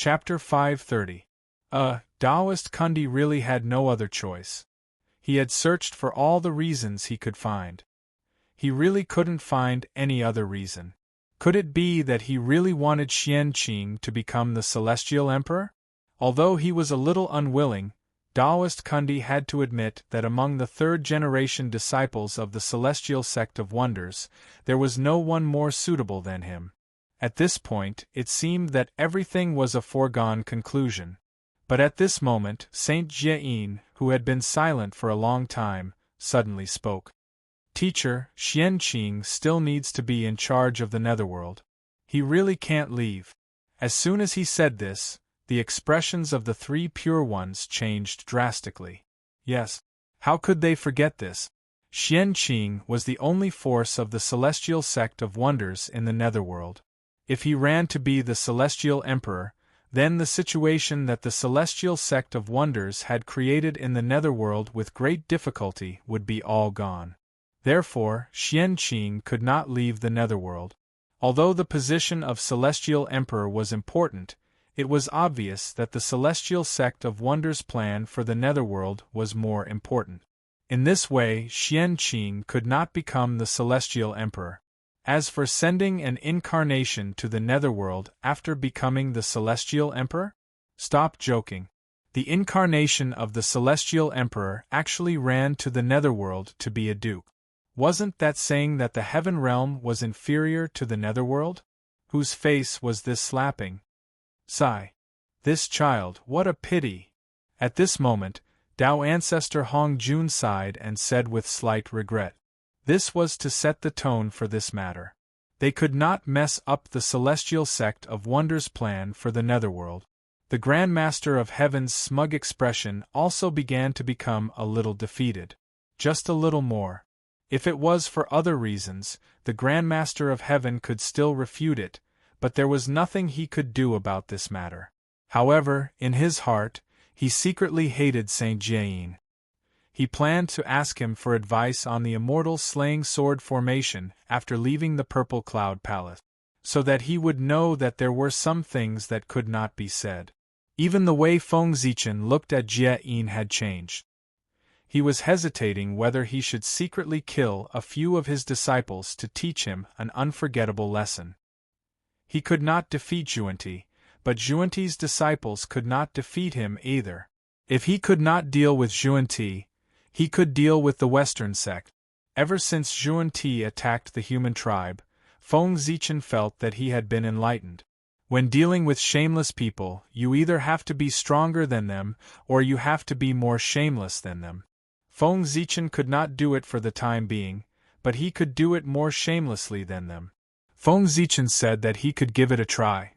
Chapter 530. Taoist Kundi really had no other choice. He had searched for all the reasons he could find. He really couldn't find any other reason. Could it be that he really wanted Xian Qing to become the Celestial Emperor? Although he was a little unwilling, Taoist Kundi had to admit that among the third-generation disciples of the Celestial Sect of Wonders, there was no one more suitable than him. At this point, it seemed that everything was a foregone conclusion. But at this moment, Saint Jieyin, who had been silent for a long time, suddenly spoke. "Teacher, Xian Qing still needs to be in charge of the Netherworld. He really can't leave." As soon as he said this, the expressions of the three Pure Ones changed drastically. Yes, how could they forget this? Xian Qing was the only force of the Celestial Sect of Wonders in the Netherworld. If he ran to be the Celestial Emperor, then the situation that the Celestial Sect of Wonders had created in the Netherworld with great difficulty would be all gone. Therefore, Xian Qing could not leave the Netherworld. Although the position of Celestial Emperor was important, it was obvious that the Celestial Sect of Wonders' plan for the Netherworld was more important. In this way, Xian Qing could not become the Celestial Emperor. As for sending an incarnation to the Netherworld after becoming the Celestial Emperor? Stop joking. The incarnation of the Celestial Emperor actually ran to the Netherworld to be a duke. Wasn't that saying that the Heaven Realm was inferior to the Netherworld? Whose face was this slapping? Sigh. This child, what a pity! At this moment, Tao Ancestor Hong Jun sighed and said with slight regret. This was to set the tone for this matter. They could not mess up the Celestial Sect of Wonders' plan for the Netherworld. The Grand Master of Heaven's smug expression also began to become a little defeated. Just a little more. If it was for other reasons, the Grand Master of Heaven could still refute it, but there was nothing he could do about this matter. However, in his heart, he secretly hated Saint Jieyin. He planned to ask him for advice on the immortal slaying sword formation after leaving the Purple Cloud Palace, so that he would know that there were some things that could not be said. Even the way Feng Zichen looked at Jieyin had changed. He was hesitating whether he should secretly kill a few of his disciples to teach him an unforgettable lesson. He could not defeat Zhuanti, but Zhuanti's disciples could not defeat him either. If he could not deal with Zhuanti, he could deal with the Western sect. Ever since Zhuanti attacked the human tribe, Feng Zichen felt that he had been enlightened. When dealing with shameless people, you either have to be stronger than them, or you have to be more shameless than them. Feng Zichen could not do it for the time being, but he could do it more shamelessly than them. Feng Zichen said that he could give it a try.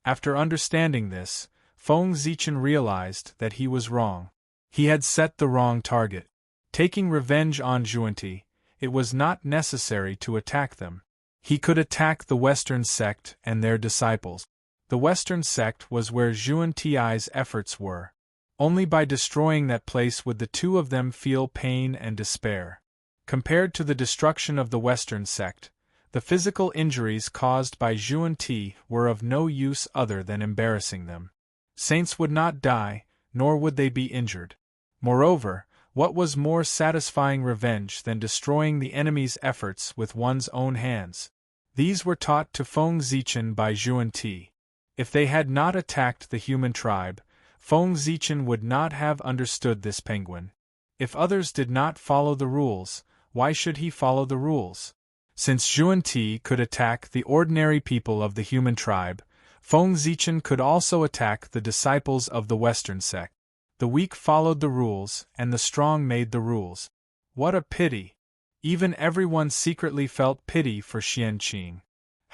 After understanding this, Feng Zichen realized that he was wrong. He had set the wrong target. Taking revenge on Zhuanti, it was not necessary to attack them. He could attack the Western sect and their disciples. The Western sect was where Zhuanti's efforts were. Only by destroying that place would the two of them feel pain and despair. Compared to the destruction of the Western sect, the physical injuries caused by Zhuanti were of no use other than embarrassing them. Saints would not die, nor would they be injured. Moreover, what was more satisfying revenge than destroying the enemy's efforts with one's own hands? These were taught to Feng Zichen by Zhuanti. If they had not attacked the human tribe, Feng Zichen would not have understood this penguin. If others did not follow the rules, why should he follow the rules? Since Zhuanti could attack the ordinary people of the human tribe, Feng Zichen could also attack the disciples of the Western sect. The weak followed the rules, and the strong made the rules. What a pity! Even everyone secretly felt pity for Xian Qing.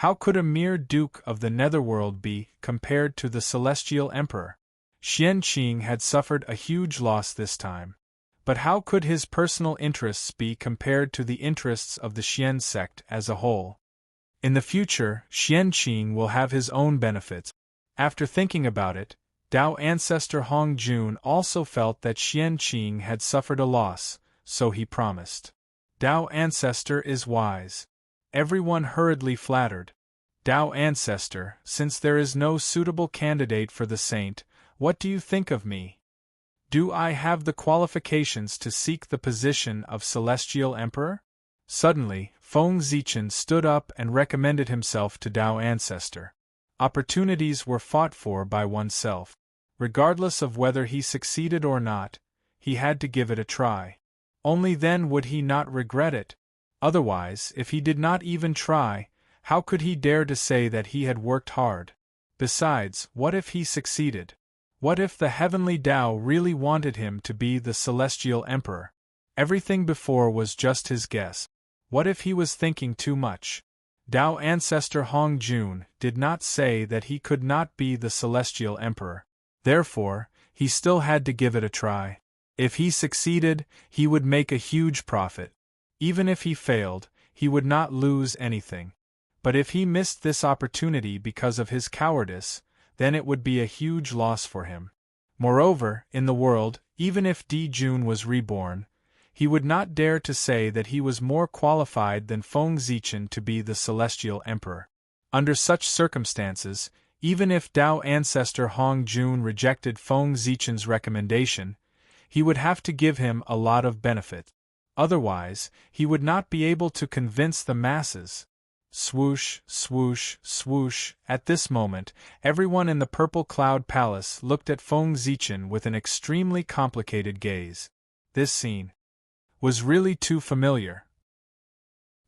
How could a mere duke of the Netherworld be compared to the Celestial Emperor? Xian Qing had suffered a huge loss this time. But how could his personal interests be compared to the interests of the Xian sect as a whole? In the future, Xian Qing will have his own benefits. After thinking about it, Tao Ancestor Hong Jun also felt that Xian Qing had suffered a loss, so he promised. Tao Ancestor is wise. Everyone hurriedly flattered. Tao Ancestor, since there is no suitable candidate for the saint, what do you think of me? Do I have the qualifications to seek the position of Celestial Emperor? Suddenly, Feng Zichen stood up and recommended himself to Tao Ancestor. Opportunities were fought for by oneself. Regardless of whether he succeeded or not, he had to give it a try. Only then would he not regret it. Otherwise, if he did not even try, how could he dare to say that he had worked hard? Besides, what if he succeeded? What if the heavenly Tao really wanted him to be the Celestial Emperor? Everything before was just his guess. What if he was thinking too much? Tao Ancestor Hong Jun did not say that he could not be the Celestial Emperor. Therefore, he still had to give it a try. If he succeeded, he would make a huge profit. Even if he failed, he would not lose anything. But if he missed this opportunity because of his cowardice, then it would be a huge loss for him. Moreover, in the world, even if Di Jun was reborn, he would not dare to say that he was more qualified than Feng Zichen to be the Celestial Emperor. Under such circumstances, even if Tao Ancestor Hong Jun rejected Feng Zichen's recommendation, he would have to give him a lot of benefit. Otherwise, he would not be able to convince the masses. Swoosh, swoosh, swoosh. At this moment, everyone in the Purple Cloud Palace looked at Feng Zichen with an extremely complicated gaze. This scene was really too familiar.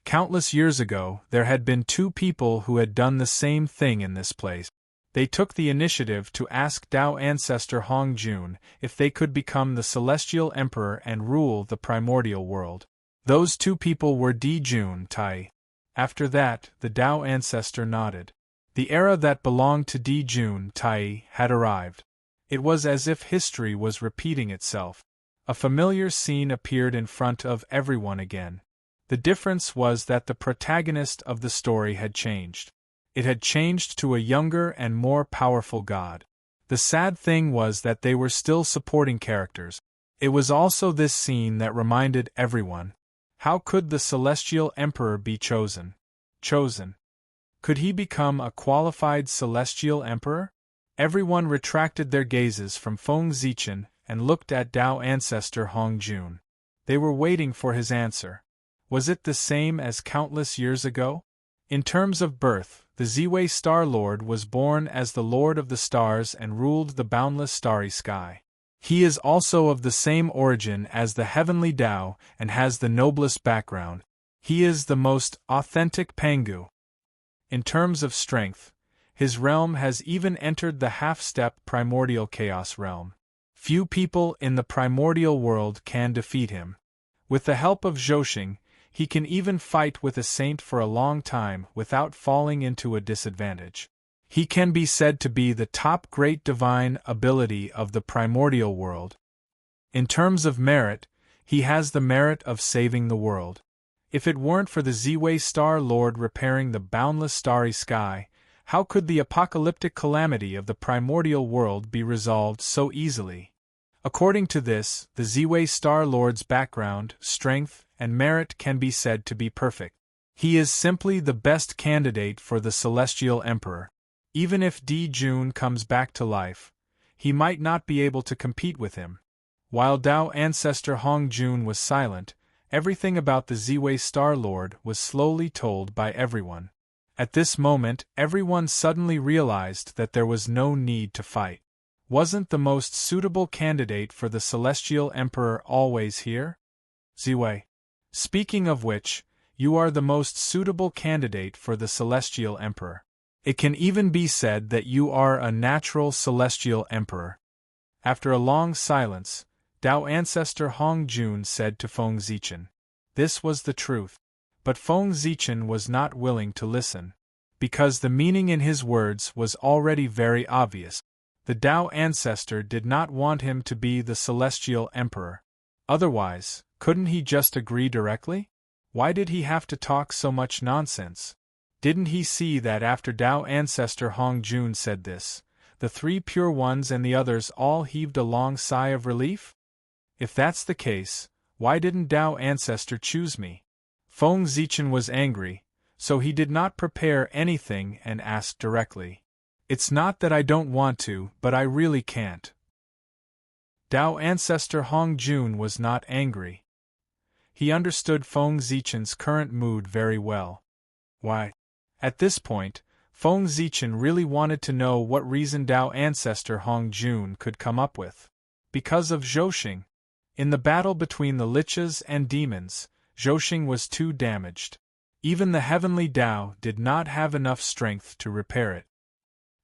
Countless years ago, there had been two people who had done the same thing in this place. They took the initiative to ask Tao Ancestor Hong Jun if they could become the Celestial Emperor and rule the primordial world. Those two people were Di Jun Tai. After that, the Tao Ancestor nodded. The era that belonged to Di Jun Tai had arrived. It was as if history was repeating itself. A familiar scene appeared in front of everyone again. The difference was that the protagonist of the story had changed. It had changed to a younger and more powerful god. The sad thing was that they were still supporting characters. It was also this scene that reminded everyone. How could the Celestial Emperor be chosen? Chosen? Could he become a qualified Celestial Emperor? Everyone retracted their gazes from Feng Zichen and looked at Tao Ancestor Hong Jun. They were waiting for his answer. Was it the same as countless years ago? In terms of birth, the Ziwei Star Lord was born as the Lord of the Stars and ruled the boundless starry sky. He is also of the same origin as the heavenly Tao and has the noblest background. He is the most authentic Pangu. In terms of strength, his realm has even entered the half-step primordial chaos realm. Few people in the primordial world can defeat him. With the help of Zhouxing, he can even fight with a saint for a long time without falling into a disadvantage. He can be said to be the top great divine ability of the primordial world. In terms of merit, he has the merit of saving the world. If it weren't for the Ziwei Star Lord repairing the boundless starry sky, how could the apocalyptic calamity of the primordial world be resolved so easily? According to this, the Ziwei Star Lord's background, strength, and merit can be said to be perfect. He is simply the best candidate for the Celestial Emperor. Even if Di Jun comes back to life, he might not be able to compete with him. While Tao Ancestor Hong Jun was silent, everything about the Ziwei Star Lord was slowly told by everyone. At this moment, everyone suddenly realized that there was no need to fight. Wasn't the most suitable candidate for the Celestial Emperor always here? Ziwei. Speaking of which, you are the most suitable candidate for the Celestial Emperor. It can even be said that you are a natural Celestial Emperor. After a long silence, Tao Ancestor Hong Jun said to Feng Zichen. This was the truth. But Feng Zichen was not willing to listen. Because the meaning in his words was already very obvious. The Tao Ancestor did not want him to be the Celestial Emperor. Otherwise, couldn't he just agree directly? Why did he have to talk so much nonsense? Didn't he see that after Tao Ancestor Hong Jun said this, the three pure ones and the others all heaved a long sigh of relief? If that's the case, why didn't Tao Ancestor choose me? Feng Zichen was angry, so he did not prepare anything and asked directly. It's not that I don't want to, but I really can't. Tao ancestor Hong Jun was not angry. He understood Feng Zichen's current mood very well. Why? At this point, Feng Zichen really wanted to know what reason Tao ancestor Hong Jun could come up with. Because of Zhouxing. In the battle between the liches and demons, Zhouxing was too damaged. Even the heavenly Tao did not have enough strength to repair it.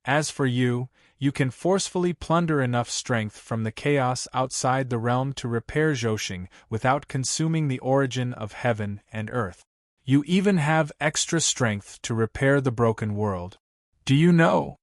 As for you, you can forcefully plunder enough strength from the chaos outside the realm to repair Zhouxing without consuming the origin of heaven and earth. You even have extra strength to repair the broken world. Do you know?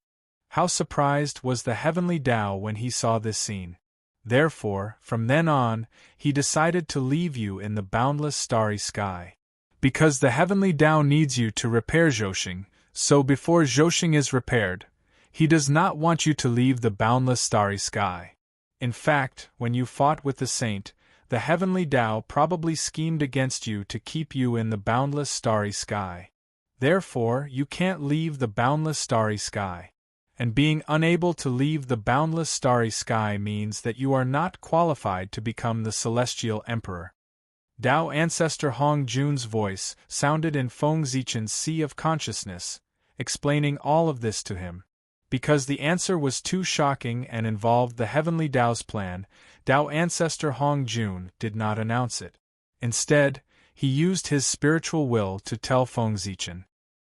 How surprised was the heavenly Tao when he saw this scene. Therefore, from then on, he decided to leave you in the boundless starry sky. Because the heavenly Tao needs you to repair Zhouxing, so before Zhouxing is repaired, he does not want you to leave the boundless starry sky. In fact, when you fought with the saint, the heavenly Tao probably schemed against you to keep you in the boundless starry sky. Therefore, you can't leave the boundless starry sky. And being unable to leave the boundless starry sky means that you are not qualified to become the celestial emperor. Tao ancestor Hong Jun's voice sounded in Feng Zichen's sea of consciousness, explaining all of this to him. Because the answer was too shocking and involved the heavenly Tao's plan, Tao ancestor Hong Jun did not announce it. Instead, he used his spiritual will to tell Feng Zichen.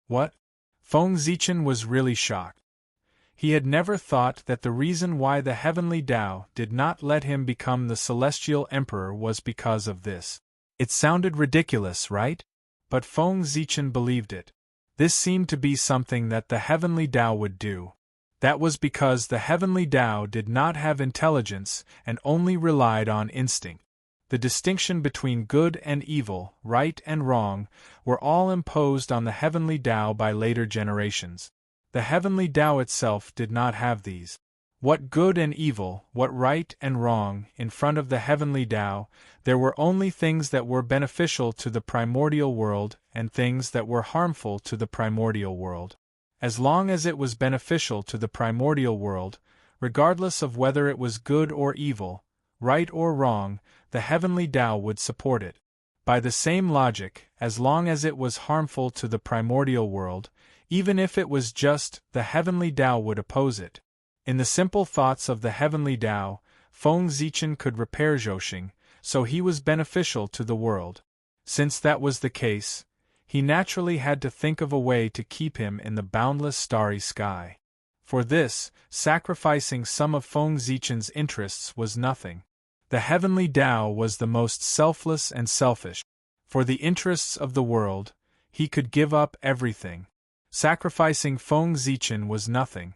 What? Feng Zichen was really shocked. He had never thought that the reason why the heavenly Tao did not let him become the celestial emperor was because of this. It sounded ridiculous, right? But Feng Zichen believed it. This seemed to be something that the heavenly Tao would do. That was because the heavenly Tao did not have intelligence and only relied on instinct. The distinction between good and evil, right and wrong, were all imposed on the heavenly Tao by later generations. The heavenly Tao itself did not have these. What good and evil, what right and wrong, in front of the heavenly Tao, there were only things that were beneficial to the primordial world and things that were harmful to the primordial world. As long as it was beneficial to the primordial world, regardless of whether it was good or evil, right or wrong, the heavenly Tao would support it. By the same logic, as long as it was harmful to the primordial world, even if it was just, the heavenly Tao would oppose it. In the simple thoughts of the heavenly Tao, Feng Zichen could repair Zhouxing, so he was beneficial to the world. Since that was the case, he naturally had to think of a way to keep him in the boundless starry sky. For this, sacrificing some of Feng Zichen's interests was nothing. The heavenly Tao was the most selfless and selfish. For the interests of the world, he could give up everything. Sacrificing Feng Zichen was nothing.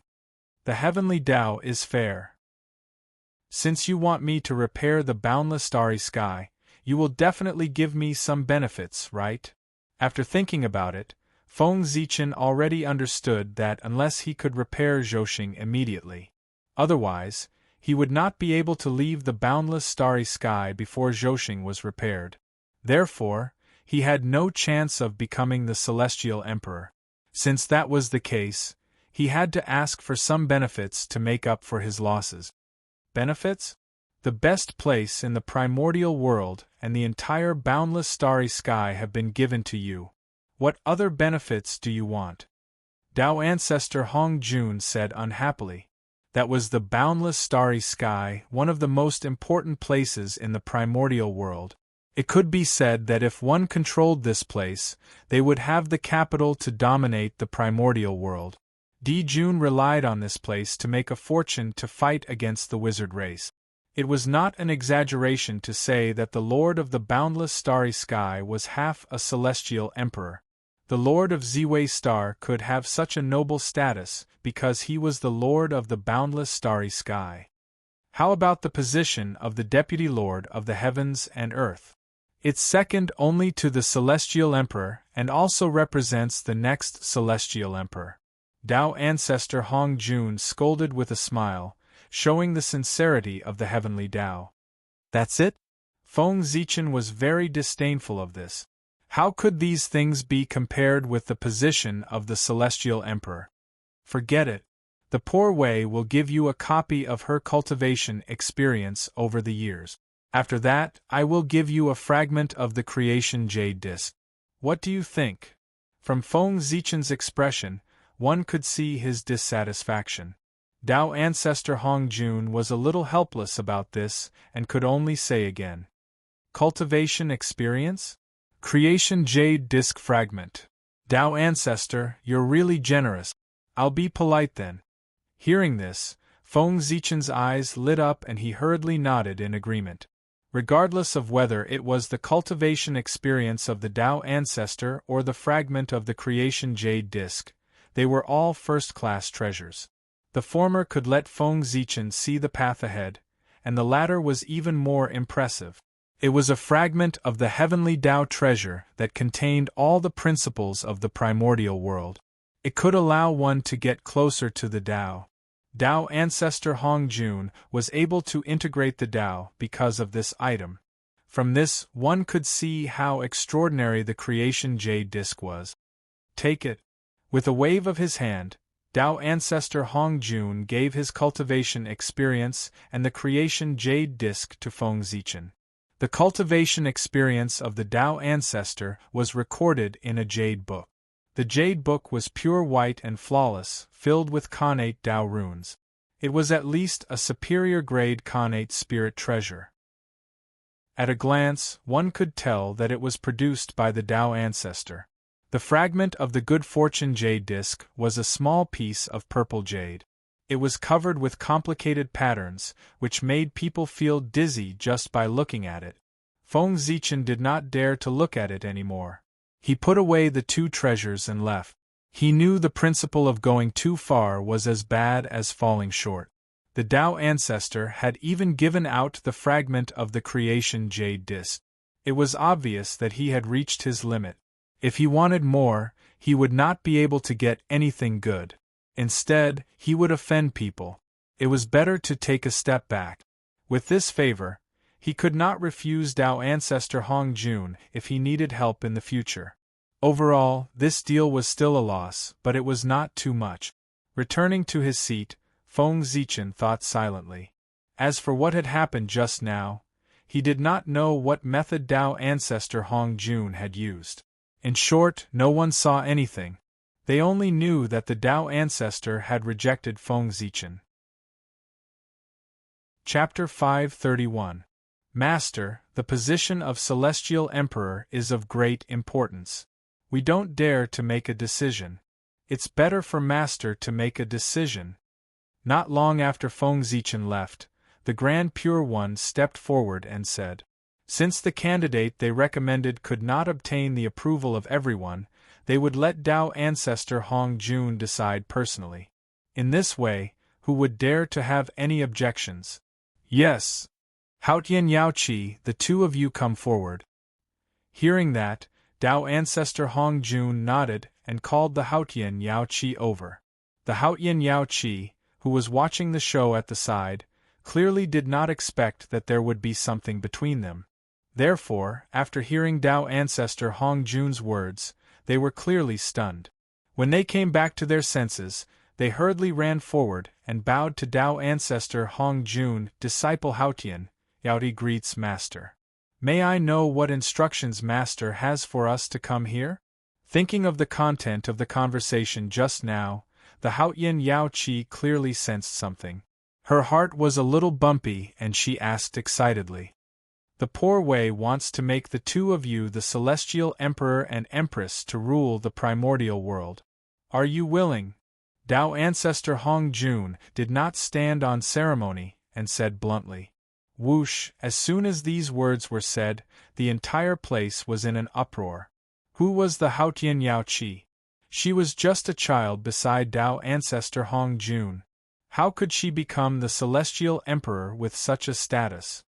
The heavenly Tao is fair. Since you want me to repair the boundless starry sky, you will definitely give me some benefits, right? After thinking about it, Feng Zichen already understood that unless he could repair Zhouxing immediately, otherwise, he would not be able to leave the boundless starry sky before Zhouxing was repaired. Therefore, he had no chance of becoming the celestial emperor. Since that was the case, he had to ask for some benefits to make up for his losses. Benefits? The best place in the primordial world and the entire boundless starry sky have been given to you. What other benefits do you want? Tao ancestor Hong Jun said unhappily. That was the boundless starry sky, one of the most important places in the primordial world. It could be said that if one controlled this place, they would have the capital to dominate the primordial world. Di Jun relied on this place to make a fortune to fight against the wizard race. It was not an exaggeration to say that the Lord of the boundless starry sky was half a celestial emperor. The Lord of Ziwei Star could have such a noble status because he was the Lord of the boundless starry sky. How about the position of the Deputy Lord of the heavens and earth? It's second only to the celestial emperor and also represents the next celestial emperor. Tao ancestor Hong Jun scolded with a smile, showing the sincerity of the heavenly Tao. That's it? Feng Zichen was very disdainful of this. How could these things be compared with the position of the Celestial Emperor? Forget it. The poor Wei will give you a copy of her cultivation experience over the years. After that, I will give you a fragment of the creation jade disc. What do you think? From Feng Zichen's expression, one could see his dissatisfaction. Dao ancestor Hong Jun was a little helpless about this and could only say again. Cultivation experience? Creation jade disc fragment. Dao ancestor, you're really generous. I'll be polite then. Hearing this, Feng Zichen's eyes lit up and he hurriedly nodded in agreement. Regardless of whether it was the cultivation experience of the Dao ancestor or the fragment of the creation jade disc, they were all first-class treasures. The former could let Feng Zichen see the path ahead, and the latter was even more impressive. It was a fragment of the heavenly Dao treasure that contained all the principles of the primordial world. It could allow one to get closer to the Dao. Dao ancestor Hong Jun was able to integrate the Dao because of this item. From this, one could see how extraordinary the creation jade disc was. Take it. With a wave of his hand, Dao ancestor Hong Jun gave his cultivation experience and the creation jade disc to Feng Zichen. The cultivation experience of the Dao ancestor was recorded in a jade book. The jade book was pure white and flawless, filled with connate Dao runes. It was at least a superior grade connate spirit treasure. At a glance, one could tell that it was produced by the Dao ancestor. The fragment of the good fortune jade disc was a small piece of purple jade. It was covered with complicated patterns, which made people feel dizzy just by looking at it. Feng Zichen did not dare to look at it anymore. He put away the two treasures and left. He knew the principle of going too far was as bad as falling short. The Dao ancestor had even given out the fragment of the creation jade disc. It was obvious that he had reached his limit. If he wanted more, he would not be able to get anything good. Instead, he would offend people. It was better to take a step back. With this favor, he could not refuse Dao ancestor Hong Jun if he needed help in the future. Overall, this deal was still a loss, but it was not too much. Returning to his seat, Feng Zichen thought silently. As for what had happened just now, he did not know what method Dao ancestor Hong Jun had used. In short, no one saw anything. They only knew that the Dao ancestor had rejected Feng Zichen. Chapter 531. Master, the position of Celestial Emperor is of great importance. We don't dare to make a decision. It's better for Master to make a decision. Not long after Feng Zichen left, the Grand Pure One stepped forward and said, since the candidate they recommended could not obtain the approval of everyone, they would let Dao ancestor Hong Jun decide personally. In this way, who would dare to have any objections? Yes. Haotian Yaoqi, the two of you come forward. Hearing that, Dao ancestor Hong Jun nodded and called the Haotian Yaoqi over. The Haotian Yaoqi, who was watching the show at the side, clearly did not expect that there would be something between them. Therefore, after hearing Dao ancestor Hong Jun's words, they were clearly stunned. When they came back to their senses, they hurriedly ran forward and bowed to Dao ancestor Hong Jun, disciple Haotian. Yaoti greets Master. May I know what instructions Master has for us to come here? Thinking of the content of the conversation just now, the Haotian Yaoqi clearly sensed something. Her heart was a little bumpy and she asked excitedly. The poor Wei wants to make the two of you the Celestial Emperor and Empress to rule the primordial world. Are you willing? Dao ancestor Hong Jun did not stand on ceremony and said bluntly. Whoosh! As soon as these words were said, the entire place was in an uproar. Who was the Haotian Yaoqi? She was just a child beside Dao ancestor Hong Jun. How could she become the Celestial Emperor with such a status?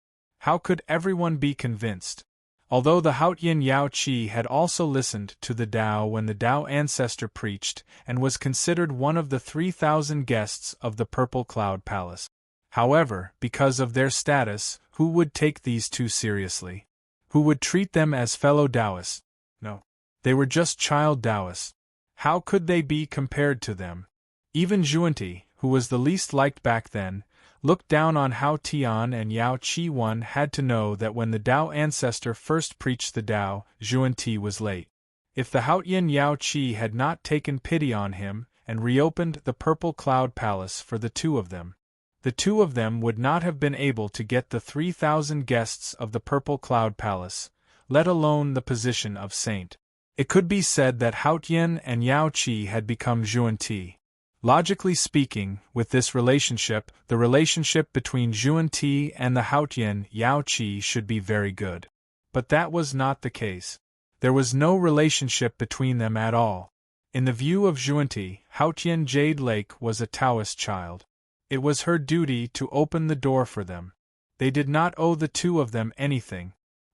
How could everyone be convinced? Although the Haotian Yaoqi had also listened to the Dao when the Dao ancestor preached and was considered one of the 3,000 guests of the Purple Cloud Palace. However, because of their status, who would take these two seriously? Who would treat them as fellow Taoists? No. They were just child Taoists. How could they be compared to them? Even Xuanti, who was the least liked back then, looked down on Hao Tian and Yao Qi. One had to know that when the Tao ancestor first preached the Tao, Xuanti was late. If the Haotian Yao Qi had not taken pity on him and reopened the Purple Cloud Palace for the two of them would not have been able to get the 3,000 guests of the Purple Cloud Palace, let alone the position of saint. It could be said that Haotian and Yao Qi had become Xuanti. Logically speaking, with this relationship, the relationship between Xuanti and the Haotian Yao Qi should be very good. But that was not the case. There was no relationship between them at all. In the view of Xuanti, Haotian Jade Lake was a Taoist child. It was her duty to open the door for them. They did not owe the two of them anything.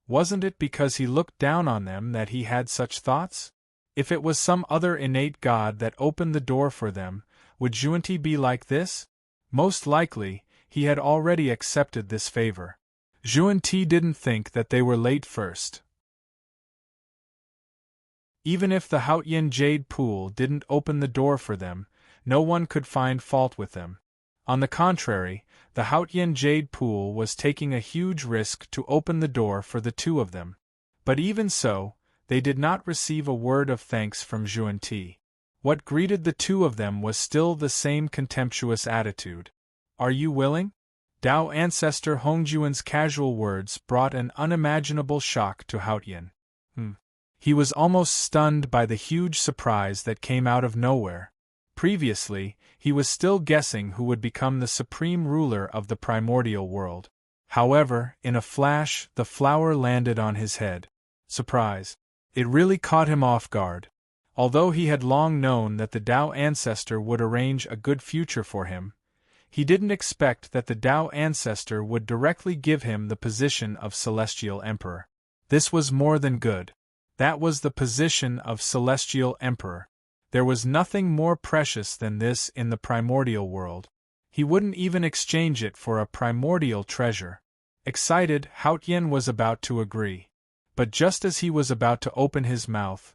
Wasn't it because he looked down on them that he had such thoughts? If it was some other innate god that opened the door for them, would Xuanti be like this? Most likely, he had already accepted this favor. Xuanti didn't think that they were late first. Even if the Haotian Jade Pool didn't open the door for them, no one could find fault with them. On the contrary, the Haotian Jade Pool was taking a huge risk to open the door for the two of them. But even so, they did not receive a word of thanks from Xuanti. What greeted the two of them was still the same contemptuous attitude. "Are you willing?" Tao ancestor Hongjuan's casual words brought an unimaginable shock to Haotian. He was almost stunned by the huge surprise that came out of nowhere. Previously, he was still guessing who would become the supreme ruler of the primordial world. However, in a flash, the flower landed on his head. Surprise. It really caught him off guard. Although he had long known that the Tao ancestor would arrange a good future for him, he didn't expect that the Tao ancestor would directly give him the position of Celestial Emperor. This was more than good. That was the position of Celestial Emperor. There was nothing more precious than this in the primordial world. He wouldn't even exchange it for a primordial treasure. Excited, Haotian was about to agree. But just as he was about to open his mouth,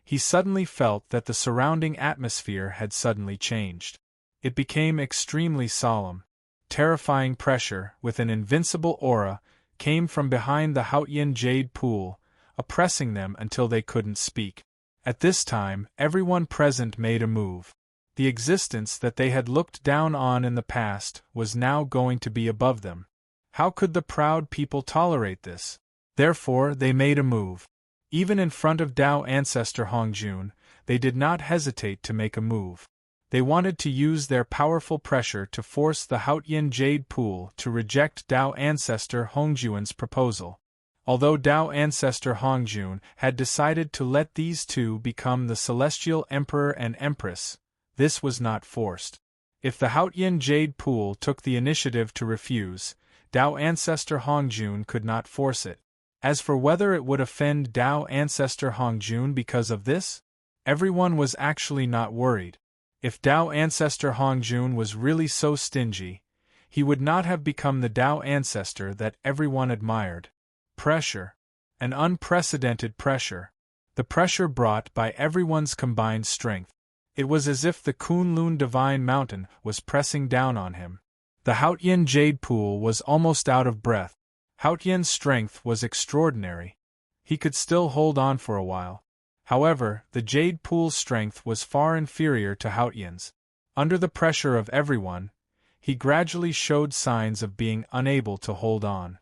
he suddenly felt that the surrounding atmosphere had suddenly changed. It became extremely solemn. Terrifying pressure, with an invincible aura, came from behind the Haotian Jade Pool, oppressing them until they couldn't speak. At this time, everyone present made a move. The existence that they had looked down on in the past was now going to be above them. How could the proud people tolerate this? Therefore, they made a move. Even in front of Tao ancestor Hongjun, they did not hesitate to make a move. They wanted to use their powerful pressure to force the Haotian Jade Pool to reject Tao ancestor Hongjuan's proposal. Although Tao ancestor Hongjun had decided to let these two become the Celestial Emperor and Empress, this was not forced. If the Haotian Jade Pool took the initiative to refuse, Tao ancestor Hongjun could not force it. As for whether it would offend Tao ancestor Hongjun because of this, everyone was actually not worried. If Tao ancestor Hongjun was really so stingy, he would not have become the Tao ancestor that everyone admired. Pressure. An unprecedented pressure. The pressure brought by everyone's combined strength. It was as if the Kunlun Divine Mountain was pressing down on him. The Haotian Jade Pool was almost out of breath. Haotian's strength was extraordinary. He could still hold on for a while. However, the Jade Pool's strength was far inferior to Haotian's. Under the pressure of everyone, he gradually showed signs of being unable to hold on.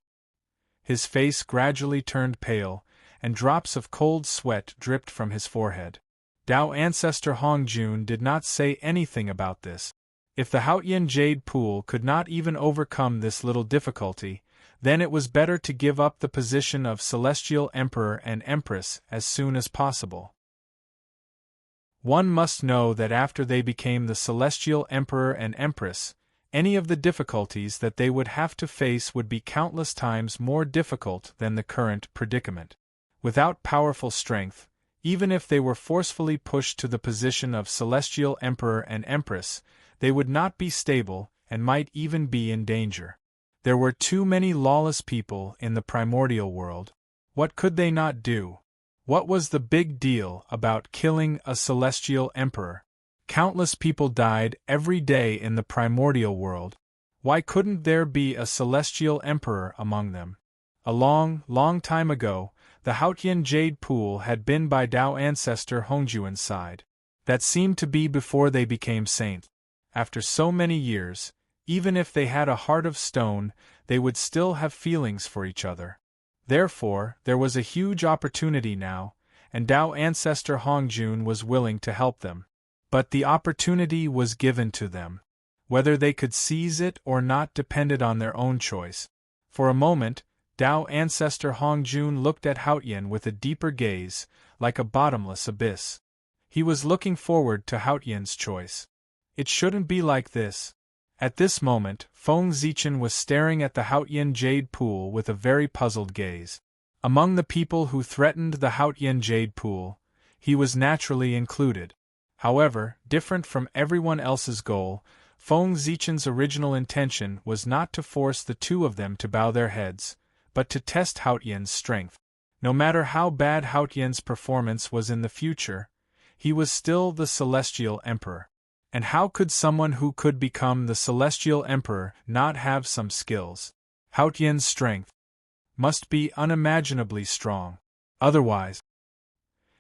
His face gradually turned pale, and drops of cold sweat dripped from his forehead. Tao ancestor Hongjun did not say anything about this. If the Haotian Jade Pool could not even overcome this little difficulty, then it was better to give up the position of Celestial Emperor and Empress as soon as possible. One must know that after they became the Celestial Emperor and Empress, any of the difficulties that they would have to face would be countless times more difficult than the current predicament. Without powerful strength, even if they were forcefully pushed to the position of Celestial Emperor and Empress, they would not be stable and might even be in danger. There were too many lawless people in the primordial world. What could they not do? What was the big deal about killing a celestial emperor? Countless people died every day in the primordial world. Why couldn't there be a celestial emperor among them? A long, long time ago, the Haotian jade pool had been by Tao ancestor Hongjuan's side. That seemed to be before they became saints. After so many years, even if they had a heart of stone, they would still have feelings for each other. Therefore, there was a huge opportunity now, and Tao ancestor Hongjun was willing to help them. But the opportunity was given to them. Whether they could seize it or not depended on their own choice. For a moment, Tao ancestor Hongjun looked at Haotian with a deeper gaze, like a bottomless abyss. He was looking forward to Haotian's choice. It shouldn't be like this. At this moment, Feng Zichen was staring at the Haotian jade pool with a very puzzled gaze. Among the people who threatened the Haotian jade pool, he was naturally included. However, different from everyone else's goal, Feng Zichen's original intention was not to force the two of them to bow their heads, but to test Haotian's strength. No matter how bad Haotian's performance was in the future, he was still the Celestial Emperor. And how could someone who could become the Celestial Emperor not have some skills? Haotian's strength must be unimaginably strong. Otherwise,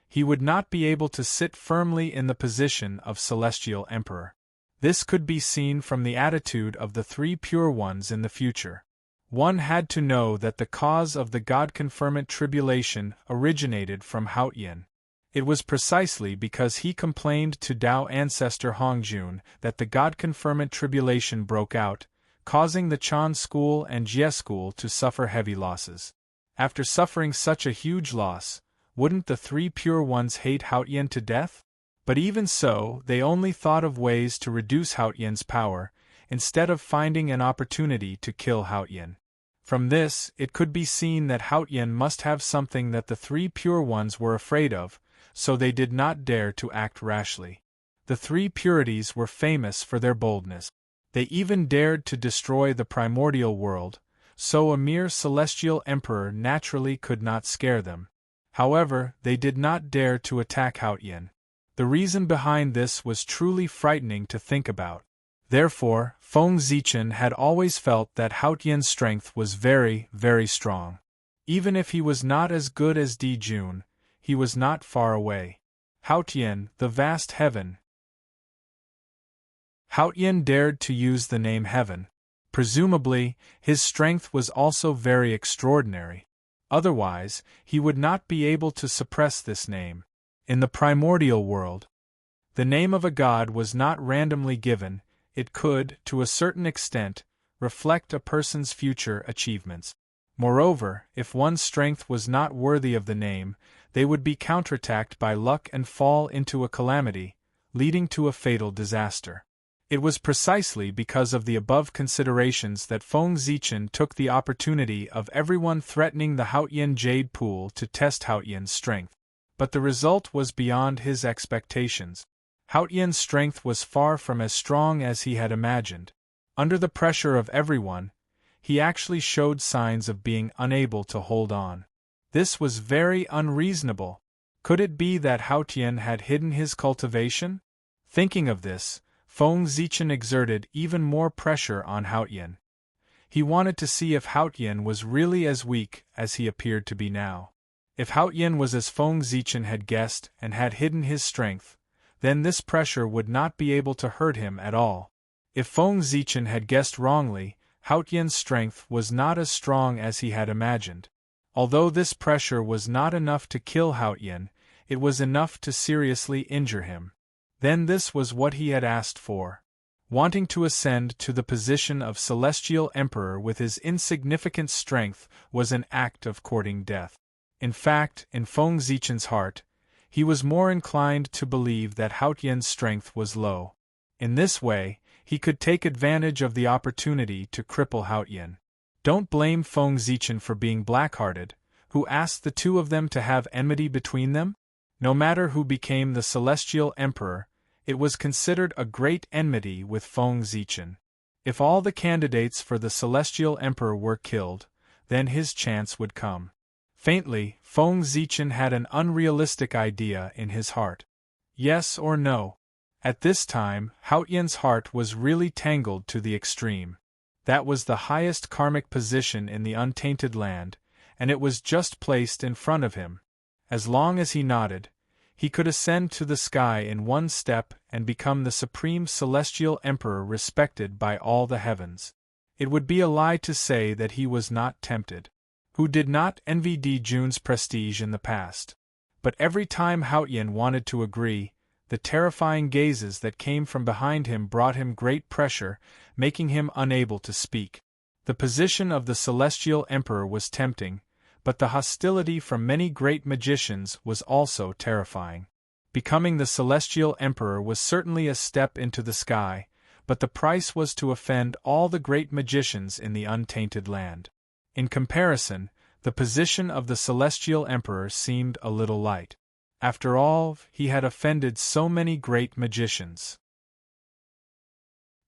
he would not be able to sit firmly in the position of Celestial Emperor. This could be seen from the attitude of the three pure ones in the future. One had to know that the cause of the God-confirmant tribulation originated from Haotian. It was precisely because he complained to Tao ancestor Hongjun that the God-confirmant tribulation broke out, causing the Chan school and Jie school to suffer heavy losses. After suffering such a huge loss, wouldn't the three pure ones hate Haotian to death? But even so, they only thought of ways to reduce Haotian's power, instead of finding an opportunity to kill Haotian. From this, it could be seen that Haotian must have something that the three pure ones were afraid of, so they did not dare to act rashly. The three purities were famous for their boldness. They even dared to destroy the primordial world, so a mere celestial emperor naturally could not scare them. However, they did not dare to attack Haotian. The reason behind this was truly frightening to think about. Therefore, Feng Zichen had always felt that Haotian's strength was very, very strong. Even if he was not as good as Di Jun, he was not far away. Haotian, the vast heaven. Haotian dared to use the name heaven. Presumably, his strength was also very extraordinary. Otherwise, he would not be able to suppress this name. In the primordial world, the name of a god was not randomly given, it could, to a certain extent, reflect a person's future achievements. Moreover, if one's strength was not worthy of the name, they would be counterattacked by luck and fall into a calamity, leading to a fatal disaster. It was precisely because of the above considerations that Feng Zichen took the opportunity of everyone threatening the Haotian jade pool to test Haotian's strength. But the result was beyond his expectations. Haotian's strength was far from as strong as he had imagined. Under the pressure of everyone, he actually showed signs of being unable to hold on. This was very unreasonable. Could it be that Haotian had hidden his cultivation? Thinking of this, Feng Zichen exerted even more pressure on Haotian. He wanted to see if Haotian was really as weak as he appeared to be now. If Haotian was as Feng Zichen had guessed and had hidden his strength, then this pressure would not be able to hurt him at all. If Feng Zichen had guessed wrongly, Haotian's strength was not as strong as he had imagined. Although this pressure was not enough to kill Haotian, it was enough to seriously injure him. Then this was what he had asked for. Wanting to ascend to the position of Celestial Emperor with his insignificant strength was an act of courting death. In fact, in Feng Zichen's heart, he was more inclined to believe that Haotian's strength was low. In this way, he could take advantage of the opportunity to cripple Haotian. Don't blame Feng Zichen for being black-hearted, who asked the two of them to have enmity between them? No matter who became the Celestial Emperor, it was considered a great enmity with Feng Zichen. If all the candidates for the Celestial Emperor were killed, then his chance would come. Faintly, Feng Zichen had an unrealistic idea in his heart. Yes or no? At this time, Haotian's heart was really tangled to the extreme. That was the highest karmic position in the untainted land, and it was just placed in front of him. As long as he nodded, he could ascend to the sky in one step and become the supreme celestial emperor respected by all the heavens. It would be a lie to say that he was not tempted. Who did not envy Di Jun's prestige in the past? But every time Haotian wanted to agree, the terrifying gazes that came from behind him brought him great pressure, making him unable to speak. The position of the celestial emperor was tempting, but the hostility from many great magicians was also terrifying. Becoming the celestial emperor was certainly a step into the sky, but the price was to offend all the great magicians in the untainted land. In comparison, the position of the celestial emperor seemed a little light. After all, he had offended so many great magicians.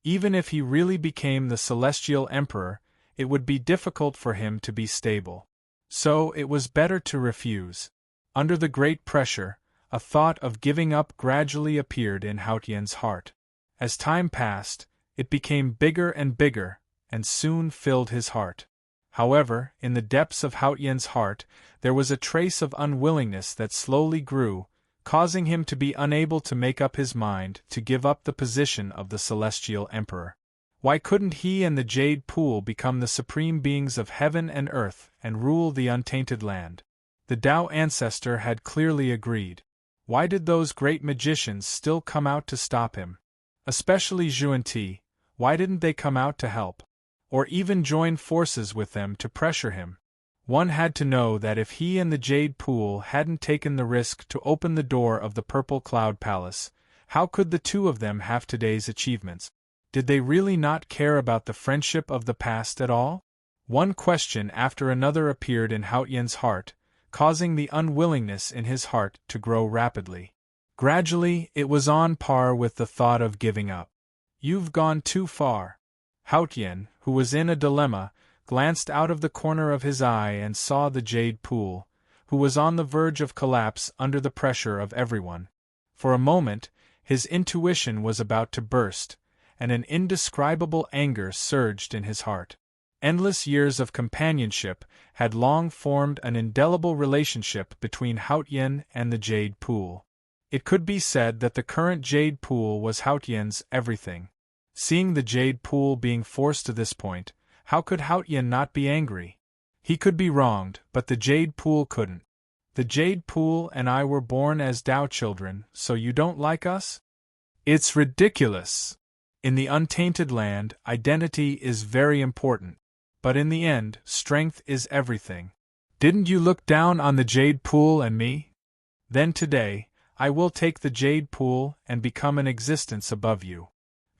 Even if he really became the celestial emperor, it would be difficult for him to be stable. So it was better to refuse. Under the great pressure, a thought of giving up gradually appeared in Haotian's heart. As time passed, it became bigger and bigger, and soon filled his heart. However, in the depths of Haotian's heart, there was a trace of unwillingness that slowly grew, causing him to be unable to make up his mind to give up the position of the celestial emperor. Why couldn't he and the Jade Pool become the supreme beings of heaven and earth and rule the untainted land? The Tao ancestor had clearly agreed. Why did those great magicians still come out to stop him? Especially Zhuan-Ti, why didn't they come out to help? Or even join forces with them to pressure him? One had to know that if he and the Jade Pool hadn't taken the risk to open the door of the Purple Cloud Palace, how could the two of them have today's achievements? Did they really not care about the friendship of the past at all? One question after another appeared in Haotian's heart, causing the unwillingness in his heart to grow rapidly. Gradually, it was on par with the thought of giving up. You've gone too far. Haotian, who was in a dilemma, glanced out of the corner of his eye and saw the Jade Pool, who was on the verge of collapse under the pressure of everyone. For a moment, his intuition was about to burst, and an indescribable anger surged in his heart. Endless years of companionship had long formed an indelible relationship between Haotian and the Jade Pool. It could be said that the current Jade Pool was Haotian's everything. Seeing the Jade Pool being forced to this point, how could Haotian not be angry? He could be wronged, but the Jade Pool couldn't. The Jade Pool and I were born as Tao children, so you don't like us? It's ridiculous. In the untainted land, identity is very important. But in the end, strength is everything. Didn't you look down on the Jade Pool and me? Then today, I will take the Jade Pool and become an existence above you.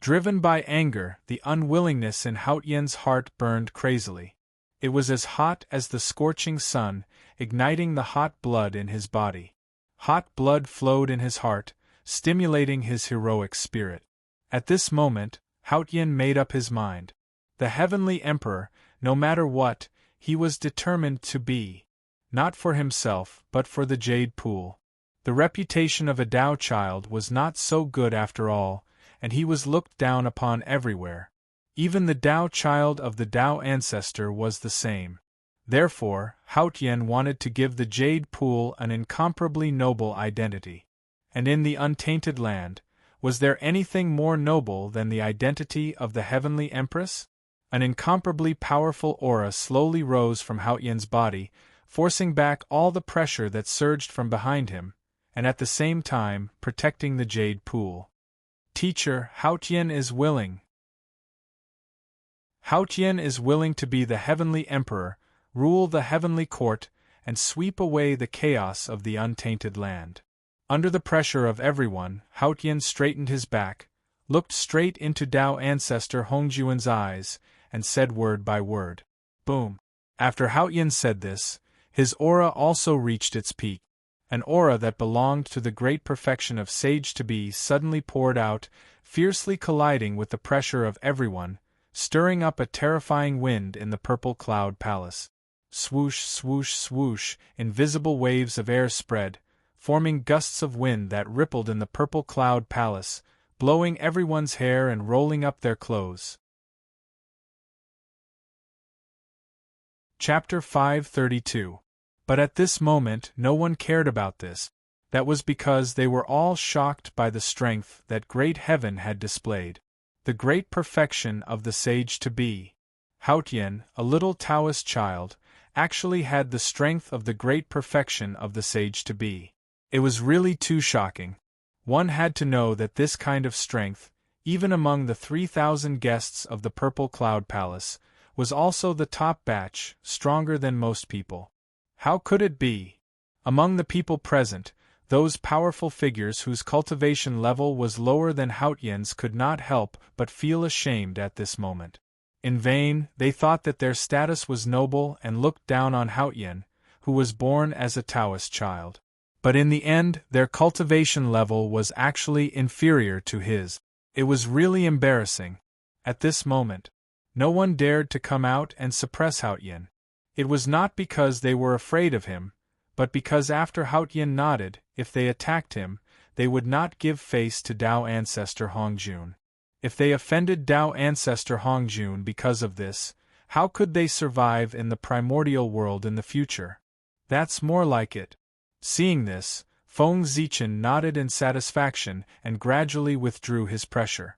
Driven by anger, the unwillingness in Haotian's heart burned crazily. It was as hot as the scorching sun, igniting the hot blood in his body. Hot blood flowed in his heart, stimulating his heroic spirit. At this moment, Haotian made up his mind. The heavenly emperor, no matter what, he was determined to be. Not for himself, but for the Jade Pool. The reputation of a Tao child was not so good after all, and he was looked down upon everywhere. Even the Tao child of the Tao ancestor was the same. Therefore, Haotian wanted to give the Jade Pool an incomparably noble identity. And in the untainted land, was there anything more noble than the identity of the Heavenly Empress? An incomparably powerful aura slowly rose from Haotian's body, forcing back all the pressure that surged from behind him, and at the same time protecting the Jade Pool. Teacher, Haotian is willing. Haotian is willing to be the Heavenly Emperor, rule the Heavenly Court, and sweep away the chaos of the untainted land. Under the pressure of everyone, Haotian straightened his back, looked straight into Tao ancestor Hongjuan's eyes, and said word by word. Boom! After Haotian said this, his aura also reached its peak. An aura that belonged to the great perfection of sage-to-be suddenly poured out, fiercely colliding with the pressure of everyone, stirring up a terrifying wind in the Purple Cloud Palace. swoosh, swoosh, swoosh, invisible waves of air spread, forming gusts of wind that rippled in the purple cloud palace, blowing everyone's hair and rolling up their clothes. Chapter 532. But at this moment no one cared about this. That was because they were all shocked by the strength that great heaven had displayed. The great perfection of the sage-to-be. Haotian, a little Taoist child, actually had the strength of the great perfection of the sage-to-be. It was really too shocking. One had to know that this kind of strength, even among the 3,000 guests of the Purple Cloud Palace, was also the top batch, stronger than most people. How could it be? Among the people present, those powerful figures whose cultivation level was lower than Haotian's could not help but feel ashamed at this moment. In vain, they thought that their status was noble and looked down on Haotian, who was born as a Taoist child. But in the end, their cultivation level was actually inferior to his. It was really embarrassing. At this moment, no one dared to come out and suppress Haotian. It was not because they were afraid of him, but because after Haotian nodded, if they attacked him, they would not give face to Tao ancestor Hongjun. If they offended Tao ancestor Hongjun because of this, how could they survive in the primordial world in the future? That's more like it. Seeing this, Feng Zichen nodded in satisfaction and gradually withdrew his pressure.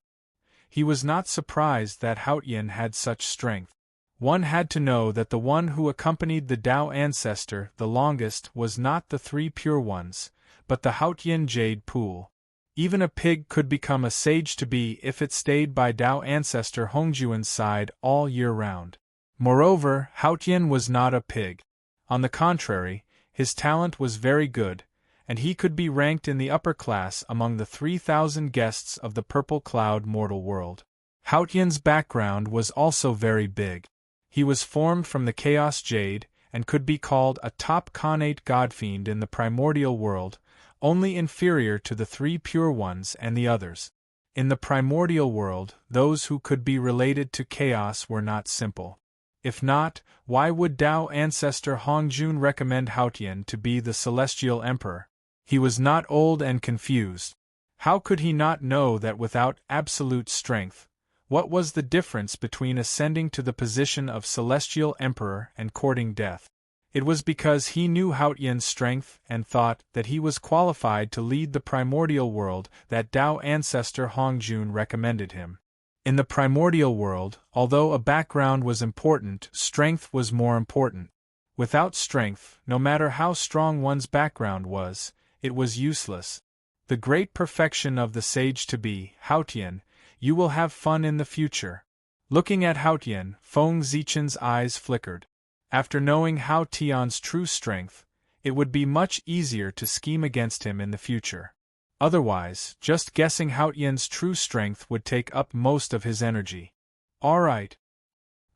He was not surprised that Haotian had such strength. One had to know that the one who accompanied the Tao ancestor the longest was not the three pure ones, but the Haotian jade pool. Even a pig could become a sage-to-be if it stayed by Tao ancestor Hongjuan's side all year round. Moreover, Haotian was not a pig. On the contrary, his talent was very good, and he could be ranked in the upper class among the 3,000 guests of the Purple Cloud mortal world. Haotian's background was also very big. He was formed from the Chaos Jade, and could be called a top Khanate godfiend in the primordial world, only inferior to the three pure ones and the others. In the primordial world, those who could be related to Chaos were not simple. If not, why would Tao ancestor Hongjun recommend Haotian to be the celestial emperor? He was not old and confused. How could he not know that without absolute strength, what was the difference between ascending to the position of celestial emperor and courting death? It was because he knew Haotian's strength and thought that he was qualified to lead the primordial world that Tao ancestor Hongjun recommended him. In the primordial world, although a background was important, strength was more important. Without strength, no matter how strong one's background was, it was useless. The great perfection of the sage-to-be, Haotian, you will have fun in the future. Looking at Haotian, Feng Zichen's eyes flickered. After knowing Haotian's true strength, it would be much easier to scheme against him in the future. Otherwise, just guessing Haotian's true strength would take up most of his energy. All right.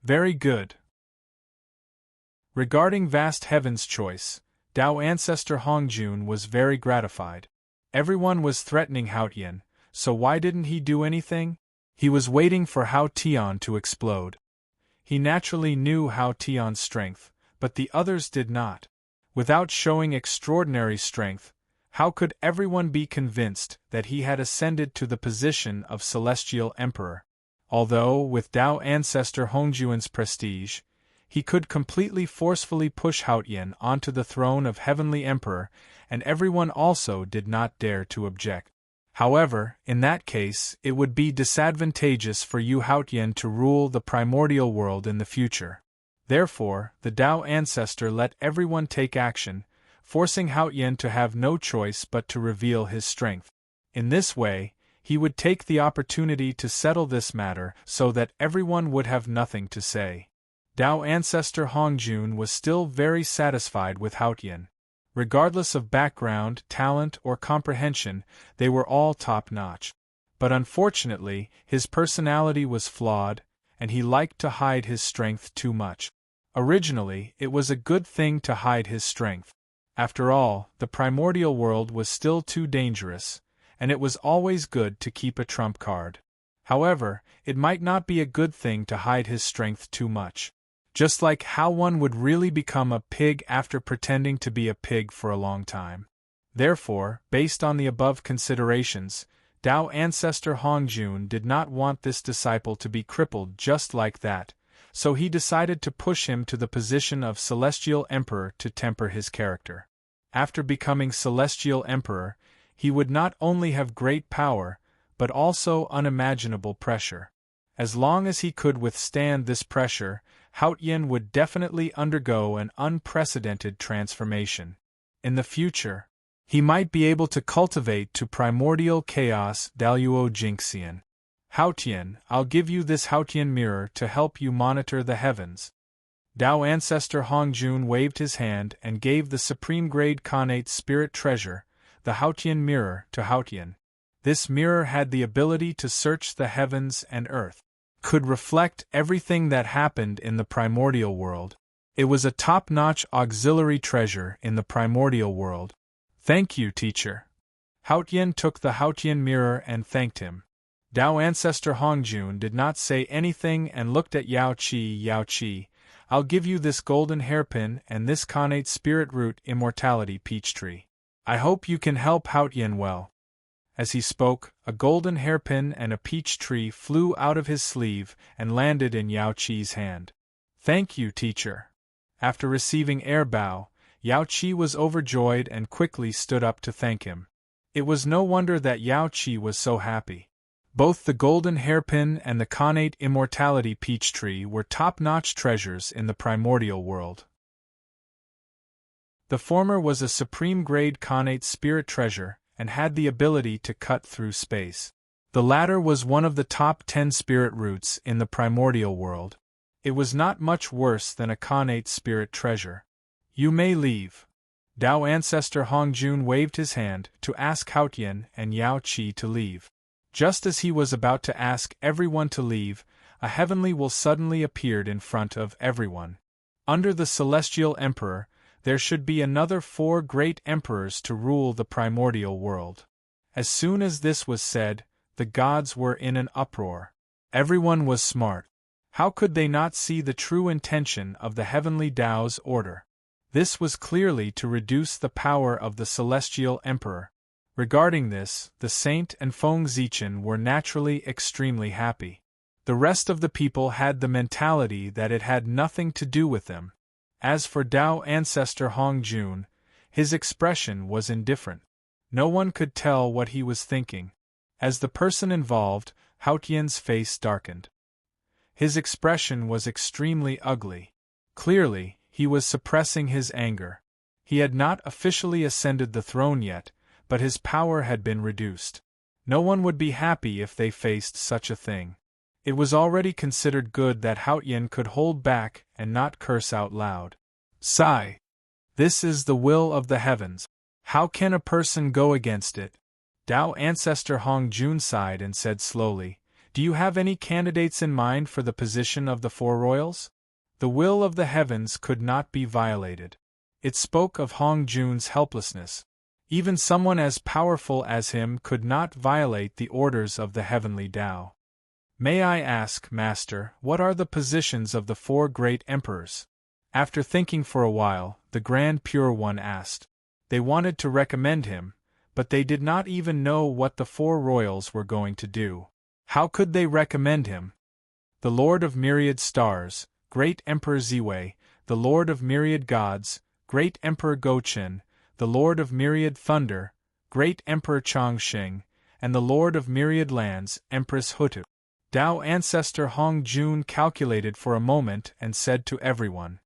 Very good. Regarding Vast Heaven's choice, Tao ancestor Hongjun was very gratified. Everyone was threatening Haotian, so why didn't he do anything? He was waiting for Haotian to explode. He naturally knew Haotian's strength, but the others did not. Without showing extraordinary strength, how could everyone be convinced that he had ascended to the position of celestial emperor? Although, with Tao ancestor Hongjuan's prestige, he could completely forcefully push Haotian onto the throne of heavenly emperor, and everyone also did not dare to object. However, in that case, it would be disadvantageous for you Haotian to rule the primordial world in the future. Therefore, the Tao ancestor let everyone take action, forcing Haotian to have no choice but to reveal his strength. In this way, he would take the opportunity to settle this matter so that everyone would have nothing to say. Tao ancestor Hongjun was still very satisfied with Haotian. Regardless of background, talent, or comprehension, they were all top-notch. But unfortunately, his personality was flawed, and he liked to hide his strength too much. Originally, it was a good thing to hide his strength. After all, the primordial world was still too dangerous, and it was always good to keep a trump card. However, it might not be a good thing to hide his strength too much. Just like how one would really become a pig after pretending to be a pig for a long time. Therefore, based on the above considerations, Tao ancestor Hongjun did not want this disciple to be crippled just like that, so he decided to push him to the position of Celestial Emperor to temper his character. After becoming Celestial Emperor, he would not only have great power, but also unimaginable pressure. As long as he could withstand this pressure, Haotian would definitely undergo an unprecedented transformation. In the future, he might be able to cultivate to primordial chaos Daluo Jinxian. Haotian, I'll give you this Haotian mirror to help you monitor the heavens. Tao ancestor Hongjun waved his hand and gave the supreme grade Khanate spirit treasure, the Haotian mirror, to Haotian. This mirror had the ability to search the heavens and earth, could reflect everything that happened in the primordial world. It was a top-notch auxiliary treasure in the primordial world. Thank you, teacher. Haotian took the Haotian mirror and thanked him. Tao ancestor Hongjun did not say anything and looked at Yao Qi. Yao Qi, I'll give you this golden hairpin and this Khanate spirit root immortality peach tree. I hope you can help Haotian well. As he spoke, a golden hairpin and a peach tree flew out of his sleeve and landed in Yao Qi's hand. Thank you, teacher. After receiving air bow, Yao Qi was overjoyed and quickly stood up to thank him. It was no wonder that Yao Qi was so happy. Both the golden hairpin and the Khanate immortality peach tree were top-notch treasures in the primordial world. The former was a supreme-grade Khanate spirit treasure and had the ability to cut through space. The latter was one of the top 10 spirit roots in the primordial world. It was not much worse than a Khanate spirit treasure. You may leave. Tao ancestor Hongjun waved his hand to ask Haotian and Yao Qi to leave. Just as he was about to ask everyone to leave, a heavenly will suddenly appeared in front of everyone. Under the Celestial Emperor, there should be another 4 great emperors to rule the primordial world. As soon as this was said, the gods were in an uproar. Everyone was smart. How could they not see the true intention of the heavenly Tao's order? This was clearly to reduce the power of the Celestial Emperor. Regarding this, the Saint and Feng Zichen were naturally extremely happy. The rest of the people had the mentality that it had nothing to do with them. As for Tao ancestor Hongjun, his expression was indifferent. No one could tell what he was thinking. As the person involved, Haotian's face darkened. His expression was extremely ugly. Clearly, he was suppressing his anger. He had not officially ascended the throne yet, but his power had been reduced. No one would be happy if they faced such a thing. It was already considered good that Haotian could hold back and not curse out loud. Sigh. This is the will of the heavens. How can a person go against it? Tao ancestor Hongjun sighed and said slowly, Do you have any candidates in mind for the position of the 4 royals? The will of the heavens could not be violated. It spoke of Hongjun's helplessness. Even someone as powerful as him could not violate the orders of the heavenly Tao. May I ask, Master, what are the positions of the 4 great emperors? After thinking for a while, the Grand Pure One asked. They wanted to recommend him, but they did not even know what the 4 royals were going to do. How could they recommend him? The Lord of Myriad Stars, Great Emperor Ziwei, the Lord of Myriad Gods, Great Emperor Gochen, the Lord of Myriad Thunder, Great Emperor Chongqing, and the Lord of Myriad Lands, Empress Hutu. Tao ancestor Hongjun calculated for a moment and said to everyone.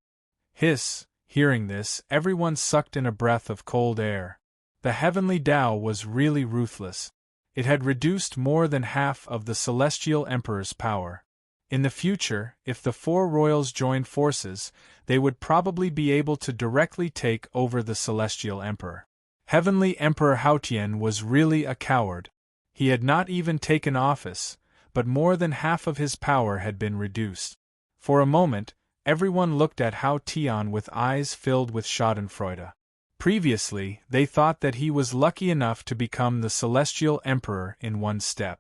Hiss! Hearing this, everyone sucked in a breath of cold air. The heavenly Tao was really ruthless. It had reduced more than half of the Celestial Emperor's power. In the future, if the 4 royals joined forces, they would probably be able to directly take over the Celestial Emperor. Heavenly Emperor Haotian was really a coward. He had not even taken office, but more than half of his power had been reduced. For a moment, everyone looked at Haotian with eyes filled with schadenfreude. Previously, they thought that he was lucky enough to become the Celestial Emperor in one step.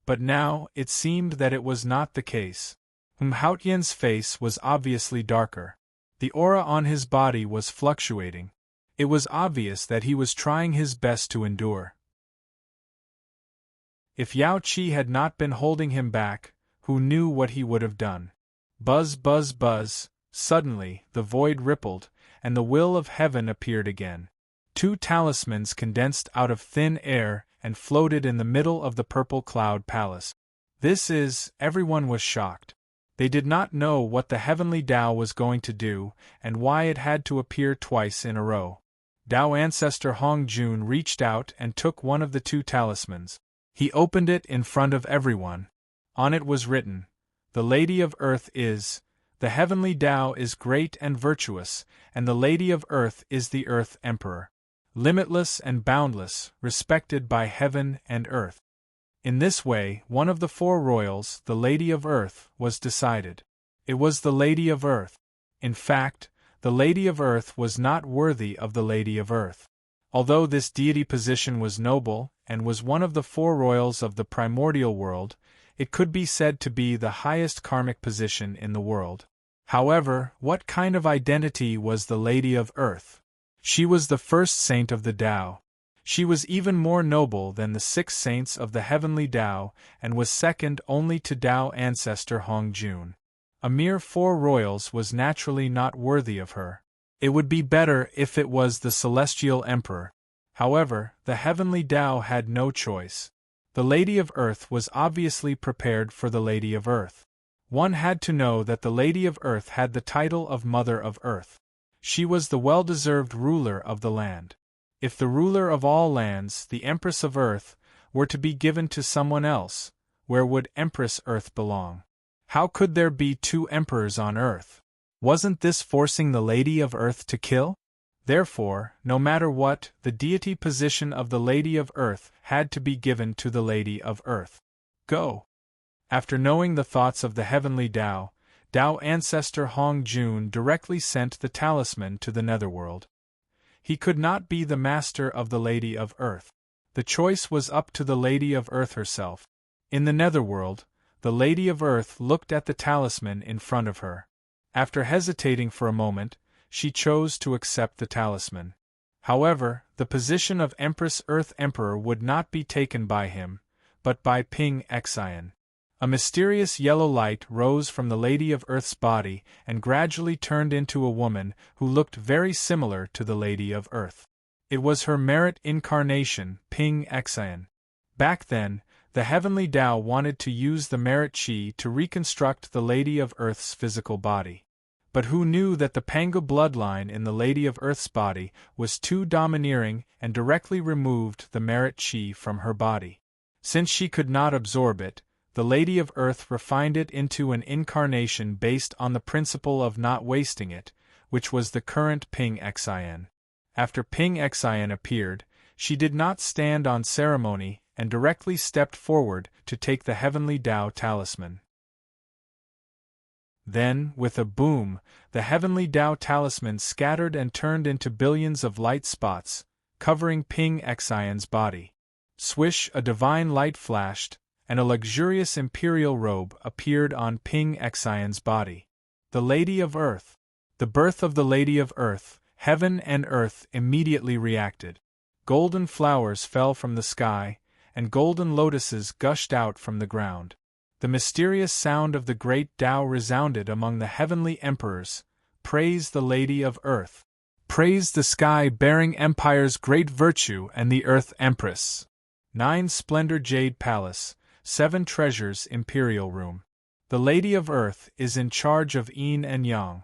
But now, it seemed that it was not the case. Haotian's face was obviously darker. The aura on his body was fluctuating. It was obvious that he was trying his best to endure. If Yao Qi had not been holding him back, who knew what he would have done? Buzz, buzz, buzz. Suddenly, the void rippled, and the will of heaven appeared again. 2 talismans condensed out of thin air and floated in the middle of the purple cloud palace. Everyone was shocked. They did not know what the heavenly Tao was going to do, and why it had to appear twice in a row. Tao ancestor Hong Jun reached out and took one of the 2 talismans. He opened it in front of everyone. On it was written, "The Lady of Earth is, the heavenly Tao is great and virtuous, and the Lady of Earth is the Earth Emperor. Limitless and boundless, respected by heaven and earth." In this way, one of the 4 royals, the Lady of Earth, was decided. It was the Lady of Earth. In fact, the Lady of Earth was not worthy of the Lady of Earth. Although this deity position was noble, and was one of the 4 royals of the primordial world, it could be said to be the highest karmic position in the world. However, what kind of identity was the Lady of Earth? She was the first saint of the Tao. She was even more noble than the 6 saints of the heavenly Tao, and was second only to Tao ancestor Hong Jun. A mere 4 royals was naturally not worthy of her. It would be better if it was the celestial emperor. However, the heavenly Tao had no choice. The Lady of Earth was obviously prepared for the Lady of Earth. One had to know that the Lady of Earth had the title of Mother of Earth. She was the well-deserved ruler of the land. If the ruler of all lands, the Empress of Earth, were to be given to someone else, where would Empress Earth belong? How could there be 2 emperors on Earth? Wasn't this forcing the Lady of Earth to kill? Therefore, no matter what, the deity position of the Lady of Earth had to be given to the Lady of Earth. Go! After knowing the thoughts of the heavenly Tao, Tao ancestor Hong Jun directly sent the talisman to the netherworld. He could not be the master of the Lady of Earth. The choice was up to the Lady of Earth herself. In the netherworld, the Lady of Earth looked at the talisman in front of her. After hesitating for a moment, she chose to accept the talisman. However, the position of Empress Earth Emperor would not be taken by him, but by Ping Xian. A mysterious yellow light rose from the Lady of Earth's body and gradually turned into a woman who looked very similar to the Lady of Earth. It was her merit incarnation, Ping Xian. Back then, the heavenly Tao wanted to use the merit chi to reconstruct the Lady of Earth's physical body. But who knew that the Panga bloodline in the Lady of Earth's body was too domineering and directly removed the merit chi from her body. Since she could not absorb it, the Lady of Earth refined it into an incarnation based on the principle of not wasting it, which was the current Ping Xian. After Ping Xian appeared, she did not stand on ceremony and directly stepped forward to take the heavenly Tao talisman. Then, with a boom, the heavenly Tao talisman scattered and turned into billions of light spots, covering Ping Xian's body. Swish, a divine light flashed, and a luxurious imperial robe appeared on Ping Xian's body. The Lady of Earth. The birth of the Lady of Earth, heaven and earth immediately reacted. Golden flowers fell from the sky, and golden lotuses gushed out from the ground. The mysterious sound of the great Tao resounded among the heavenly emperors. Praise the Lady of Earth. Praise the sky-bearing empire's great virtue and the Earth Empress. 9 Splendor Jade Palace, 7 Treasures Imperial Room. The Lady of Earth is in charge of yin and yang.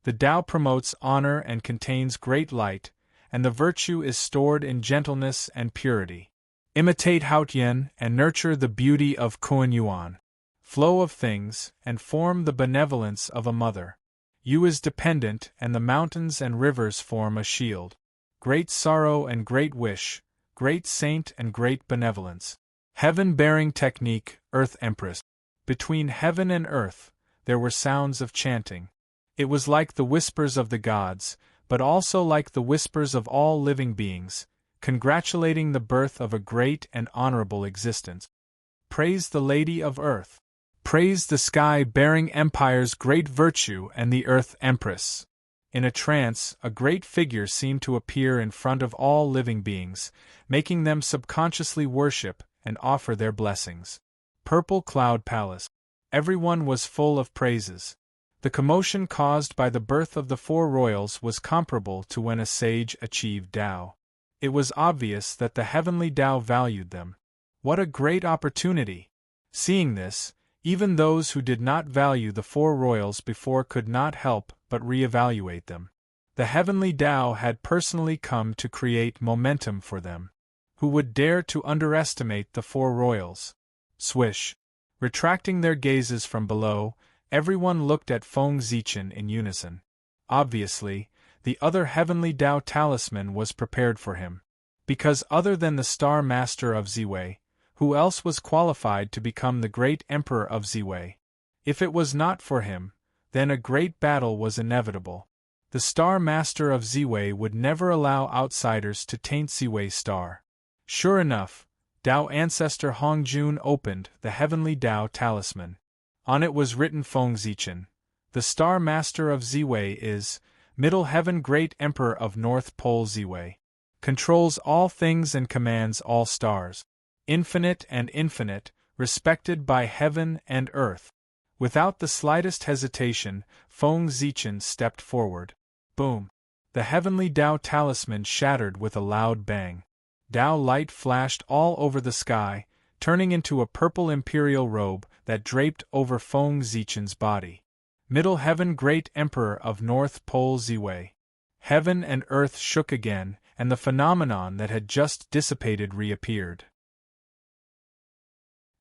The Tao promotes honor and contains great light, and the virtue is stored in gentleness and purity. Imitate Haotian and nurture the beauty of Kuan-Yuan. Flow of things, and form the benevolence of a mother. You is dependent, and the mountains and rivers form a shield. Great sorrow and great wish, great saint and great benevolence. Heaven-bearing technique, Earth Empress. Between heaven and earth, there were sounds of chanting. It was like the whispers of the gods, but also like the whispers of all living beings, congratulating the birth of a great and honorable existence. Praise the Lady of Earth. Praise the sky bearing empire's great virtue and the earth empress. In a trance, a great figure seemed to appear in front of all living beings, making them subconsciously worship and offer their blessings. Purple Cloud Palace. Everyone was full of praises. The commotion caused by the birth of the four royals was comparable to when a sage achieved Tao. It was obvious that the heavenly Tao valued them. What a great opportunity! Seeing this, even those who did not value the four royals before could not help but re-evaluate them. The heavenly Tao had personally come to create momentum for them. Who would dare to underestimate the four royals? Swish! Retracting their gazes from below, everyone looked at Feng Zichen in unison. Obviously, the other heavenly Tao talisman was prepared for him. Because other than the Star Master of Ziwei, who else was qualified to become the great Emperor of Ziwei? If it was not for him, then a great battle was inevitable. The Star Master of Ziwei would never allow outsiders to taint Ziwei's star. Sure enough, Tao Ancestor Hongjun opened the heavenly Tao talisman. On it was written Feng Zichen. The Star Master of Ziwei is Middle Heaven Great Emperor of North Pole Ziwei. Controls all things and commands all stars. Infinite and infinite, respected by heaven and earth. Without the slightest hesitation, Feng Zichen stepped forward. Boom! The heavenly Tao talisman shattered with a loud bang. Tao light flashed all over the sky, turning into a purple imperial robe that draped over Feng Zichen's body. Middle Heaven Great Emperor of North Pole Ziwei. Heaven and earth shook again, and the phenomenon that had just dissipated reappeared.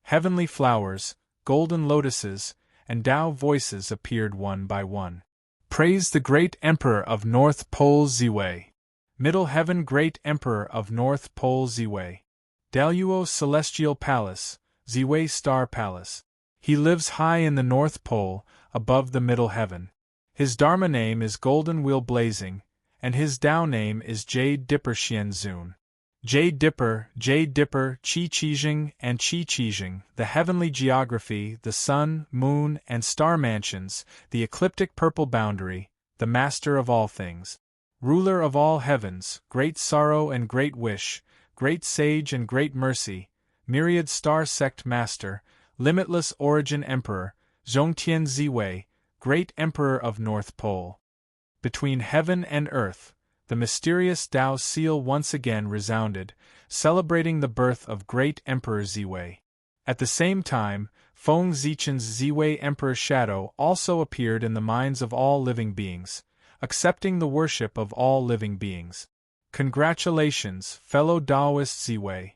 Heavenly flowers, golden lotuses, and Tao voices appeared one by one. Praise the Great Emperor of North Pole Ziwei. Middle Heaven Great Emperor of North Pole Ziwei. Daluo Celestial Palace, Ziwei Star Palace. He lives high in the North Pole, above the Middle Heaven. His Dharma name is Golden Wheel Blazing, and his Tao name is Jade Dipper Xianzun. Jade Dipper, Qi Qijing, and Qi Qijing, the heavenly geography, the sun, moon, and star mansions, the ecliptic purple boundary, the master of all things. Ruler of all heavens, great sorrow and great wish, great sage and great mercy, myriad star sect master, limitless origin emperor, Zhongtian Ziwei, great emperor of North Pole. Between heaven and earth, the mysterious Tao seal once again resounded, celebrating the birth of great Emperor Ziwei. At the same time, Feng Zichen's Ziwei Emperor shadow also appeared in the minds of all living beings, accepting the worship of all living beings. Congratulations, fellow Taoist Ziwei.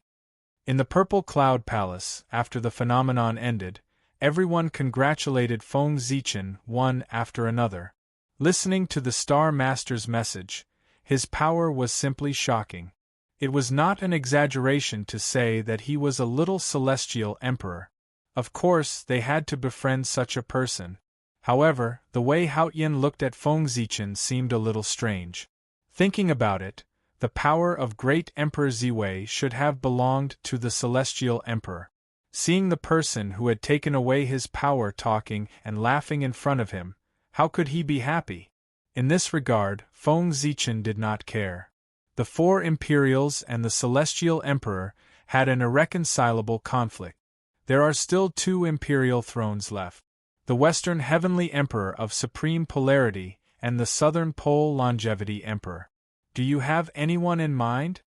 In the Purple Cloud Palace, after the phenomenon ended, everyone congratulated Feng Zichen one after another. Listening to the Star Master's message, his power was simply shocking. It was not an exaggeration to say that he was a little celestial emperor. Of course, they had to befriend such a person. However, the way Haoyan looked at Feng Zichen seemed a little strange. Thinking about it, the power of great Emperor Ziwei should have belonged to the celestial emperor. Seeing the person who had taken away his power talking and laughing in front of him, how could he be happy? In this regard, Feng Zichen did not care. The four imperials and the celestial emperor had an irreconcilable conflict. There are still 2 imperial thrones left. The Western Heavenly Emperor of Supreme Polarity and the Southern Pole Longevity Emperor. Do you have anyone in mind?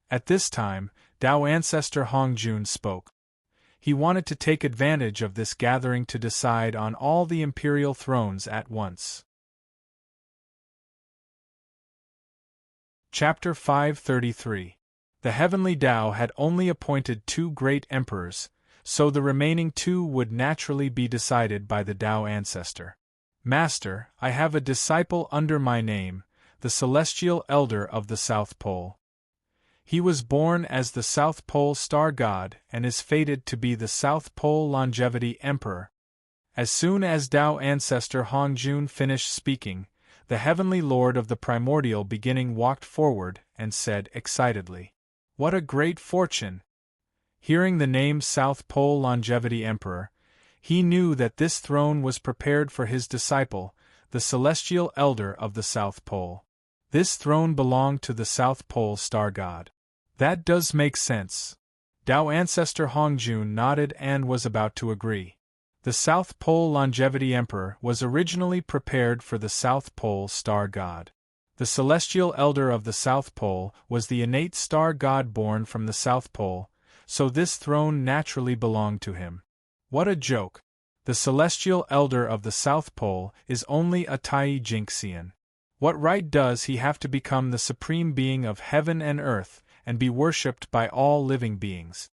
At this time, Tao Ancestor Hongjun spoke. He wanted to take advantage of this gathering to decide on all the imperial thrones at once. Chapter 533. The Heavenly Tao had only appointed 2 great emperors, so the remaining 2 would naturally be decided by the Tao Ancestor. Master, I have a disciple under my name, the Celestial Elder of the South Pole. He was born as the South Pole Star God and is fated to be the South Pole Longevity Emperor. As soon as Tao Ancestor Hongjun finished speaking, the Heavenly Lord of the Primordial Beginning walked forward and said excitedly, "What a great fortune!" Hearing the name South Pole Longevity Emperor, He knew that this throne was prepared for his disciple, the celestial elder of the South Pole. This throne belonged to the South Pole star god. That does make sense. Dao ancestor Hongjun nodded and was about to agree. The South Pole Longevity Emperor was originally prepared for the South Pole star god. The celestial elder of the South Pole was the innate star god born from the South Pole, so this throne naturally belonged to him. What a joke! The celestial elder of the South Pole is only a Tai Jinxian. What right does he have to become the supreme being of heaven and earth, and be worshipped by all living beings?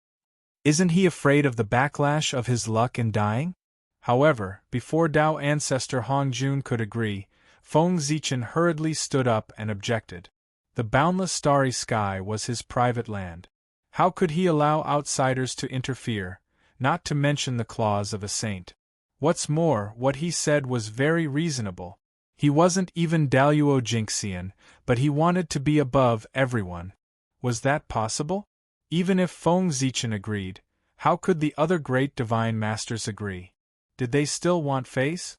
Isn't he afraid of the backlash of his luck in dying? However, before Dao ancestor Hongjun could agree, Feng Zichen hurriedly stood up and objected. The boundless starry sky was his private land. How could he allow outsiders to interfere, not to mention the claws of a saint? What's more, what he said was very reasonable. He wasn't even Daluo Jinxian, but he wanted to be above everyone. Was that possible? Even if Feng Zichen agreed, how could the other great divine masters agree? Did they still want face?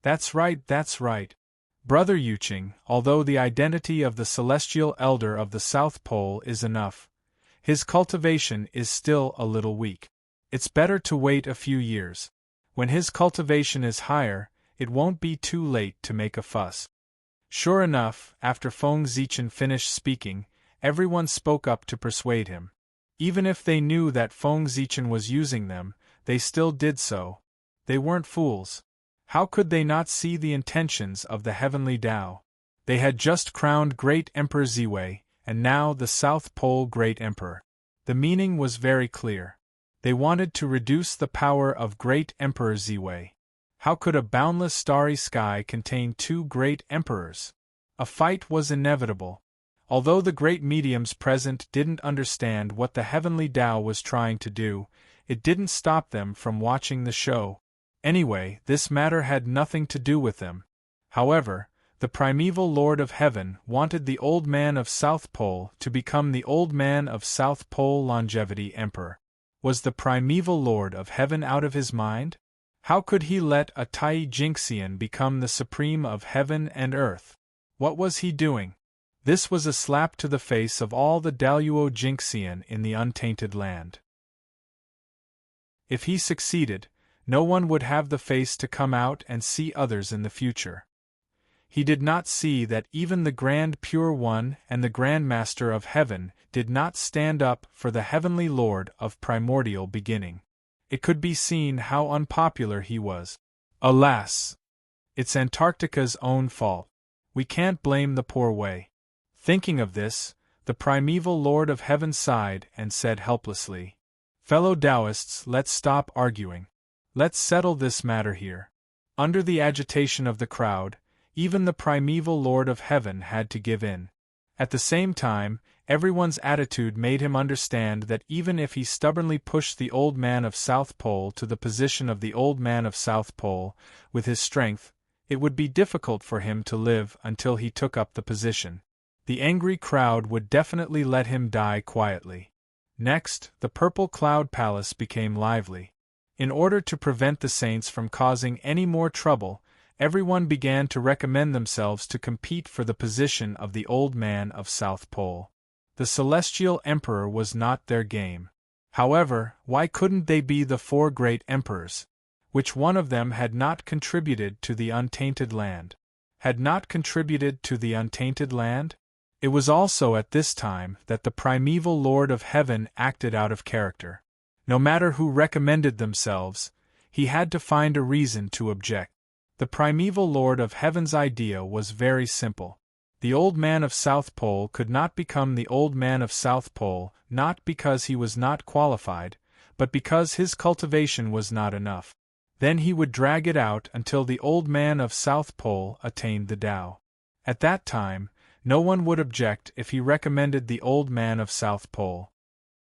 That's right, that's right. Brother Yuqing, although the identity of the celestial elder of the South Pole is enough, his cultivation is still a little weak. It's better to wait a few years. When his cultivation is higher, it won't be too late to make a fuss. Sure enough, after Feng Zichen finished speaking, everyone spoke up to persuade him. Even if they knew that Feng Zichen was using them, they still did so. They weren't fools. How could they not see the intentions of the heavenly Tao? They had just crowned Great Emperor Ziwei, and now the South Pole Great Emperor. The meaning was very clear. They wanted to reduce the power of Great Emperor Ziwei. How could a boundless starry sky contain two great emperors? A fight was inevitable. Although the great mediums present didn't understand what the heavenly Tao was trying to do, it didn't stop them from watching the show. Anyway, this matter had nothing to do with them. However, the primeval Lord of Heaven wanted the Old Man of South Pole to become the Old Man of South Pole Longevity Emperor. Was the primeval Lord of Heaven out of his mind? How could he let a Tai Jinxian become the supreme of heaven and earth? What was he doing? This was a slap to the face of all the Daluo Jinxian in the untainted land. If he succeeded, no one would have the face to come out and see others in the future. He did not see that even the Grand Pure One and the Grand Master of Heaven did not stand up for the Heavenly Lord of primordial beginning. It could be seen how unpopular he was. Alas! It's Antarctica's own fault. We can't blame the poor way. Thinking of this, the primeval Lord of Heaven sighed and said helplessly, "Fellow Taoists, let's stop arguing. Let's settle this matter here." Under the agitation of the crowd, even the primeval Lord of Heaven had to give in. At the same time, everyone's attitude made him understand that even if he stubbornly pushed the Old Man of South Pole to the position of the Old Man of South Pole, with his strength, it would be difficult for him to live until he took up the position. The angry crowd would definitely let him die quietly. Next, the Purple Cloud Palace became lively. In order to prevent the saints from causing any more trouble, everyone began to recommend themselves to compete for the position of the Old Man of South Pole. The Celestial Emperor was not their game. However, why couldn't they be the four great emperors? Which one of them had not contributed to the untainted land? Had not contributed to the untainted land? It was also at this time that the primeval Lord of Heaven acted out of character. No matter who recommended themselves, he had to find a reason to object. The primeval Lord of Heaven's idea was very simple. The Old Man of South Pole could not become the Old Man of South Pole, not because he was not qualified, but because his cultivation was not enough. Then he would drag it out until the Old Man of South Pole attained the Tao. At that time, no one would object if he recommended the Old Man of South Pole.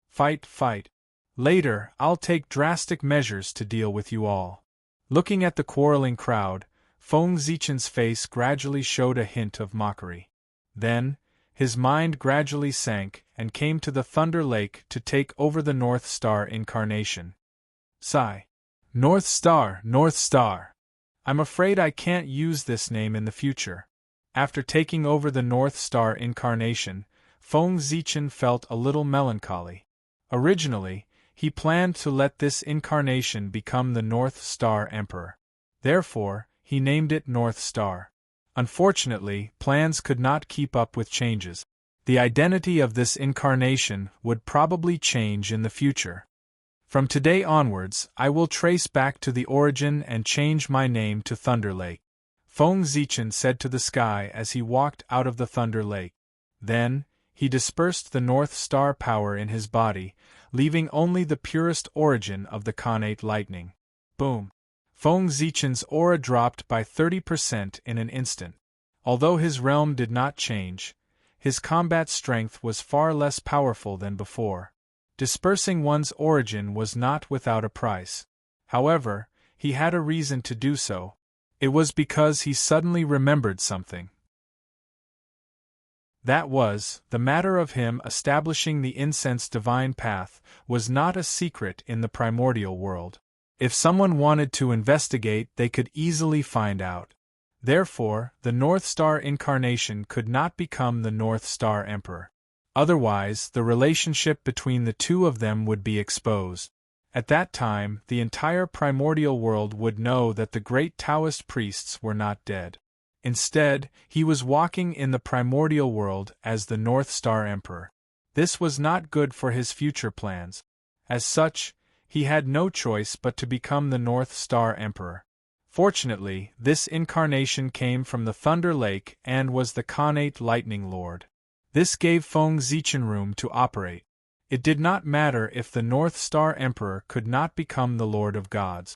Fight, fight. Later, I'll take drastic measures to deal with you all. Looking at the quarreling crowd, Feng Zichen's face gradually showed a hint of mockery. Then, his mind gradually sank and came to the Thunder Lake to take over the North Star incarnation. Sigh. North Star, North Star. I'm afraid I can't use this name in the future. After taking over the North Star incarnation, Feng Zichen felt a little melancholy. Originally, he planned to let this incarnation become the North Star Emperor. Therefore, he named it North Star. Unfortunately, plans could not keep up with changes. The identity of this incarnation would probably change in the future. From today onwards, I will trace back to the origin and change my name to Thunder Lake, Feng Zichen said to the sky as he walked out of the Thunder Lake. Then, he dispersed the North Star power in his body, leaving only the purest origin of the Khanate lightning. Boom! Feng Zichen's aura dropped by 30% in an instant. Although his realm did not change, his combat strength was far less powerful than before. Dispersing one's origin was not without a price. However, he had a reason to do so. It was because he suddenly remembered something. That was, the matter of him establishing the incense divine path was not a secret in the primordial world. If someone wanted to investigate, they could easily find out. Therefore, the North Star incarnation could not become the North Star Emperor. Otherwise, the relationship between the two of them would be exposed. At that time, the entire primordial world would know that the great Taoist priests were not dead. Instead, he was walking in the primordial world as the North Star Emperor. This was not good for his future plans. As such, he had no choice but to become the North Star Emperor. Fortunately, this incarnation came from the Thunder Lake and was the Khanate Lightning Lord. This gave Feng Zichen room to operate. It did not matter if the North Star Emperor could not become the Lord of Gods.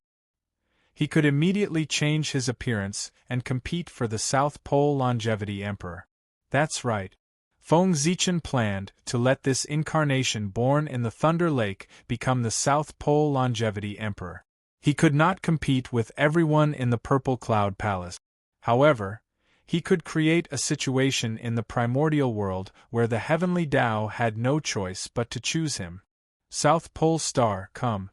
He could immediately change his appearance and compete for the South Pole Longevity Emperor. That's right. Feng Zichen planned to let this incarnation born in the Thunder Lake become the South Pole Longevity Emperor. He could not compete with everyone in the Purple Cloud Palace. However, he could create a situation in the primordial world where the heavenly Tao had no choice but to choose him. South Pole Star, come.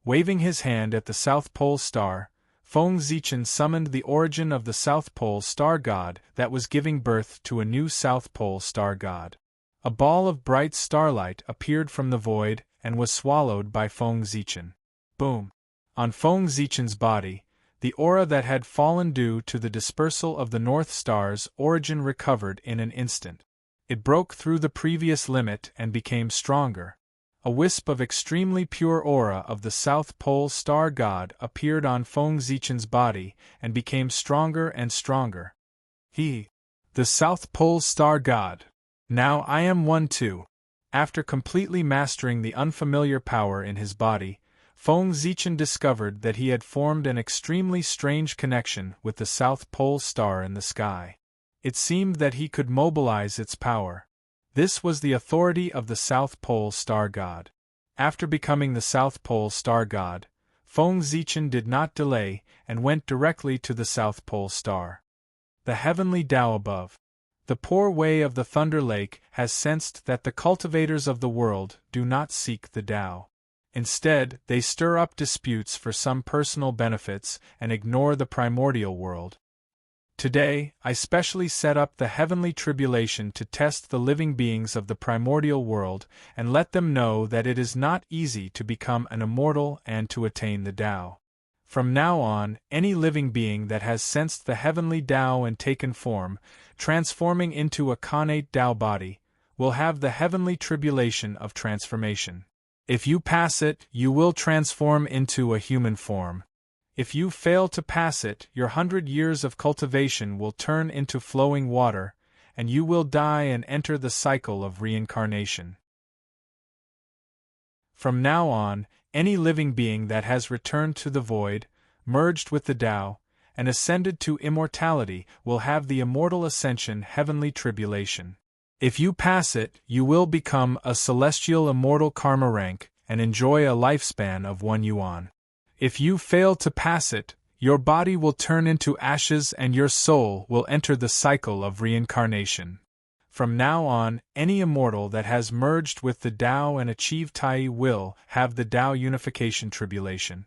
Waving his hand at the South Pole Star, Feng Zichen summoned the origin of the South Pole Star God that was giving birth to a new South Pole Star God. A ball of bright starlight appeared from the void and was swallowed by Feng Zichen. Boom! On Feng Zichen's body, the aura that had fallen due to the dispersal of the North Star's origin recovered in an instant. It broke through the previous limit and became stronger. A wisp of extremely pure aura of the South Pole Star God appeared on Feng Zichen's body and became stronger and stronger. The South Pole Star God. Now I am one too. After completely mastering the unfamiliar power in his body, Feng Zichen discovered that he had formed an extremely strange connection with the South Pole Star in the sky. It seemed that he could mobilize its power. This was the authority of the South Pole Star God. After becoming the South Pole Star God, Feng Zichen did not delay and went directly to the South Pole Star. The heavenly Tao above. The poor way of the Thunder Lake has sensed that the cultivators of the world do not seek the Tao. Instead, they stir up disputes for some personal benefits and ignore the primordial world. Today, I specially set up the heavenly tribulation to test the living beings of the primordial world and let them know that it is not easy to become an immortal and to attain the Tao. From now on, any living being that has sensed the heavenly Tao and taken form, transforming into a Khanate Tao body, will have the heavenly tribulation of transformation. If you pass it, you will transform into a human form. If you fail to pass it, your 100 years of cultivation will turn into flowing water, and you will die and enter the cycle of reincarnation. From now on, any living being that has returned to the void, merged with the Tao, and ascended to immortality will have the immortal ascension heavenly tribulation. If you pass it, you will become a celestial immortal karma rank and enjoy a lifespan of 1 yuan. If you fail to pass it, your body will turn into ashes and your soul will enter the cycle of reincarnation. From now on, any immortal that has merged with the Tao and achieved Tai will have the Tao unification tribulation.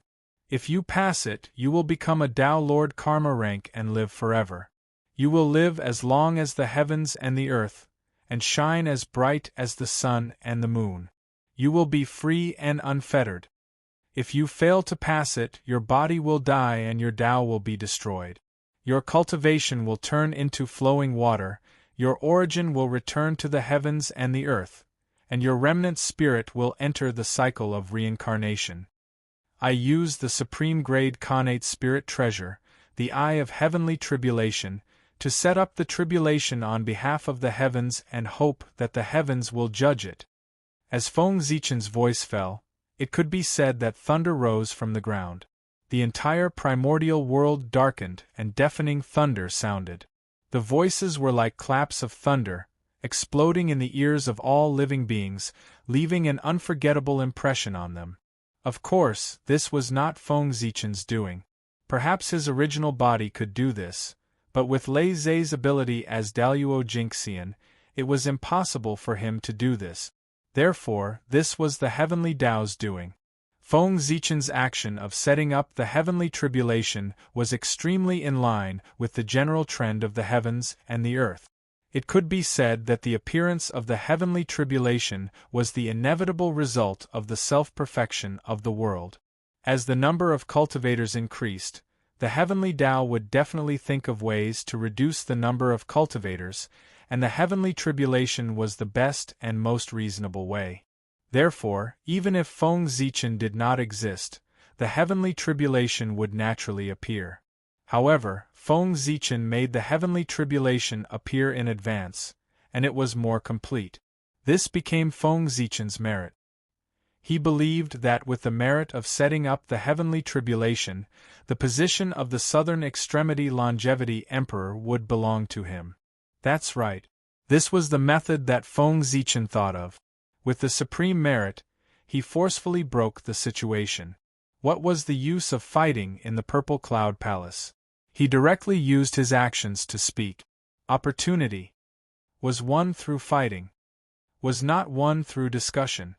If you pass it, you will become a Tao Lord Karma rank and live forever. You will live as long as the heavens and the earth, and shine as bright as the sun and the moon. You will be free and unfettered. If you fail to pass it, your body will die and your Tao will be destroyed. Your cultivation will turn into flowing water, your origin will return to the heavens and the earth, and your remnant spirit will enter the cycle of reincarnation. I use the supreme grade connate spirit treasure, the eye of heavenly tribulation, to set up the tribulation on behalf of the heavens and hope that the heavens will judge it. As Feng Zichen's voice fell, it could be said that thunder rose from the ground. The entire primordial world darkened and deafening thunder sounded. The voices were like claps of thunder, exploding in the ears of all living beings, leaving an unforgettable impression on them. Of course, this was not Feng Zichen's doing. Perhaps his original body could do this, but with Lei Zhe's ability as Daluo Jinxian, it was impossible for him to do this. Therefore, this was the heavenly Tao's doing. Feng Zichen's action of setting up the heavenly tribulation was extremely in line with the general trend of the heavens and the earth. It could be said that the appearance of the heavenly tribulation was the inevitable result of the self-perfection of the world. As the number of cultivators increased, the heavenly Tao would definitely think of ways to reduce the number of cultivators, and the heavenly tribulation was the best and most reasonable way. Therefore, even if Feng Zichen did not exist, the heavenly tribulation would naturally appear. However, Feng Zichen made the heavenly tribulation appear in advance, and it was more complete. This became Feng Zichen's merit. He believed that with the merit of setting up the heavenly tribulation, the position of the southern extremity longevity emperor would belong to him. That's right. This was the method that Feng Zichen thought of. With the supreme merit, he forcefully broke the situation. What was the use of fighting in the Purple Cloud Palace? He directly used his actions to speak. Opportunity was won through fighting, was not won through discussion.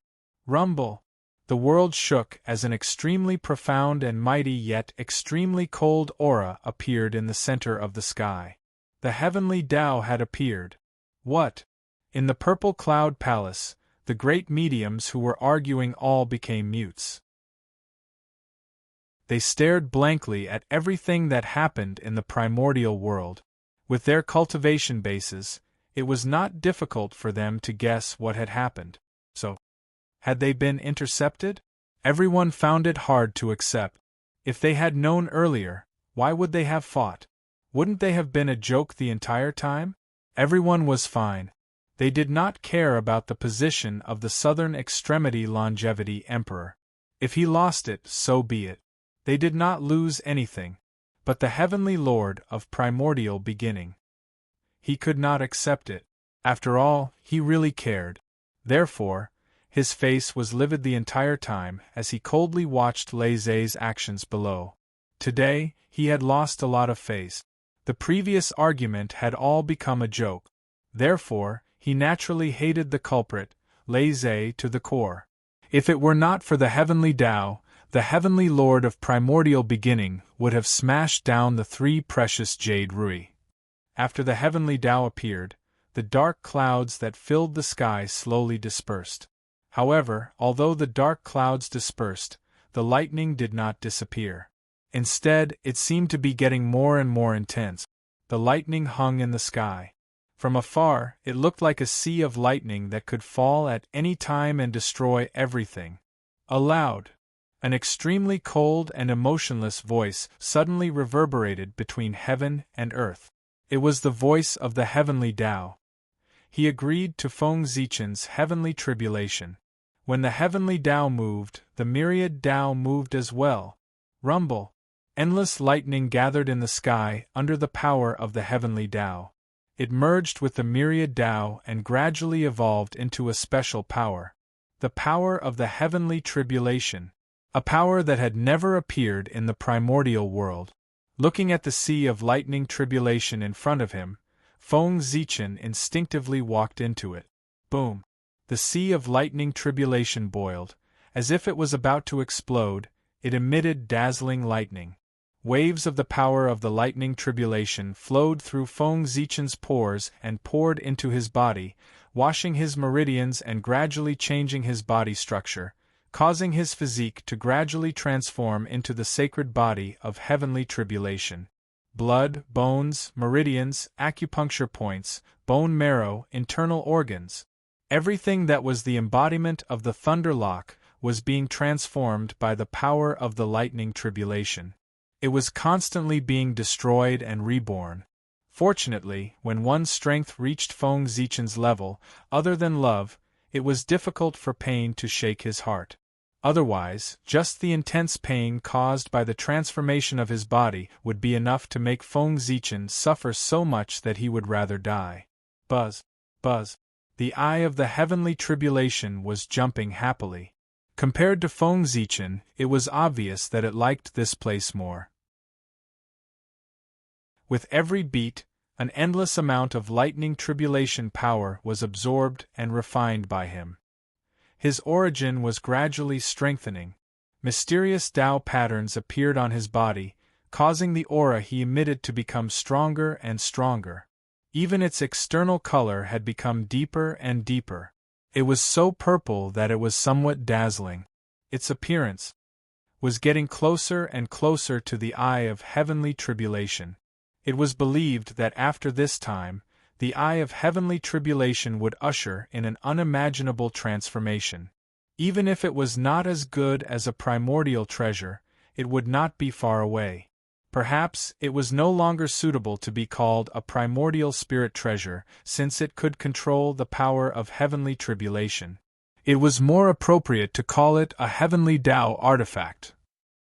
Rumble. The world shook as an extremely profound and mighty yet extremely cold aura appeared in the center of the sky. The heavenly Tao had appeared. What? In the Purple Cloud Palace, the great mediums who were arguing all became mutes. They stared blankly at everything that happened in the primordial world. With their cultivation bases, it was not difficult for them to guess what had happened. So, had they been intercepted? Everyone found it hard to accept. If they had known earlier, why would they have fought? Wouldn't they have been a joke the entire time? Everyone was fine. They did not care about the position of the southern extremity longevity emperor. If he lost it, so be it. They did not lose anything. But the heavenly lord of primordial beginning. He could not accept it. After all, he really cared. Therefore, his face was livid the entire time as he coldly watched Lei Zhe's actions below. Today, he had lost a lot of face. The previous argument had all become a joke. Therefore, he naturally hated the culprit, Lei Zhe, to the core. If it were not for the heavenly Tao, the heavenly lord of primordial beginning would have smashed down the three precious jade rui. After the heavenly Tao appeared, the dark clouds that filled the sky slowly dispersed. However, although the dark clouds dispersed, the lightning did not disappear. Instead, it seemed to be getting more and more intense. The lightning hung in the sky. From afar, it looked like a sea of lightning that could fall at any time and destroy everything. Aloud, an extremely cold and emotionless voice suddenly reverberated between heaven and earth. It was the voice of the heavenly Tao. He agreed to Feng Zichen's heavenly tribulation. When the heavenly Tao moved, the myriad Tao moved as well. Rumble. Endless lightning gathered in the sky under the power of the heavenly Tao. It merged with the myriad Tao and gradually evolved into a special power. The power of the heavenly tribulation. A power that had never appeared in the primordial world. Looking at the sea of lightning tribulation in front of him, Feng Zichen instinctively walked into it. Boom! The sea of lightning tribulation boiled. As if it was about to explode, It emitted dazzling lightning. Waves of the power of the lightning tribulation flowed through Feng Zichen's pores and poured into his body, washing his meridians and gradually changing his body structure, causing his physique to gradually transform into the sacred body of heavenly tribulation. Blood, bones, meridians, acupuncture points, bone marrow, internal organs. Everything that was the embodiment of the thunder lock was being transformed by the power of the lightning tribulation. It was constantly being destroyed and reborn. Fortunately, when one's strength reached Feng Zichen's level, other than love, it was difficult for pain to shake his heart. Otherwise, just the intense pain caused by the transformation of his body would be enough to make Feng Zichen suffer so much that he would rather die. Buzz, buzz. The eye of the heavenly tribulation was jumping happily. Compared to Feng Zichen, it was obvious that it liked this place more. With every beat, an endless amount of lightning tribulation power was absorbed and refined by him. His origin was gradually strengthening. Mysterious Tao patterns appeared on his body, causing the aura he emitted to become stronger and stronger. Even its external color had become deeper and deeper. It was so purple that it was somewhat dazzling. Its appearance was getting closer and closer to the eye of heavenly tribulation. It was believed that after this time, the eye of heavenly tribulation would usher in an unimaginable transformation. Even if it was not as good as a primordial treasure, it would not be far away. Perhaps it was no longer suitable to be called a primordial spirit treasure, since it could control the power of heavenly tribulation. It was more appropriate to call it a heavenly Tao artifact.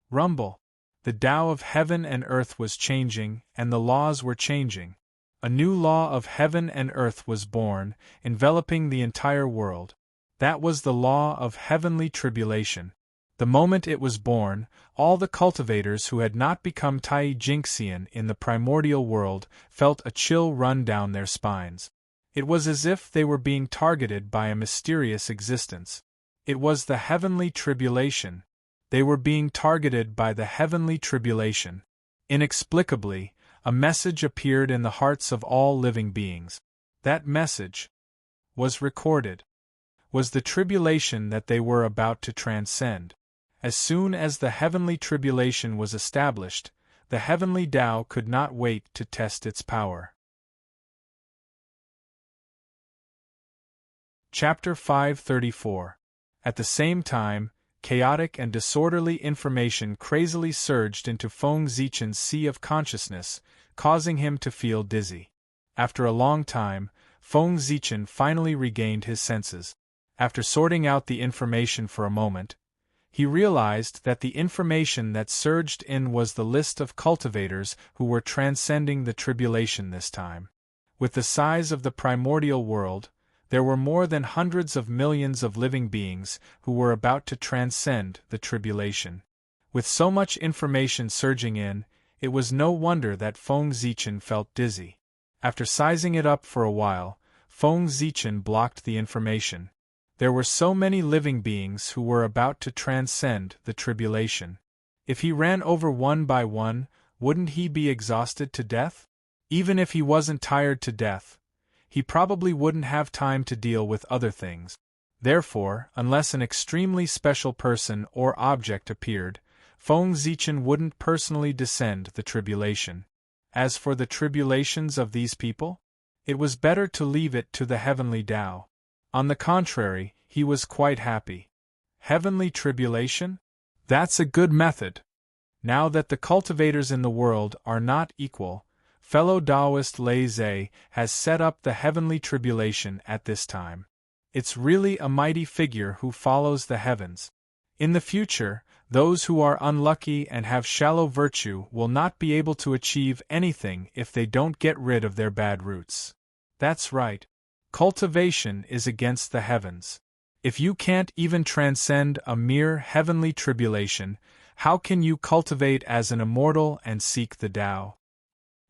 Rumble. The Tao of heaven and earth was changing, and the laws were changing. A new law of heaven and earth was born, enveloping the entire world. That was the law of heavenly tribulation. The moment it was born, all the cultivators who had not become Tai Jinxian in the primordial world felt a chill run down their spines. It was as if they were being targeted by a mysterious existence. It was the heavenly tribulation. They were being targeted by the heavenly tribulation. Inexplicably, a message appeared in the hearts of all living beings. That message was recorded. Was the tribulation that they were about to transcend. As soon as the heavenly tribulation was established, the heavenly Tao could not wait to test its power. Chapter 534. At the same time, chaotic and disorderly information crazily surged into Feng Zichen's sea of consciousness, causing him to feel dizzy. After a long time, Feng Zichen finally regained his senses. After sorting out the information for a moment, he realized that the information that surged in was the list of cultivators who were transcending the tribulation this time. With the size of the primordial world, there were more than hundreds of millions of living beings who were about to transcend the tribulation. With so much information surging in, it was no wonder that Feng Zichen felt dizzy. After sizing it up for a while, Feng Zichen blocked the information. There were so many living beings who were about to transcend the tribulation. If he ran over one by one, wouldn't he be exhausted to death? Even if he wasn't tired to death, he probably wouldn't have time to deal with other things. Therefore, unless an extremely special person or object appeared, Feng Zichen wouldn't personally descend the tribulation. As for the tribulations of these people, it was better to leave it to the heavenly Tao. On the contrary, he was quite happy. Heavenly tribulation? That's a good method. Now that the cultivators in the world are not equal, fellow Taoist Lei Zhe has set up the heavenly tribulation at this time. It's really a mighty figure who follows the heavens. In the future, those who are unlucky and have shallow virtue will not be able to achieve anything if they don't get rid of their bad roots. That's right. Cultivation is against the heavens. If you can't even transcend a mere heavenly tribulation, how can you cultivate as an immortal and seek the Tao?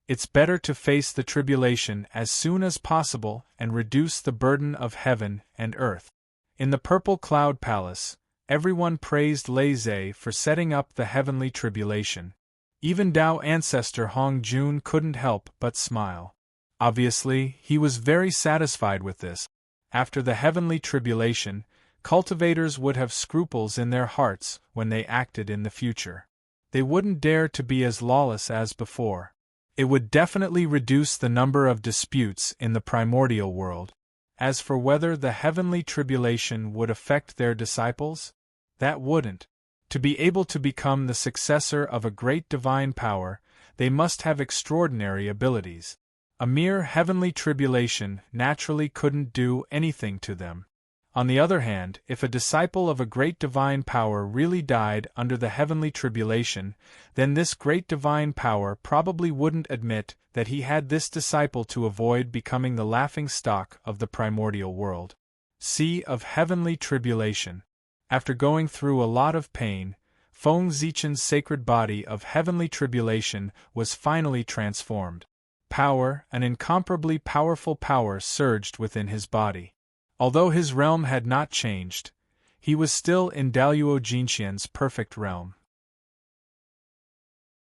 It's better to face the tribulation as soon as possible and reduce the burden of heaven and earth. In the Purple Cloud Palace, everyone praised Lei Zhe for setting up the heavenly tribulation. Even Dao ancestor Hong Jun couldn't help but smile. Obviously, he was very satisfied with this. After the heavenly tribulation, cultivators would have scruples in their hearts when they acted in the future. They wouldn't dare to be as lawless as before. It would definitely reduce the number of disputes in the primordial world. As for whether the heavenly tribulation would affect their disciples, that wouldn't. To be able to become the successor of a great divine power, they must have extraordinary abilities. A mere heavenly tribulation naturally couldn't do anything to them. On the other hand, if a disciple of a great divine power really died under the heavenly tribulation, then this great divine power probably wouldn't admit that he had this disciple to avoid becoming the laughingstock of the primordial world. Sea of heavenly tribulation. After going through a lot of pain, Feng Zichen's sacred body of heavenly tribulation was finally transformed. Power, an incomparably powerful power, surged within his body. Although his realm had not changed, he was still in Daluo Jinxian's perfect realm.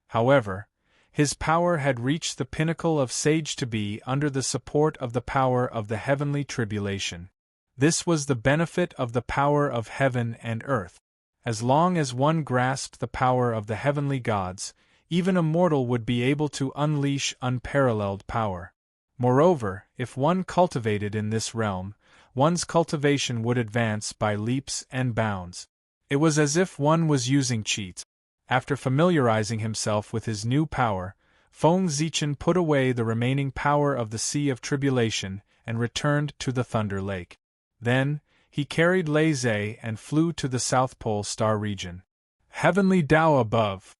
However, his power had reached the pinnacle of sage to be under the support of the power of the heavenly tribulation. This was the benefit of the power of heaven and earth. As long as one grasped the power of the heavenly gods, even a mortal would be able to unleash unparalleled power. Moreover, if one cultivated in this realm, one's cultivation would advance by leaps and bounds. It was as if one was using cheats. After familiarizing himself with his new power, Feng Zichen put away the remaining power of the Sea of Tribulation and returned to the Thunder Lake. Then, he carried Lei Zhe and flew to the South Pole Star region. Heavenly Tao above.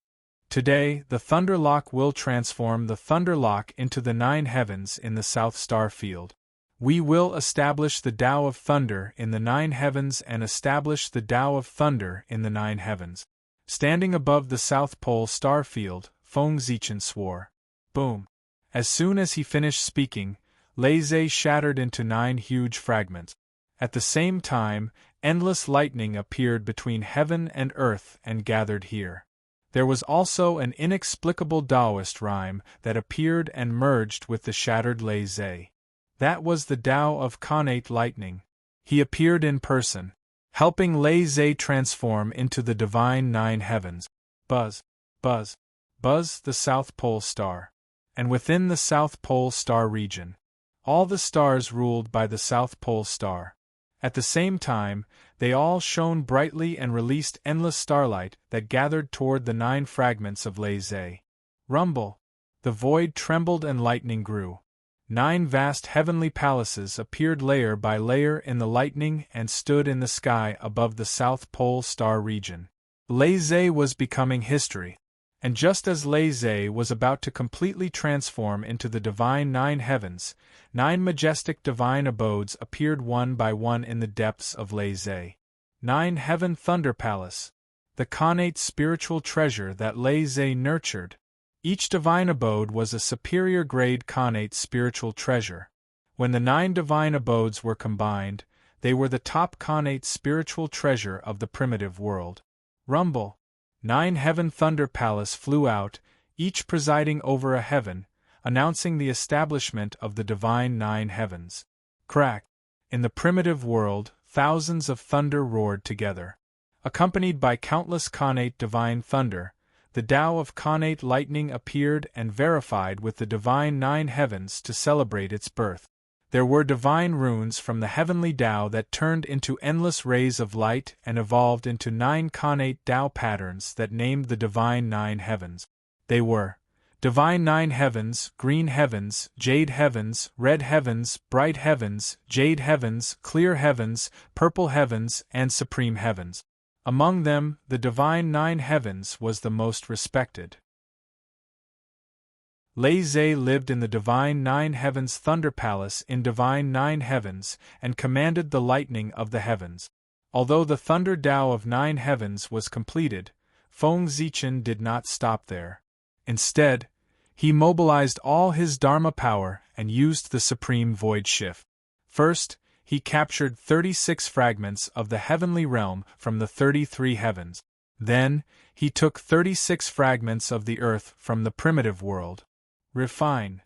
Today, the Thunder Lock will transform the Thunder Lock into the 9 heavens in the South Star Field. We will establish the Tao of Thunder in the 9 heavens and establish the Tao of Thunder in the 9 heavens. Standing above the South Pole Star Field, Feng Zichen swore. Boom! As soon as he finished speaking, Lei Zhe shattered into 9 huge fragments. At the same time, endless lightning appeared between heaven and earth and gathered here. There was also an inexplicable Taoist rhyme that appeared and merged with the shattered Lei Zhe. That was the Tao of Connate Lightning. He appeared in person, helping Lei Zhe transform into the divine 9 heavens. Buzz, buzz, buzz the South Pole Star. And within the South Pole Star region, all the stars ruled by the South Pole Star. At the same time, they all shone brightly and released endless starlight that gathered toward the 9 fragments of Lei Zhe. Rumble! The void trembled and lightning grew. 9 vast heavenly palaces appeared layer by layer in the lightning and stood in the sky above the South Pole Star region. Lei Zhe was becoming history. And just as Lei Zhe was about to completely transform into the divine 9 heavens, 9 majestic divine abodes appeared one by one in the depths of Lei Zhe. 9 Heaven Thunder Palace, the connate spiritual treasure that Lei Zhe nurtured. Each divine abode was a superior grade connate spiritual treasure. When the 9 divine abodes were combined, they were the top connate spiritual treasure of the primitive world. Rumble! 9 Heaven Thunder Palace flew out, each presiding over a heaven, announcing the establishment of the divine 9 heavens. Crack! In the primitive world, thousands of thunder roared together. Accompanied by countless connate divine thunder, the Tao of connate lightning appeared and verified with the divine 9 heavens to celebrate its birth. There were divine runes from the heavenly Tao that turned into endless rays of light and evolved into 9 connate Tao patterns that named the divine 9 heavens. They were divine 9 heavens, green heavens, jade heavens, red heavens, bright heavens, jade heavens, clear heavens, purple heavens, and supreme heavens. Among them, the divine 9 heavens was the most respected. Lei Zhe lived in the divine 9 heavens Thunder Palace in divine 9 heavens and commanded the lightning of the heavens. Although the Thunder Tao of 9 heavens was completed, Feng Zichen did not stop there. Instead, he mobilized all his Dharma power and used the Supreme Void Shift. First, he captured 36 fragments of the heavenly realm from the 33 heavens. Then, he took 36 fragments of the earth from the primitive world. Refine.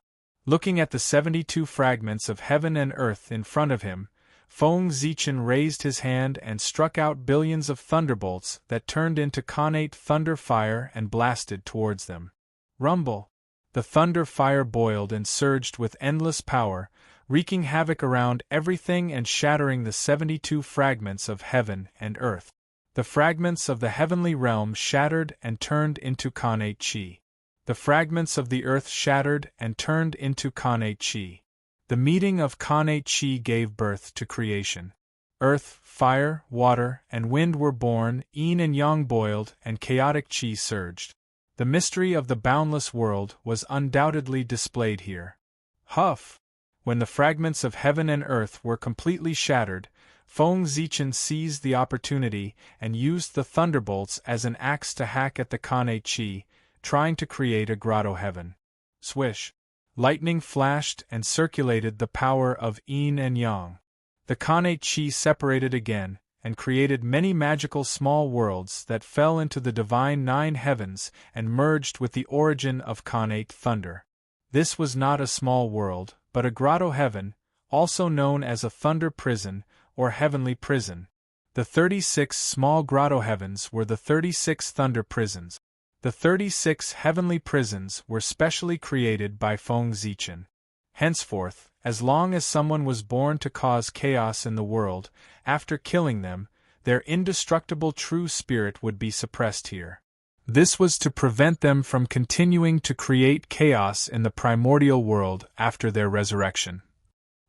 Looking at the 72 fragments of heaven and earth in front of him, Feng Zichen raised his hand and struck out billions of thunderbolts that turned into connate thunder fire and blasted towards them. Rumble! The thunder fire boiled and surged with endless power, wreaking havoc around everything and shattering the 72 fragments of heaven and earth. The fragments of the heavenly realm shattered and turned into connate chi. The fragments of the earth shattered and turned into connate chi. The meeting of connate chi gave birth to creation. Earth, fire, water, and wind were born, yin and yang boiled, and chaotic chi surged. The mystery of the boundless world was undoubtedly displayed here. Huff! When the fragments of heaven and earth were completely shattered, Feng Zichen seized the opportunity and used the thunderbolts as an axe to hack at the connate chi, trying to create a grotto heaven. Swish! Lightning flashed and circulated the power of yin and yang. The connate chi separated again, and created many magical small worlds that fell into the divine 9 heavens and merged with the origin of connate thunder. This was not a small world, but a grotto heaven, also known as a thunder prison or heavenly prison. The 36 small grotto heavens were the 36 thunder prisons. The 36 heavenly prisons were specially created by Feng Zichen. Henceforth, as long as someone was born to cause chaos in the world, after killing them, their indestructible true spirit would be suppressed here. This was to prevent them from continuing to create chaos in the primordial world after their resurrection.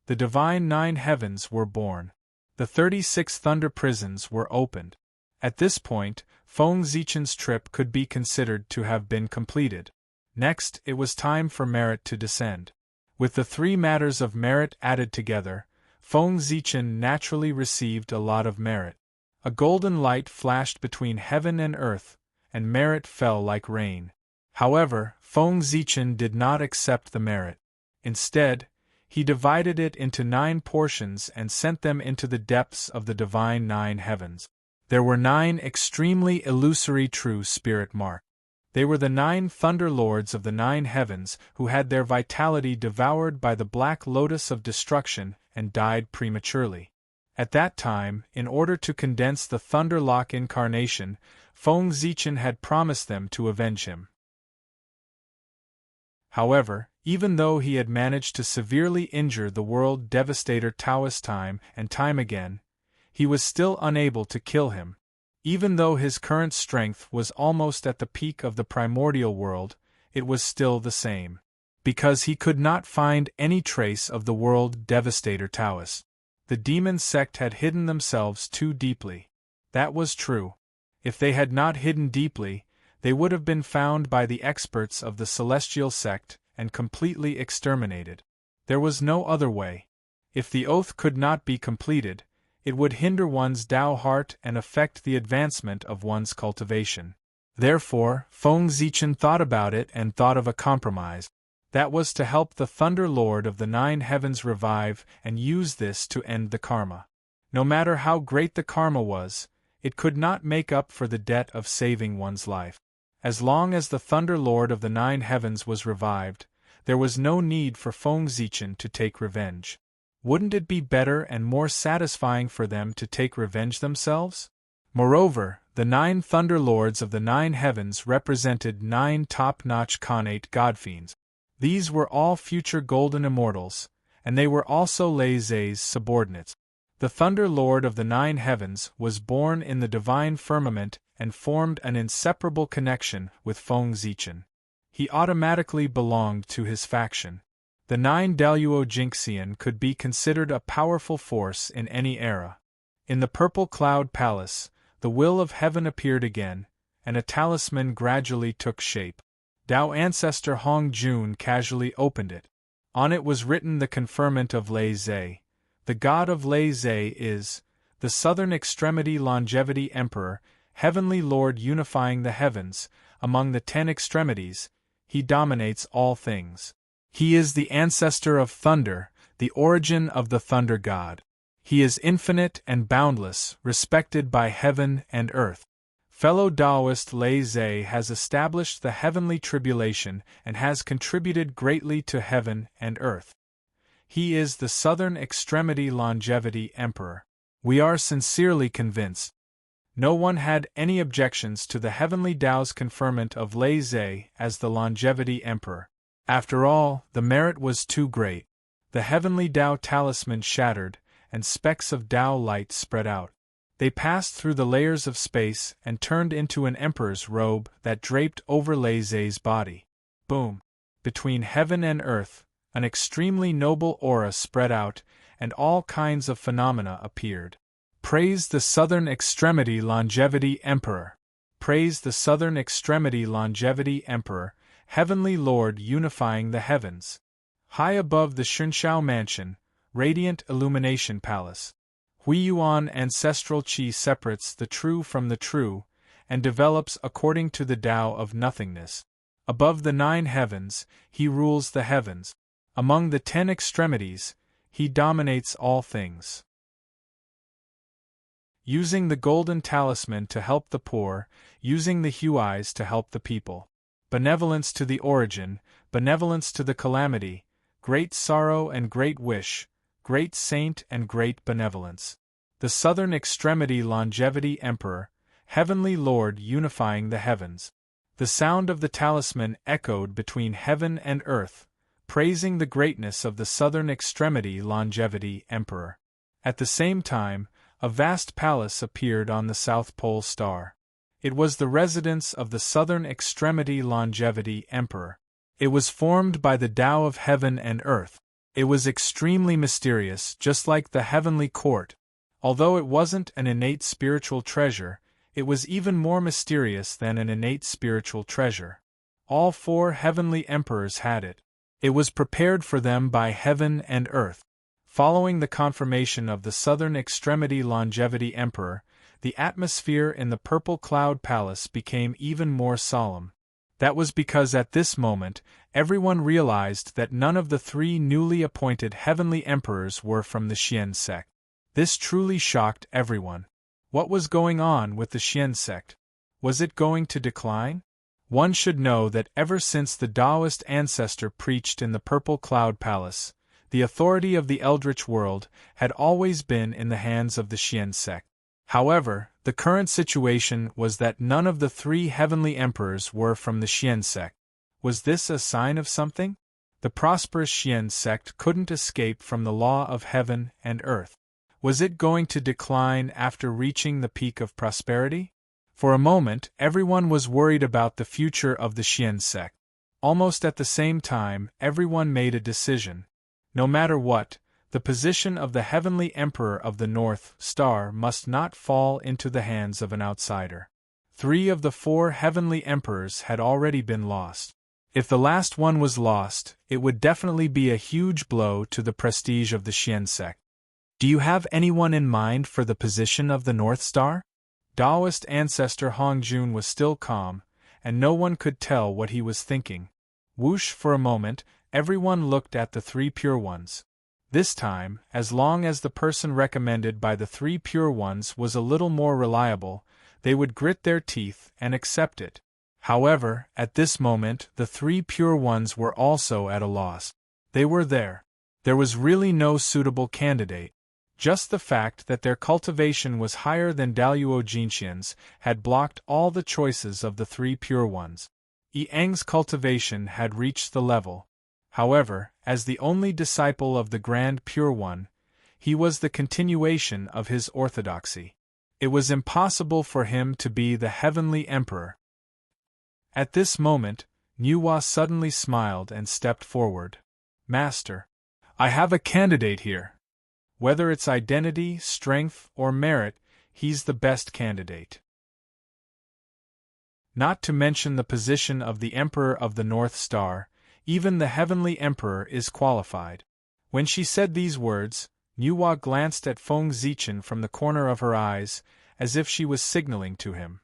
The divine 9 heavens were born. The 36 thunder prisons were opened. At this point, Feng Zichen's trip could be considered to have been completed. Next, it was time for merit to descend. With the 3 matters of merit added together, Feng Zichen naturally received a lot of merit. A golden light flashed between heaven and earth, and merit fell like rain. However, Feng Zichen did not accept the merit. Instead, he divided it into 9 portions and sent them into the depths of the divine 9 heavens. There were 9 extremely illusory true spirit marks. They were the 9 thunder lords of the 9 heavens who had their vitality devoured by the black lotus of destruction and died prematurely. At that time, in order to condense the thunder lock incarnation, Feng Zichen had promised them to avenge him. However, even though he had managed to severely injure the world devastator Taoist time and time again, he was still unable to kill him. Even though his current strength was almost at the peak of the primordial world, it was still the same. Because he could not find any trace of the world devastator Taoist. The demon sect had hidden themselves too deeply. That was true. If they had not hidden deeply, they would have been found by the experts of the celestial sect and completely exterminated. There was no other way. If the oath could not be completed, it would hinder one's Tao heart and affect the advancement of one's cultivation. Therefore, Feng Zichen thought about it and thought of a compromise. That was to help the Thunder Lord of the 9 heavens revive and use this to end the karma. No matter how great the karma was, it could not make up for the debt of saving one's life. As long as the Thunder Lord of the 9 heavens was revived, there was no need for Feng Zichen to take revenge. Wouldn't it be better and more satisfying for them to take revenge themselves? Moreover, the 9 Thunder Lords of the 9 heavens represented 9 top-notch connate godfiends. These were all future golden immortals, and they were also Lei Zhe's subordinates. The Thunder Lord of the 9 heavens was born in the divine firmament and formed an inseparable connection with Feng Zichen. He automatically belonged to his faction. The 9 Daluo Jinxian could be considered a powerful force in any era. In the Purple Cloud Palace, the will of heaven appeared again, and a talisman gradually took shape. Tao ancestor Hong Jun casually opened it. On it was written the conferment of Lei Zhe. The god of Lei Zhe is the southern extremity longevity emperor, heavenly lord unifying the heavens. Among the 10 extremities, he dominates all things. He is the ancestor of thunder, the origin of the thunder god. He is infinite and boundless, respected by heaven and earth. Fellow Taoist Lei Zhe has established the heavenly tribulation and has contributed greatly to heaven and earth. He is the Southern Extremity Longevity Emperor. We are sincerely convinced. No one had any objections to the heavenly Tao's conferment of Lei Zhe as the Longevity Emperor. After all, the merit was too great. The heavenly Tao talisman shattered, and specks of Tao light spread out. They passed through the layers of space and turned into an emperor's robe that draped over Lei Zhe's body. Boom! Between heaven and earth, an extremely noble aura spread out, and all kinds of phenomena appeared. Praise the Southern Extremity Longevity Emperor! Praise the Southern Extremity Longevity Emperor, Heavenly Lord unifying the heavens. High above the Shunshao Mansion, Radiant Illumination Palace, Hui Yuan ancestral Qi separates the true from the true, and develops according to the Tao of nothingness. Above the 9 heavens, he rules the heavens. Among the 10 extremities, he dominates all things. Using the golden talisman to help the poor, using the Huais to help the people. Benevolence to the origin, benevolence to the calamity, great sorrow and great wish, great saint and great benevolence. The Southern Extremity Longevity Emperor, Heavenly Lord unifying the heavens. The sound of the talisman echoed between heaven and earth, praising the greatness of the Southern Extremity Longevity Emperor. At the same time, a vast palace appeared on the South Pole Star. It was the residence of the Southern Extremity Longevity Emperor. It was formed by the Tao of heaven and earth. It was extremely mysterious, just like the heavenly court. Although it wasn't an innate spiritual treasure, it was even more mysterious than an innate spiritual treasure. All 4 heavenly emperors had it. It was prepared for them by heaven and earth. Following the confirmation of the Southern Extremity Longevity Emperor, the atmosphere in the Purple Cloud Palace became even more solemn. That was because at this moment, everyone realized that none of the 3 newly appointed heavenly emperors were from the Xian sect. This truly shocked everyone. What was going on with the Xian sect? Was it going to decline? One should know that ever since the Taoist ancestor preached in the Purple Cloud Palace, the authority of the Eldritch world had always been in the hands of the Xian sect. However, the current situation was that none of the 3 heavenly emperors were from the Xian sect. Was this a sign of something? The prosperous Xian sect couldn't escape from the law of heaven and earth. Was it going to decline after reaching the peak of prosperity? For a moment, everyone was worried about the future of the Xian sect. Almost at the same time, everyone made a decision. No matter what, the position of the heavenly emperor of the North Star must not fall into the hands of an outsider. 3 of the 4 heavenly emperors had already been lost. If the last one was lost, it would definitely be a huge blow to the prestige of the Xian sect. Do you have anyone in mind for the position of the North Star? Taoist ancestor Hong Jun was still calm, and no one could tell what he was thinking. Whoosh, for a moment, everyone looked at the 3 pure ones. This time, as long as the person recommended by the 3 pure ones was a little more reliable, they would grit their teeth and accept it. However, at this moment the 3 pure ones were also at a loss. They were there. There was really no suitable candidate. Just the fact that their cultivation was higher than Daluo Jinxian's had blocked all the choices of the 3 pure ones. Yiang's cultivation had reached the level. However, as the only disciple of the Grand Pure One, he was the continuation of his orthodoxy. It was impossible for him to be the heavenly emperor. At this moment, Nuwa suddenly smiled and stepped forward. Master, I have a candidate here. Whether it's identity, strength, or merit, he's the best candidate. Not to mention the position of the Emperor of the North Star, even the Heavenly Emperor is qualified. When she said these words, Nuwa glanced at Feng Zichen from the corner of her eyes, as if she was signaling to him.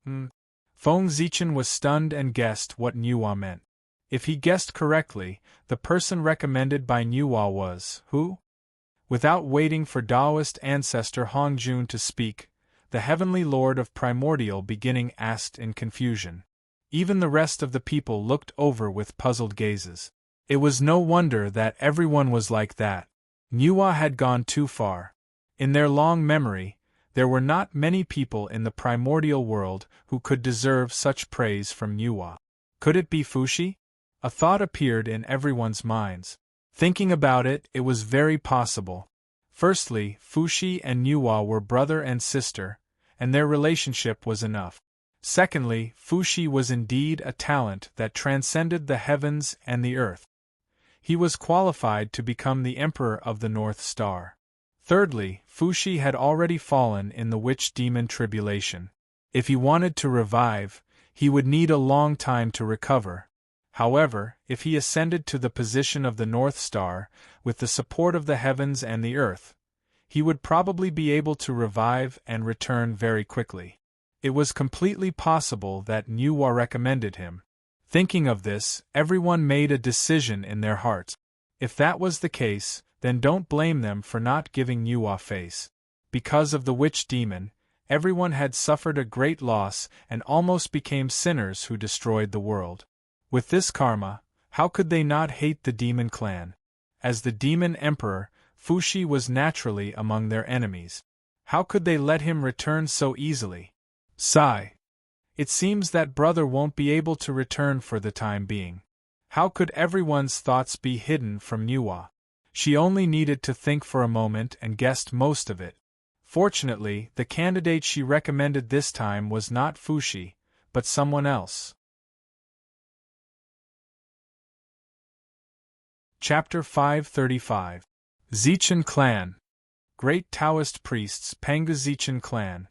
Feng Zichen was stunned and guessed what Nuwa meant. If he guessed correctly, the person recommended by Nuwa was, who? Without waiting for Taoist ancestor Hongjun to speak, the heavenly lord of primordial beginning asked in confusion. Even the rest of the people looked over with puzzled gazes. It was no wonder that everyone was like that. Nuwa had gone too far. In their long memory, there were not many people in the primordial world who could deserve such praise from Nuwa. Could it be Fushi? A thought appeared in everyone's minds. Thinking about it, it was very possible. Firstly, Fushi and Nuwa were brother and sister, and their relationship was enough. Secondly, Fushi was indeed a talent that transcended the heavens and the earth. He was qualified to become the Emperor of the North Star. Thirdly, Fushi had already fallen in the witch-demon tribulation. If he wanted to revive, he would need a long time to recover. However, if he ascended to the position of the North Star, with the support of the heavens and the earth, he would probably be able to revive and return very quickly. It was completely possible that Nuwa recommended him. Thinking of this, everyone made a decision in their hearts. If that was the case, then don't blame them for not giving Nuwa face. Because of the witch-demon, everyone had suffered a great loss and almost became sinners who destroyed the world. With this karma, how could they not hate the demon clan? As the demon emperor, Fushi was naturally among their enemies. How could they let him return so easily? Sigh. It seems that brother won't be able to return for the time being. How could everyone's thoughts be hidden from Nuwa? She only needed to think for a moment and guessed most of it. Fortunately, the candidate she recommended this time was not Fushi, but someone else. Chapter 535. Zichen Clan. Great Taoist priests Pangu Zichen Clan.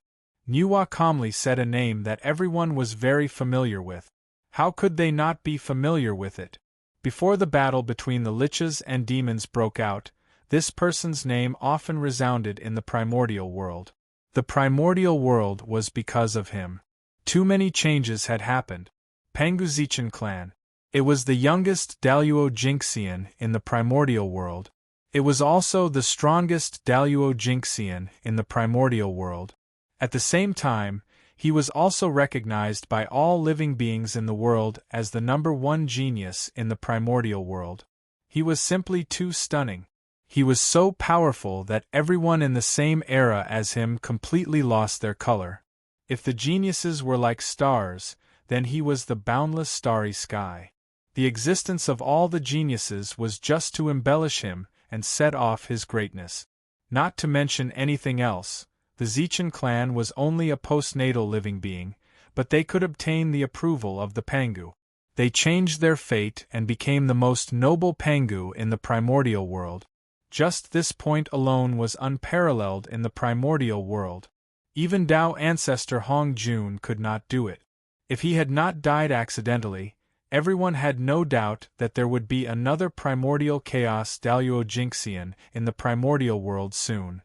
Nuwa calmly said a name that everyone was very familiar with. How could they not be familiar with it? Before the battle between the liches and demons broke out, this person's name often resounded in the primordial world. The primordial world was because of him. Too many changes had happened. Pangu Zichen Clan. It was the youngest Daluo Jinxian in the primordial world. It was also the strongest Daluo Jinxian in the primordial world. At the same time, he was also recognized by all living beings in the world as the #1 genius in the primordial world. He was simply too stunning. He was so powerful that everyone in the same era as him completely lost their color. If the geniuses were like stars, then he was the boundless starry sky. The existence of all the geniuses was just to embellish him and set off his greatness. Not to mention anything else, the Zichen clan was only a postnatal living being, but they could obtain the approval of the Pangu. They changed their fate and became the most noble Pangu in the primordial world. Just this point alone was unparalleled in the primordial world. Even Tao ancestor Hongjun could not do it. If he had not died accidentally, everyone had no doubt that there would be another primordial chaos Daluo Jinxian in the primordial world soon.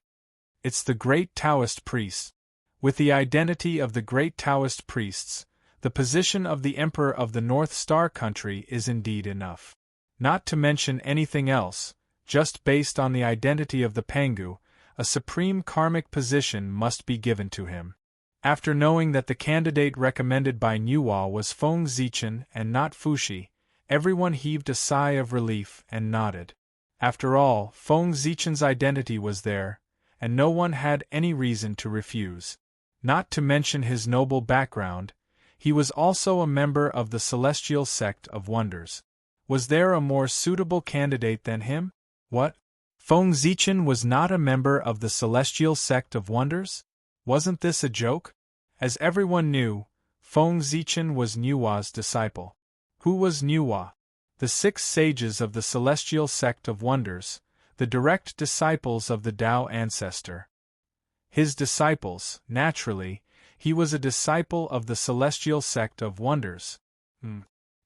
It's the great Taoist priests. With the identity of the great Taoist priests, the position of the Emperor of the North Star country is indeed enough. Not to mention anything else, just based on the identity of the Pangu, a supreme karmic position must be given to him. After knowing that the candidate recommended by Nuwa was Feng Zichen and not Fushi, everyone heaved a sigh of relief and nodded. After all, Feng Zichen's identity was there, and no one had any reason to refuse. Not to mention his noble background, he was also a member of the Celestial Sect of Wonders. Was there a more suitable candidate than him? What? Feng Zichen was not a member of the Celestial Sect of Wonders? Wasn't this a joke? As everyone knew, Feng Zichen was Nuwa's disciple. Who was Nuwa? The 6 sages of the Celestial Sect of Wonders, the direct disciples of the Tao ancestor. His disciples, naturally, he was a disciple of the Celestial Sect of Wonders.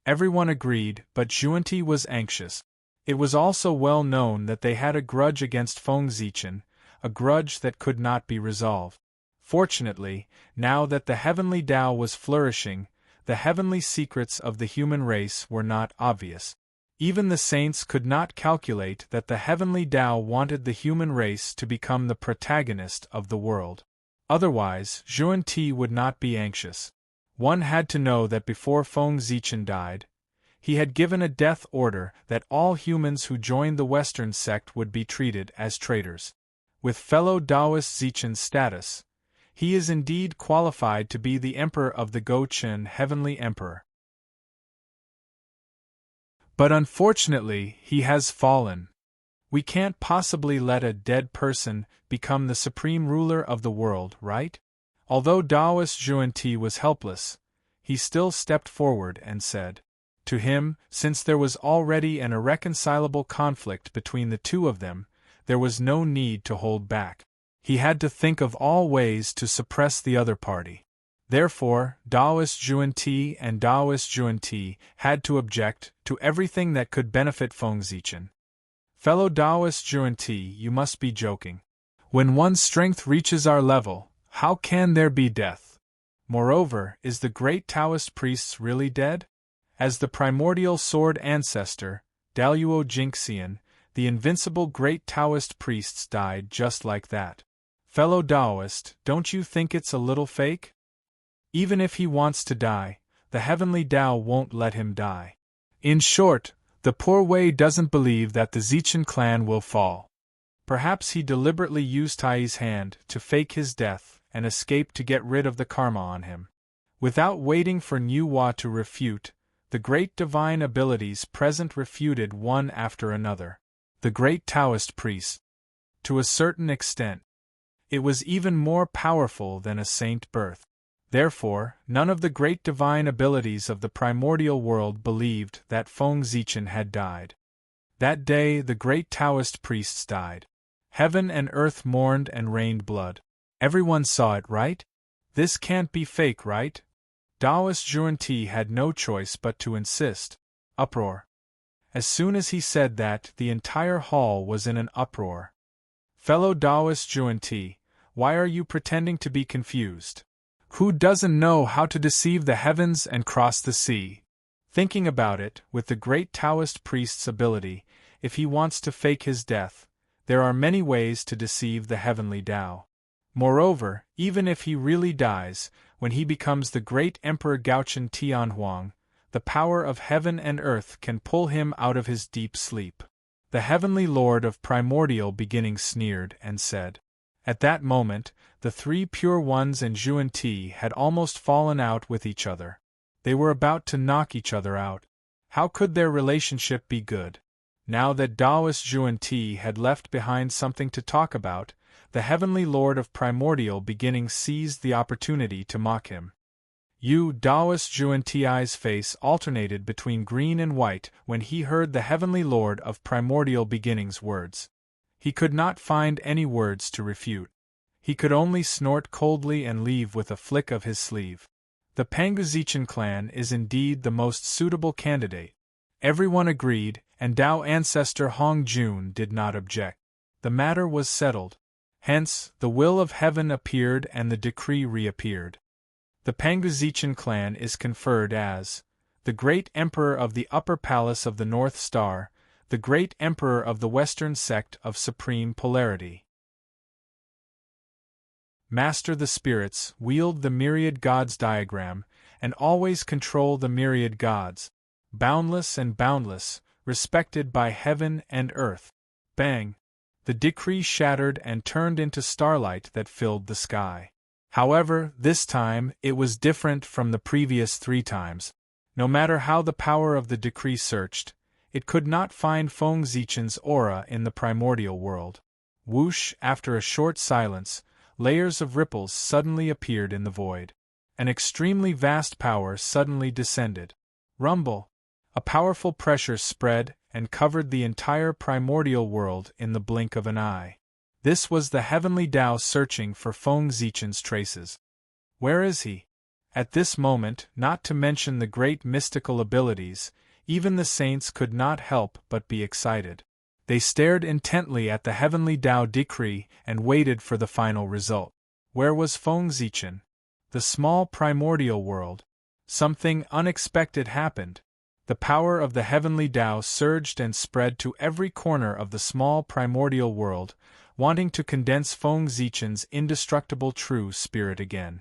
Everyone agreed, but Xuanti was anxious. It was also well known that they had a grudge against Feng Zichen, a grudge that could not be resolved. Fortunately, now that the heavenly Tao was flourishing, the heavenly secrets of the human race were not obvious. Even the saints could not calculate that the heavenly Tao wanted the human race to become the protagonist of the world. Otherwise, Xuanti would not be anxious. One had to know that before Feng Zichen died, he had given a death order that all humans who joined the Western sect would be treated as traitors. With fellow Taoist Zichen's status, he is indeed qualified to be the emperor of the Go-Chen Heavenly Emperor. But unfortunately, he has fallen. We can't possibly let a dead person become the supreme ruler of the world, right? Although Taoist Xuanti was helpless, he still stepped forward and said, to him, since there was already an irreconcilable conflict between the two of them, there was no need to hold back. He had to think of all ways to suppress the other party. Therefore, Taoist Xuanti and Taoist Xuanti had to object to everything that could benefit Feng Zichen. Fellow Taoist Xuanti, you must be joking. When one's strength reaches our level, how can there be death? Moreover, is the great Taoist priest really dead? As the primordial sword ancestor, Daluo Jingxian, the invincible great Taoist priests died just like that. Fellow Taoist, don't you think it's a little fake? Even if he wants to die, the heavenly Tao won't let him die. In short, the poor Wei doesn't believe that the Zichen clan will fall. Perhaps he deliberately used Tai's hand to fake his death and escape to get rid of the karma on him. Without waiting for Niu Hua to refute, the great divine abilities present refuted one after another. The great Taoist priest. To a certain extent, it was even more powerful than a saint birth. Therefore, none of the great divine abilities of the primordial world believed that Feng Zichen had died. That day the great Taoist priests died. Heaven and earth mourned and rained blood. Everyone saw it, right? This can't be fake, right? Taoist Xuanti had no choice but to insist. Uproar. As soon as he said that, the entire hall was in an uproar. Fellow Taoist Xuanti, why are you pretending to be confused? Who doesn't know how to deceive the heavens and cross the sea? Thinking about it, with the great Taoist priest's ability, if he wants to fake his death, there are many ways to deceive the heavenly Tao. Moreover, even if he really dies, when he becomes the great Emperor Gaochen Tianhuang, the power of heaven and earth can pull him out of his deep sleep. The heavenly lord of primordial beginnings sneered and said. At that moment, the three pure ones and Xuanti had almost fallen out with each other. They were about to knock each other out. How could their relationship be good? Now that Taoist Xuanti had left behind something to talk about, the heavenly lord of primordial beginnings seized the opportunity to mock him. Taoist Xuanti's face alternated between green and white when he heard the heavenly lord of primordial beginnings' words. He could not find any words to refute. He could only snort coldly and leave with a flick of his sleeve. The Panguzichen clan is indeed the most suitable candidate. Everyone agreed, and Tao ancestor Hong Jun did not object. The matter was settled. Hence, the will of heaven appeared and the decree reappeared. The Panguzichen clan is conferred as the great emperor of the upper palace of the North Star, the great emperor of the Western sect of supreme polarity. Master the spirits, wield the myriad gods diagram, and always control the myriad gods. Boundless and boundless, respected by heaven and earth. Bang! The decree shattered and turned into starlight that filled the sky. However, this time, it was different from the previous 3 times. No matter how the power of the decree searched, it could not find Feng Zichen's aura in the primordial world. Whoosh! After a short silence, layers of ripples suddenly appeared in the void. An extremely vast power suddenly descended. Rumble! A powerful pressure spread and covered the entire primordial world in the blink of an eye. This was the heavenly Tao searching for Feng Zichen's traces. Where is he? At this moment, not to mention the great mystical abilities, even the saints could not help but be excited. They stared intently at the heavenly Tao decree and waited for the final result. Where was Feng Zichen? The small primordial world. Something unexpected happened. The power of the heavenly Tao surged and spread to every corner of the small primordial world, wanting to condense Feng Zichen's indestructible true spirit again.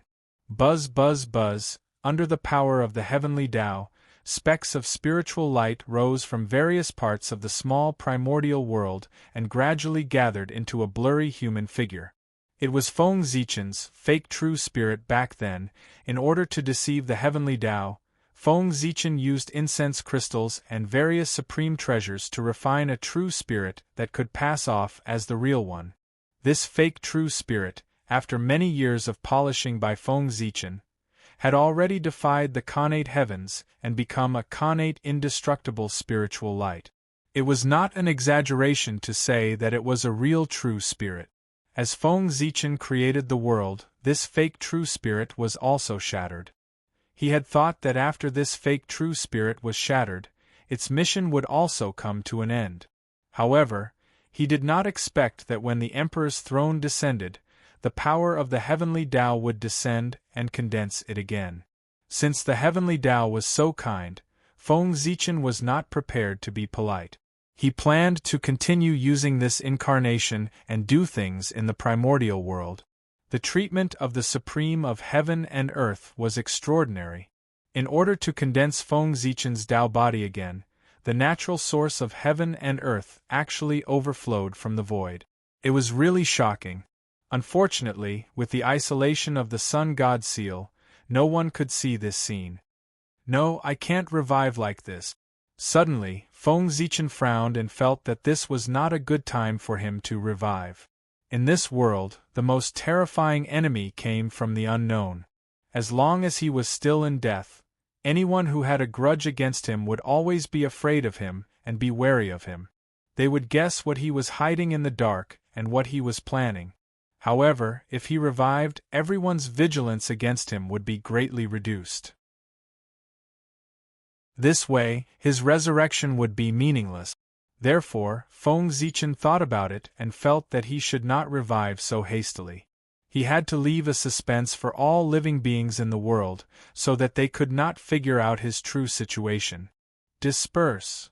Buzz, buzz, buzz, under the power of the heavenly Tao, specks of spiritual light rose from various parts of the small primordial world and gradually gathered into a blurry human figure. It was Feng Zichen's fake true spirit back then. In order to deceive the heavenly Tao, Feng Zichen used incense crystals and various supreme treasures to refine a true spirit that could pass off as the real one. This fake true spirit, after many years of polishing by Feng Zichen, had already defied the connate heavens and become a connate indestructible spiritual light. It was not an exaggeration to say that it was a real true spirit. As Feng Zichen created the world, this fake true spirit was also shattered. He had thought that after this fake true spirit was shattered, its mission would also come to an end. However, he did not expect that when the Emperor's throne descended, the power of the heavenly Tao would descend and condense it again. Since the heavenly Tao was so kind, Feng Zichen was not prepared to be polite. He planned to continue using this incarnation and do things in the primordial world. The treatment of the Supreme of Heaven and Earth was extraordinary. In order to condense Feng Zichen's Tao body again, the natural source of heaven and earth actually overflowed from the void. It was really shocking. Unfortunately, with the isolation of the Sun God seal, no one could see this scene. No, I can't revive like this. Suddenly, Feng Zichen frowned and felt that this was not a good time for him to revive. In this world, the most terrifying enemy came from the unknown. As long as he was still in death, anyone who had a grudge against him would always be afraid of him and be wary of him. They would guess what he was hiding in the dark and what he was planning. However, if he revived, everyone's vigilance against him would be greatly reduced. This way, his resurrection would be meaningless. Therefore, Feng Zichen thought about it and felt that he should not revive so hastily. He had to leave a suspense for all living beings in the world, so that they could not figure out his true situation. Disperse.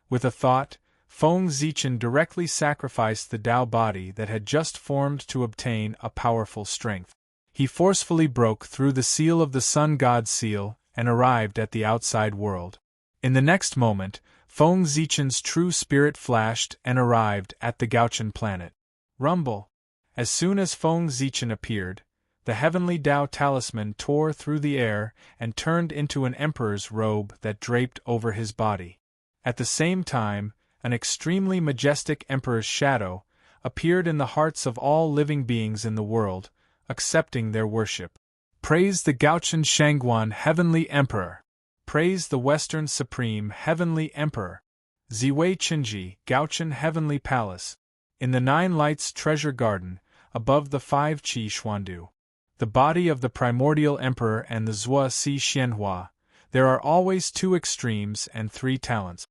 With a thought, Feng Zichen directly sacrificed the Tao body that had just formed to obtain a powerful strength. He forcefully broke through the seal of the Sun God seal and arrived at the outside world. In the next moment, Feng Zichen's true spirit flashed and arrived at the Gauchan planet. Rumble! As soon as Feng Zichen appeared, the heavenly Tao talisman tore through the air and turned into an emperor's robe that draped over his body. At the same time, an extremely majestic emperor's shadow appeared in the hearts of all living beings in the world, accepting their worship. Praise the Gauchan Shangguan Heavenly Emperor! Praise the Western Supreme Heavenly Emperor! Ziwei Qinji, Gauchan Heavenly Palace. In the Nine Lights Treasure Garden, above the 5 Qi Xuandu, the body of the primordial emperor and the Zhua Si Xianhua, there are always 2 extremes and 3 talents.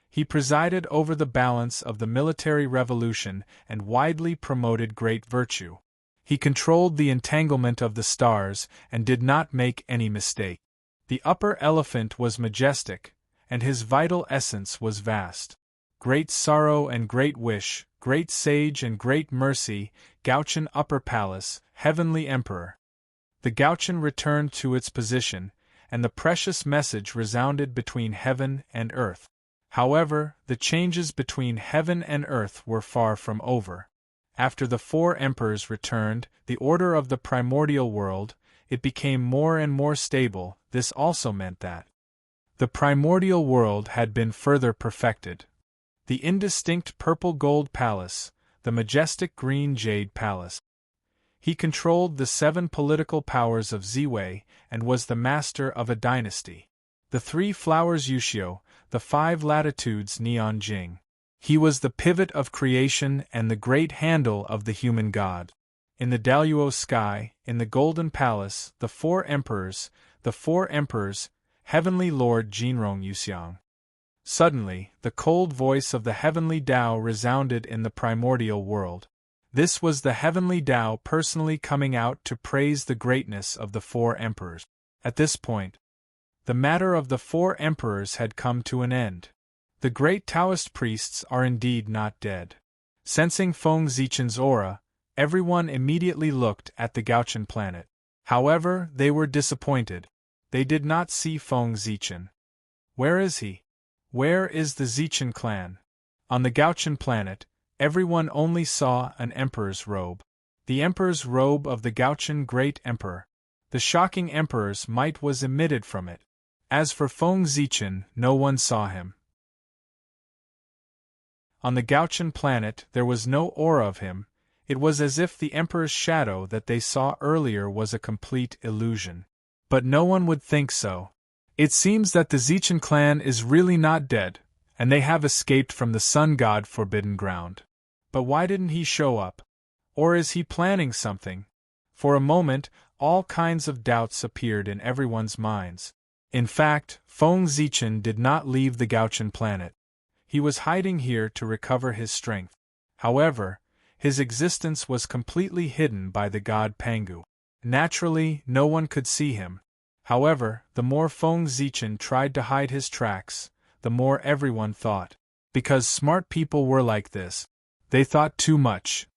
He presided over the balance of the military revolution and widely promoted great virtue. He controlled the entanglement of the stars and did not make any mistake. The upper elephant was majestic, and his vital essence was vast. Great sorrow and great wish, great sage and great mercy, Gauchan Upper Palace, Heavenly Emperor. The Gauchan returned to its position, and the precious message resounded between heaven and earth. However, the changes between heaven and earth were far from over. After the 4 emperors returned, the order of the primordial world, it became more and more stable. This also meant that the primordial world had been further perfected. The indistinct purple gold palace, the majestic green jade palace. He controlled the 7 political powers of Ziwei and was the master of a dynasty. The 3 flowers Yuxiu, the 5 latitudes Neon Jing. He was the pivot of creation and the great handle of the human god. In the Daluo sky, in the Golden Palace, the 4 emperors, Heavenly Lord Jinrong Yuxiang. Suddenly, the cold voice of the heavenly Tao resounded in the primordial world. This was the heavenly Tao personally coming out to praise the greatness of the 4 emperors. At this point, The matter of the 4 emperors had come to an end. The great Taoist priests are indeed not dead. Sensing Feng Zichen's aura, everyone immediately looked at the Gauchan planet. However, they were disappointed. They did not see Feng Zichen. Where is he? Where is the Zichen clan? On the Gauchan planet, everyone only saw an emperor's robe. The emperor's robe of the Gauchan Great Emperor. The shocking emperor's might was emitted from it. As for Feng Zichen, no one saw him. On the Gauchan planet there was no aura of him. It was as if the emperor's shadow that they saw earlier was a complete illusion. But no one would think so. It seems that the Zichen clan is really not dead, and they have escaped from the sun god forbidden ground. But why didn't he show up? Or is he planning something? For a moment, all kinds of doubts appeared in everyone's minds. In fact, Feng Zichen did not leave the Gauchan planet. He was hiding here to recover his strength. However, his existence was completely hidden by the god Pangu. Naturally, no one could see him. However, the more Feng Zichen tried to hide his tracks, the more everyone thought. Because smart people were like this. They thought too much.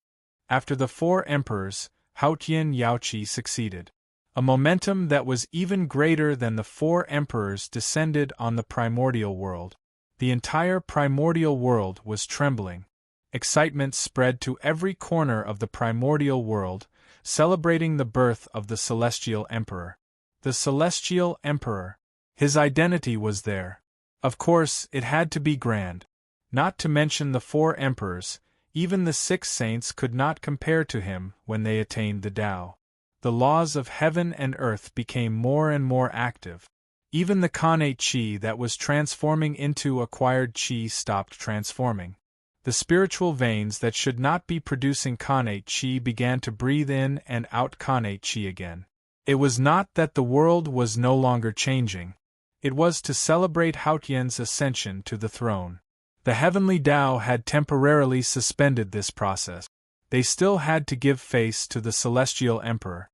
After the 4 emperors, Haotian Yaoqi succeeded. A momentum that was even greater than the 4 emperors descended on the primordial world. The entire primordial world was trembling. Excitement spread to every corner of the primordial world, celebrating the birth of the Celestial Emperor. The Celestial Emperor. His identity was there. Of course, it had to be grand. Not to mention the 4 emperors, even the 6 saints could not compare to him when they attained the Tao. The laws of heaven and earth became more and more active. Even the connate qi that was transforming into acquired qi stopped transforming. The spiritual veins that should not be producing connate qi began to breathe in and out connate qi again. It was not that the world was no longer changing. It was to celebrate Haotian's ascension to the throne. The heavenly Tao had temporarily suspended this process. They still had to give face to the Celestial Emperor.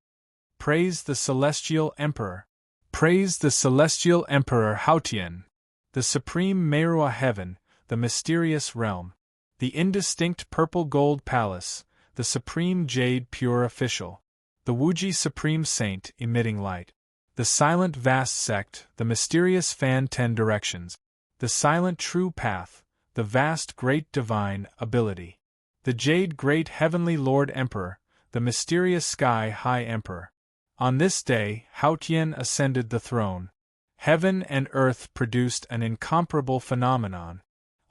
Praise the Celestial Emperor! Praise the Celestial Emperor Haotian! The supreme Meirua heaven, the mysterious realm. The indistinct purple gold palace, the supreme jade pure official. The Wuji supreme saint emitting light. The silent vast sect, the mysterious fan 10 directions. The silent true path, the vast great divine ability. The jade great heavenly Lord Emperor, the mysterious sky high Emperor. On this day, Haotian ascended the throne. Heaven and earth produced an incomparable phenomenon.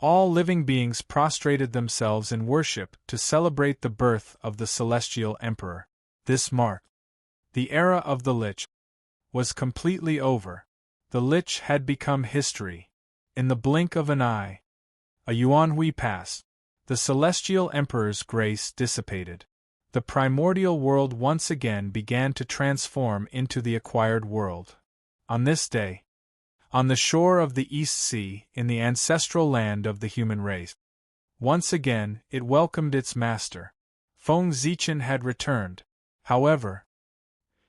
All living beings prostrated themselves in worship to celebrate the birth of the Celestial Emperor. This marked the era of the Lich was completely over. The Lich had become history. In the blink of an eye, a Yuanhui passed. The Celestial Emperor's grace dissipated. The primordial world once again began to transform into the acquired world. On this day, on the shore of the East Sea, in the ancestral land of the human race, once again it welcomed its master. Feng Zichen had returned. However,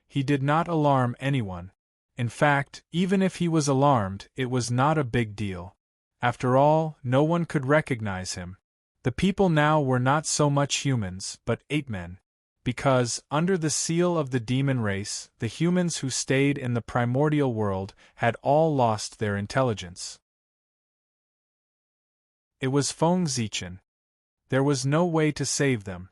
he did not alarm anyone. In fact, even if he was alarmed, it was not a big deal. After all, no one could recognize him. The people now were not so much humans, but ape men. Because, under the seal of the demon race, the humans who stayed in the primordial world had all lost their intelligence. It was Feng Zichen. There was no way to save them.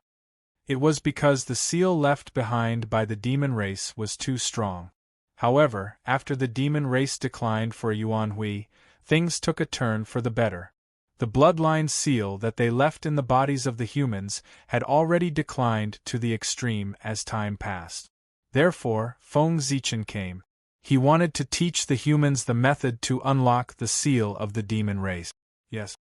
It was because the seal left behind by the demon race was too strong. However, after the demon race declined for Yuanhui, things took a turn for the better. The bloodline seal that they left in the bodies of the humans had already declined to the extreme as time passed. Therefore, Feng Zichen came. He wanted to teach the humans the method to unlock the seal of the demon race. Yes,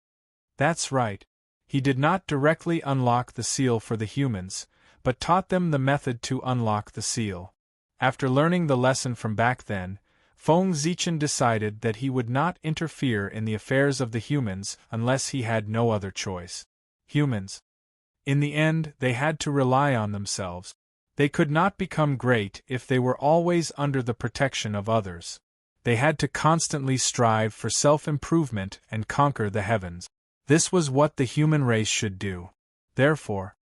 that's right. He did not directly unlock the seal for the humans, but taught them the method to unlock the seal. After learning the lesson from back then, Feng Zichen decided that he would not interfere in the affairs of the humans unless he had no other choice. Humans. In the end, they had to rely on themselves. They could not become great if they were always under the protection of others. They had to constantly strive for self-improvement and conquer the heavens. This was what the human race should do. Therefore,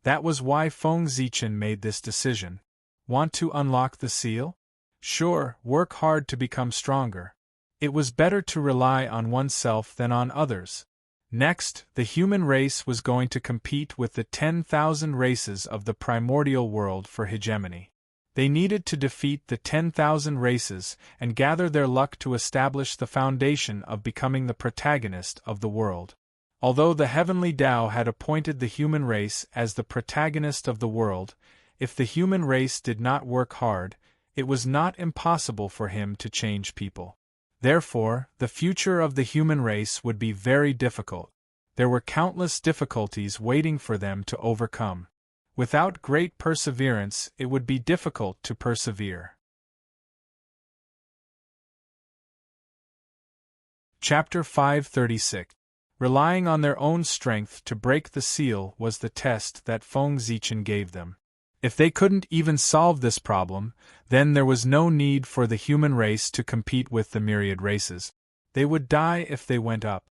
that was why Feng Zichen made this decision. Want to unlock the seal? Sure, work hard to become stronger. It was better to rely on oneself than on others. Next, the human race was going to compete with the 10,000 races of the primordial world for hegemony. They needed to defeat the 10,000 races and gather their luck to establish the foundation of becoming the protagonist of the world. Although the heavenly Tao had appointed the human race as the protagonist of the world, if the human race did not work hard, it was not impossible for him to change people. Therefore, the future of the human race would be very difficult. There were countless difficulties waiting for them to overcome. Without great perseverance, it would be difficult to persevere. Chapter 536. Relying on their own strength to break the seal was the test that Feng Zichen gave them. If they couldn't even solve this problem, then there was no need for the human race to compete with the myriad races. They would die if they went up.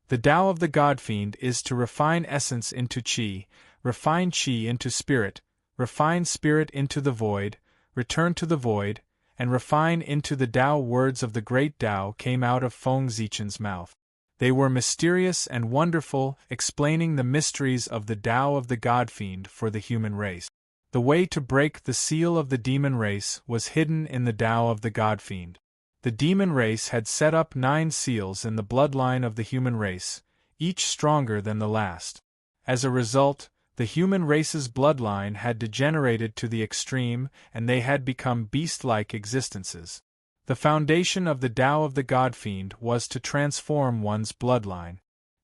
The Tao of the God-Fiend is to refine essence into Qi, refine Qi into spirit, refine spirit into the void, return to the void, and refine into the Tao. Words of the great Tao came out of Feng Zichen's mouth. They were mysterious and wonderful, explaining the mysteries of the Tao of the God-Fiend for the human race. The way to break the seal of the demon race was hidden in the Tao of the God-Fiend. The demon race had set up 9 seals in the bloodline of the human race, each stronger than the last. As a result, the human race's bloodline had degenerated to the extreme, and they had become beast-like existences. The foundation of the Tao of the God-Fiend was to transform one's bloodline.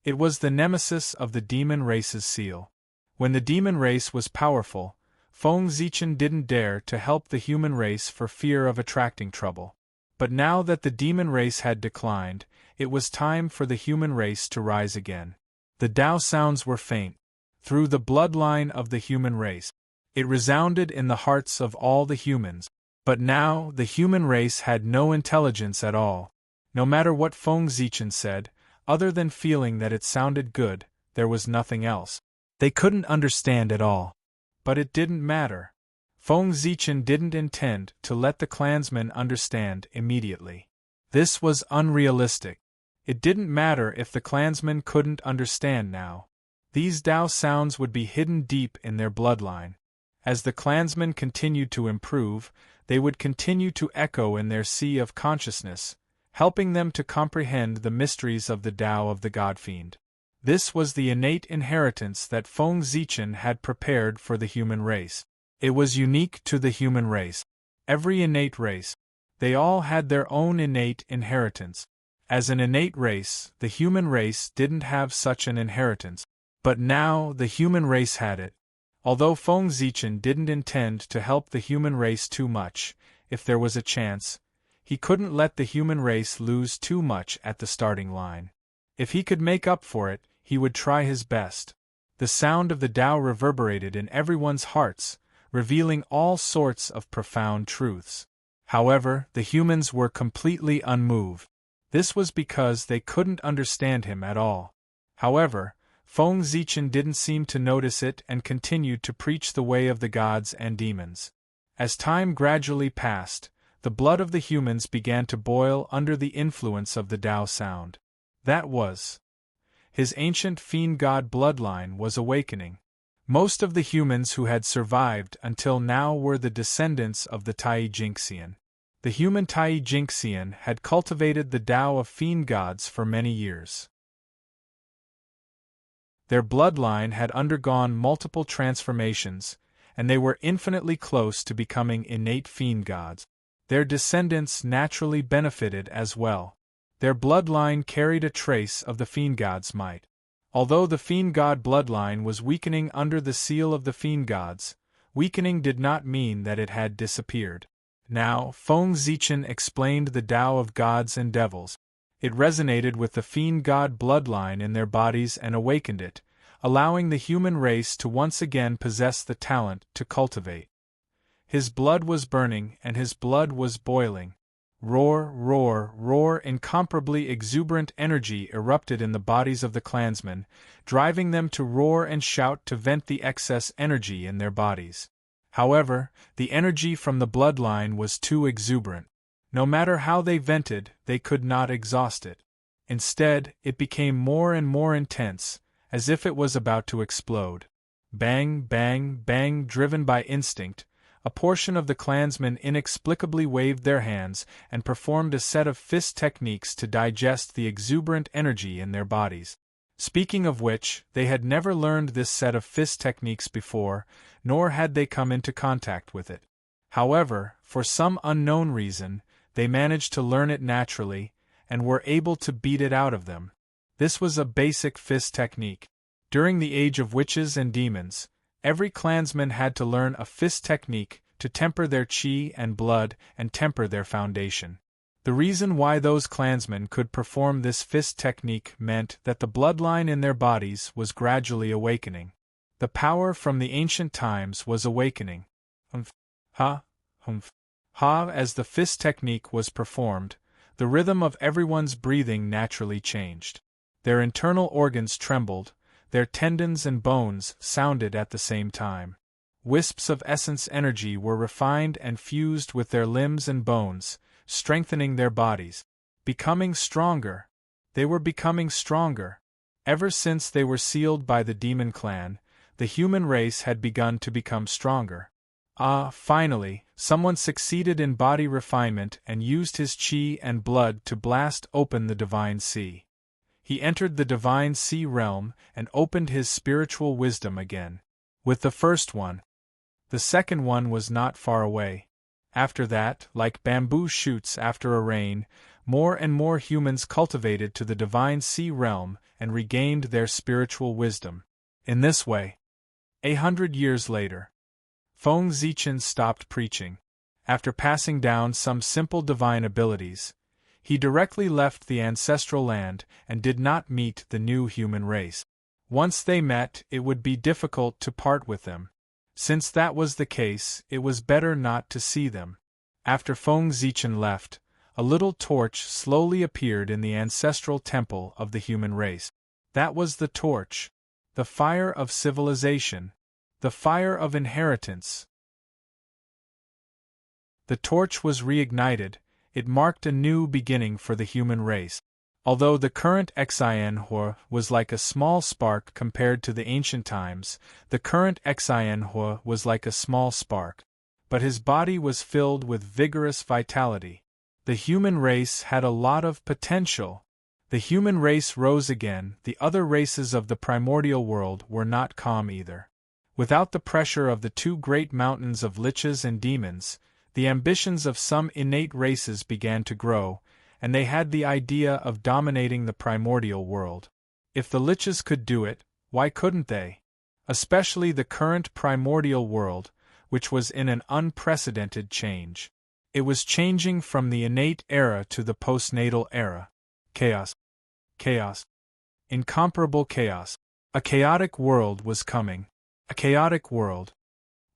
It was the nemesis of the demon race's seal. When the demon race was powerful, Feng Zichen didn't dare to help the human race for fear of attracting trouble. But now that the demon race had declined, it was time for the human race to rise again. The Tao sounds were faint. Through the bloodline of the human race, it resounded in the hearts of all the humans. But now, the human race had no intelligence at all. No matter what Feng Zichen said, other than feeling that it sounded good, there was nothing else. They couldn't understand at all. But it didn't matter. Feng Zichen didn't intend to let the clansmen understand immediately. This was unrealistic. It didn't matter if the clansmen couldn't understand now. These Tao sounds would be hidden deep in their bloodline. As the clansmen continued to improve, they would continue to echo in their sea of consciousness, helping them to comprehend the mysteries of the Tao of the God-Fiend. This was the innate inheritance that Feng Zichen had prepared for the human race. It was unique to the human race. Every innate race. They all had their own innate inheritance. As an innate race, the human race didn't have such an inheritance. But now, the human race had it. Although Feng Zichen didn't intend to help the human race too much, if there was a chance, he couldn't let the human race lose too much at the starting line. If he could make up for it, he would try his best. The sound of the Tao reverberated in everyone's hearts, revealing all sorts of profound truths. However, the humans were completely unmoved. This was because they couldn't understand him at all. However, Feng Zichen didn't seem to notice it and continued to preach the way of the gods and demons. As time gradually passed, the blood of the humans began to boil under the influence of the Tao sound. That was. His ancient fiend god bloodline was awakening. Most of the humans who had survived until now were the descendants of the Tai Jinxian. The human Tai Jinxian had cultivated the Tao of fiend gods for many years. Their bloodline had undergone multiple transformations, and they were infinitely close to becoming innate fiend gods. Their descendants naturally benefited as well. Their bloodline carried a trace of the fiend god's might. Although the fiend god bloodline was weakening under the seal of the fiend gods, weakening did not mean that it had disappeared. Now, Feng Zichen explained the Tao of gods and devils. It resonated with the fiend god bloodline in their bodies and awakened it, allowing the human race to once again possess the talent to cultivate. His blood was burning and his blood was boiling. Roar, roar, roar, incomparably exuberant energy erupted in the bodies of the clansmen, driving them to roar and shout to vent the excess energy in their bodies. However, the energy from the bloodline was too exuberant. No matter how they vented, they could not exhaust it. Instead, it became more and more intense, as if it was about to explode. Bang, bang, bang, driven by instinct, a portion of the clansmen inexplicably waved their hands and performed a set of fist techniques to digest the exuberant energy in their bodies. Speaking of which, they had never learned this set of fist techniques before, nor had they come into contact with it. However, for some unknown reason, they managed to learn it naturally, and were able to beat it out of them. This was a basic fist technique. During the age of witches and demons, every clansman had to learn a fist technique to temper their chi and blood and temper their foundation. The reason why those clansmen could perform this fist technique meant that the bloodline in their bodies was gradually awakening. The power from the ancient times was awakening. Humph, ha, humph, ha. As the fist technique was performed, the rhythm of everyone's breathing naturally changed. Their internal organs trembled, their tendons and bones sounded at the same time. Wisps of essence energy were refined and fused with their limbs and bones, strengthening their bodies. Becoming stronger. They were becoming stronger. Ever since they were sealed by the demon clan, the human race had begun to become stronger. Finally, someone succeeded in body refinement and used his chi and blood to blast open the divine sea. He entered the divine sea realm and opened his spiritual wisdom again. With the first one. The second one was not far away. After that, like bamboo shoots after a rain, more and more humans cultivated to the divine sea realm and regained their spiritual wisdom. In this way, 100 years later, Feng Zichen stopped preaching. After passing down some simple divine abilities, he directly left the ancestral land and did not meet the new human race. Once they met, it would be difficult to part with them. Since that was the case, it was better not to see them. After Feng Zichen left, a little torch slowly appeared in the ancestral temple of the human race. That was the torch. The fire of civilization. The fire of inheritance. The torch was reignited. It marked a new beginning for the human race. Although the current Xianhua was like a small spark compared to the ancient times, the current Xianhua was like a small spark. But his body was filled with vigorous vitality. The human race had a lot of potential. The human race rose again. The other races of the primordial world were not calm either. Without the pressure of the two great mountains of liches and demons, the ambitions of some innate races began to grow, and they had the idea of dominating the primordial world. If the liches could do it, why couldn't they? Especially the current primordial world, which was in an unprecedented change. It was changing from the innate era to the postnatal era. Chaos. Chaos. Incomparable chaos. A chaotic world was coming. A chaotic world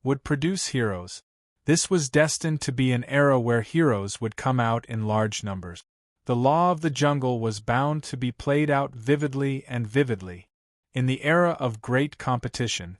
would produce heroes. This was destined to be an era where heroes would come out in large numbers. The law of the jungle was bound to be played out vividly and vividly. In the era of great competition,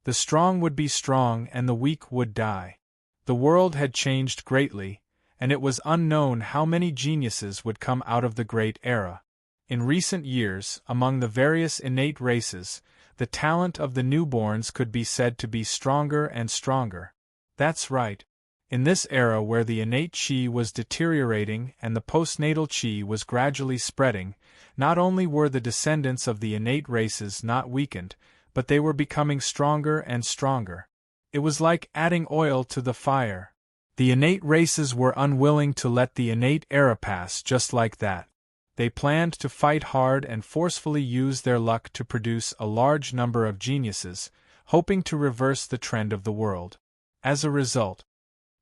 the strong would be strong and the weak would die. The world had changed greatly, and it was unknown how many geniuses would come out of the great era. In recent years, among the various innate races, the talent of the newborns could be said to be stronger and stronger. That's right. In this era where the innate chi was deteriorating and the postnatal chi was gradually spreading, not only were the descendants of the innate races not weakened, but they were becoming stronger and stronger. It was like adding oil to the fire. The innate races were unwilling to let the innate era pass just like that. They planned to fight hard and forcefully use their luck to produce a large number of geniuses, hoping to reverse the trend of the world. As a result,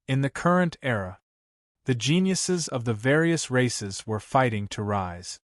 in the current era, the geniuses of the various races were fighting to rise.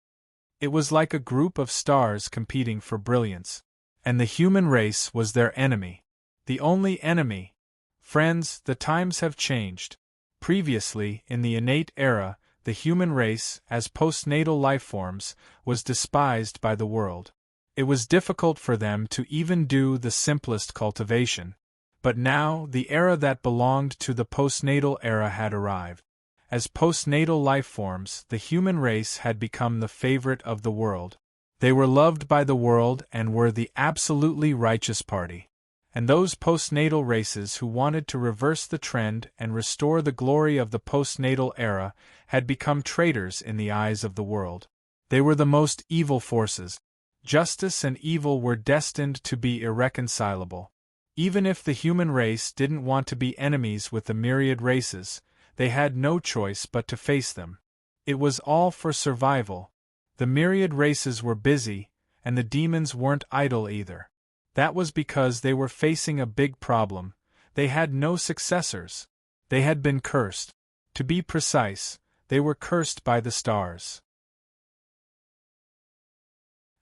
It was like a group of stars competing for brilliance, and the human race was their enemy. The only enemy. Friends, the times have changed. Previously, in the innate era, the human race, as postnatal lifeforms, was despised by the world. It was difficult for them to even do the simplest cultivation. But now, the era that belonged to the postnatal era had arrived. As postnatal lifeforms, the human race had become the favorite of the world. They were loved by the world and were the absolutely righteous party. And those postnatal races who wanted to reverse the trend and restore the glory of the postnatal era had become traitors in the eyes of the world. They were the most evil forces. Justice and evil were destined to be irreconcilable. Even if the human race didn't want to be enemies with the myriad races, they had no choice but to face them. It was all for survival. The myriad races were busy, and the demons weren't idle either. That was because they were facing a big problem. They had no successors. They had been cursed. To be precise, they were cursed by the stars.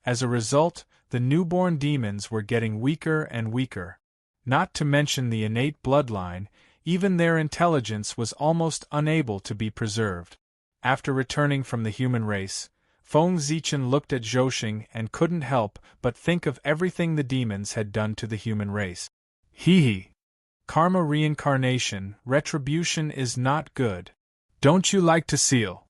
As a result, the newborn demons were getting weaker and weaker. Not to mention the innate bloodline, even their intelligence was almost unable to be preserved. After returning from the human race, Feng Zichen looked at Zhouxing and couldn't help but think of everything the demons had done to the human race. Hee. Karma reincarnation, retribution is not good. Don't you like to seal?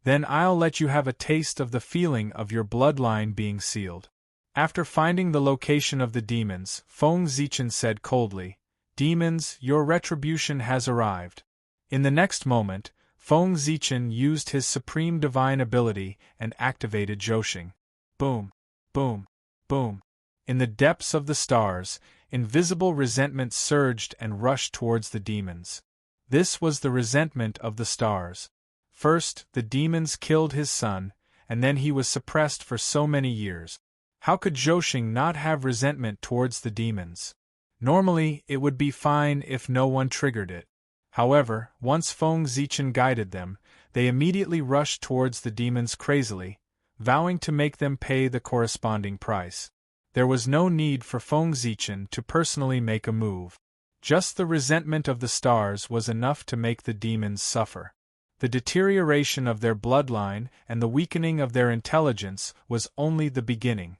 Then I'll let you have a taste of the feeling of your bloodline being sealed. After finding the location of the demons, Feng Zichen said coldly, "Demons, your retribution has arrived." In the next moment, Feng Zichen used his supreme divine ability and activated Zhouxing. Boom, boom, boom. In the depths of the stars, invisible resentment surged and rushed towards the demons. This was the resentment of the stars. First, the demons killed his son, and then he was suppressed for so many years. How could Zhouxing not have resentment towards the demons? Normally, it would be fine if no one triggered it. However, once Feng Zichen guided them, they immediately rushed towards the demons crazily, vowing to make them pay the corresponding price. There was no need for Feng Zichen to personally make a move. Just the resentment of the stars was enough to make the demons suffer. The deterioration of their bloodline and the weakening of their intelligence was only the beginning.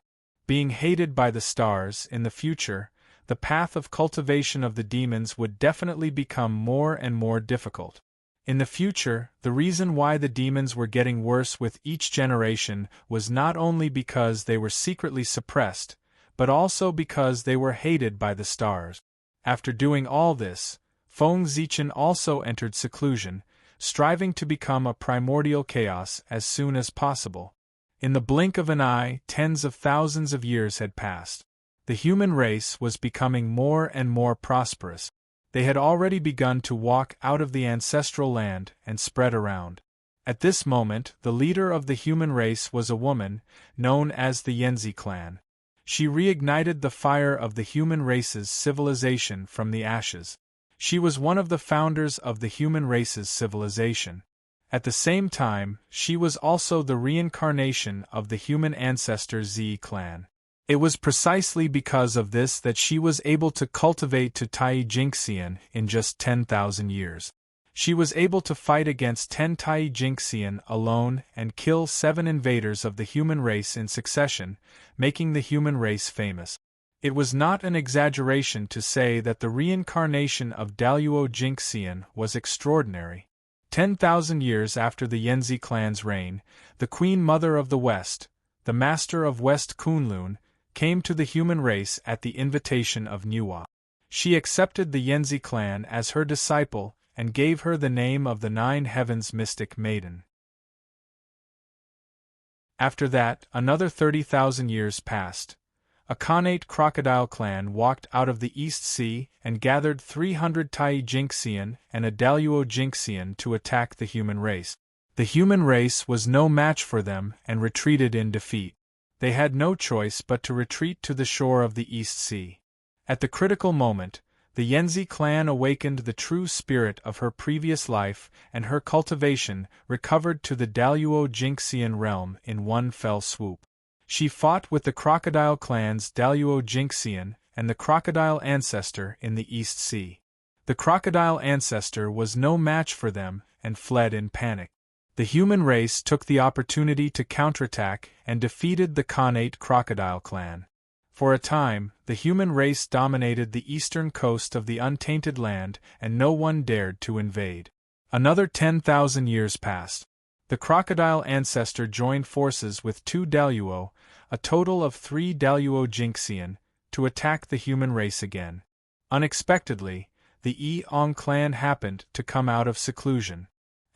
Being hated by the stars in the future, the path of cultivation of the demons would definitely become more and more difficult. In the future, the reason why the demons were getting worse with each generation was not only because they were secretly suppressed, but also because they were hated by the stars. After doing all this, Feng Zichen also entered seclusion, striving to become a primordial chaos as soon as possible. In the blink of an eye, tens of thousands of years had passed. The human race was becoming more and more prosperous. They had already begun to walk out of the ancestral land and spread around. At this moment, the leader of the human race was a woman, known as the Yanzi clan. She reignited the fire of the human race's civilization from the ashes. She was one of the founders of the human race's civilization. At the same time, she was also the reincarnation of the human ancestor Zi clan. It was precisely because of this that she was able to cultivate to Tai Jingxian in just 10,000 years. She was able to fight against 10 Tai Jingxian alone and kill 7 invaders of the human race in succession, making the human race famous. It was not an exaggeration to say that the reincarnation of Daluo Jingxian was extraordinary. 10,000 years after the Yanzi clan's reign, the Queen Mother of the West, the Master of West Kunlun, came to the human race at the invitation of Nuwa. She accepted the Yanzi clan as her disciple and gave her the name of the Nine Heavens Mystic Maiden. After that, another 30,000 years passed. A Khanate crocodile clan walked out of the East Sea and gathered 300 Tai Jingxian and a Daluo Jingxian to attack the human race. The human race was no match for them and retreated in defeat. They had no choice but to retreat to the shore of the East Sea. At the critical moment, the Yanzi clan awakened the true spirit of her previous life, and her cultivation recovered to the Daluo Jingxian realm in one fell swoop. She fought with the crocodile clan's Daluo Jingxian and the crocodile ancestor in the East Sea. The crocodile ancestor was no match for them and fled in panic. The human race took the opportunity to counterattack and defeated the Khanate crocodile clan. For a time, the human race dominated the eastern coast of the untainted land and no one dared to invade. Another 10,000 years passed. The crocodile ancestor joined forces with 2 Daluo, a total of 3 Daluo Jinxian, to attack the human race again. Unexpectedly, the Yi-Ong clan happened to come out of seclusion.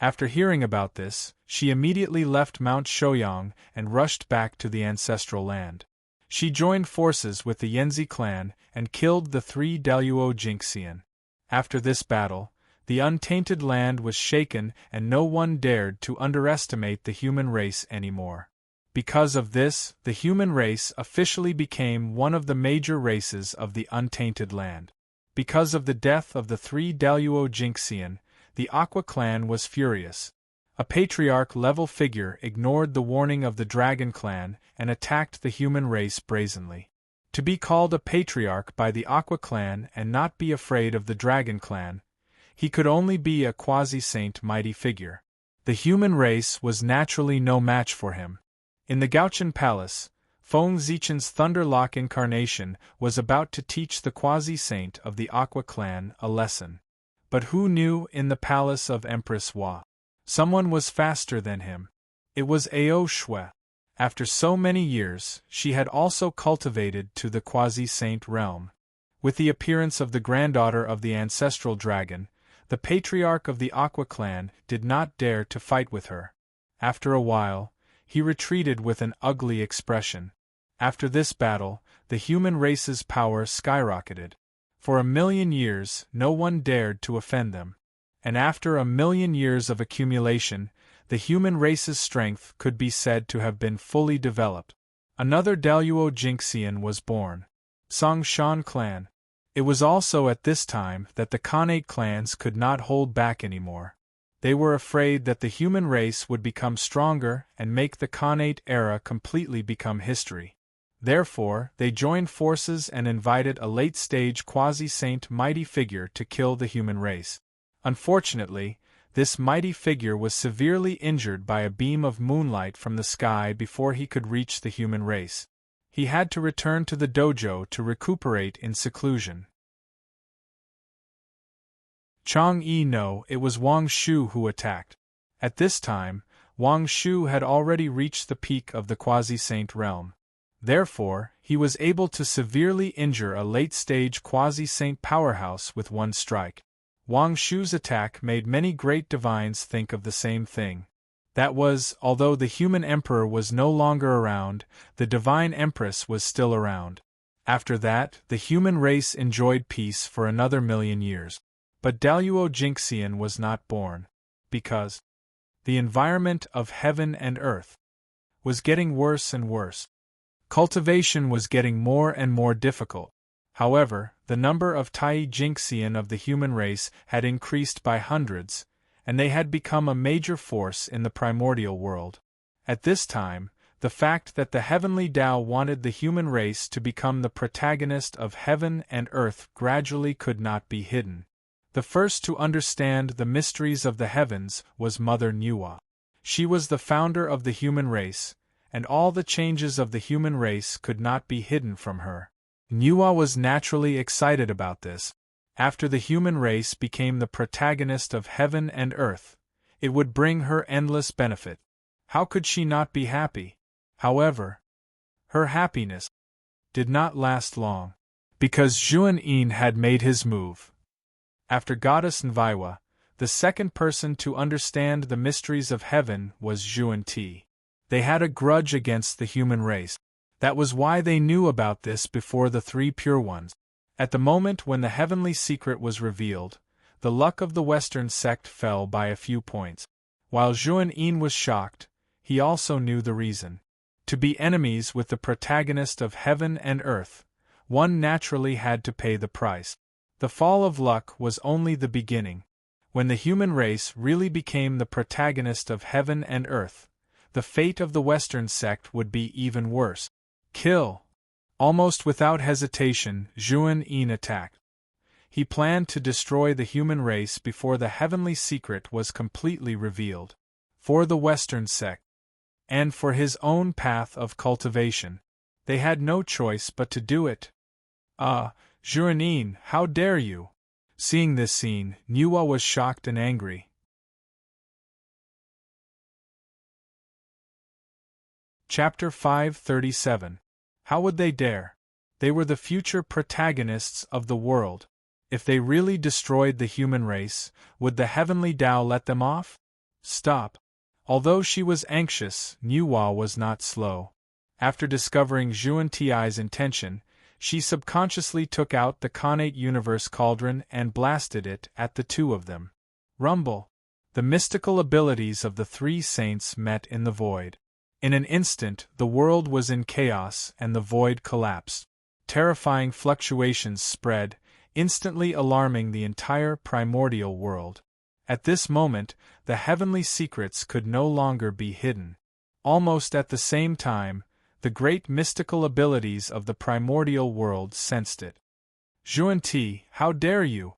After hearing about this, she immediately left Mount Shouyang and rushed back to the ancestral land. She joined forces with the Yanzi clan and killed the 3 Daluo Jinxian. After this battle, the untainted land was shaken and no one dared to underestimate the human race anymore. Because of this, the human race officially became one of the major races of the untainted land. Because of the death of the 3 Daluo Jinxian, the Aqua clan was furious. A patriarch-level figure ignored the warning of the Dragon clan and attacked the human race brazenly. To be called a patriarch by the Aqua clan and not be afraid of the Dragon clan, he could only be a quasi-saint mighty figure. The human race was naturally no match for him. In the Gaochen Palace, Feng Zichen's Thunderlock incarnation was about to teach the quasi-saint of the Aqua clan a lesson. But who knew in the palace of Empress Hua? Someone was faster than him. It was Ao Shui. After so many years, she had also cultivated to the quasi-saint realm. With the appearance of the granddaughter of the ancestral dragon, the patriarch of the Aqua clan did not dare to fight with her. After a while, he retreated with an ugly expression. After this battle, the human race's power skyrocketed. For 1,000,000 years, no one dared to offend them. And after 1,000,000 years of accumulation, the human race's strength could be said to have been fully developed. Another Daluo Jinxian was born. Song Shan clan. It was also at this time that the Khanate clans could not hold back anymore. They were afraid that the human race would become stronger and make the Khanate era completely become history. Therefore, they joined forces and invited a late-stage quasi-saint mighty figure to kill the human race. Unfortunately, this mighty figure was severely injured by a beam of moonlight from the sky before he could reach the human race. He had to return to the dojo to recuperate in seclusion. Chang'e no, it was Wang Shu who attacked. At this time, Wang Shu had already reached the peak of the quasi-saint realm. Therefore, he was able to severely injure a late-stage quasi-saint powerhouse with one strike. Wang Shu's attack made many great divines think of the same thing. That was, although the human emperor was no longer around, the divine empress was still around. After that, the human race enjoyed peace for another 1,000,000 years. But Daluo Jinxian was not born. Because the environment of heaven and earth was getting worse and worse. Cultivation was getting more and more difficult. However, the number of Tai Jinxian of the human race had increased by hundreds, and they had become a major force in the primordial world. At this time, the fact that the heavenly Tao wanted the human race to become the protagonist of heaven and earth gradually could not be hidden. The first to understand the mysteries of the heavens was Mother Nuwa. She was the founder of the human race, and all the changes of the human race could not be hidden from her. Nuwa was naturally excited about this. After the human race became the protagonist of heaven and earth, it would bring her endless benefit. How could she not be happy? However, her happiness did not last long, because Zhuan Yin had made his move. After Goddess Nviwa, the second person to understand the mysteries of heaven was Zhuan Ti. They had a grudge against the human race. That was why they knew about this before the 3 pure ones. At the moment when the heavenly secret was revealed, the luck of the Western sect fell by a few points. While Zhuan Yin was shocked, he also knew the reason. To be enemies with the protagonist of heaven and earth, one naturally had to pay the price. The fall of luck was only the beginning. When the human race really became the protagonist of heaven and earth, the fate of the Western sect would be even worse. Kill! Almost without hesitation, Zhuan Yin attacked. He planned to destroy the human race before the heavenly secret was completely revealed. For the Western sect, and for his own path of cultivation, they had no choice but to do it. Ah, Serene, how dare you! Seeing this scene, Nuwa was shocked and angry. Chapter 537. How would they dare? They were the future protagonists of the world. If they really destroyed the human race, would the heavenly Tao let them off? Stop. Although she was anxious, Nuwa was not slow. After discovering Zhuan Ti's intention, she subconsciously took out the Connate Universe cauldron and blasted it at the two of them. Rumble! The mystical abilities of the three saints met in the void. In an instant, the world was in chaos and the void collapsed. Terrifying fluctuations spread, instantly alarming the entire primordial world. At this moment, the heavenly secrets could no longer be hidden. Almost at the same time, the great mystical abilities of the primordial world sensed it. Zhuan Ti, how dare you!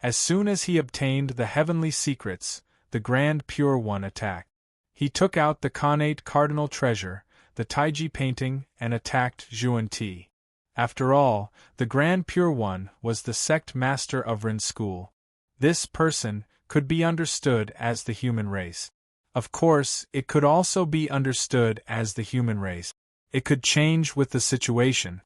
As soon as he obtained the heavenly secrets, the Grand Pure One attacked. He took out the Connate Cardinal Treasure, the Taiji painting, and attacked Zhuan Ti. After all, the Grand Pure One was the sect master of Ren School. This person could be understood as the human race. Of course, it could also be understood as the human race. It could change with the situation.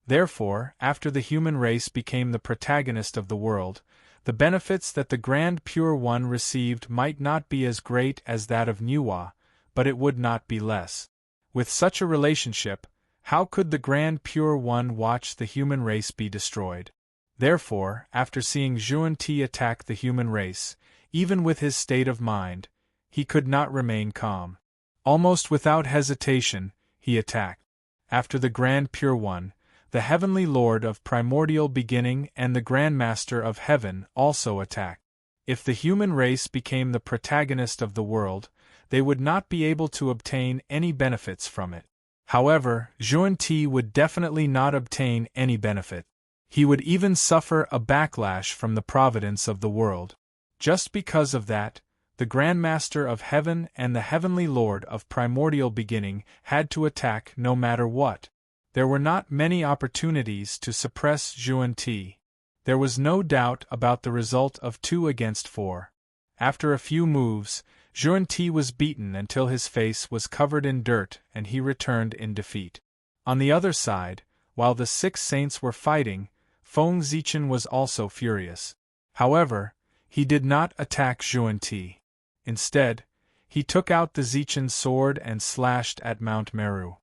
Therefore, after the human race became the protagonist of the world, the benefits that the Grand Pure One received might not be as great as that of Nuwa, but it would not be less. With such a relationship, how could the Grand Pure One watch the human race be destroyed? Therefore, after seeing Zhuan Ti attack the human race, even with his state of mind, he could not remain calm. Almost without hesitation, he attacked. After the Grand Pure One, the Heavenly Lord of Primordial Beginning and the Grand Master of Heaven also attacked. If the human race became the protagonist of the world, they would not be able to obtain any benefits from it. However, Zhuan Ti would definitely not obtain any benefit. He would even suffer a backlash from the providence of the world. Just because of that, the Grand Master of Heaven and the Heavenly Lord of Primordial Beginning had to attack no matter what. There were not many opportunities to suppress Zhuan Ti. There was no doubt about the result of 2 against 4. After a few moves, Zhuan Ti was beaten until his face was covered in dirt and he returned in defeat. On the other side, while the 6 saints were fighting, Feng Zichen was also furious. However, he did not attack Zhuan Ti. Instead, he took out the Zichen's sword and slashed at Mount Meru.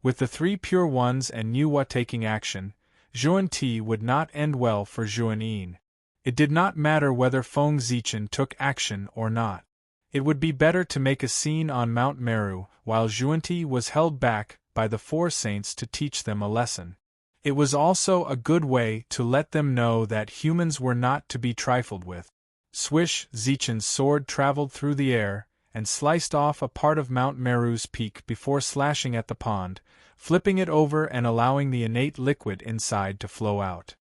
With the 3 Pure Ones and Nuwa taking action, Zhuan Ti would not end well for Zhuan Yin. It did not matter whether Feng Zichen took action or not. It would be better to make a scene on Mount Meru while Zhuan Ti was held back by the 4 saints to teach them a lesson. It was also a good way to let them know that humans were not to be trifled with. Swish! Zichen's sword traveled through the air and sliced off a part of Mount Meru's peak before slashing at the pond, flipping it over and allowing the innate liquid inside to flow out.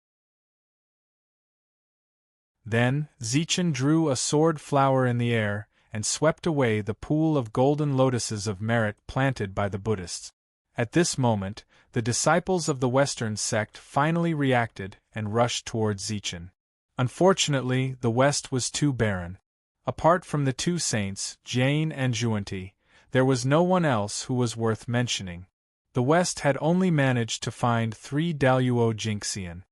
Then, Zichen drew a sword flower in the air and swept away the pool of golden lotuses of merit planted by the Buddhists. At this moment, the disciples of the Western sect finally reacted and rushed towards Zichen. Unfortunately, the West was too barren. Apart from the 2 saints, Jane and Zhuan Ti, there was no one else who was worth mentioning. The West had only managed to find 3 Daluo Jinxian.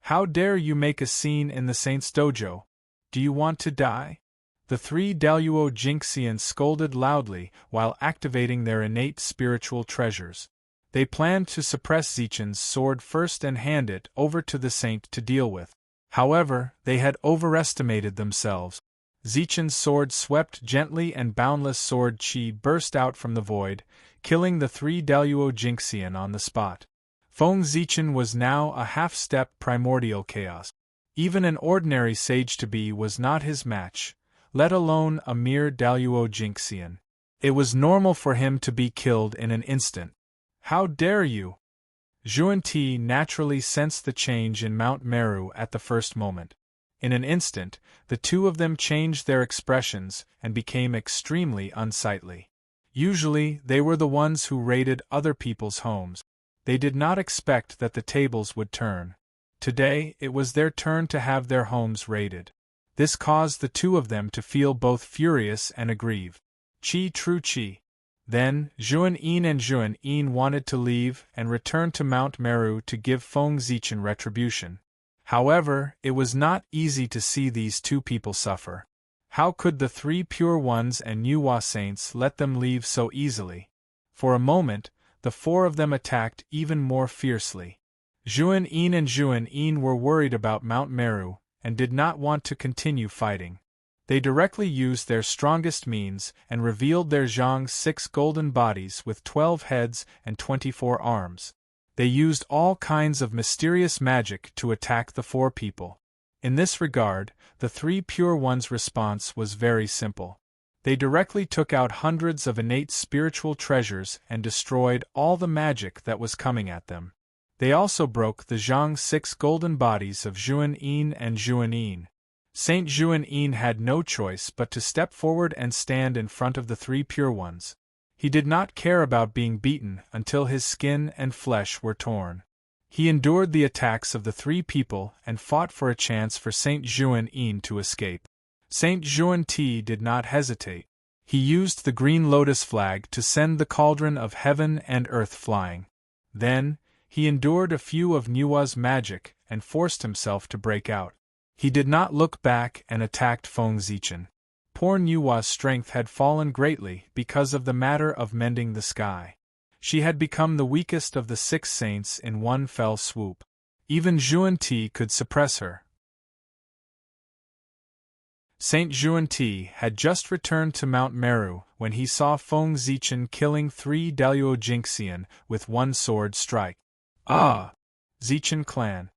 How dare you make a scene in the Saint's dojo? Do you want to die? The 3 Daluo Jinxian scolded loudly while activating their innate spiritual treasures. They planned to suppress Zichen's sword first and hand it over to the Saint to deal with. However, they had overestimated themselves. Zichen's sword swept gently and boundless sword chi burst out from the void, killing the 3 Daluo Jinxian on the spot. Feng Zichen was now a half-step primordial chaos. Even an ordinary sage-to-be was not his match, let alone a mere Daluo Jinxian. It was normal for him to be killed in an instant. How dare you! Zhuan Ti naturally sensed the change in Mount Meru at the first moment. In an instant, the two of them changed their expressions and became extremely unsightly. Usually, they were the ones who raided other people's homes. They did not expect that the tables would turn. Today, it was their turn to have their homes raided. This caused the two of them to feel both furious and aggrieved. Chi Tru Chi. Then, Xuan Yin and Xuan Yin wanted to leave and return to Mount Meru to give Feng Zichen retribution. However, it was not easy to see these two people suffer. How could the three pure ones and Nuwa saints let them leave so easily? For a moment, the four of them attacked even more fiercely. Xuan Yin and Xuan Yin were worried about Mount Meru and did not want to continue fighting. They directly used their strongest means and revealed their Zhang's 6 golden bodies with 12 heads and 24 arms. They used all kinds of mysterious magic to attack the four people. In this regard, the three pure ones' response was very simple. They directly took out hundreds of innate spiritual treasures and destroyed all the magic that was coming at them. They also broke the Zhang's 6 golden bodies of Xuan Yin and Xuan Yin. Saint Xuan Yin had no choice but to step forward and stand in front of the three pure ones. He did not care about being beaten until his skin and flesh were torn. He endured the attacks of the three people and fought for a chance for Saint Xuan Yin to escape. Saint Xuan Ti did not hesitate. He used the green lotus flag to send the cauldron of heaven and earth flying. Then, he endured a few of Nuwa's magic and forced himself to break out. He did not look back and attacked Feng Zichen. Poor Nuwa's strength had fallen greatly because of the matter of mending the sky. She had become the weakest of the 6 saints in one fell swoop. Even Xuan Ti could suppress her. Saint Xuan Ti had just returned to Mount Meru when he saw Feng Zichen killing 3 Daluo Jinxian with one sword strike. Ah! Zichen clan.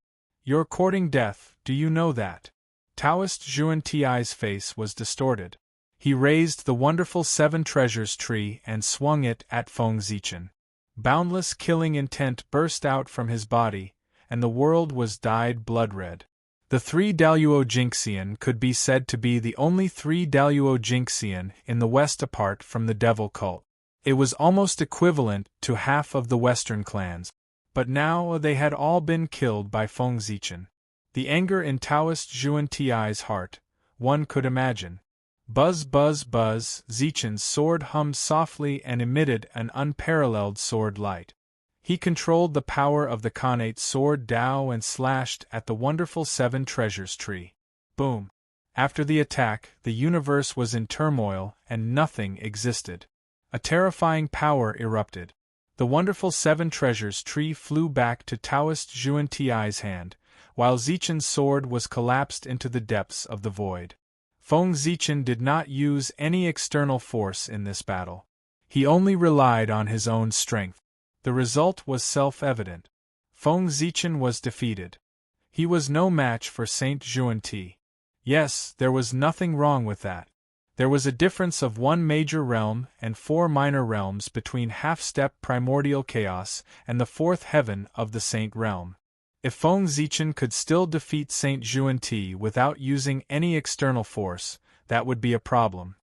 You're courting death, do you know that? Taoist Xuan Ti's face was distorted. He raised the wonderful 7 treasures tree and swung it at Feng Zichen. Boundless killing intent burst out from his body, and the world was dyed blood-red. The 3 Daluo Jinxian could be said to be the only 3 Daluo Jinxian in the West apart from the devil cult. It was almost equivalent to half of the Western clans. But now they had all been killed by Feng Zichen. The anger in Taoist Xuan Ti's heart, one could imagine. Buzz buzz buzz, Zichen's sword hummed softly and emitted an unparalleled sword light. He controlled the power of the Khanate sword Dao and slashed at the wonderful 7 treasures tree. Boom! After the attack, the universe was in turmoil and nothing existed. A terrifying power erupted. The wonderful 7 treasures tree flew back to Taoist Xuan Ti's hand, while Zichen's sword was collapsed into the depths of the void. Feng Zichen did not use any external force in this battle. He only relied on his own strength. The result was self-evident. Feng Zichen was defeated. He was no match for Saint Xuan Ti. Yes, there was nothing wrong with that. There was a difference of 1 major realm and 4 minor realms between half-step primordial chaos and the 4th heaven of the Saint realm. If Feng Zichen could still defeat Saint Xuan Ti without using any external force, that would be a problem.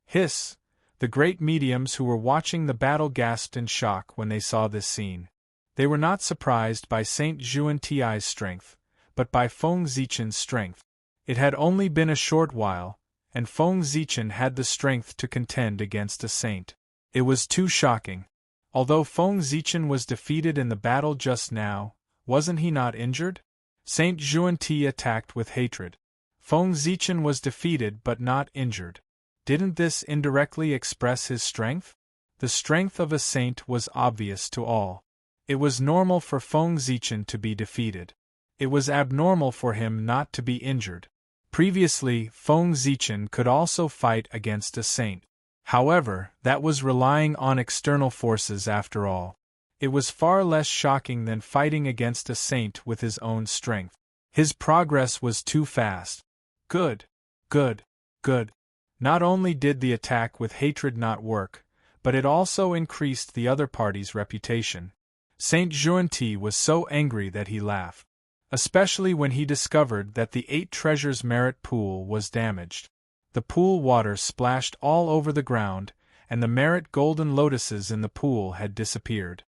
Hiss! The great mediums who were watching the battle gasped in shock when they saw this scene. They were not surprised by Saint Xuan Ti's strength, but by Feng Zichen's strength. It had only been a short while, and Feng Zichen had the strength to contend against a saint. It was too shocking. Although Feng Zichen was defeated in the battle just now, wasn't he not injured? Saint Xuan Ti attacked with hatred. Feng Zichen was defeated but not injured. Didn't this indirectly express his strength? The strength of a saint was obvious to all. It was normal for Feng Zichen to be defeated. It was abnormal for him not to be injured. Previously, Feng Zichen could also fight against a saint. However, that was relying on external forces after all. It was far less shocking than fighting against a saint with his own strength. His progress was too fast. Good. Good. Good. Not only did the attack with hatred not work, but it also increased the other party's reputation. Saint Xuan Ti was so angry that he laughed. especially when he discovered that the 8 treasures merit pool was damaged. The pool water splashed all over the ground, and the merit golden lotuses in the pool had disappeared.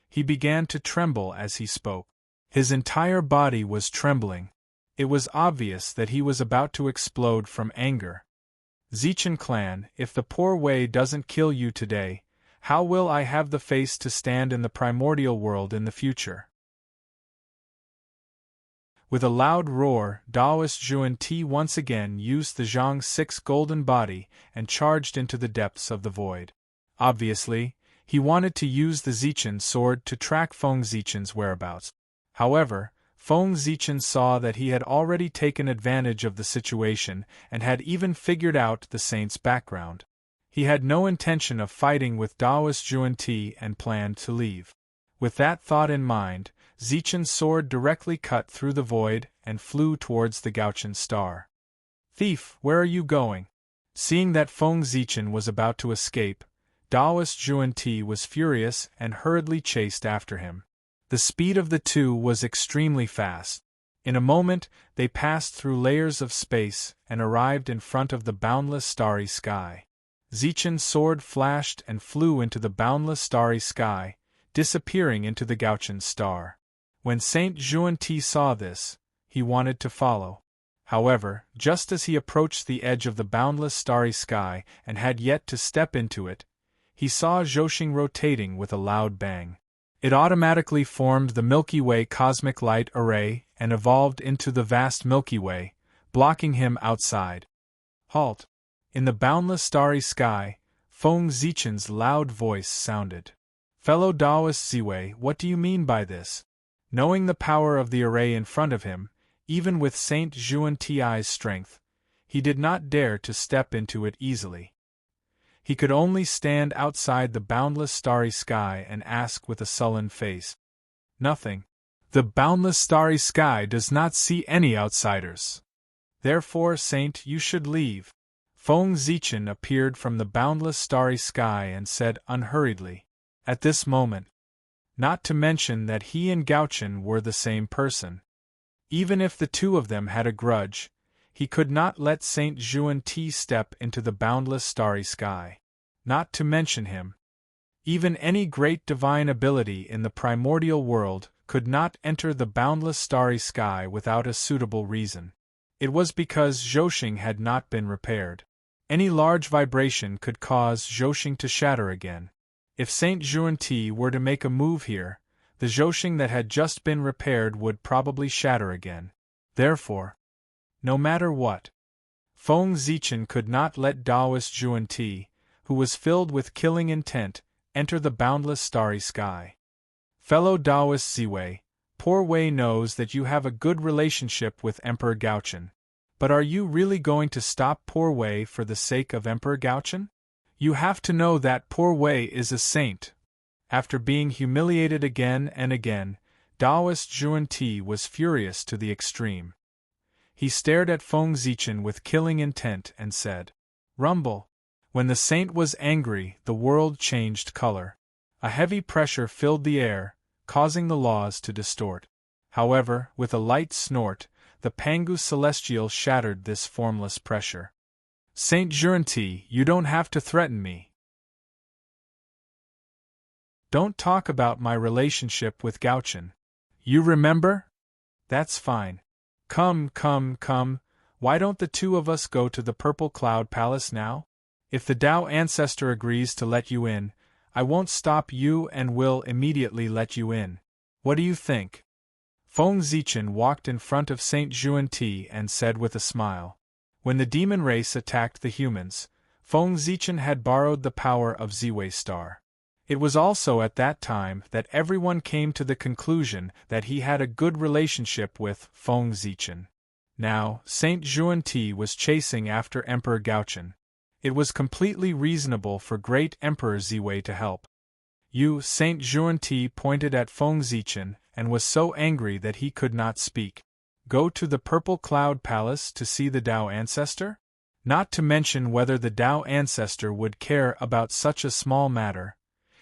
He began to tremble as he spoke. His entire body was trembling. It was obvious that he was about to explode from anger. Zichan clan, if the poor way doesn't kill you today, how will I have the face to stand in the primordial world in the future? With a loud roar, Taoist Zhuan Ti once again used the Zhang's 6 golden body and charged into the depths of the void. Obviously, he wanted to use the Zichan sword to track Feng Zichan's whereabouts. However, Feng Zichan saw that he had already taken advantage of the situation and had even figured out the saint's background. He had no intention of fighting with Taoist Zhuan Ti and planned to leave. With that thought in mind, Zichan's sword directly cut through the void and flew towards the Gauchan star. "Thief, where are you going?" Seeing that Feng Zichan was about to escape, Taoist Zhuan Ti was furious and hurriedly chased after him. The speed of the two was extremely fast. In a moment, they passed through layers of space and arrived in front of the boundless starry sky. Zichan's sword flashed and flew into the boundless starry sky, disappearing into the Gauchan star. When Saint Zhuan Ti saw this, he wanted to follow. However, just as he approached the edge of the boundless starry sky and had yet to step into it, he saw Zhoxing rotating with a loud bang. It automatically formed the Milky Way cosmic light array and evolved into the vast Milky Way, blocking him outside. "Halt!" In the boundless starry sky, Feng Zichan's loud voice sounded. "Fellow Taoist Ziwei, what do you mean by this?" Knowing the power of the array in front of him, even with Saint Zhuan Ti's strength, he did not dare to step into it easily. He could only stand outside the boundless starry sky and ask with a sullen face. "Nothing. The boundless starry sky does not see any outsiders. Therefore, Saint, you should leave." Feng Zichan appeared from the boundless starry sky and said unhurriedly. At this moment, not to mention that he and Gauchan were the same person. Even if the two of them had a grudge, he could not let Saint Zhuan Ti step into the boundless starry sky. Not to mention him. Even any great divine ability in the primordial world could not enter the boundless starry sky without a suitable reason. It was because Zhoxing had not been repaired. Any large vibration could cause Zhoxing to shatter again. If Saint Zhuan Ti were to make a move here, the Zhoxing that had just been repaired would probably shatter again. Therefore, no matter what, Feng Zichan could not let Taoist Zhuan Ti, who was filled with killing intent, enter the boundless starry sky. Fellow Taoist Ziwei, poor Wei knows that you have a good relationship with Emperor Gauchan. But are you really going to stop poor Wei for the sake of Emperor Gauchan? You have to know that poor Wei is a saint. After being humiliated again and again, Taoist Zhuan Ti was furious to the extreme. He stared at Feng Zichan with killing intent and said, "Rumble." When the saint was angry, the world changed color. A heavy pressure filled the air, causing the laws to distort. However, with a light snort, the Pangu Celestial shattered this formless pressure. "Saint Zhuan Ti, you don't have to threaten me. Don't talk about my relationship with Gauchan. You remember? That's fine. Come, why don't the two of us go to the Purple Cloud Palace now? If the Tao Ancestor agrees to let you in, I won't stop you and will immediately let you in. What do you think?" Feng Zichan walked in front of Saint Zhuan Ti and said with a smile. When the demon race attacked the humans, Feng Zichan had borrowed the power of Ziwei Star. It was also at that time that everyone came to the conclusion that he had a good relationship with Feng Zichan. Now, Saint Zhuan Ti was chasing after Emperor Gauchan. It was completely reasonable for Great Emperor Ziwei to help. You, Saint Zhuan Ti pointed at Feng Zichan and was so angry that he could not speak. Go to the Purple Cloud Palace to see the Tao Ancestor? Not to mention whether the Tao Ancestor would care about such a small matter.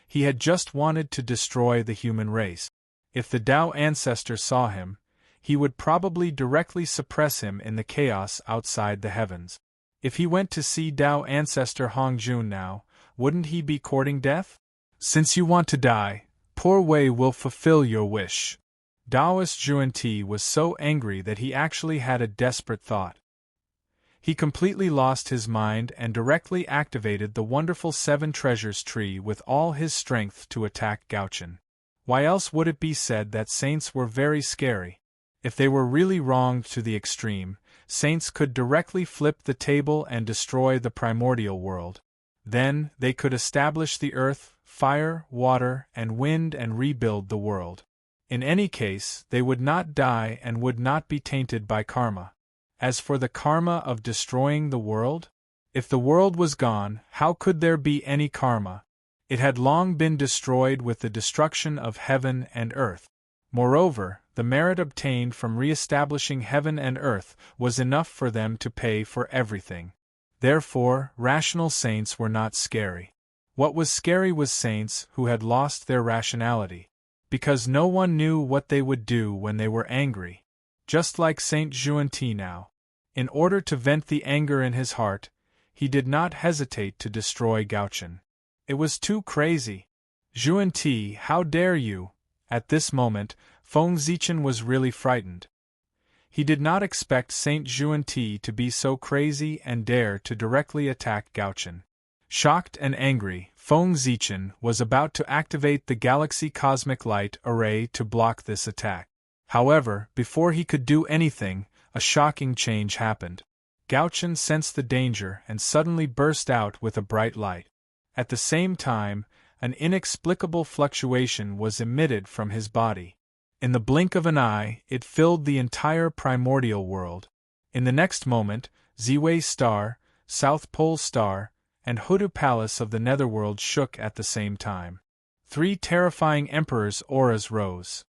He had just wanted to destroy the human race. If the Tao Ancestor saw him, he would probably directly suppress him in the chaos outside the heavens. If he went to see Tao ancestor Hongjun now, wouldn't he be courting death? Since you want to die, poor Wei will fulfill your wish. Taoist Juanti was so angry that he actually had a desperate thought. He completely lost his mind and directly activated the wonderful Seven Treasures tree with all his strength to attack Gauchen. Why else would it be said that saints were very scary? If they were really wronged to the extreme, saints could directly flip the table and destroy the primordial world. Then, they could establish the earth, fire, water, and wind and rebuild the world. In any case, they would not die and would not be tainted by karma. As for the karma of destroying the world? If the world was gone, how could there be any karma? It had long been destroyed with the destruction of heaven and earth. Moreover, the merit obtained from re-establishing heaven and earth was enough for them to pay for everything. Therefore, rational saints were not scary. What was scary was saints who had lost their rationality. Because no one knew what they would do when they were angry. Just like Saint Juanti now. In order to vent the anger in his heart, he did not hesitate to destroy Gauchen. It was too crazy. Juanti, how dare you? At this moment, Feng Zichen was really frightened. He did not expect Saint Juanti to be so crazy and dare to directly attack Gauchen. Shocked and angry, Feng Zichen was about to activate the Galaxy Cosmic Light Array to block this attack. However, before he could do anything, a shocking change happened. Gauchen sensed the danger and suddenly burst out with a bright light. At the same time, an inexplicable fluctuation was emitted from his body. In the blink of an eye, it filled the entire primordial world. In the next moment, Ziwei Star, South Pole Star, and Hoodoo Palace of the Netherworld shook at the same time. 3 terrifying Emperor's auras rose.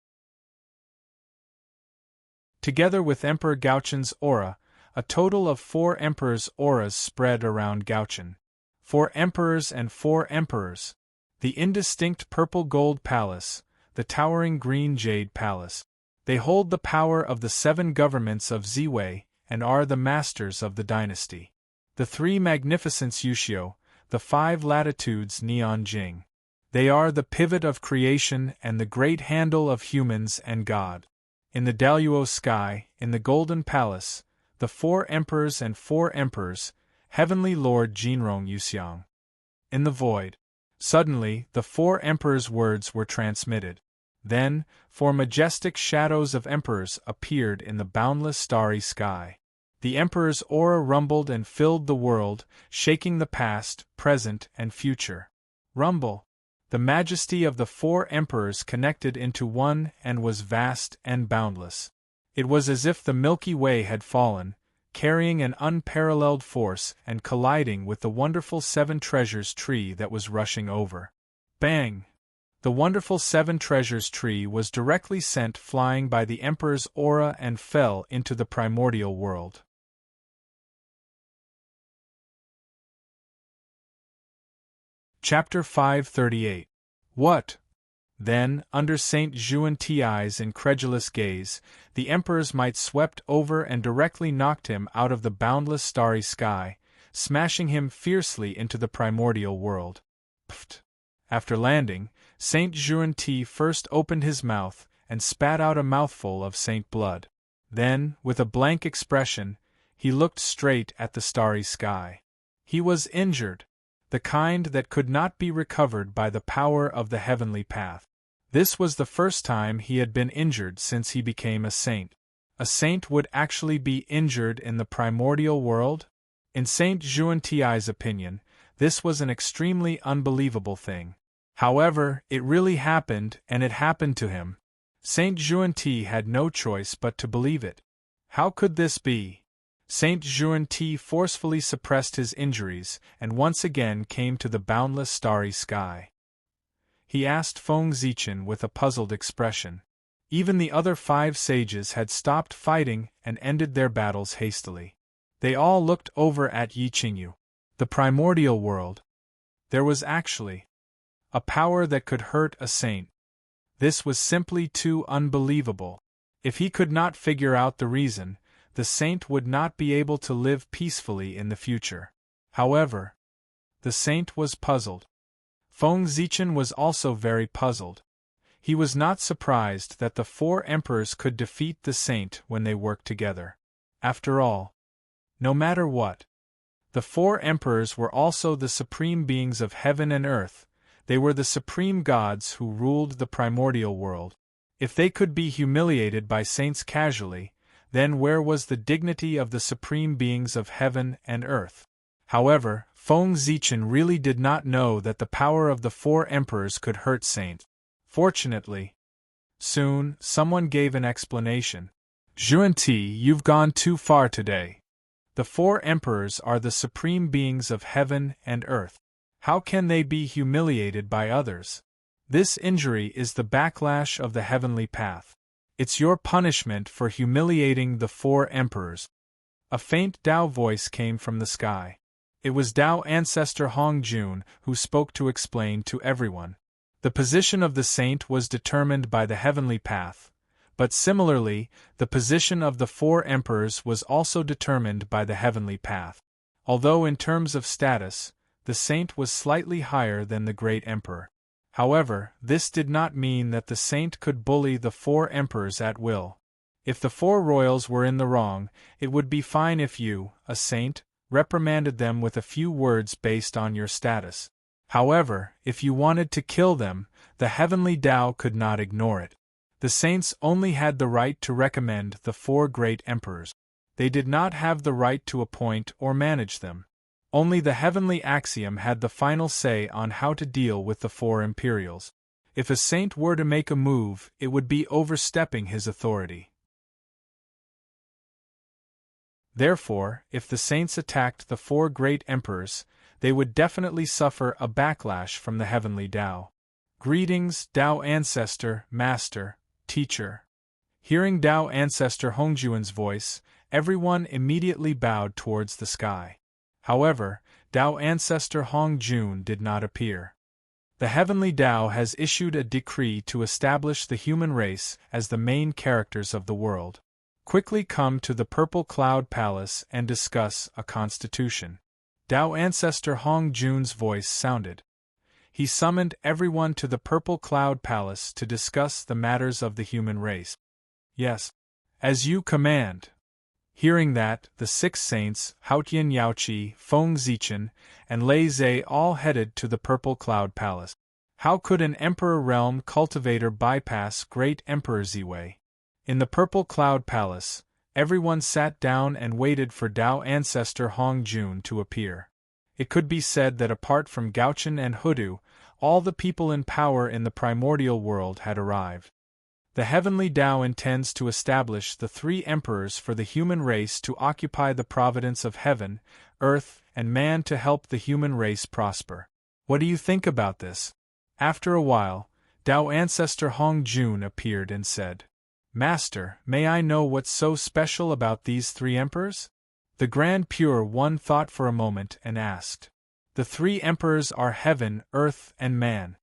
Together with Emperor Gauchen's aura, a total of 4 Emperor's auras spread around Gauchen. 4 Emperors and 4 Emperors. The indistinct Purple Gold Palace, the towering Green Jade Palace. They hold the power of the 7 governments of Ziwei and are the masters of the dynasty. The 3 Magnificence Yushio, the 5 Latitudes Neon Jing. They are the pivot of creation and the great handle of humans and God. In the Daluo sky, in the Golden Palace, the 4 Emperors and 4 Emperors, Heavenly Lord Jinrong Yuxiang. In the void. Suddenly, the 4 Emperors' words were transmitted. Then, 4 majestic shadows of Emperors appeared in the boundless starry sky. The Emperor's aura rumbled and filled the world, shaking the past, present, and future. Rumble. The majesty of the 4 Emperors connected into one and was vast and boundless. It was as if the Milky Way had fallen, carrying an unparalleled force and colliding with the wonderful 7 Treasures tree that was rushing over. Bang! The wonderful 7 Treasures tree was directly sent flying by the Emperor's aura and fell into the primordial world. Chapter 538. What? Then, under Saint Juanti's incredulous gaze, the Emperor's might swept over and directly knocked him out of the boundless starry sky, smashing him fiercely into the primordial world. Pft! After landing, Saint Juanti first opened his mouth and spat out a mouthful of saint blood. Then, with a blank expression, he looked straight at the starry sky. He was injured. The kind that could not be recovered by the power of the heavenly path. This was the first time he had been injured since he became a saint. A saint would actually be injured in the primordial world? In Saint Juanti's opinion, this was an extremely unbelievable thing. However, it really happened, and it happened to him. Saint Juanti had no choice but to believe it. How could this be? Saint Juanti forcefully suppressed his injuries and once again came to the boundless starry sky. He asked Feng Zichen with a puzzled expression. Even the other 5 sages had stopped fighting and ended their battles hastily. They all looked over at Yi Qingyu. The primordial world. There was actually a power that could hurt a saint. This was simply too unbelievable. If he could not figure out the reason, the saint would not be able to live peacefully in the future. However, the saint was puzzled. Feng Zichen was also very puzzled. He was not surprised that the four emperors could defeat the saint when they worked together. After all, no matter what, the four emperors were also the supreme beings of heaven and earth. They were the supreme gods who ruled the primordial world. If they could be humiliated by saints casually, then where was the dignity of the supreme beings of heaven and earth? However, Feng Zichen really did not know that the power of the four emperors could hurt saints. Fortunately, soon someone gave an explanation. Xuanti, you've gone too far today. The four emperors are the supreme beings of heaven and earth. How can they be humiliated by others? This injury is the backlash of the heavenly path. It's your punishment for humiliating the four emperors. A faint Tao voice came from the sky. It was Tao ancestor Hong Jun who spoke to explain to everyone. The position of the saint was determined by the heavenly path, but similarly, the position of the four emperors was also determined by the heavenly path. Although in terms of status, the saint was slightly higher than the great emperor. However, this did not mean that the saint could bully the four emperors at will. If the four royals were in the wrong, it would be fine if you, a saint, reprimanded them with a few words based on your status. However, if you wanted to kill them, the heavenly Tao could not ignore it. The saints only had the right to recommend the four great emperors. They did not have the right to appoint or manage them. Only the heavenly axiom had the final say on how to deal with the four imperials. If a saint were to make a move, it would be overstepping his authority. Therefore, if the saints attacked the four great emperors, they would definitely suffer a backlash from the heavenly Tao. Greetings, Tao ancestor, master, teacher. Hearing Tao ancestor Hongjuan's voice, everyone immediately bowed towards the sky. However, Tao ancestor Hong Jun did not appear. The heavenly Tao has issued a decree to establish the human race as the main characters of the world. Quickly come to the Purple Cloud Palace and discuss a constitution. Tao ancestor Hong Jun's voice sounded. He summoned everyone to the Purple Cloud Palace to discuss the matters of the human race. Yes. As you command. Hearing that, the six saints, Haotian Yaoqi, Feng Zichen, and Lei Zhe all headed to the Purple Cloud Palace. How could an Emperor Realm cultivator bypass Great Emperor Ziwei? In the Purple Cloud Palace, everyone sat down and waited for Tao ancestor Hong Jun to appear. It could be said that apart from Gaochen and Hudu, all the people in power in the primordial world had arrived. The heavenly Tao intends to establish the three emperors for the human race to occupy the providence of heaven, earth, and man to help the human race prosper. What do you think about this? After a while, Tao ancestor Hong Jun appeared and said, Master, may I know what's so special about these three emperors? The Grand Pure One thought for a moment and asked. The three emperors are heaven, earth, and man.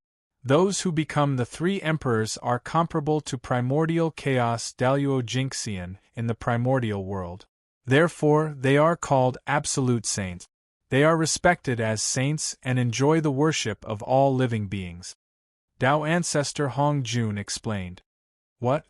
Those who become the three emperors are comparable to primordial chaos Daluo Jinxian in the primordial world. Therefore, they are called absolute saints. They are respected as saints and enjoy the worship of all living beings. Tao ancestor Hong Jun explained. What?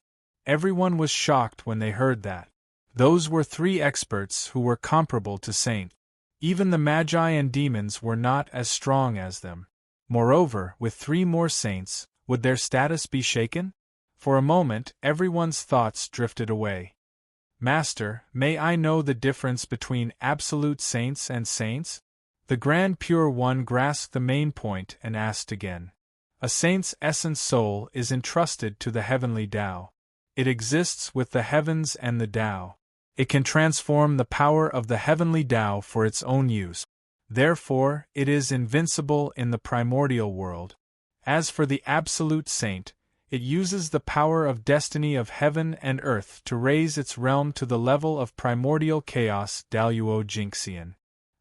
Everyone was shocked when they heard that. Those were three experts who were comparable to saints. Even the magi and demons were not as strong as them. Moreover, with three more saints, would their status be shaken? For a moment, everyone's thoughts drifted away. Master, may I know the difference between absolute saints and saints? The Grand Pure One grasped the main point and asked again. A saint's essence soul is entrusted to the heavenly Tao. It exists with the heavens and the Tao. It can transform the power of the heavenly Tao for its own use. Therefore, it is invincible in the primordial world. As for the absolute saint, it uses the power of destiny of heaven and earth to raise its realm to the level of primordial chaos Daluo Jinxian.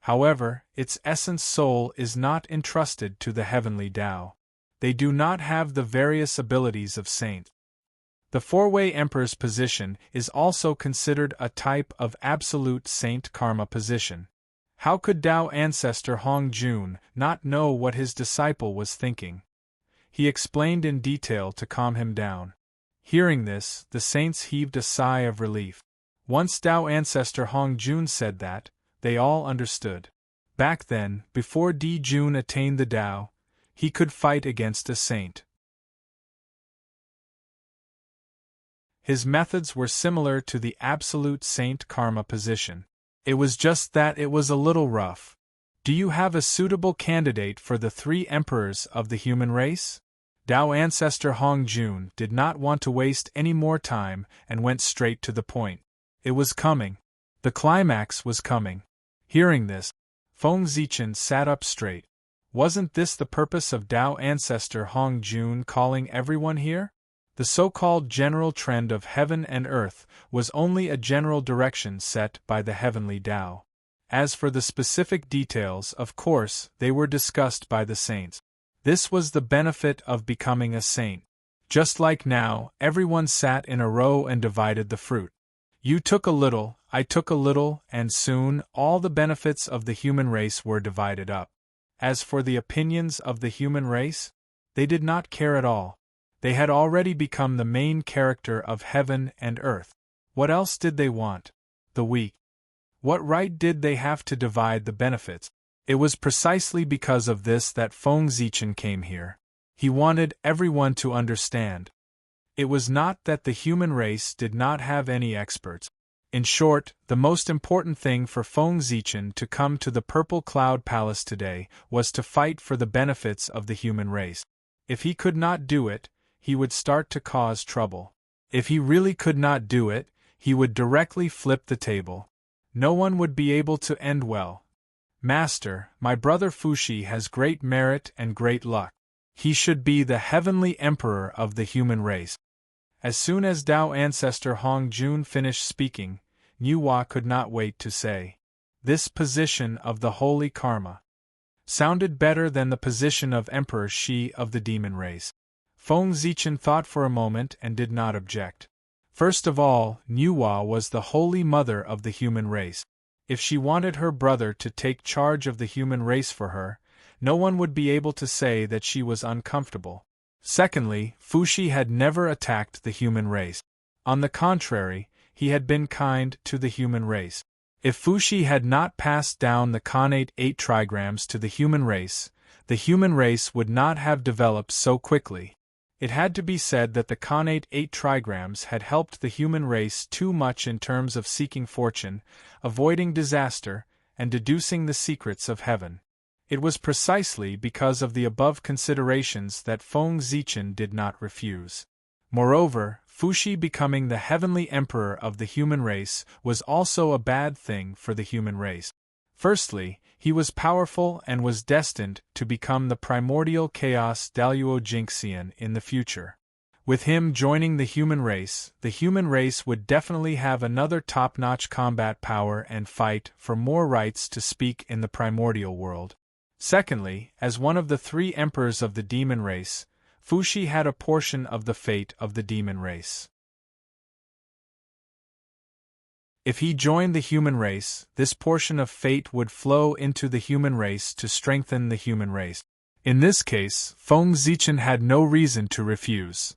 However, its essence soul is not entrusted to the heavenly Tao. They do not have the various abilities of saints. The four-way emperor's position is also considered a type of absolute saint karma position. How could Tao ancestor Hong Jun not know what his disciple was thinking? He explained in detail to calm him down. Hearing this, the saints heaved a sigh of relief. Once Tao ancestor Hong Jun said that, they all understood. Back then, before Di Jun attained the Tao, he could fight against a saint. His methods were similar to the absolute saint karma position. It was just that it was a little rough. Do you have a suitable candidate for the three emperors of the human race? Tao ancestor Hong Jun did not want to waste any more time and went straight to the point. It was coming. The climax was coming. Hearing this, Feng Zichen sat up straight. Wasn't this the purpose of Tao ancestor Hong Jun calling everyone here? The so-called general trend of heaven and earth was only a general direction set by the heavenly Tao. As for the specific details, of course, they were discussed by the saints. This was the benefit of becoming a saint. Just like now, everyone sat in a row and divided the fruit. You took a little, I took a little, and soon all the benefits of the human race were divided up. As for the opinions of the human race, they did not care at all. They had already become the main character of heaven and earth. What else did they want? The weak. What right did they have to divide the benefits? It was precisely because of this that Feng Zichen came here. He wanted everyone to understand. It was not that the human race did not have any experts. In short, the most important thing for Feng Zichen to come to the Purple Cloud Palace today was to fight for the benefits of the human race. If he could not do it, he would start to cause trouble. If he really could not do it, he would directly flip the table. No one would be able to end well. Master, my brother Fuxi has great merit and great luck. He should be the heavenly emperor of the human race. As soon as Tao ancestor Hong Jun finished speaking, Niuhua could not wait to say, "This position of the holy karma sounded better than the position of Emperor Shi of the demon race." Feng Zichen thought for a moment and did not object. First of all, Niuhua was the holy mother of the human race. If she wanted her brother to take charge of the human race for her, no one would be able to say that she was uncomfortable. Secondly, Fuxi had never attacked the human race. On the contrary, he had been kind to the human race. If Fuxi had not passed down the Khanate 8 trigrams to the human race would not have developed so quickly. It had to be said that the Khanate 8 trigrams had helped the human race too much in terms of seeking fortune, avoiding disaster, and deducing the secrets of heaven. It was precisely because of the above considerations that Feng Zichen did not refuse. Moreover, Fuxi becoming the heavenly emperor of the human race was also a bad thing for the human race. Firstly, he was powerful and was destined to become the primordial chaos Daluo Jinxian in the future. With him joining the human race would definitely have another top-notch combat power and fight for more rights to speak in the primordial world. Secondly, as one of the three emperors of the demon race, Fuxi had a portion of the fate of the demon race. If he joined the human race, this portion of fate would flow into the human race to strengthen the human race. In this case, Feng Zichen had no reason to refuse.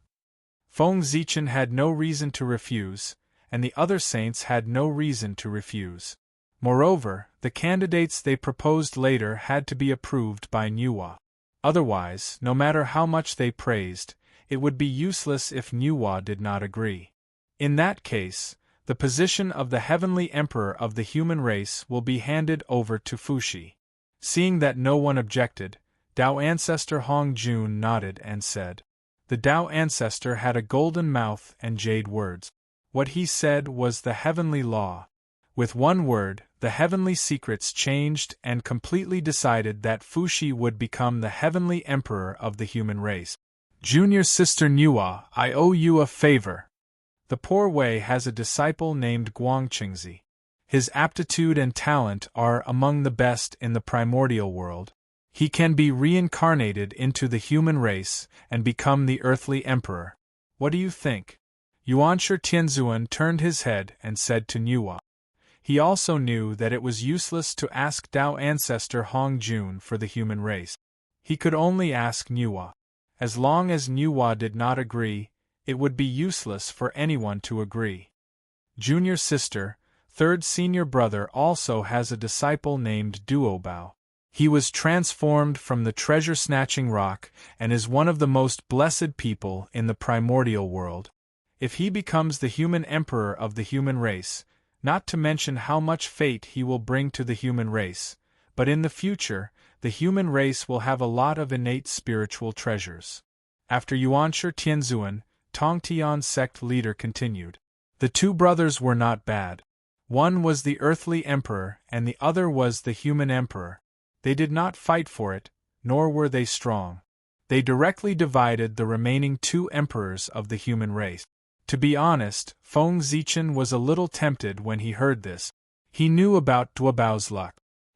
Feng Zichen had no reason to refuse, and the other saints had no reason to refuse. Moreover, the candidates they proposed later had to be approved by Niuhua. Otherwise, no matter how much they praised, it would be useless if Niuhua did not agree. In that case, the position of the heavenly emperor of the human race will be handed over to Fuxi. Seeing that no one objected, Tao ancestor Hong Jun nodded and said. The Tao ancestor had a golden mouth and jade words. What he said was the heavenly law. With one word, the heavenly secrets changed and completely decided that Fuxi would become the heavenly emperor of the human race. Junior sister Niuhua, I owe you a favor. The poor Wei has a disciple named Guangqingzi. His aptitude and talent are among the best in the primordial world. He can be reincarnated into the human race and become the earthly emperor. What do you think? Yuanshi Tianzuan turned his head and said to Nuwa. He also knew that it was useless to ask Tao ancestor Hong Jun for the human race. He could only ask Nuwa. As long as Nuwa did not agree, it would be useless for anyone to agree. Junior sister, third senior brother also has a disciple named Duobao. He was transformed from the treasure-snatching rock and is one of the most blessed people in the primordial world. If he becomes the human emperor of the human race, not to mention how much fate he will bring to the human race, but in the future, the human race will have a lot of innate spiritual treasures. After Yuanshi Tianzuan, Tongtian sect leader continued. The two brothers were not bad. One was the earthly emperor and the other was the human emperor. They did not fight for it, nor were they strong. They directly divided the remaining two emperors of the human race. To be honest, Feng Zichen was a little tempted when he heard this. He knew about Duobao's luck.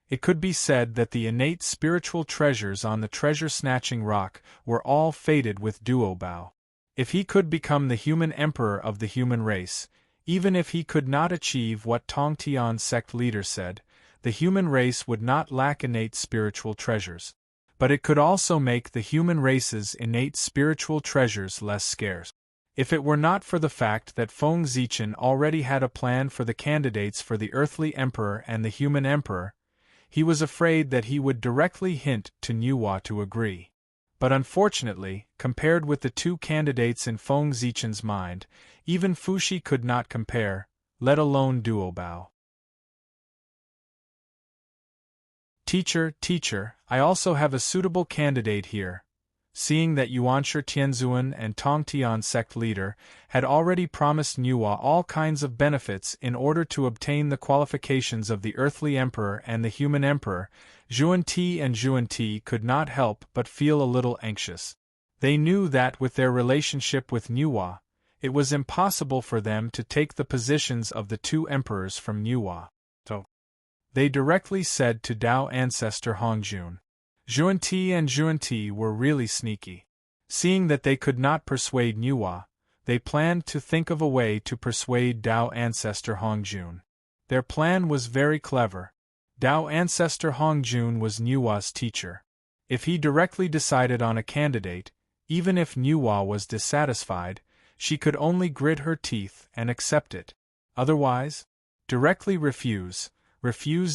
It could be said that the innate spiritual treasures on the treasure-snatching rock were all fated with Duobao. If he could become the human emperor of the human race, even if he could not achieve what Tongtian sect leader said, the human race would not lack innate spiritual treasures. But it could also make the human race's innate spiritual treasures less scarce. If it were not for the fact that Feng Zichen already had a plan for the candidates for the earthly emperor and the human emperor, he was afraid that he would directly hint to Nuwa to agree. But unfortunately, compared with the two candidates in Feng Zichen's mind, even Fushi could not compare, let alone Duobao. Teacher, I also have a suitable candidate here. Seeing that Yuanshi Tianzuan and Tongtian sect leader had already promised Nuwa all kinds of benefits in order to obtain the qualifications of the earthly emperor and the human emperor, Zhuan-Ti and Zhuan-Ti could not help but feel a little anxious. They knew that with their relationship with Nuwa, it was impossible for them to take the positions of the two emperors from Nuwa. So, they directly said to Tao ancestor Hongjun. Zhuan-Ti and Zhuan-Ti were really sneaky. Seeing that they could not persuade Nuwa, they planned to think of a way to persuade Tao ancestor Hongjun. Their plan was very clever. Tao ancestor Hongjun was Nuwa's teacher. If he directly decided on a candidate, even if Nuwa was dissatisfied, she could only grit her teeth and accept it. Otherwise, directly refuse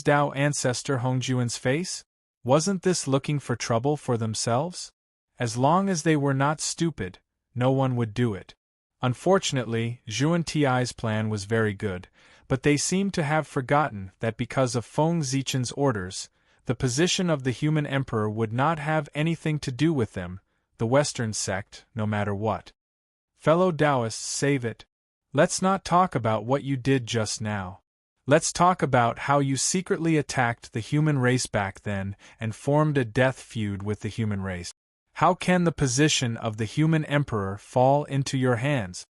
Tao ancestor Hongjun's face? Wasn't this looking for trouble for themselves? As long as they were not stupid, no one would do it. Unfortunately, Zhuan-Ti's plan was very good, but they seemed to have forgotten that because of Feng Zichen's orders, the position of the human emperor would not have anything to do with them, the Western sect, no matter what. Fellow Taoists, save it. Let's not talk about what you did just now. Let's talk about how you secretly attacked the human race back then and formed a death feud with the human race. How can the position of the human emperor fall into your hands?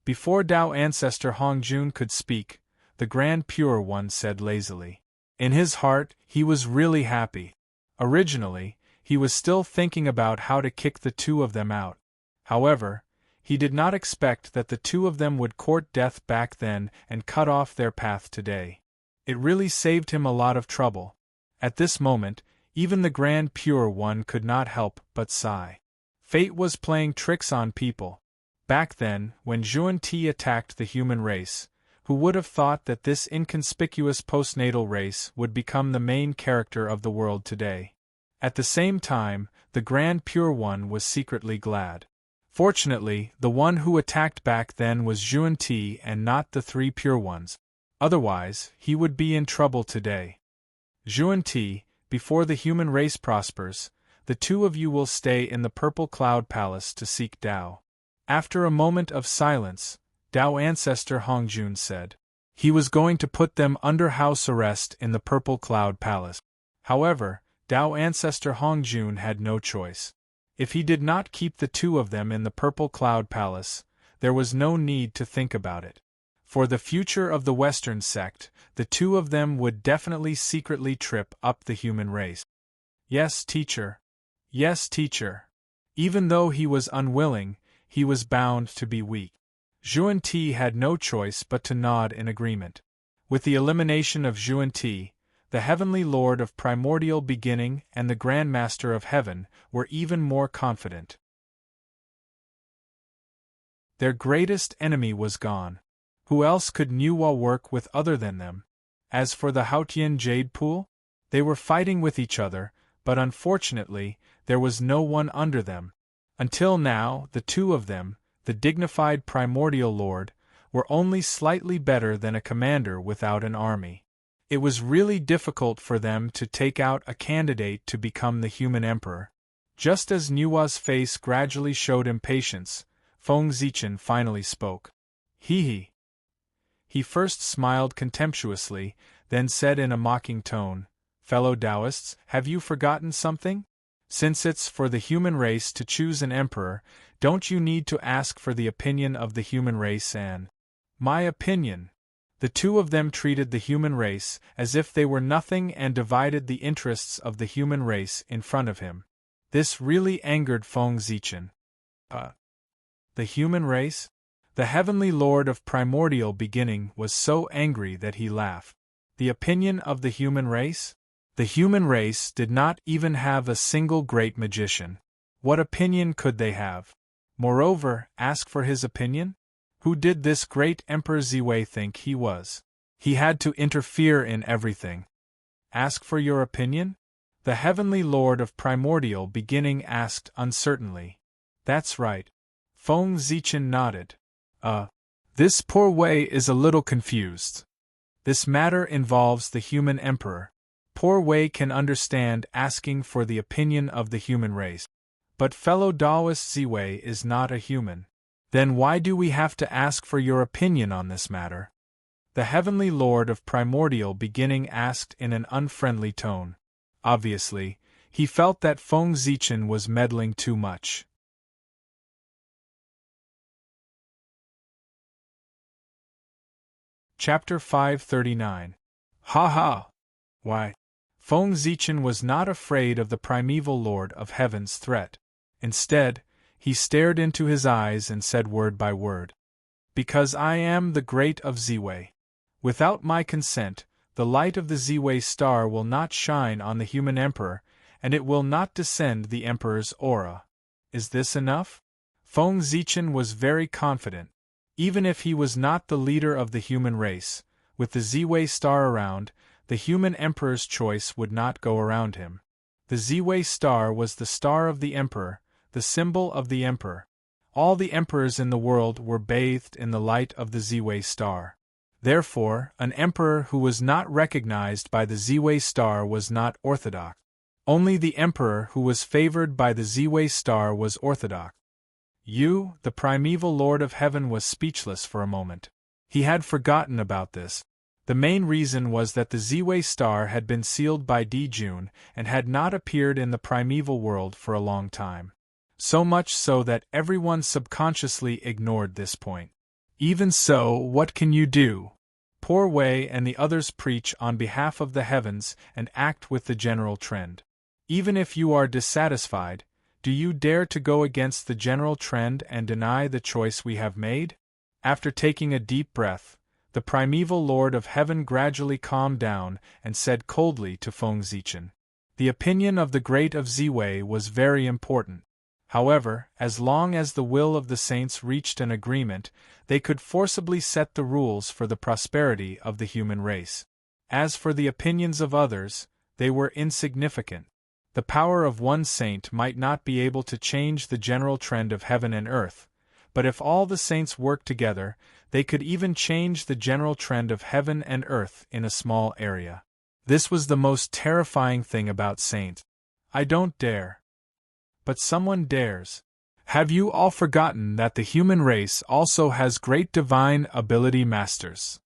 Before Tao ancestor Hongjun could speak, the Grand Pure One said lazily. In his heart, he was really happy. Originally, he was still thinking about how to kick the two of them out. However, he did not expect that the two of them would court death back then and cut off their path today. It really saved him a lot of trouble. At this moment, even the Grand Pure One could not help but sigh. Fate was playing tricks on people. Back then, when Zhuan-Ti attacked the human race, who would have thought that this inconspicuous postnatal race would become the main character of the world today? At the same time, the Grand Pure One was secretly glad. Fortunately, the one who attacked back then was Zhuan-Ti and not the three Pure Ones. Otherwise, he would be in trouble today. Zhuan-Ti, before the human race prospers, the two of you will stay in the Purple Cloud Palace to seek Tao. After a moment of silence, Tao ancestor Hongjun said. He was going to put them under house arrest in the Purple Cloud Palace. However, Tao ancestor Hongjun had no choice. If he did not keep the two of them in the Purple Cloud Palace, there was no need to think about it. For the future of the Western sect, the two of them would definitely secretly trip up the human race. Yes, teacher. Yes, teacher. Even though he was unwilling, he was bound to be weak. Zhuan-Ti had no choice but to nod in agreement. With the elimination of Zhuan-Ti, the Heavenly Lord of Primordial Beginning and the Grand Master of Heaven were even more confident. Their greatest enemy was gone. Who else could Nuwa work with other than them? As for the Haotian Jade Pool, they were fighting with each other, but unfortunately, there was no one under them. Until now, the two of them, the dignified Primordial Lord, were only slightly better than a commander without an army. It was really difficult for them to take out a candidate to become the human emperor. Just as Nuwa's face gradually showed impatience, Feng Zichen finally spoke. He first smiled contemptuously, then said in a mocking tone, "Fellow Taoists, have you forgotten something? Since it's for the human race to choose an emperor, don't you need to ask for the opinion of the human race and my opinion?" The two of them treated the human race as if they were nothing and divided the interests of the human race in front of him. This really angered Feng Zichen. The human race? The Heavenly Lord of Primordial Beginning was so angry that he laughed. The opinion of the human race? The human race did not even have a single great magician. What opinion could they have? Moreover, ask for his opinion? Who did this great Emperor Ziwei think he was? He had to interfere in everything. Ask for your opinion? The Heavenly Lord of Primordial Beginning asked uncertainly. That's right. Feng Zichen nodded. This poor Wei is a little confused. This matter involves the human emperor. Poor Wei can understand asking for the opinion of the human race. But fellow Taoist Ziwei is not a human. Then why do we have to ask for your opinion on this matter? The Heavenly Lord of Primordial Beginning asked in an unfriendly tone. Obviously, he felt that Feng Zichen was meddling too much. Chapter 539. Ha ha! Why? Feng Zichen was not afraid of the primeval Lord of Heaven's threat. Instead, he stared into his eyes and said word by word. Because I am the great of Ziwei. Without my consent, the light of the Ziwei star will not shine on the human emperor, and it will not descend the emperor's aura. Is this enough? Feng Zichen was very confident. Even if he was not the leader of the human race, with the Ziwei star around, the human emperor's choice would not go around him. The Ziwei star was the star of the emperor, the symbol of the emperor. All the emperors in the world were bathed in the light of the Ziwei star. Therefore, an emperor who was not recognized by the Ziwei star was not orthodox. Only the emperor who was favored by the Ziwei star was orthodox. The primeval Lord of Heaven was speechless for a moment. He had forgotten about this. The main reason was that the Ziwei star had been sealed by Dijun and had not appeared in the primeval world for a long time. So much so that everyone subconsciously ignored this point. Even so, what can you do? Poor Wei and the others preach on behalf of the heavens and act with the general trend. Even if you are dissatisfied, do you dare to go against the general trend and deny the choice we have made? After taking a deep breath, the primeval Lord of Heaven gradually calmed down and said coldly to Feng Zichen. The opinion of the great of Ziwei was very important. However, as long as the will of the saints reached an agreement, they could forcibly set the rules for the prosperity of the human race. As for the opinions of others, they were insignificant. The power of one saint might not be able to change the general trend of heaven and earth, but if all the saints worked together, they could even change the general trend of heaven and earth in a small area. This was the most terrifying thing about saints. I don't dare. But someone dares. Have you all forgotten that the human race also has great divine ability masters?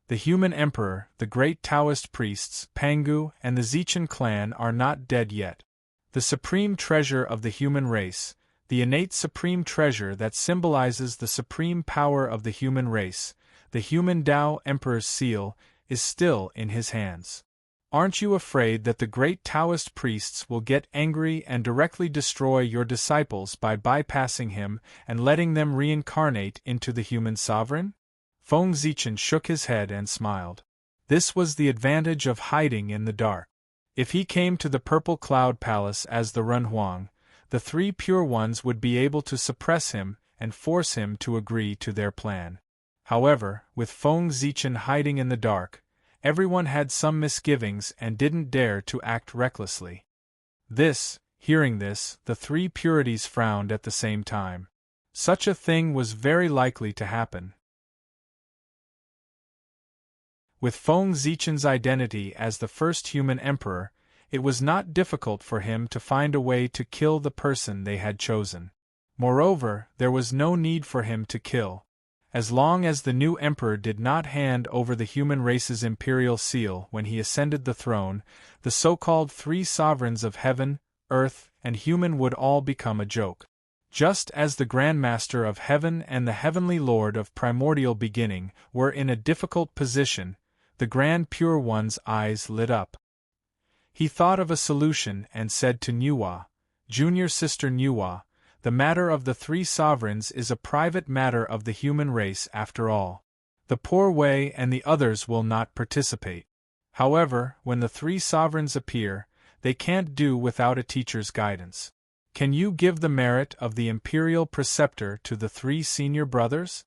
The human emperor, the great Taoist priests, Pangu, and the Zichen clan are not dead yet. The supreme treasure of the human race, the innate supreme treasure that symbolizes the supreme power of the human race, the human Tao Emperor's seal, is still in his hands. Aren't you afraid that the great Taoist priests will get angry and directly destroy your disciples by bypassing him and letting them reincarnate into the human sovereign? Feng Zichen shook his head and smiled. This was the advantage of hiding in the dark. If he came to the Purple Cloud Palace as the Renhuang, the three Pure Ones would be able to suppress him and force him to agree to their plan. However, with Feng Zichen hiding in the dark, everyone had some misgivings and didn't dare to act recklessly. Hearing this, the three purities frowned at the same time. Such a thing was very likely to happen. With Feng Zichen's identity as the first human emperor, it was not difficult for him to find a way to kill the person they had chosen. Moreover, there was no need for him to kill. As long as the new emperor did not hand over the human race's imperial seal when he ascended the throne, the so-called three sovereigns of heaven, earth, and human would all become a joke. Just as the Grand Master of Heaven and the Heavenly Lord of Primordial Beginning were in a difficult position, the Grand Pure One's eyes lit up. He thought of a solution and said to Nuwa, "Junior Sister Nuwa, the matter of the three sovereigns is a private matter of the human race after all. The Poor Way and the others will not participate. However, when the three sovereigns appear, they can't do without a teacher's guidance. Can you give the merit of the imperial preceptor to the three senior brothers?"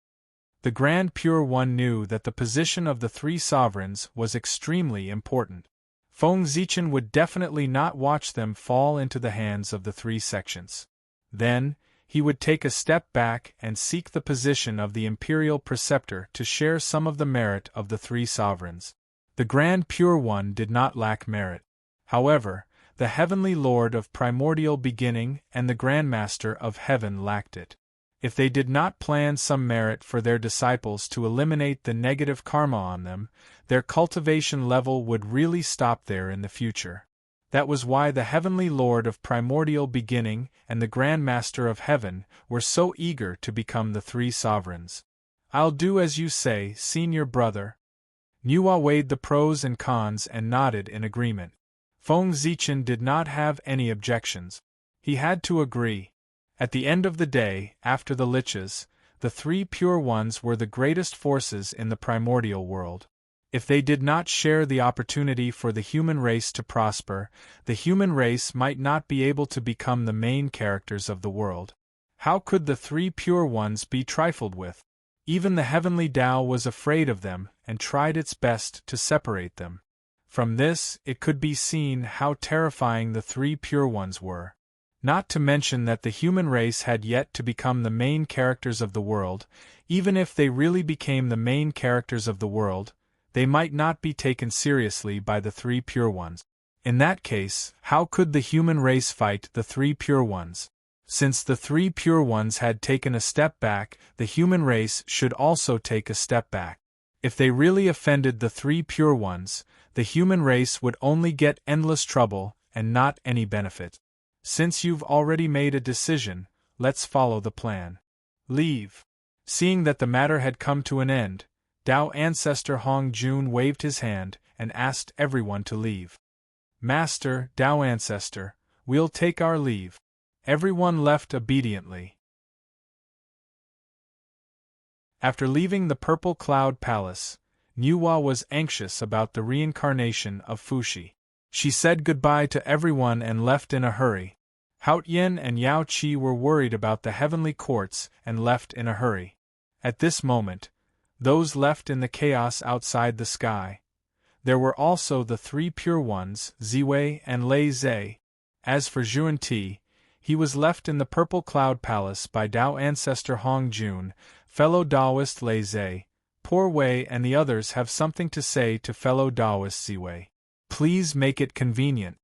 The Grand Pure One knew that the position of the three sovereigns was extremely important. Feng Zichen would definitely not watch them fall into the hands of the three sections. Then, he would take a step back and seek the position of the imperial preceptor to share some of the merit of the three sovereigns. The Grand Pure One did not lack merit. However, the Heavenly Lord of Primordial Beginning and the Grand Master of Heaven lacked it. If they did not plan some merit for their disciples to eliminate the negative karma on them, their cultivation level would really stop there in the future. That was why the Heavenly Lord of Primordial Beginning and the Grand Master of Heaven were so eager to become the three sovereigns. "I'll do as you say, senior brother." Nuwa weighed the pros and cons and nodded in agreement. Feng Zichen did not have any objections. He had to agree. At the end of the day, after the liches, the three Pure Ones were the greatest forces in the primordial world. If they did not share the opportunity for the human race to prosper, the human race might not be able to become the main characters of the world. How could the three Pure Ones be trifled with? Even the heavenly Tao was afraid of them and tried its best to separate them. From this, it could be seen how terrifying the three Pure Ones were. Not to mention that the human race had yet to become the main characters of the world. Even if they really became the main characters of the world, they might not be taken seriously by the three Pure Ones. In that case, how could the human race fight the three Pure Ones? Since the three Pure Ones had taken a step back, the human race should also take a step back. If they really offended the three Pure Ones, the human race would only get endless trouble and not any benefit. Since you've already made a decision, let's follow the plan. Leave. Seeing that the matter had come to an end, Tao Ancestor Hong Jun waved his hand and asked everyone to leave. "Master, Tao Ancestor, we'll take our leave." Everyone left obediently. After leaving the Purple Cloud Palace, Nuwa was anxious about the reincarnation of Fushi. She said goodbye to everyone and left in a hurry. Haotian and Yao Qi were worried about the heavenly courts and left in a hurry. At this moment, those left in the chaos outside the sky. There were also the three Pure Ones, Ziwei and Lei Zhe. As for Xuanti, he was left in the Purple Cloud Palace by Tao Ancestor Hong Jun, fellow Taoist Lei Zhe. Poor Wei and the others have something to say to fellow Taoist Ziwei. Please make it convenient.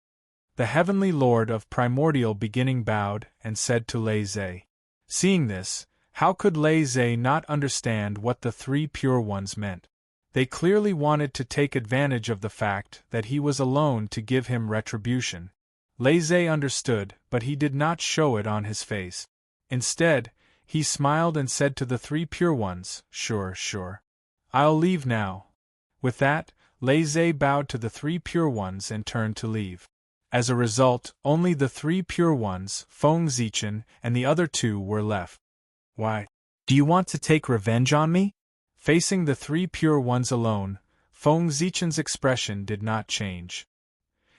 The Heavenly Lord of Primordial Beginning bowed and said to Lei Zhe. Seeing this, how could Lei Zhe not understand what the three Pure Ones meant? They clearly wanted to take advantage of the fact that he was alone to give him retribution. Lei Zhe understood, but he did not show it on his face. Instead, he smiled and said to the three Pure Ones, Sure. I'll leave now." With that, Lei Zhe bowed to the three Pure Ones and turned to leave. As a result, only the three Pure Ones, Feng Zichen, and the other two were left. Why? Do you want to take revenge on me? Facing the three Pure Ones alone, Feng Zichen's expression did not change.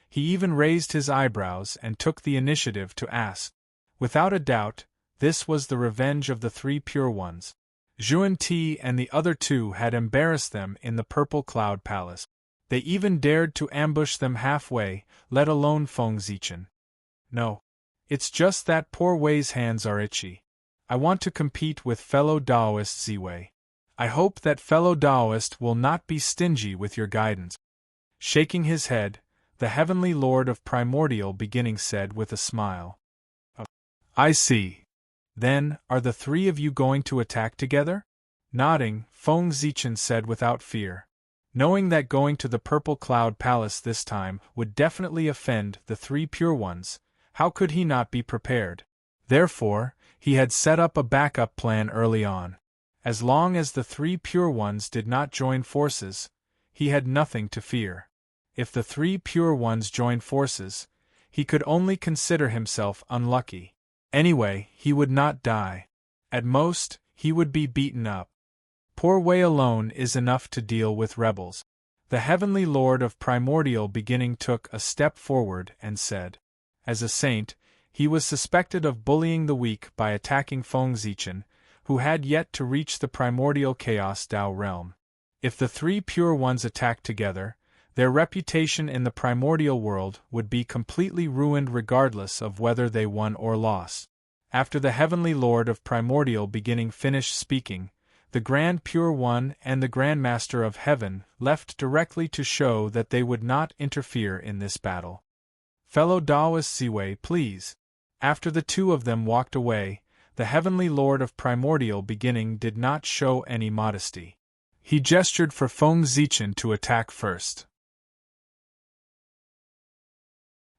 He even raised his eyebrows and took the initiative to ask. Without a doubt, this was the revenge of the three Pure Ones. Zhuan Ti and the other two had embarrassed them in the Purple Cloud Palace. They even dared to ambush them halfway, let alone Feng Zichen. No. It's just that poor Wei's hands are itchy. I want to compete with fellow Daoist Ziwei. I hope that fellow Daoist will not be stingy with your guidance. Shaking his head, the Heavenly Lord of Primordial Beginning said with a smile. I see. Then, are the three of you going to attack together? Nodding, Feng Zichen said without fear. Knowing that going to the Purple Cloud Palace this time would definitely offend the three Pure Ones, how could he not be prepared? Therefore, he had set up a backup plan early on. As long as the three Pure Ones did not join forces, he had nothing to fear. If the three Pure Ones joined forces, he could only consider himself unlucky. Anyway, he would not die. At most, he would be beaten up. Poor Wei alone is enough to deal with rebels. The Heavenly Lord of Primordial Beginning took a step forward and said. As a saint, he was suspected of bullying the weak by attacking Feng Zichen, who had yet to reach the primordial Chaos Dao realm. If the three Pure Ones attacked together, their reputation in the primordial world would be completely ruined regardless of whether they won or lost. After the Heavenly Lord of Primordial Beginning finished speaking, the Grand Pure One and the Grand Master of Heaven left directly to show that they would not interfere in this battle. Fellow Daoist Ziwei, please. After the two of them walked away, the Heavenly Lord of Primordial Beginning did not show any modesty. He gestured for Feng Zichen to attack first.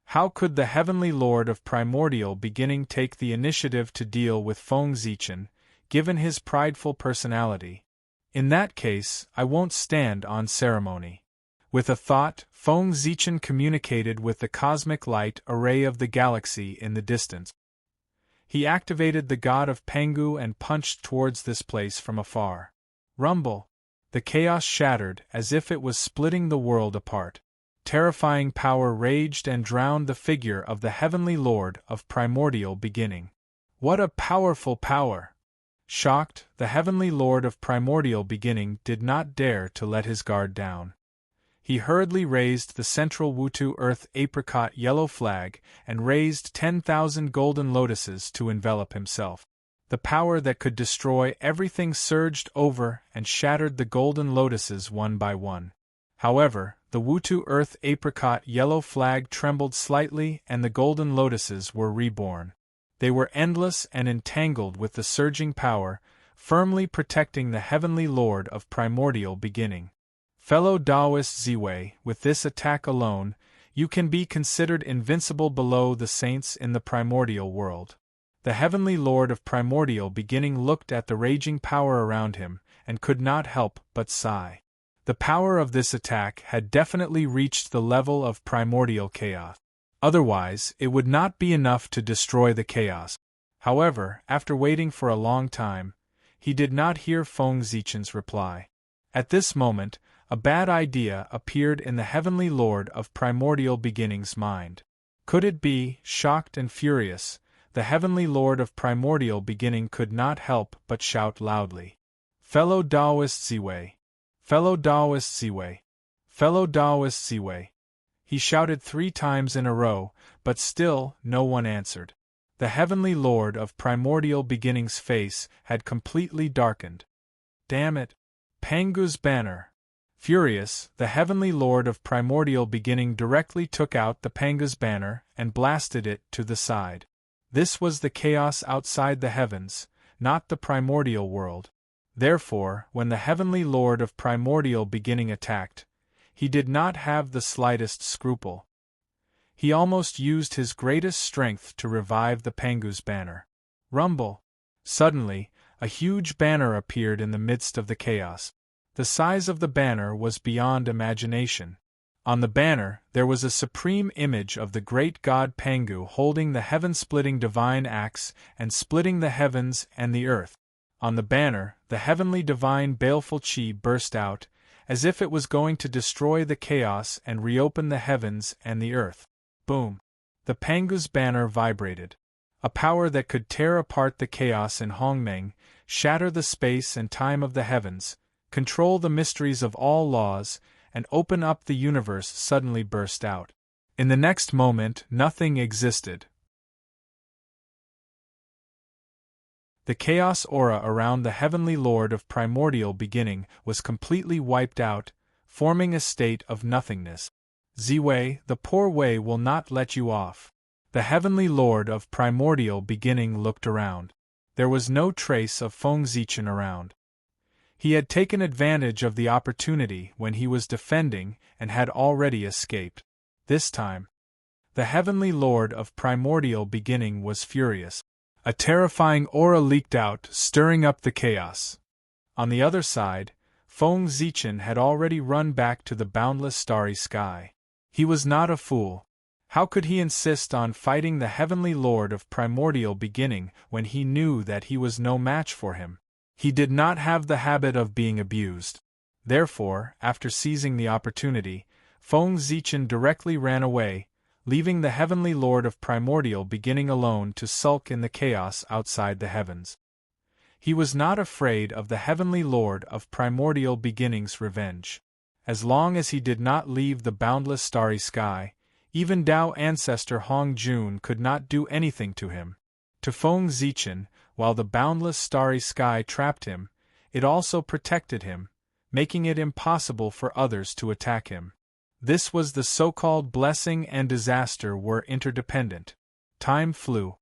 How could the Heavenly Lord of Primordial Beginning take the initiative to deal with Feng Zichen, given his prideful personality? In that case, I won't stand on ceremony. With a thought, Feng Zichen communicated with the cosmic light array of the galaxy in the distance. He activated the god of Pengu and punched towards this place from afar. Rumble! The chaos shattered as if it was splitting the world apart. Terrifying power raged and drowned the figure of the Heavenly Lord of Primordial Beginning. What a powerful power! Shocked, the Heavenly Lord of Primordial Beginning did not dare to let his guard down. He hurriedly raised the central Wutu Earth apricot yellow flag and raised 10,000 golden lotuses to envelop himself. The power that could destroy everything surged over and shattered the golden lotuses one by one. However, the Wutu Earth apricot yellow flag trembled slightly and the golden lotuses were reborn. They were endless and entangled with the surging power, firmly protecting the Heavenly Lord of Primordial Beginning. Fellow Daoist Ziwei, with this attack alone, you can be considered invincible below the saints in the primordial world. The Heavenly Lord of Primordial Beginning looked at the raging power around him, and could not help but sigh. The power of this attack had definitely reached the level of primordial chaos. Otherwise, it would not be enough to destroy the chaos. However, after waiting for a long time, he did not hear Feng Zichen's reply. At this moment, a bad idea appeared in the Heavenly Lord of Primordial Beginning's mind. Could it be? Shocked and furious, the Heavenly Lord of Primordial Beginning could not help but shout loudly. Fellow Daoist Ziwei! Fellow Daoist Ziwei! Fellow Daoist Ziwei! He shouted 3 times in a row, but still no one answered. The Heavenly Lord of Primordial Beginning's face had completely darkened. Damn it! Pengu's banner! Furious, the Heavenly Lord of Primordial Beginning directly took out the Panga's banner and blasted it to the side. This was the chaos outside the heavens, not the primordial world. Therefore, when the Heavenly Lord of Primordial Beginning attacked, he did not have the slightest scruple. He almost used his greatest strength to revive the Pangu's banner. Rumble! Suddenly, a huge banner appeared in the midst of the chaos. The size of the banner was beyond imagination. On the banner, there was a supreme image of the great god Pangu holding the heaven-splitting divine axe and splitting the heavens and the earth. On the banner, the heavenly divine baleful chi burst out, as if it was going to destroy the chaos and reopen the heavens and the earth. Boom! The Pangu's banner vibrated. A power that could tear apart the chaos in Hongmeng, shatter the space and time of the heavens, control the mysteries of all laws, and open up the universe suddenly burst out. In the next moment, nothing existed. The chaos aura around the heavenly lord of primordial beginning was completely wiped out, forming a state of nothingness. Ziwei, the poor Wei will not let you off. The heavenly lord of primordial beginning looked around. There was no trace of Feng Zichen around. He had taken advantage of the opportunity when he was defending and had already escaped. This time, the heavenly lord of primordial beginning was furious. A terrifying aura leaked out, stirring up the chaos. On the other side, Feng Zichen had already run back to the boundless starry sky. He was not a fool. How could he insist on fighting the heavenly lord of primordial beginning when he knew that he was no match for him? He did not have the habit of being abused. Therefore, after seizing the opportunity, Feng Zichen directly ran away, leaving the heavenly lord of primordial beginning alone to sulk in the chaos outside the heavens. He was not afraid of the heavenly lord of primordial beginning's revenge. As long as he did not leave the boundless starry sky, even Tao ancestor Hong Jun could not do anything to him. To Feng Zichen, while the boundless starry sky trapped him, it also protected him, making it impossible for others to attack him. This was the so-called blessing and disaster were interdependent. Time flew.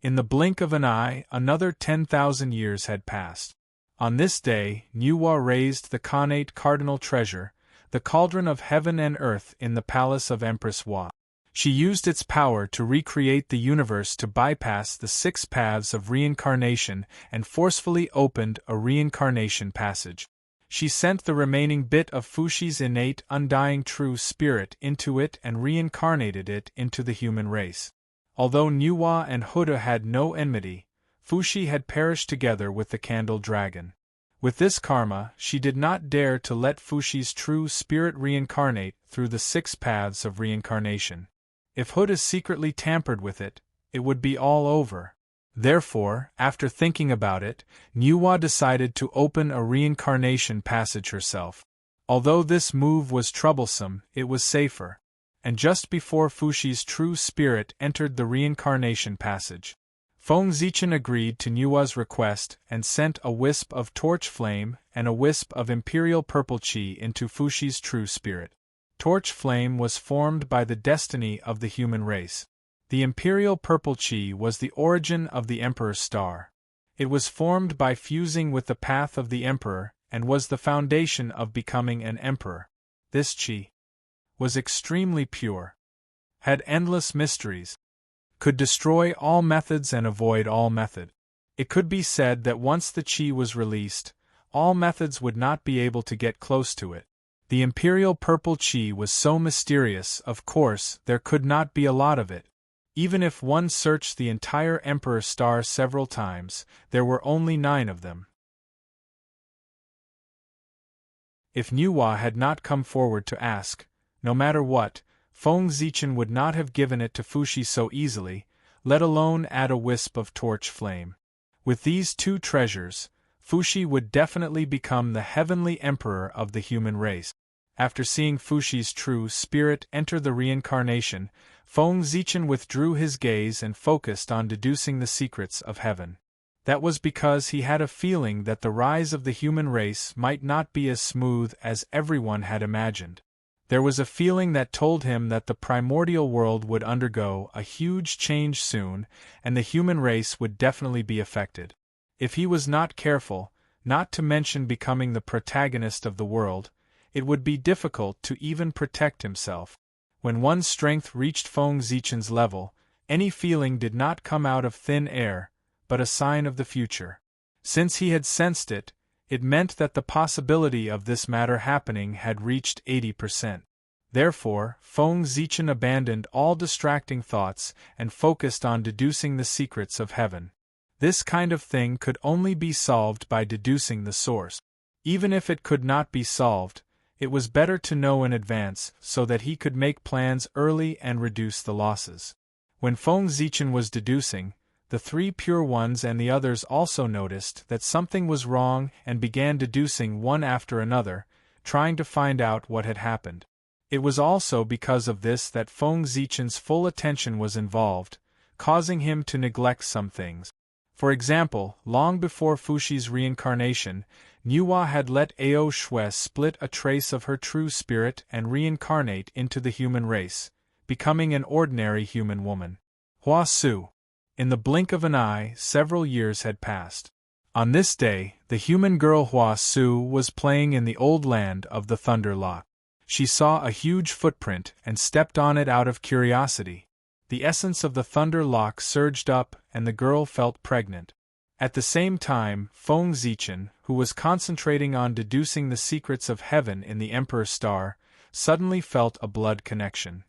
In the blink of an eye, another 10,000 years had passed. On this day, Nuwa raised the connate cardinal treasure, the cauldron of heaven and earth in the palace of Empress Hua. She used its power to recreate the universe to bypass the 6 paths of reincarnation and forcefully opened a reincarnation passage. She sent the remaining bit of Fushi's innate undying true spirit into it and reincarnated it into the human race. Although Nuwa and Huda had no enmity, Fushi had perished together with the candle dragon. With this karma, she did not dare to let Fushi's true spirit reincarnate through the 6 paths of reincarnation. If Huda secretly tampered with it, it would be all over. Therefore, after thinking about it, Nuwa decided to open a reincarnation passage herself. Although this move was troublesome, it was safer. And just before Fushi's true spirit entered the reincarnation passage, Feng Zichen agreed to Nuwa's request and sent a wisp of torch flame and a wisp of imperial purple chi into Fushi's true spirit. Torch flame was formed by the destiny of the human race. The imperial purple chi was the origin of the Emperor's star. It was formed by fusing with the path of the Emperor and was the foundation of becoming an emperor. This chi was extremely pure, had endless mysteries, could destroy all methods and avoid all method. It could be said that once the chi was released, all methods would not be able to get close to it. The imperial purple chi was so mysterious, of course, there could not be a lot of it. Even if one searched the entire Emperor's star several times, there were only 9 of them. If Nuwa had not come forward to ask, no matter what, Feng Zichen would not have given it to Fushi so easily, let alone add a wisp of torch flame. With these 2 treasures, Fushi would definitely become the heavenly emperor of the human race. After seeing Fushi's true spirit enter the reincarnation, Feng Zichen withdrew his gaze and focused on deducing the secrets of heaven. That was because he had a feeling that the rise of the human race might not be as smooth as everyone had imagined. There was a feeling that told him that the primordial world would undergo a huge change soon, and the human race would definitely be affected. If he was not careful, not to mention becoming the protagonist of the world, it would be difficult to even protect himself. When one's strength reached Feng Zichen's level, any feeling did not come out of thin air, but a sign of the future. Since he had sensed it, It meant that the possibility of this matter happening had reached 80%. Therefore, Feng Zichen abandoned all distracting thoughts and focused on deducing the secrets of heaven. This kind of thing could only be solved by deducing the source. Even if it could not be solved, it was better to know in advance so that he could make plans early and reduce the losses. When Feng Zichen was deducing, the 3 pure ones and the others also noticed that something was wrong and began deducing one after another, trying to find out what had happened. It was also because of this that Feng Zichen's full attention was involved, causing him to neglect some things. For example, long before Fuxi's reincarnation, Nuwa had let Ao Shui split a trace of her true spirit and reincarnate into the human race, becoming an ordinary human woman. Hua Su. In the blink of an eye, several years had passed. On this day, the human girl Hua Su was playing in the old land of the Thunder Lock. She saw a huge footprint and stepped on it out of curiosity. The essence of the Thunder Lock surged up and the girl felt pregnant. At the same time, Feng Zichen, who was concentrating on deducing the secrets of heaven in the Emperor Star, suddenly felt a blood connection.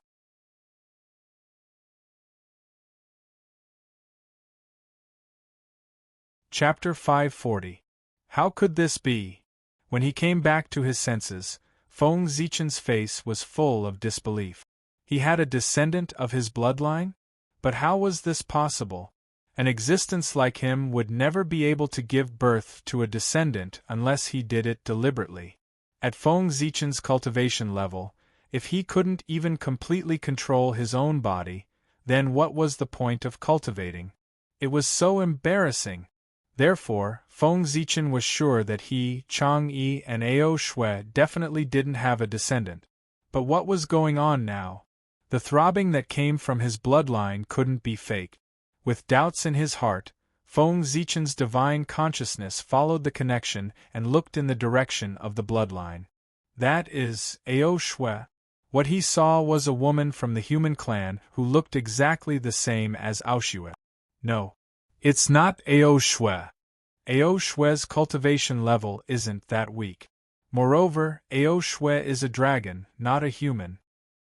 Chapter 540. How could this be? When he came back to his senses, Feng Zichen's face was full of disbelief. He had a descendant of his bloodline? But how was this possible? An existence like him would never be able to give birth to a descendant unless he did it deliberately. At Feng Zichen's cultivation level, if he couldn't even completely control his own body, then what was the point of cultivating? It was so embarrassing. Therefore, Feng Zichen was sure that he, Chang Yi, and Ao Shui definitely didn't have a descendant. But what was going on now? The throbbing that came from his bloodline couldn't be fake. With doubts in his heart, Feng Zichen's divine consciousness followed the connection and looked in the direction of the bloodline. That is, Ao Shui. What he saw was a woman from the human clan who looked exactly the same as Ao Shui. No. It's not Ao Shui. Ao Shui's cultivation level isn't that weak. Moreover, Ao Shui is a dragon, not a human.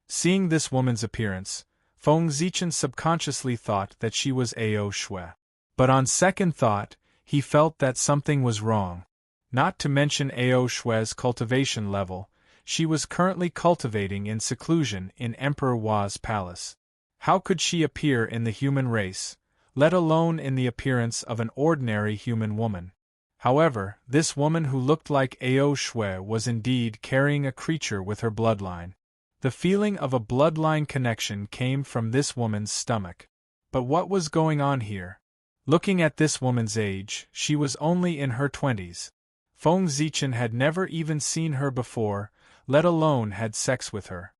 Seeing this woman's appearance, Feng Zichen subconsciously thought that she was Ao Shui. But on second thought, he felt that something was wrong. Not to mention Ao Shui's cultivation level, she was currently cultivating in seclusion in Emperor Hua's palace. How could she appear in the human race, let alone in the appearance of an ordinary human woman? However, this woman who looked like Ao Shui was indeed carrying a creature with her bloodline. The feeling of a bloodline connection came from this woman's stomach. But what was going on here? Looking at this woman's age, she was only in her 20s. Feng Zichen had never even seen her before, let alone had sex with her.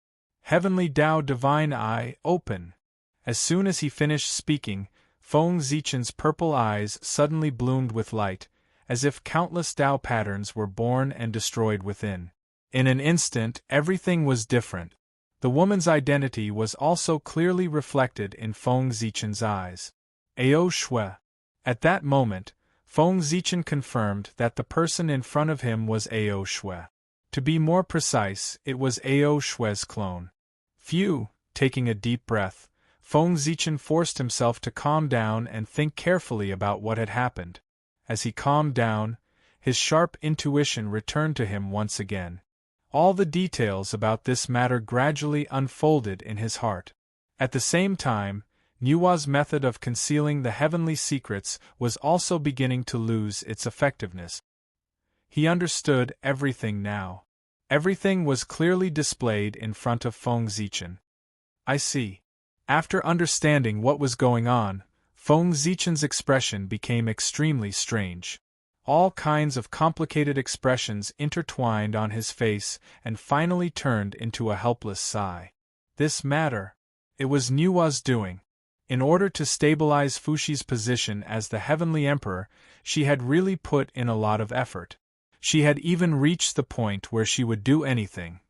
Heavenly Tao Divine Eye, open! As soon as he finished speaking, Feng Zichen's purple eyes suddenly bloomed with light, as if countless Tao patterns were born and destroyed within. In an instant, everything was different. The woman's identity was also clearly reflected in Feng Zichen's eyes. Ao Shui. At that moment, Feng Zichen confirmed that the person in front of him was Ao Shui. To be more precise, it was Ao Shui's clone. Phew, taking a deep breath, Feng Zichen forced himself to calm down and think carefully about what had happened. As he calmed down, his sharp intuition returned to him once again. All the details about this matter gradually unfolded in his heart. At the same time, Nuwa's method of concealing the heavenly secrets was also beginning to lose its effectiveness. He understood everything now. Everything was clearly displayed in front of Feng Zichen. I see. After understanding what was going on, Feng Zichen's expression became extremely strange. All kinds of complicated expressions intertwined on his face and finally turned into a helpless sigh. This matter. It was Nuwa's doing. In order to stabilize Fuxi's position as the Heavenly Emperor, she had really put in a lot of effort. She had even reached the point where she would do anything.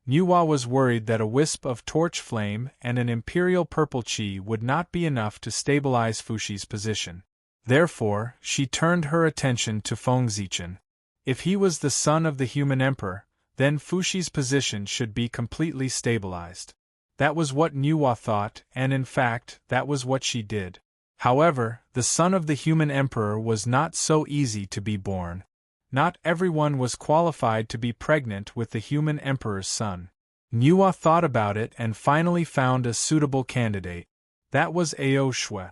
Nuwa was worried that a wisp of torch flame and an imperial purple chi would not be enough to stabilize Fuxi's position. Therefore, she turned her attention to Feng Zichen. If he was the son of the human emperor, then Fushi's position should be completely stabilized. That was what Nuwa thought, and in fact, that was what she did. However, the son of the human emperor was not so easy to be born. Not everyone was qualified to be pregnant with the human emperor's son. Nuwa thought about it and finally found a suitable candidate. That was Ao Shui.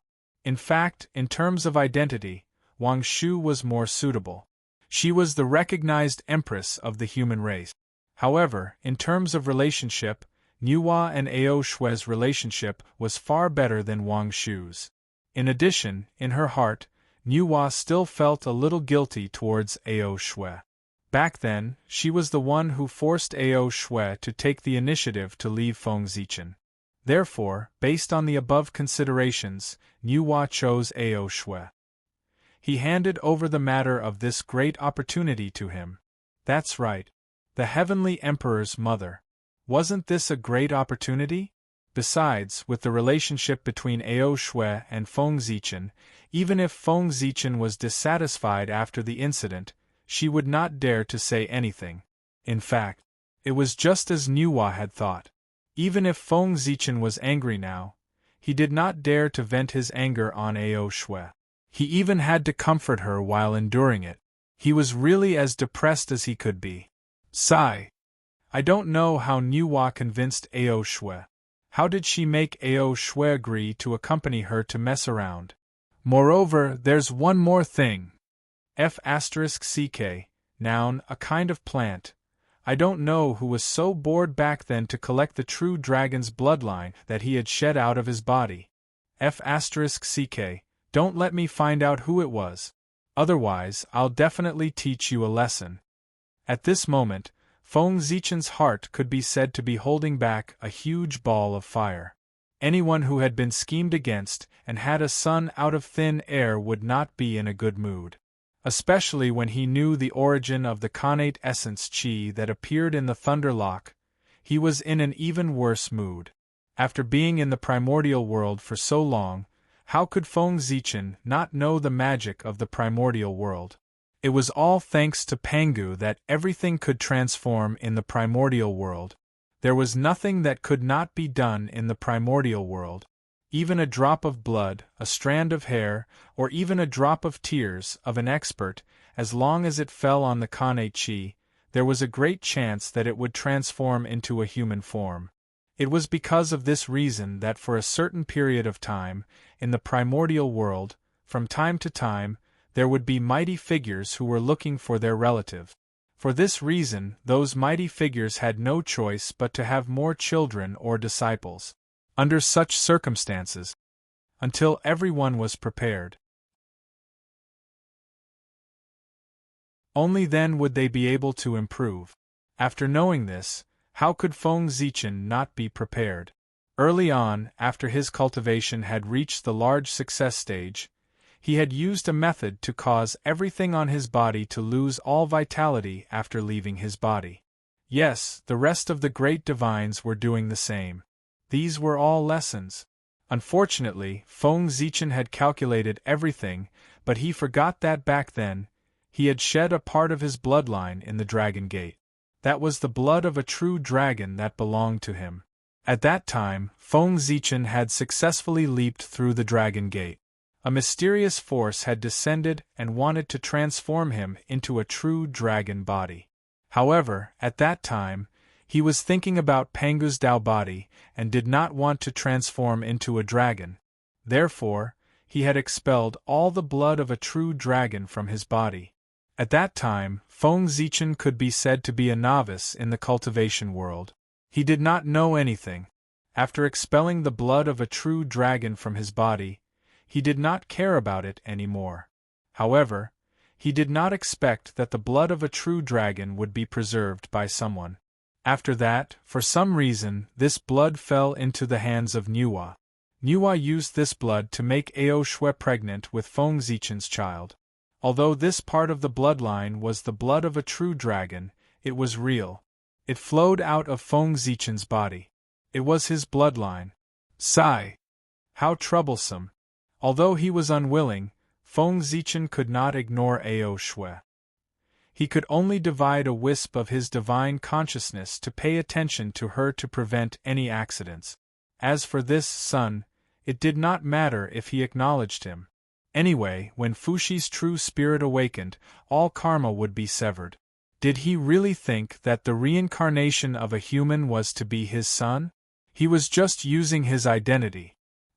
In fact, in terms of identity, Wang Shu was more suitable. She was the recognized empress of the human race. However, in terms of relationship, Nuwa and Ao Shui's relationship was far better than Wang Shu's. In addition, in her heart, Nuwa still felt a little guilty towards Ao Shui. Back then, she was the one who forced Ao Shui to take the initiative to leave Feng Zichen. Therefore, based on the above considerations, Nuwa chose Ao Shui. He handed over the matter of this great opportunity to him. That's right. The Heavenly Emperor's mother. Wasn't this a great opportunity? Besides, with the relationship between Ao Shui and Feng Zichen, even if Feng Zichen was dissatisfied after the incident, she would not dare to say anything. In fact, it was just as Nuwa had thought. Even if Feng Zichen was angry now, he did not dare to vent his anger on Ao Shui. He even had to comfort her while enduring it. He was really as depressed as he could be. Sigh. I don't know how Nuwa convinced Ao Shui. How did she make Ao Shui agree to accompany her to mess around? Moreover, there's one more thing. F*ck, noun, a kind of plant. I don't know who was so bored back then to collect the true dragon's bloodline that he had shed out of his body. F*ck, don't let me find out who it was. Otherwise, I'll definitely teach you a lesson. At this moment, Feng Zichen's heart could be said to be holding back a huge ball of fire. Anyone who had been schemed against and had a son out of thin air would not be in a good mood. Especially when he knew the origin of the connate essence Qi that appeared in the Thunder Lock, he was in an even worse mood. After being in the primordial world for so long, how could Feng Zichen not know the magic of the primordial world? It was all thanks to Pangu that everything could transform in the primordial world. There was nothing that could not be done in the primordial world. Even a drop of blood, a strand of hair, or even a drop of tears of an expert, as long as it fell on the connate Qi, there was a great chance that it would transform into a human form. It was because of this reason that for a certain period of time, in the primordial world, from time to time, there would be mighty figures who were looking for their relative. For this reason, those mighty figures had no choice but to have more children or disciples. Under such circumstances, until everyone was prepared, only then would they be able to improve. After knowing this, how could Feng Zichen not be prepared? Early on, after his cultivation had reached the large success stage, he had used a method to cause everything on his body to lose all vitality after leaving his body. Yes, the rest of the great divines were doing the same. These were all lessons. Unfortunately, Feng Zichen had calculated everything, but he forgot that back then, he had shed a part of his bloodline in the Dragon Gate. That was the blood of a true dragon that belonged to him. At that time, Feng Zichen had successfully leaped through the Dragon Gate. A mysterious force had descended and wanted to transform him into a true dragon body. However, at that time, he was thinking about Pangu's Dao body and did not want to transform into a dragon. Therefore, he had expelled all the blood of a true dragon from his body. At that time, Feng Zichen could be said to be a novice in the cultivation world. He did not know anything. After expelling the blood of a true dragon from his body, he did not care about it anymore. However, he did not expect that the blood of a true dragon would be preserved by someone. After that, for some reason, this blood fell into the hands of Nuwa. Nuwa used this blood to make Ao Shui pregnant with Feng Zichen's child. Although this part of the bloodline was the blood of a true dragon, it was real. It flowed out of Feng Zichen's body. It was his bloodline. Sigh! How troublesome! Although he was unwilling, Feng Zichen could not ignore Ao Shui. He could only divide a wisp of his divine consciousness to pay attention to her to prevent any accidents. As for this Sun, it did not matter if he acknowledged him. Anyway, when Fushi's true spirit awakened, all karma would be severed. Did he really think that the reincarnation of a human was to be his son? He was just using his identity.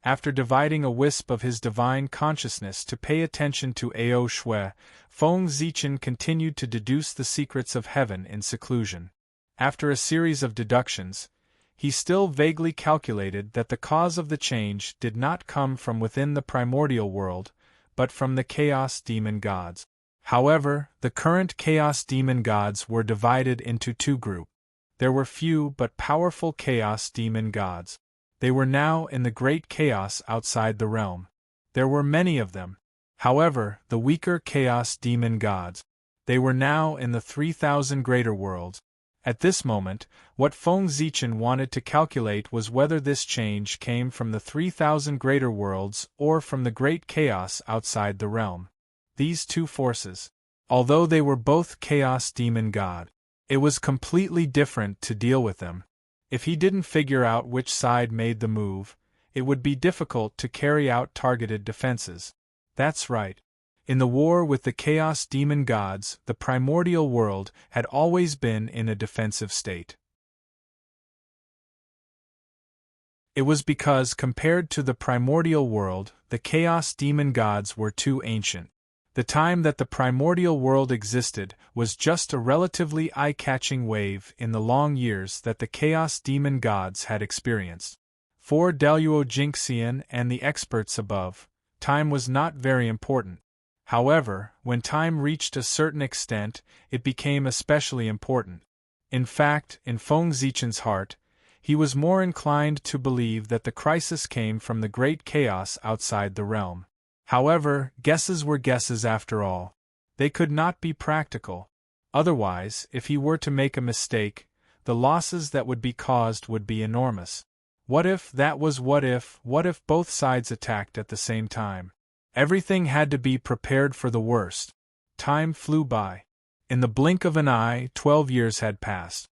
After dividing a wisp of his divine consciousness to pay attention to Ao Shui, Feng Zichen continued to deduce the secrets of heaven in seclusion. After a series of deductions, he still vaguely calculated that the cause of the change did not come from within the primordial world, but from the Chaos Demon Gods. However, the current Chaos Demon Gods were divided into two groups. There were few but powerful Chaos Demon Gods. They were now in the great chaos outside the realm. There were many of them. However, the weaker Chaos Demon Gods. They were now in the 3,000 greater worlds. At this moment, what Feng Zichen wanted to calculate was whether this change came from the 3,000 greater worlds or from the great chaos outside the realm. These two forces, although they were both Chaos Demon God, it was completely different to deal with them. If he didn't figure out which side made the move, it would be difficult to carry out targeted defenses. That's right. In the war with the Chaos Demon Gods, the primordial world had always been in a defensive state. It was because, compared to the primordial world, the Chaos Demon Gods were too ancient. The time that the primordial world existed was just a relatively eye-catching wave in the long years that the Chaos Demon Gods had experienced. For Deluo Jinxian and the experts above, time was not very important. However, when time reached a certain extent, it became especially important. In fact, in Feng Zichen's heart, he was more inclined to believe that the crisis came from the great chaos outside the realm. However, guesses were guesses after all. They could not be practical. Otherwise, if he were to make a mistake, the losses that would be caused would be enormous. What if both sides attacked at the same time? Everything had to be prepared for the worst. Time flew by. In the blink of an eye, 12 years had passed.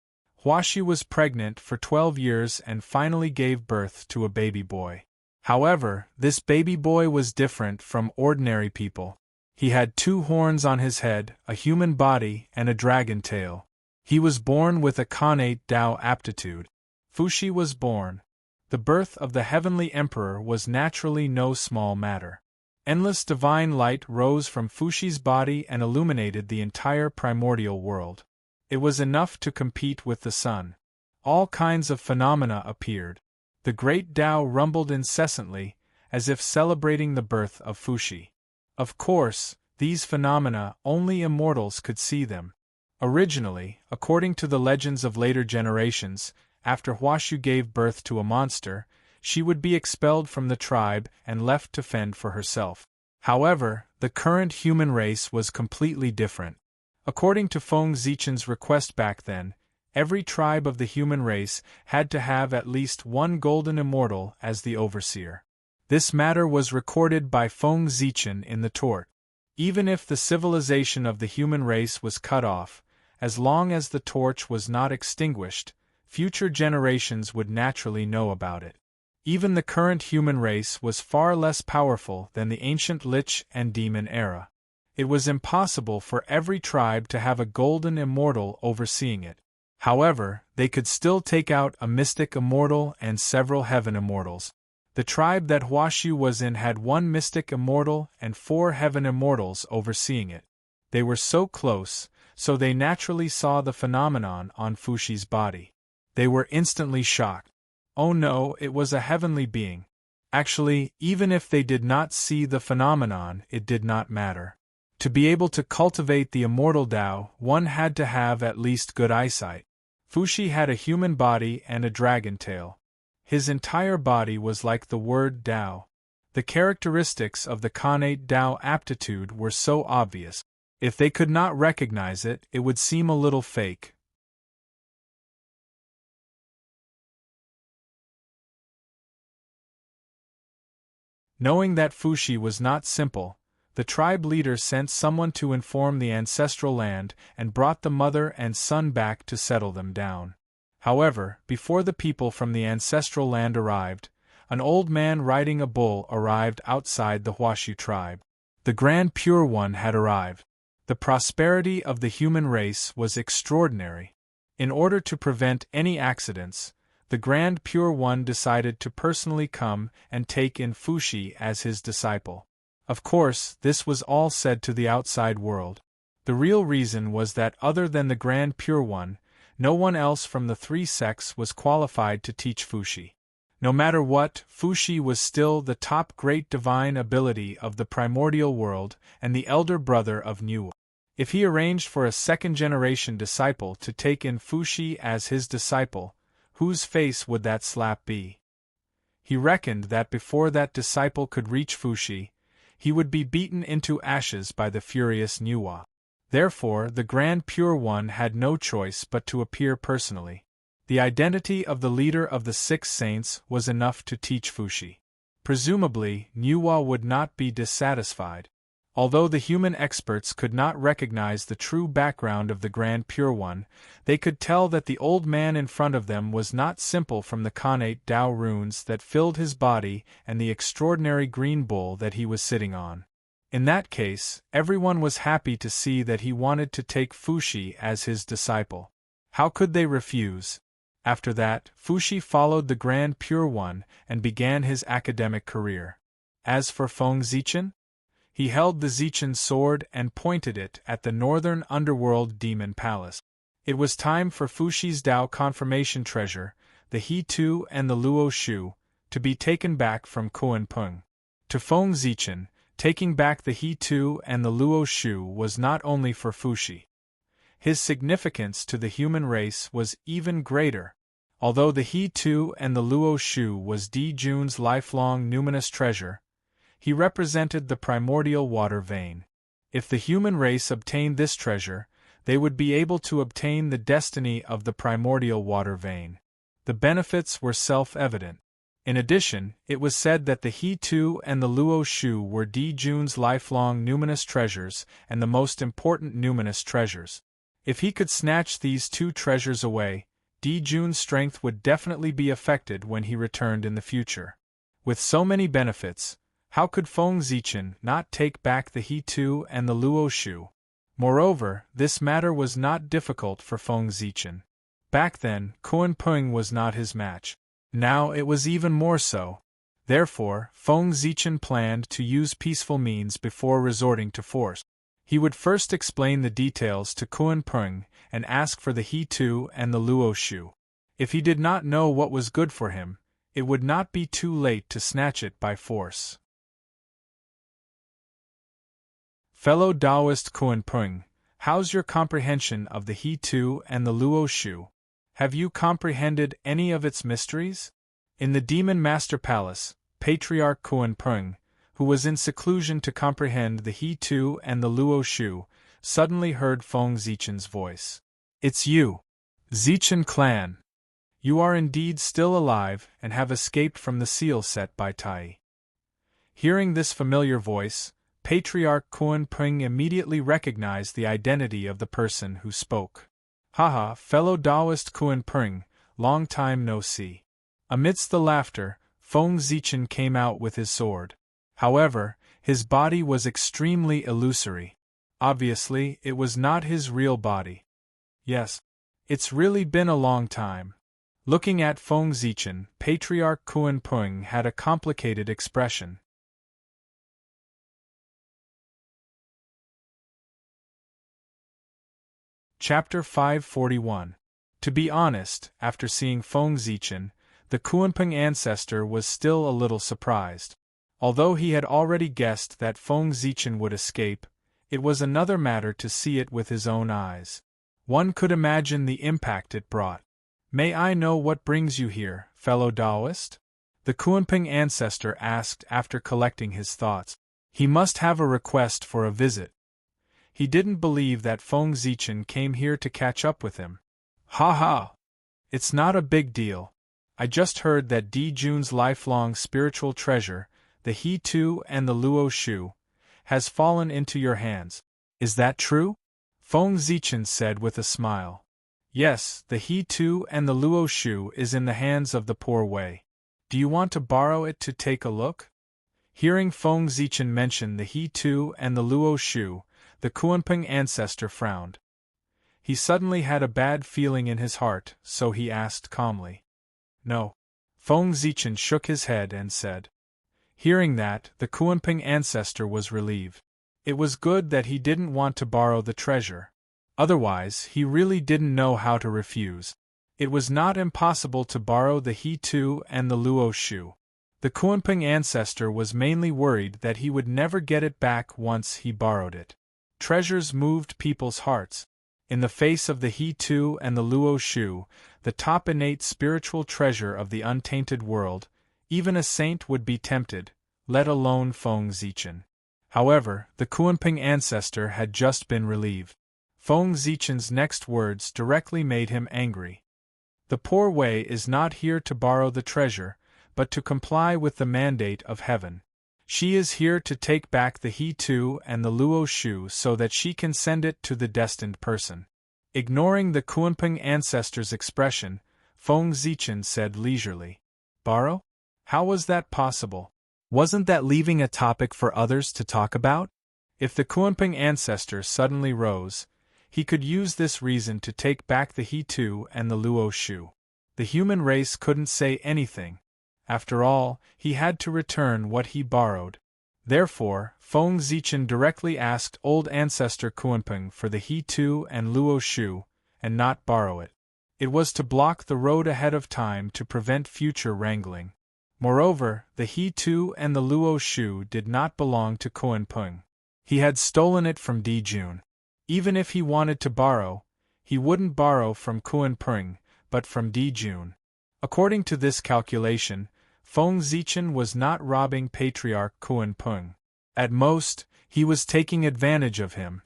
Huaxi was pregnant for 12 years and finally gave birth to a baby boy. However, this baby boy was different from ordinary people. He had 2 horns on his head, a human body, and a dragon tail. He was born with a connate Dao aptitude. Fuxi was born. The birth of the heavenly emperor was naturally no small matter. Endless divine light rose from Fuxi's body and illuminated the entire primordial world. It was enough to compete with the sun. All kinds of phenomena appeared. The great Tao rumbled incessantly, as if celebrating the birth of Fuxi. Of course, these phenomena only immortals could see them. Originally, according to the legends of later generations, after Huaxu gave birth to a monster, she would be expelled from the tribe and left to fend for herself. However, the current human race was completely different. According to Feng Zichen's request back then, every tribe of the human race had to have at least one golden immortal as the overseer. This matter was recorded by Feng Zichen in the Tort. Even if the civilization of the human race was cut off, as long as the torch was not extinguished, future generations would naturally know about it. Even the current human race was far less powerful than the ancient Lich and Demon era. It was impossible for every tribe to have a golden immortal overseeing it. However, they could still take out a mystic immortal and several heaven immortals. The tribe that Huaxu was in had 1 mystic immortal and 4 heaven immortals overseeing it. They were so close, so they naturally saw the phenomenon on Fuxi's body. They were instantly shocked. Oh no, it was a heavenly being. Actually, even if they did not see the phenomenon, it did not matter. To be able to cultivate the immortal Tao, one had to have at least good eyesight. Fuxi had a human body and a dragon tail. His entire body was like the word Tao. The characteristics of the connate Tao aptitude were so obvious. If they could not recognize it, it would seem a little fake. Knowing that Fuxi was not simple, the tribe leader sent someone to inform the ancestral land and brought the mother and son back to settle them down. However, before the people from the ancestral land arrived, an old man riding a bull arrived outside the Huashu tribe. The Grand Pure One had arrived. The prosperity of the human race was extraordinary. In order to prevent any accidents, the Grand Pure One decided to personally come and take in Fushi as his disciple. Of course, this was all said to the outside world. The real reason was that other than the Grand Pure One, no one else from the three sects was qualified to teach Fushi. No matter what, Fushi was still the top great divine ability of the primordial world and the elder brother of Nuwa. If he arranged for a second-generation disciple to take in Fushi as his disciple, whose face would that slap be? He reckoned that before that disciple could reach Fushi, he would be beaten into ashes by the furious Nuwa. Therefore, the Grand Pure One had no choice but to appear personally. The identity of the leader of the six saints was enough to teach Fushi. Presumably, Nuwa would not be dissatisfied. Although the human experts could not recognize the true background of the Grand Pure One, they could tell that the old man in front of them was not simple from the Khanate Tao runes that filled his body and the extraordinary green bull that he was sitting on. In that case, everyone was happy to see that he wanted to take Fushi as his disciple. How could they refuse? After that, Fushi followed the Grand Pure One and began his academic career. As for Feng Zichen, he held the Zichen sword and pointed it at the northern underworld demon palace. It was time for Fushi's Dao confirmation treasure, the He-Tu and the Luo Shu, to be taken back from Kuan-Pung. To Feng Zichen, taking back the He-Tu and the Luo Shu was not only for Fushi. His significance to the human race was even greater. Although the He-Tu and the Luo Shu was Di Jun's lifelong numinous treasure, he represented the primordial water vein. If the human race obtained this treasure, they would be able to obtain the destiny of the primordial water vein. The benefits were self-evident. In addition, it was said that the He-Tu and the Luo Shu were Di Jun's lifelong numinous treasures and the most important numinous treasures. If he could snatch these two treasures away, Di Jun's strength would definitely be affected when he returned in the future. With so many benefits, how could Feng Zichen not take back the He-Tu and the Luo Shu? Moreover, this matter was not difficult for Feng Zichen. Back then, Kuan-Pung was not his match. Now it was even more so. Therefore, Feng Zichen planned to use peaceful means before resorting to force. He would first explain the details to Kuan-Pung and ask for the He-Tu and the Luo Shu. If he did not know what was good for him, it would not be too late to snatch it by force. Fellow Taoist Kuan-Pung, how's your comprehension of the He-Tu and the Luo Shu? Have you comprehended any of its mysteries? In the Demon Master Palace, Patriarch Kuan-Pung, who was in seclusion to comprehend the He-Tu and the Luo Shu, suddenly heard Feng Zichen's voice. It's you, Zichen clan. You are indeed still alive and have escaped from the seal set by Tai. Hearing this familiar voice, Patriarch Kuan-Pung immediately recognized the identity of the person who spoke. Haha, fellow Taoist Kuan-Pung, long time no see. Amidst the laughter, Feng Zichen came out with his sword. However, his body was extremely illusory. Obviously, it was not his real body. Yes, it's really been a long time. Looking at Feng Zichen, Patriarch Kuan-Pung had a complicated expression. Chapter 541. To be honest, after seeing Feng Zichen, the Kuan-Pung ancestor was still a little surprised. Although he had already guessed that Feng Zichen would escape, it was another matter to see it with his own eyes. One could imagine the impact it brought. May I know what brings you here, fellow Taoist? The Kuan-Pung ancestor asked after collecting his thoughts. He must have a request for a visit. He didn't believe that Feng Zichen came here to catch up with him. Ha ha! It's not a big deal. I just heard that Di Jun's lifelong spiritual treasure, the He-Tu and the Luo Shu, has fallen into your hands. Is that true? Feng Zichen said with a smile. Yes, the He Tu and the Luo Shu is in the hands of the poor Wei. Do you want to borrow it to take a look? Hearing Feng Zichen mention the He Tu and the Luo Shu, the Kuanping ancestor frowned. He suddenly had a bad feeling in his heart, so he asked calmly. No. Feng Zichen shook his head and said. Hearing that, the Kuanping ancestor was relieved. It was good that he didn't want to borrow the treasure. Otherwise, he really didn't know how to refuse. It was not impossible to borrow the He Tu and the Luo Shu. The Kuanping ancestor was mainly worried that he would never get it back once he borrowed it. Treasures moved people's hearts. In the face of the He Tu and the Luo Shu, the top innate spiritual treasure of the untainted world, even a saint would be tempted, let alone Feng Zichen. However, the Kuanping ancestor had just been relieved. Feng Zichen's next words directly made him angry. The poor Wei is not here to borrow the treasure, but to comply with the mandate of heaven. She is here to take back the He Tu and the Luo Shu so that she can send it to the destined person. Ignoring the Kuanping ancestor's expression, Feng Zichen said leisurely, Borrow? How was that possible? Wasn't that leaving a topic for others to talk about? If the Kuanping ancestor suddenly rose, he could use this reason to take back the He Tu and the Luo Shu. The human race couldn't say anything. After all, he had to return what he borrowed. Therefore, Feng Zichen directly asked old ancestor Kuanping for the He Tu and Luo Shu, and not borrow it. It was to block the road ahead of time to prevent future wrangling. Moreover, the He Tu and the Luo Shu did not belong to Kuanping. He had stolen it from Di Jun. Even if he wanted to borrow, he wouldn't borrow from Kuanping, but from Di Jun. According to this calculation, Feng Zichen was not robbing Patriarch Kuanping. At most, he was taking advantage of him.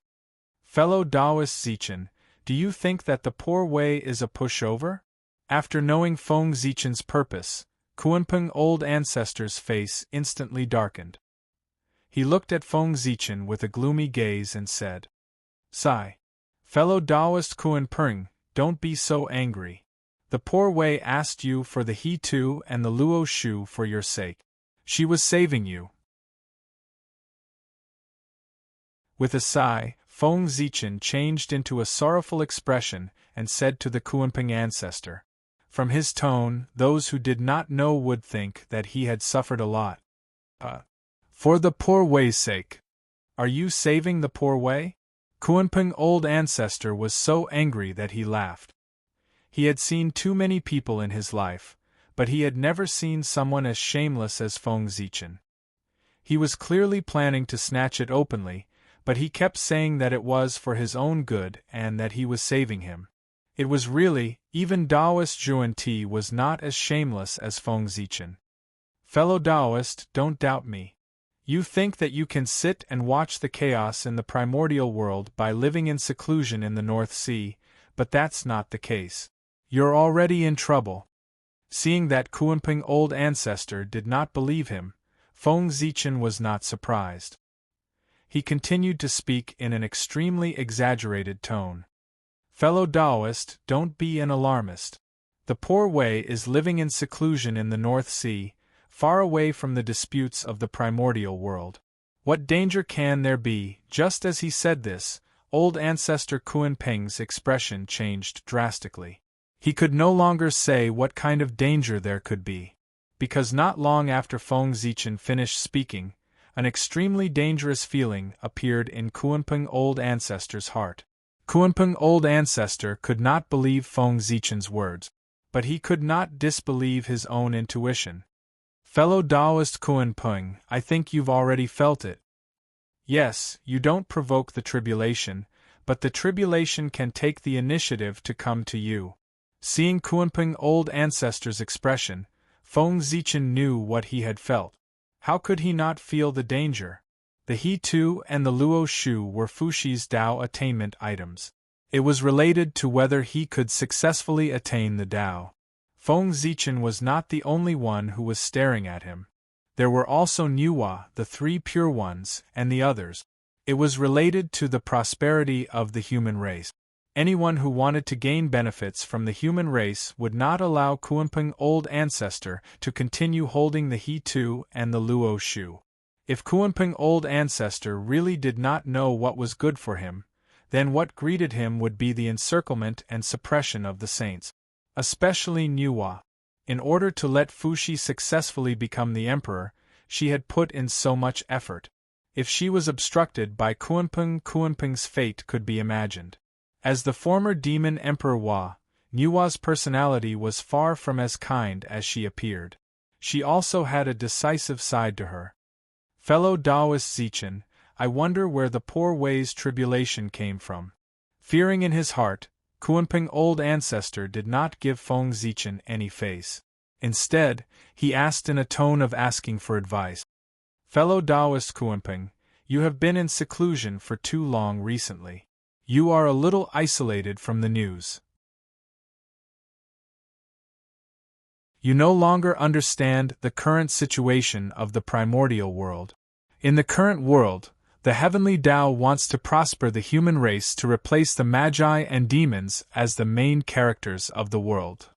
Fellow Taoist Zichen, do you think that the poor Wei is a pushover? After knowing Feng Zichen's purpose, Kuanping old ancestor's face instantly darkened. He looked at Feng Zichen with a gloomy gaze and said, Sigh. Fellow Taoist Kuanping, don't be so angry. The poor Wei asked you for the He Tu and the Luo Shu for your sake. She was saving you. With a sigh, Feng Zichen changed into a sorrowful expression and said to the Kuanping ancestor. From his tone, those who did not know would think that he had suffered a lot. For the poor Wei's sake. Are you saving the poor Wei? Kuanping old ancestor was so angry that he laughed. He had seen too many people in his life, but he had never seen someone as shameless as Feng Zichen. He was clearly planning to snatch it openly, but he kept saying that it was for his own good and that he was saving him. It was really, even Taoist Zhuan Ti was not as shameless as Feng Zichen. Fellow Taoist, don't doubt me. You think that you can sit and watch the chaos in the primordial world by living in seclusion in the North Sea, but that's not the case. You're already in trouble. Seeing that Kuanping old ancestor did not believe him, Feng Zichen was not surprised. He continued to speak in an extremely exaggerated tone. Fellow Taoist, don't be an alarmist. The poor Wei is living in seclusion in the North Sea, far away from the disputes of the primordial world. What danger can there be? Just as he said this, old ancestor Kuanping's expression changed drastically. He could no longer say what kind of danger there could be. Because not long after Feng Zichen finished speaking, an extremely dangerous feeling appeared in Kuanping old ancestor's heart. Kuanping old ancestor could not believe Feng Zichen's words, but he could not disbelieve his own intuition. Fellow Taoist Kuanping, I think you've already felt it. Yes, you don't provoke the tribulation, but the tribulation can take the initiative to come to you. Seeing Kuanping old ancestor's expression, Feng Zichen knew what he had felt. How could he not feel the danger? The He Tu and the Luo Shu were Fushi's Tao attainment items. It was related to whether he could successfully attain the Tao. Feng Zichen was not the only one who was staring at him. There were also Nuwa, the three pure ones, and the others. It was related to the prosperity of the human race. Anyone who wanted to gain benefits from the human race would not allow Kuanping Old Ancestor to continue holding the He-Tu and the Luo Shu. If Kuanping Old Ancestor really did not know what was good for him, then what greeted him would be the encirclement and suppression of the saints. Especially Nuwa. In order to let Fuxi successfully become the emperor, she had put in so much effort. If she was obstructed by Kuanping's fate could be imagined. As the former demon Emperor Hua, Nuwa's personality was far from as kind as she appeared. She also had a decisive side to her. Fellow Taoist Zichen, I wonder where the poor Wei's tribulation came from. Fearing in his heart, Kuanping Old Ancestor did not give Feng Zichen any face. Instead, he asked in a tone of asking for advice. Fellow Taoist Kuanping, you have been in seclusion for too long recently. You are a little isolated from the news. You no longer understand the current situation of the primordial world. In the current world, the heavenly Tao wants to prosper the human race to replace the magi and demons as the main characters of the world.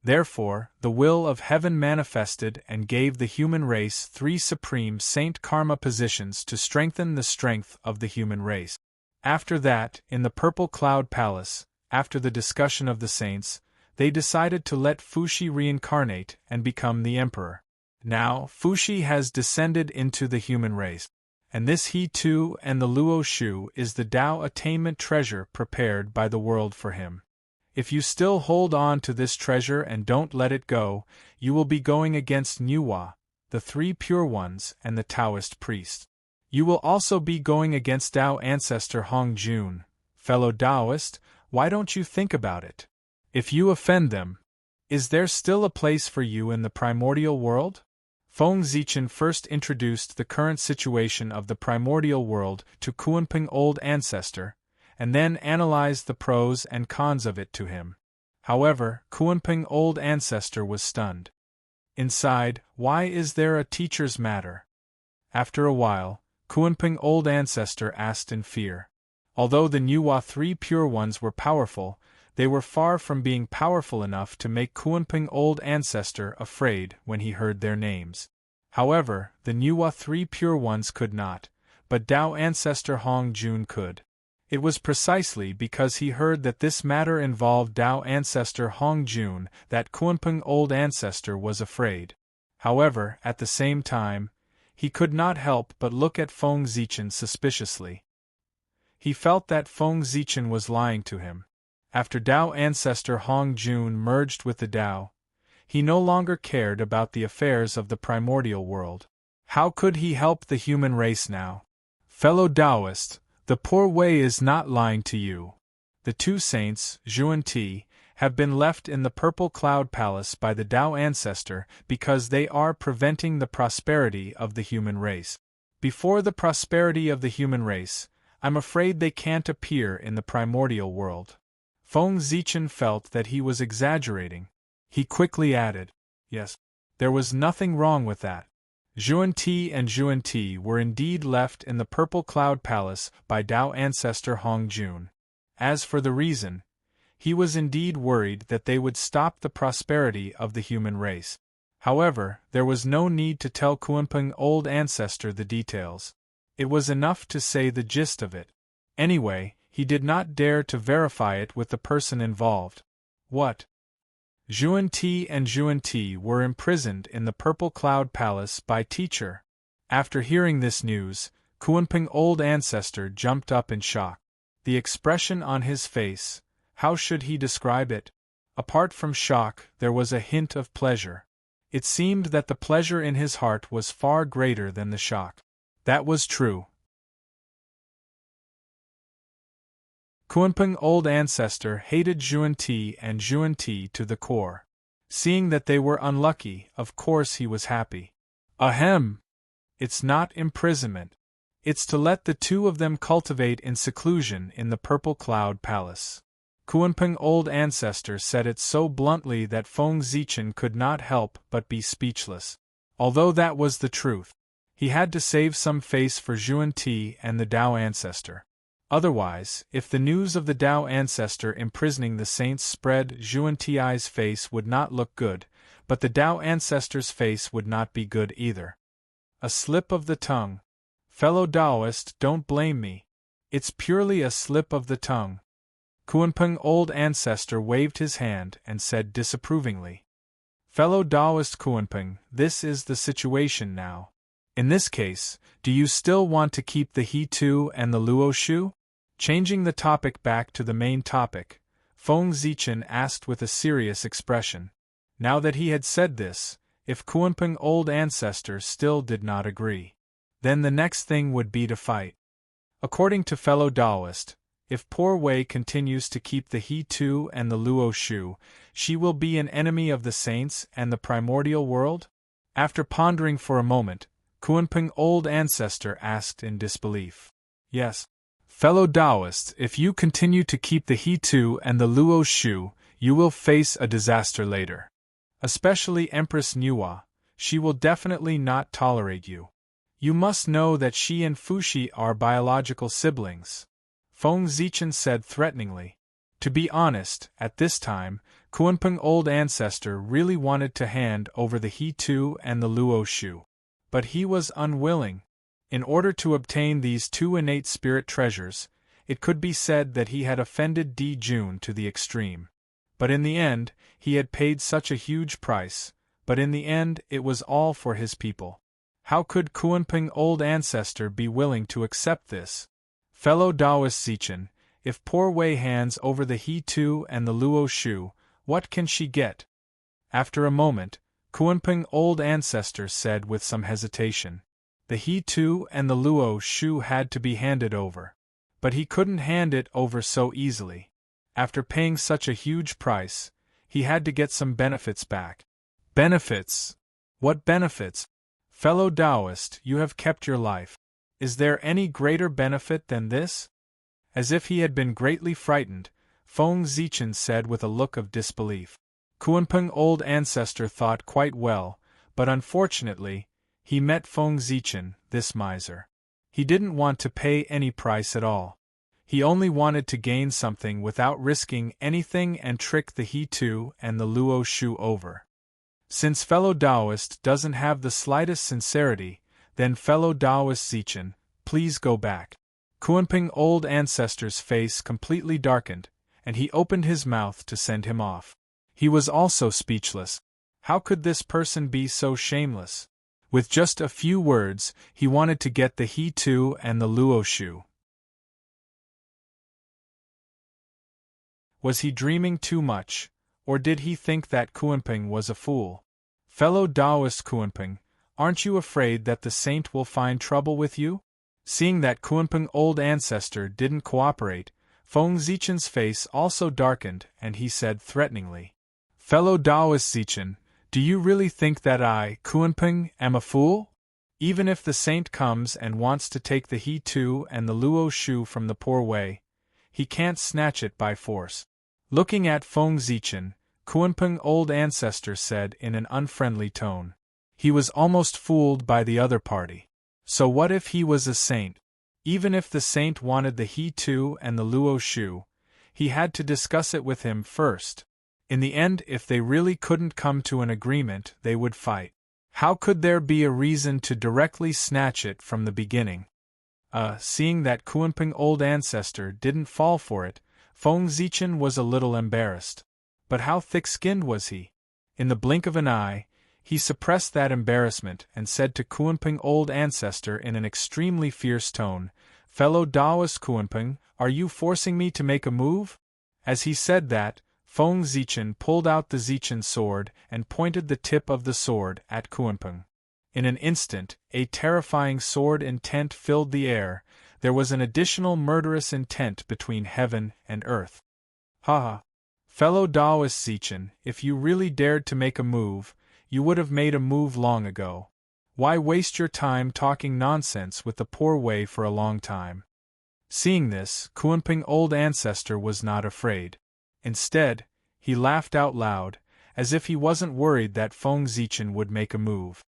Therefore, the will of heaven manifested and gave the human race 3 supreme saint karma positions to strengthen the strength of the human race. After that, in the Purple Cloud Palace, after the discussion of the saints, they decided to let Fuxi reincarnate and become the emperor. Now, Fuxi has descended into the human race, and this He-Tu and the Luo Shu is the Tao attainment treasure prepared by the world for him. If you still hold on to this treasure and don't let it go, you will be going against Nuwa, the 3 pure ones, and the Taoist priest. You will also be going against Tao Ancestor Hong Jun. Fellow Taoist, why don't you think about it? If you offend them, is there still a place for you in the primordial world? Feng Zichen first introduced the current situation of the primordial world to Kuanping Old Ancestor, and then analyzed the pros and cons of it to him. However, Kuanping Old Ancestor was stunned. Inside, why is there a teacher's matter? After a while, Kuanping Old Ancestor asked in fear. Although the Nuwa 3 pure ones were powerful, they were far from being powerful enough to make Kuanping Old Ancestor afraid when he heard their names. However, the Nuwa 3 pure ones could not, but Tao Ancestor Hong Jun could. It was precisely because he heard that this matter involved Tao Ancestor Hong Jun that Kuanping Old Ancestor was afraid. However, at the same time, he could not help but look at Feng Zichen suspiciously. He felt that Feng Zichen was lying to him. After Tao Ancestor Hong Jun merged with the Tao, he no longer cared about the affairs of the primordial world. How could he help the human race now? Fellow Taoist, the poor Wei is not lying to you. The 2 saints, Zhu and Ti, have been left in the Purple Cloud Palace by the Tao Ancestor because they are preventing the prosperity of the human race. Before the prosperity of the human race, I'm afraid they can't appear in the primordial world. Feng Zichen felt that he was exaggerating. He quickly added, yes, there was nothing wrong with that. Zhuan-Ti and Zhuan-Ti were indeed left in the Purple Cloud Palace by Tao Ancestor Hong Jun. As for the reason, he was indeed worried that they would stop the prosperity of the human race. However, there was no need to tell Kuanping Old Ancestor the details. It was enough to say the gist of it. Anyway, he did not dare to verify it with the person involved. What? Zhuan-Ti and Zhuan-Ti were imprisoned in the Purple Cloud Palace by teacher. After hearing this news, Kuanping Old Ancestor jumped up in shock. The expression on his face, how should he describe it? Apart from shock, there was a hint of pleasure. It seemed that the pleasure in his heart was far greater than the shock. That was true. Kuanping Old Ancestor hated Zhuan-Ti and Zhuan-Ti to the core. Seeing that they were unlucky, of course he was happy. Ahem! It's not imprisonment. It's to let the 2 of them cultivate in seclusion in the Purple Cloud Palace. Kuanping Old Ancestor said it so bluntly that Feng Zichen could not help but be speechless. Although that was the truth, he had to save some face for Xuan Ti and the Tao ancestor. Otherwise, if the news of the Tao ancestor imprisoning the saints spread, Xuan Ti's face would not look good, but the Tao ancestor's face would not be good either. A slip of the tongue. Fellow Taoist, don't blame me. It's purely a slip of the tongue. Kunpeng old ancestor waved his hand and said disapprovingly. Fellow Taoist Kunpeng, this is the situation now. In this case, do you still want to keep the He Tu and the Luo Shu? Changing the topic back to the main topic, Feng Zichen asked with a serious expression. Now that he had said this, if Kunpeng old ancestor still did not agree, then the next thing would be to fight. According to fellow Taoist, if poor Wei continues to keep the He Tu and the Luo Shu, she will be an enemy of the saints and the primordial world? After pondering for a moment, Kunpeng old ancestor asked in disbelief. Yes. Fellow Taoists, if you continue to keep the He Tu and the Luo Shu, you will face a disaster later. Especially Empress Nuwa, she will definitely not tolerate you. You must know that she and Fuxi are biological siblings. Feng Zichen said threateningly. To be honest, at this time, Kunpeng old ancestor really wanted to hand over the He Tu and the Luo Shu. But he was unwilling. In order to obtain these two innate spirit treasures, it could be said that he had offended Di Jun to the extreme. But in the end, he had paid such a huge price, but in the end it was all for his people. How could Kunpeng old ancestor be willing to accept this? Fellow Taoist Zichen, if poor Wei hands over the He Tu and the Luo Shu, what can she get? After a moment, Kunpeng old ancestor said with some hesitation. The He Tu and the Luo Shu had to be handed over. But he couldn't hand it over so easily. After paying such a huge price, he had to get some benefits back. Benefits? What benefits? Fellow Taoist, you have kept your life. Is there any greater benefit than this? As if he had been greatly frightened, Feng Zichen said with a look of disbelief. Kunpeng old ancestor thought quite well, but unfortunately, he met Feng Zichen, this miser. He didn't want to pay any price at all. He only wanted to gain something without risking anything and trick the He Tu and the Luo Shu over. Since fellow Taoist doesn't have the slightest sincerity, then fellow Taoist Zichen, please go back. Kunpeng old ancestor's face completely darkened, and he opened his mouth to send him off. He was also speechless. How could this person be so shameless? With just a few words, he wanted to get the He Tu and the Luo Shu. Was he dreaming too much, or did he think that Kunpeng was a fool? Fellow Taoist Kunpeng, aren't you afraid that the saint will find trouble with you? Seeing that Kunpeng old ancestor didn't cooperate, Feng Zichen's face also darkened and he said threateningly. Fellow Taoist Zichen, do you really think that I, Kunpeng, am a fool? Even if the saint comes and wants to take the He Tu and the Luo Shu from the poor Wei, he can't snatch it by force. Looking at Feng Zichen, Kunpeng old ancestor said in an unfriendly tone. He was almost fooled by the other party. So what if he was a saint? Even if the saint wanted the He Tu and the Luo Shu, he had to discuss it with him first. In the end, if they really couldn't come to an agreement, they would fight. How could there be a reason to directly snatch it from the beginning? Seeing that Kunpeng old ancestor didn't fall for it, Feng Zichen was a little embarrassed. But how thick-skinned was he? In the blink of an eye, he suppressed that embarrassment and said to Kunpeng old ancestor in an extremely fierce tone, Fellow Taoist Kunpeng, are you forcing me to make a move? As he said that, Feng Zichen pulled out the Zichen sword and pointed the tip of the sword at Kunpeng. In an instant, a terrifying sword intent filled the air. There was an additional murderous intent between heaven and earth. Ha! Fellow Taoist Zichen, if you really dared to make a move, you would have made a move long ago. Why waste your time talking nonsense with the poor Wei for a long time? Seeing this, Kunpeng old ancestor was not afraid. Instead, he laughed out loud, as if he wasn't worried that Feng Zichen would make a move.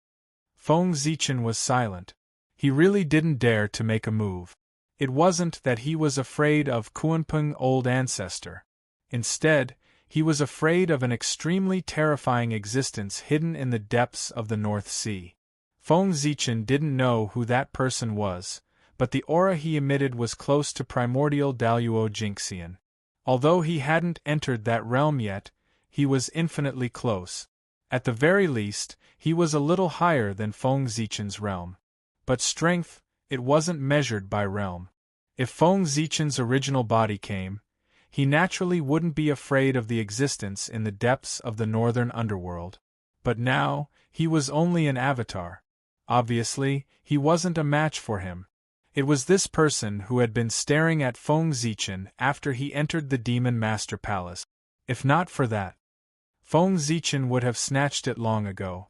Feng Zichen was silent. He really didn't dare to make a move. It wasn't that he was afraid of Kunpeng's old ancestor. Instead, he was afraid of an extremely terrifying existence hidden in the depths of the North Sea. Feng Zichen didn't know who that person was, but the aura he emitted was close to primordial Daluo Jinxian. Although he hadn't entered that realm yet, he was infinitely close. At the very least, he was a little higher than Feng Zichen's realm. But strength, it wasn't measured by realm. If Feng Zichen's original body came, he naturally wouldn't be afraid of the existence in the depths of the northern underworld. But now, he was only an avatar. Obviously, he wasn't a match for him. It was this person who had been staring at Feng Zichen after he entered the Demon Master Palace. If not for that, Feng Zichen would have snatched it long ago.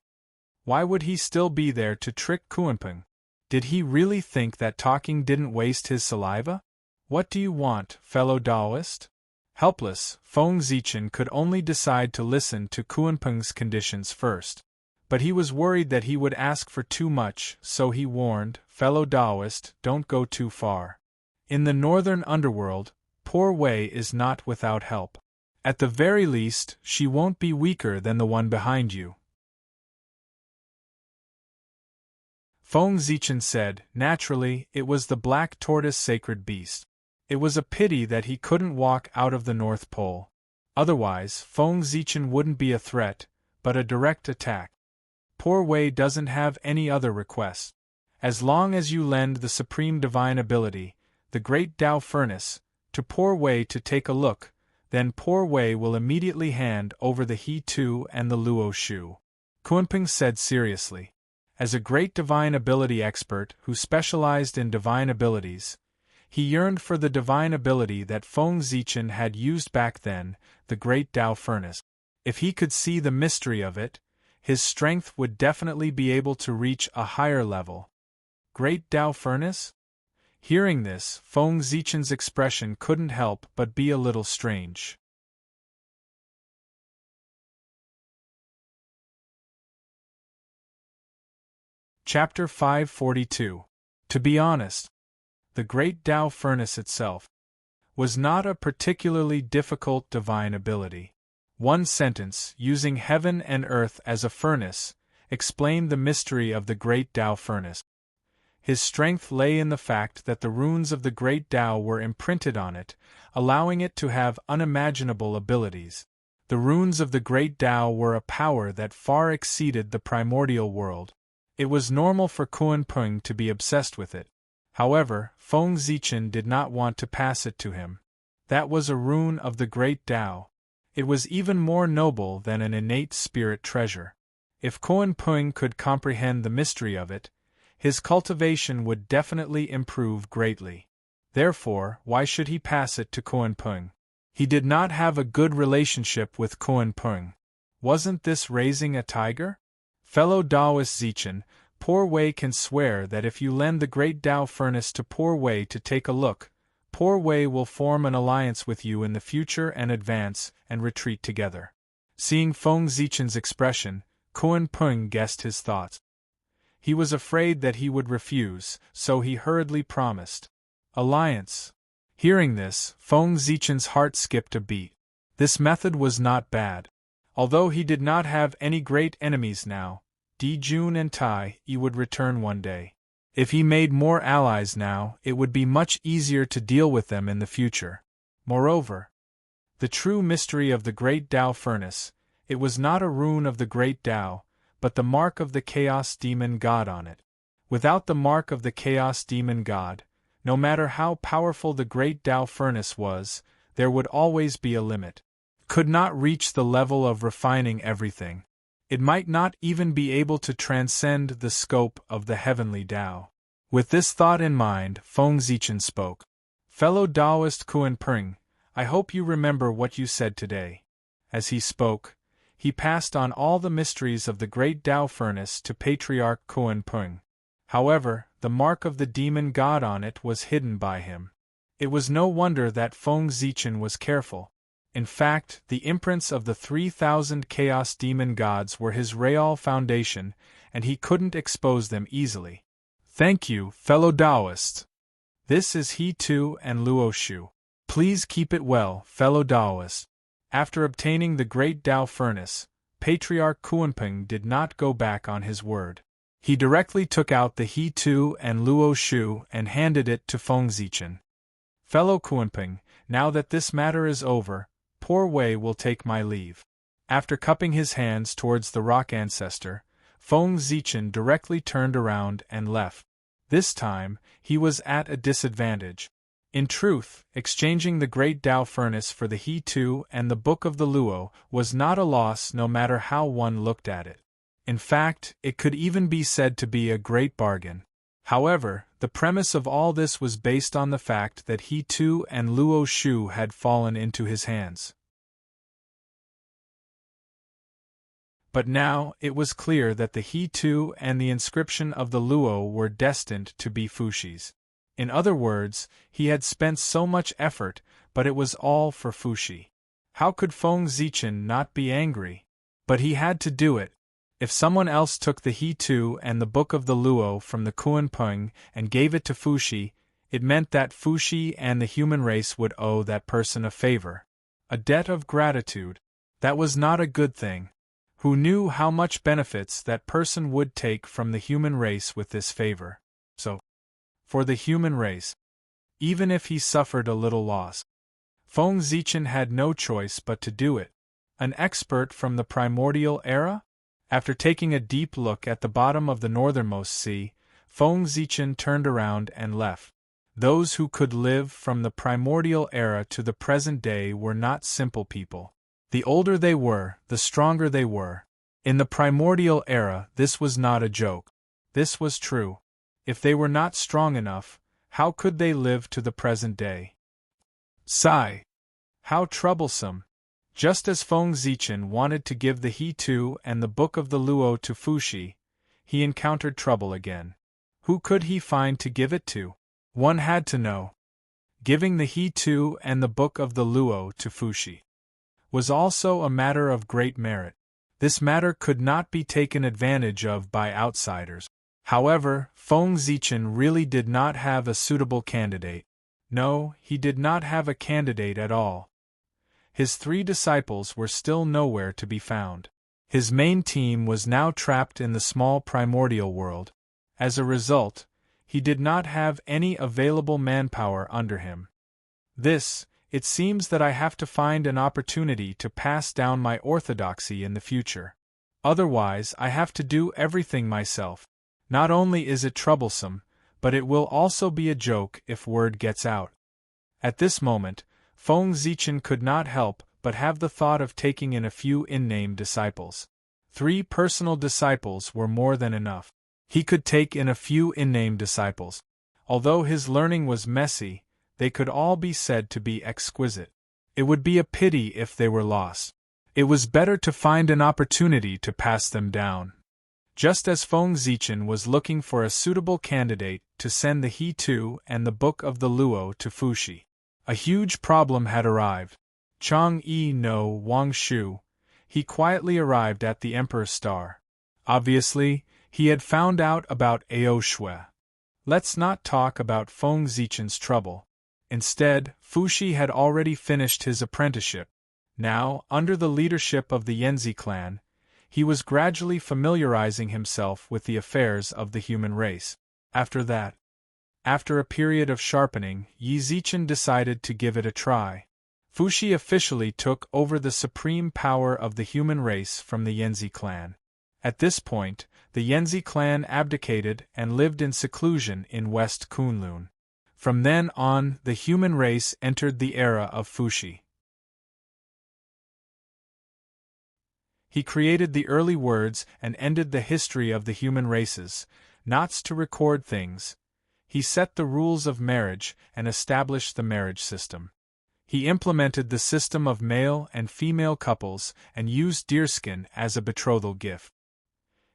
Why would he still be there to trick Kunpeng? Did he really think that talking didn't waste his saliva? What do you want, fellow Taoist? Helpless, Feng Zichen could only decide to listen to Kunpeng's conditions first. But he was worried that he would ask for too much, so he warned, fellow Taoist, don't go too far. In the northern underworld, poor Wei is not without help. At the very least, she won't be weaker than the one behind you. Feng Zichen said, naturally, it was the black tortoise sacred beast. It was a pity that he couldn't walk out of the North Pole. Otherwise, Feng Zichen wouldn't be a threat, but a direct attack. Poor Wei doesn't have any other request. As long as you lend the supreme divine ability, the great Tao Furnace, to poor Wei to take a look, then poor Wei will immediately hand over the He Tu and the Luo Shu. Kunpeng said seriously. As a great divine ability expert who specialized in divine abilities, he yearned for the divine ability that Feng Zichen had used back then, the great Tao Furnace. If he could see the mystery of it, his strength would definitely be able to reach a higher level. Great Tao Furnace? Hearing this, Feng Zichen's expression couldn't help but be a little strange. Chapter 542. To be honest, the great Tao Furnace itself was not a particularly difficult divine ability. One sentence, using heaven and earth as a furnace, explained the mystery of the great Tao Furnace. His strength lay in the fact that the runes of the great Tao were imprinted on it, allowing it to have unimaginable abilities. The runes of the great Tao were a power that far exceeded the primordial world. It was normal for Kunpeng to be obsessed with it. However, Feng Zichen did not want to pass it to him. That was a rune of the great Tao. It was even more noble than an innate spirit treasure. If Kunpeng could comprehend the mystery of it, his cultivation would definitely improve greatly. Therefore, why should he pass it to Kunpeng? He did not have a good relationship with Kunpeng. Wasn't this raising a tiger? Fellow Taoist Zichen, poor Wei can swear that if you lend the great Tao Furnace to poor Wei to take a look, poor Wei will form an alliance with you in the future and advance and retreat together. Seeing Feng Zichen's expression, Kunpeng guessed his thoughts. He was afraid that he would refuse, so he hurriedly promised. Alliance. Hearing this, Feng Zichen's heart skipped a beat. This method was not bad. Although he did not have any great enemies now, Dijun and Tai Yi would return one day. If he made more allies now, it would be much easier to deal with them in the future. Moreover, the true mystery of the great Tao Furnace, it was not a rune of the great Tao, but the mark of the Chaos Demon God on it. Without the mark of the Chaos Demon God, no matter how powerful the great Tao Furnace was, there would always be a limit. Could not reach the level of refining everything. It might not even be able to transcend the scope of the heavenly Tao. With this thought in mind, Feng Zichen spoke. Fellow Taoist Kunpeng, I hope you remember what you said today. As he spoke, he passed on all the mysteries of the great Tao Furnace to Patriarch Kunpeng. However, the mark of the demon god on it was hidden by him. It was no wonder that Feng Zichen was careful. In fact, the imprints of the 3,000 Chaos Demon Gods were his real foundation, and he couldn't expose them easily. Thank you, fellow Taoists. This is He Tu and Luo Shu. Please keep it well, fellow Taoists. After obtaining the great Tao furnace, Patriarch Kuanping did not go back on his word. He directly took out the He Tu and Luo Shu and handed it to Feng Zichen. Fellow Kuanping, now that this matter is over, poor Wei will take my leave. After cupping his hands towards the rock ancestor, Feng Zichen directly turned around and left. This time, he was at a disadvantage. In truth, exchanging the great Tao furnace for the He Tu and the Book of the Luo was not a loss no matter how one looked at it. In fact, it could even be said to be a great bargain. However, the premise of all this was based on the fact that He Tu and Luo Shu had fallen into his hands. But now, it was clear that the He Tu and the inscription of the Luo were destined to be Fushi's. In other words, he had spent so much effort, but it was all for Fushi. How could Feng Zichen not be angry? But he had to do it. If someone else took the He Tu and the Book of the Luo from the Kuanping and gave it to Fushi, it meant that Fushi and the human race would owe that person a favor. A debt of gratitude. That was not a good thing. Who knew how much benefits that person would take from the human race with this favor? So, for the human race, even if he suffered a little loss, Feng Zichen had no choice but to do it. An expert from the primordial era? After taking a deep look at the bottom of the northernmost sea, Feng Zichen turned around and left. Those who could live from the primordial era to the present day were not simple people. The older they were, the stronger they were. In the primordial era, this was not a joke. This was true. If they were not strong enough, how could they live to the present day? Sigh. How troublesome. Just as Feng Zichen wanted to give the He Tu and the Book of the Luo to Fushi, he encountered trouble again. Who could he find to give it to? One had to know. Giving the He Tu and the Book of the Luo to Fushi was also a matter of great merit. This matter could not be taken advantage of by outsiders. However, Feng Zichen really did not have a suitable candidate. No, he did not have a candidate at all. His 3 disciples were still nowhere to be found. His main team was now trapped in the small primordial world. As a result, he did not have any available manpower under him. It seems that I have to find an opportunity to pass down my orthodoxy in the future. Otherwise, I have to do everything myself. Not only is it troublesome, but it will also be a joke if word gets out. At this moment, Feng Zichen could not help but have the thought of taking in a few in-name disciples. 3 personal disciples were more than enough. He could take in a few in-name disciples. Although his learning was messy, they could all be said to be exquisite. It would be a pity if they were lost. It was better to find an opportunity to pass them down. Just as Feng Zichen was looking for a suitable candidate to send the He Tu and the Book of the Luo to Fushi, a huge problem had arrived. Chang'e no Wang Shu. He quietly arrived at the Emperor's Star. Obviously, he had found out about Ao Shui. Let's not talk about Feng Zichen's trouble. Instead, Fushi had already finished his apprenticeship. Now, under the leadership of the Yanzi clan, he was gradually familiarizing himself with the affairs of the human race. After that, after a period of sharpening, Yi Zichen decided to give it a try. Fushi officially took over the supreme power of the human race from the Yanzi clan. At this point, the Yanzi clan abdicated and lived in seclusion in West Kunlun. From then on, the human race entered the era of Fushi. He created the early words and ended the history of the human races, knots to record things. He set the rules of marriage and established the marriage system. He implemented the system of male and female couples and used deerskin as a betrothal gift.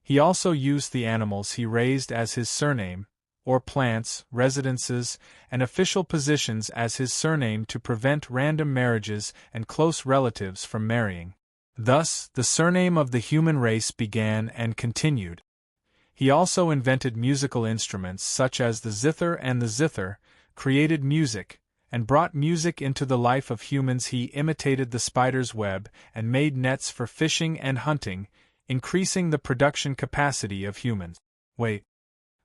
He also used the animals he raised as his surname, or plants, residences, and official positions as his surname to prevent random marriages and close relatives from marrying. Thus, the surname of the human race began and continued. He also invented musical instruments such as the zither and the zither, created music, and brought music into the life of humans. He imitated the spider's web and made nets for fishing and hunting, increasing the production capacity of humans. Wait.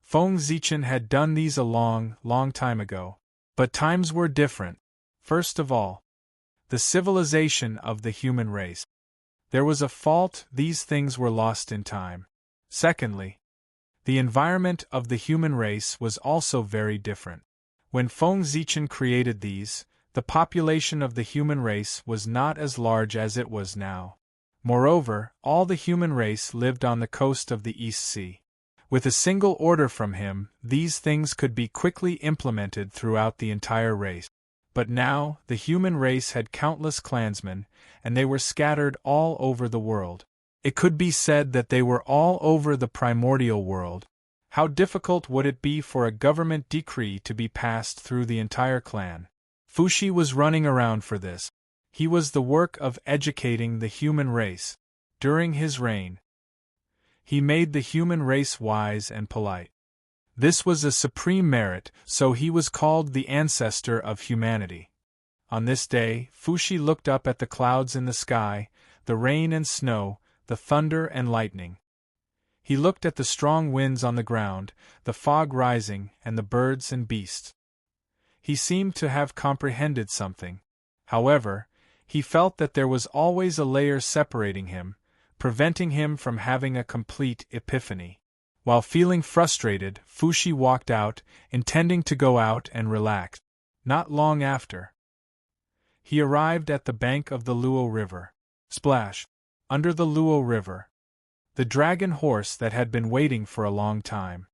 Feng Zichen had done these a long, long time ago. But times were different. First of all, the civilization of the human race. There was a fault, these things were lost in time. Secondly, the environment of the human race was also very different. When Feng Zichen created these, the population of the human race was not as large as it was now. Moreover, all the human race lived on the coast of the East Sea. With a single order from him, these things could be quickly implemented throughout the entire race. But now, the human race had countless clansmen, and they were scattered all over the world. It could be said that they were all over the primordial world. How difficult would it be for a government decree to be passed through the entire clan? Fuxi was running around for this. He was the work of educating the human race. During his reign, he made the human race wise and polite. This was a supreme merit, so he was called the ancestor of humanity. On this day, Fuxi looked up at the clouds in the sky, the rain and snow, the thunder and lightning. He looked at the strong winds on the ground, the fog rising, and the birds and beasts. He seemed to have comprehended something. However, he felt that there was always a layer separating him, preventing him from having a complete epiphany. While feeling frustrated, Fuxi walked out, intending to go out and relax. Not long after, he arrived at the bank of the Luo River. Splash! Under the Luo River, the dragon horse that had been waiting for a long time.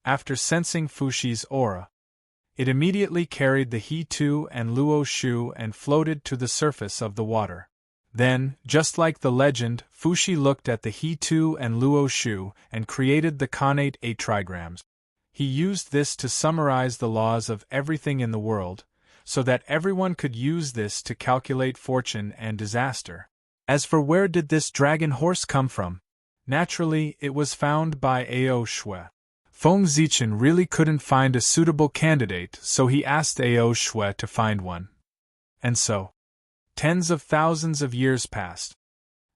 After sensing Fuxi's aura, it immediately carried the He Tu and Luo Shu and floated to the surface of the water. Then, just like the legend, Fuxi looked at the He Tu and Luo Shu and created the connate 8 trigrams. He used this to summarize the laws of everything in the world, so that everyone could use this to calculate fortune and disaster. As for where did this dragon horse come from? Naturally, it was found by Ao Shui. Feng Zichen really couldn't find a suitable candidate, so he asked Ao Shui to find one. And so, tens of thousands of years passed.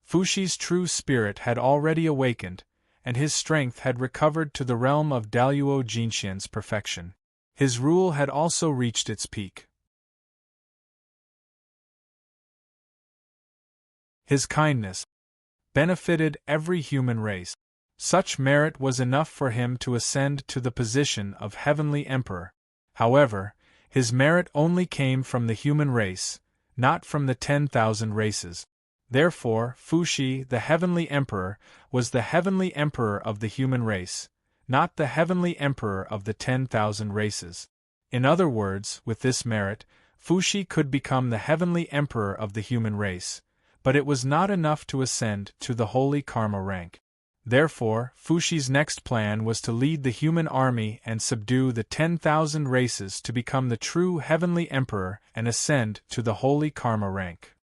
Fuxi's true spirit had already awakened, and his strength had recovered to the realm of Daluo Jinxian's perfection. His rule had also reached its peak. His kindness benefited every human race. Such merit was enough for him to ascend to the position of Heavenly Emperor. However, his merit only came from the human race, not from the 10,000 races. Therefore, Fuxi, the Heavenly Emperor, was the Heavenly Emperor of the human race, not the Heavenly Emperor of the 10,000 races. In other words, with this merit, Fuxi could become the Heavenly Emperor of the human race, but it was not enough to ascend to the Holy Karma rank. Therefore, Fuxi's next plan was to lead the human army and subdue the 10,000 races to become the true Heavenly Emperor and ascend to the Holy Karma rank.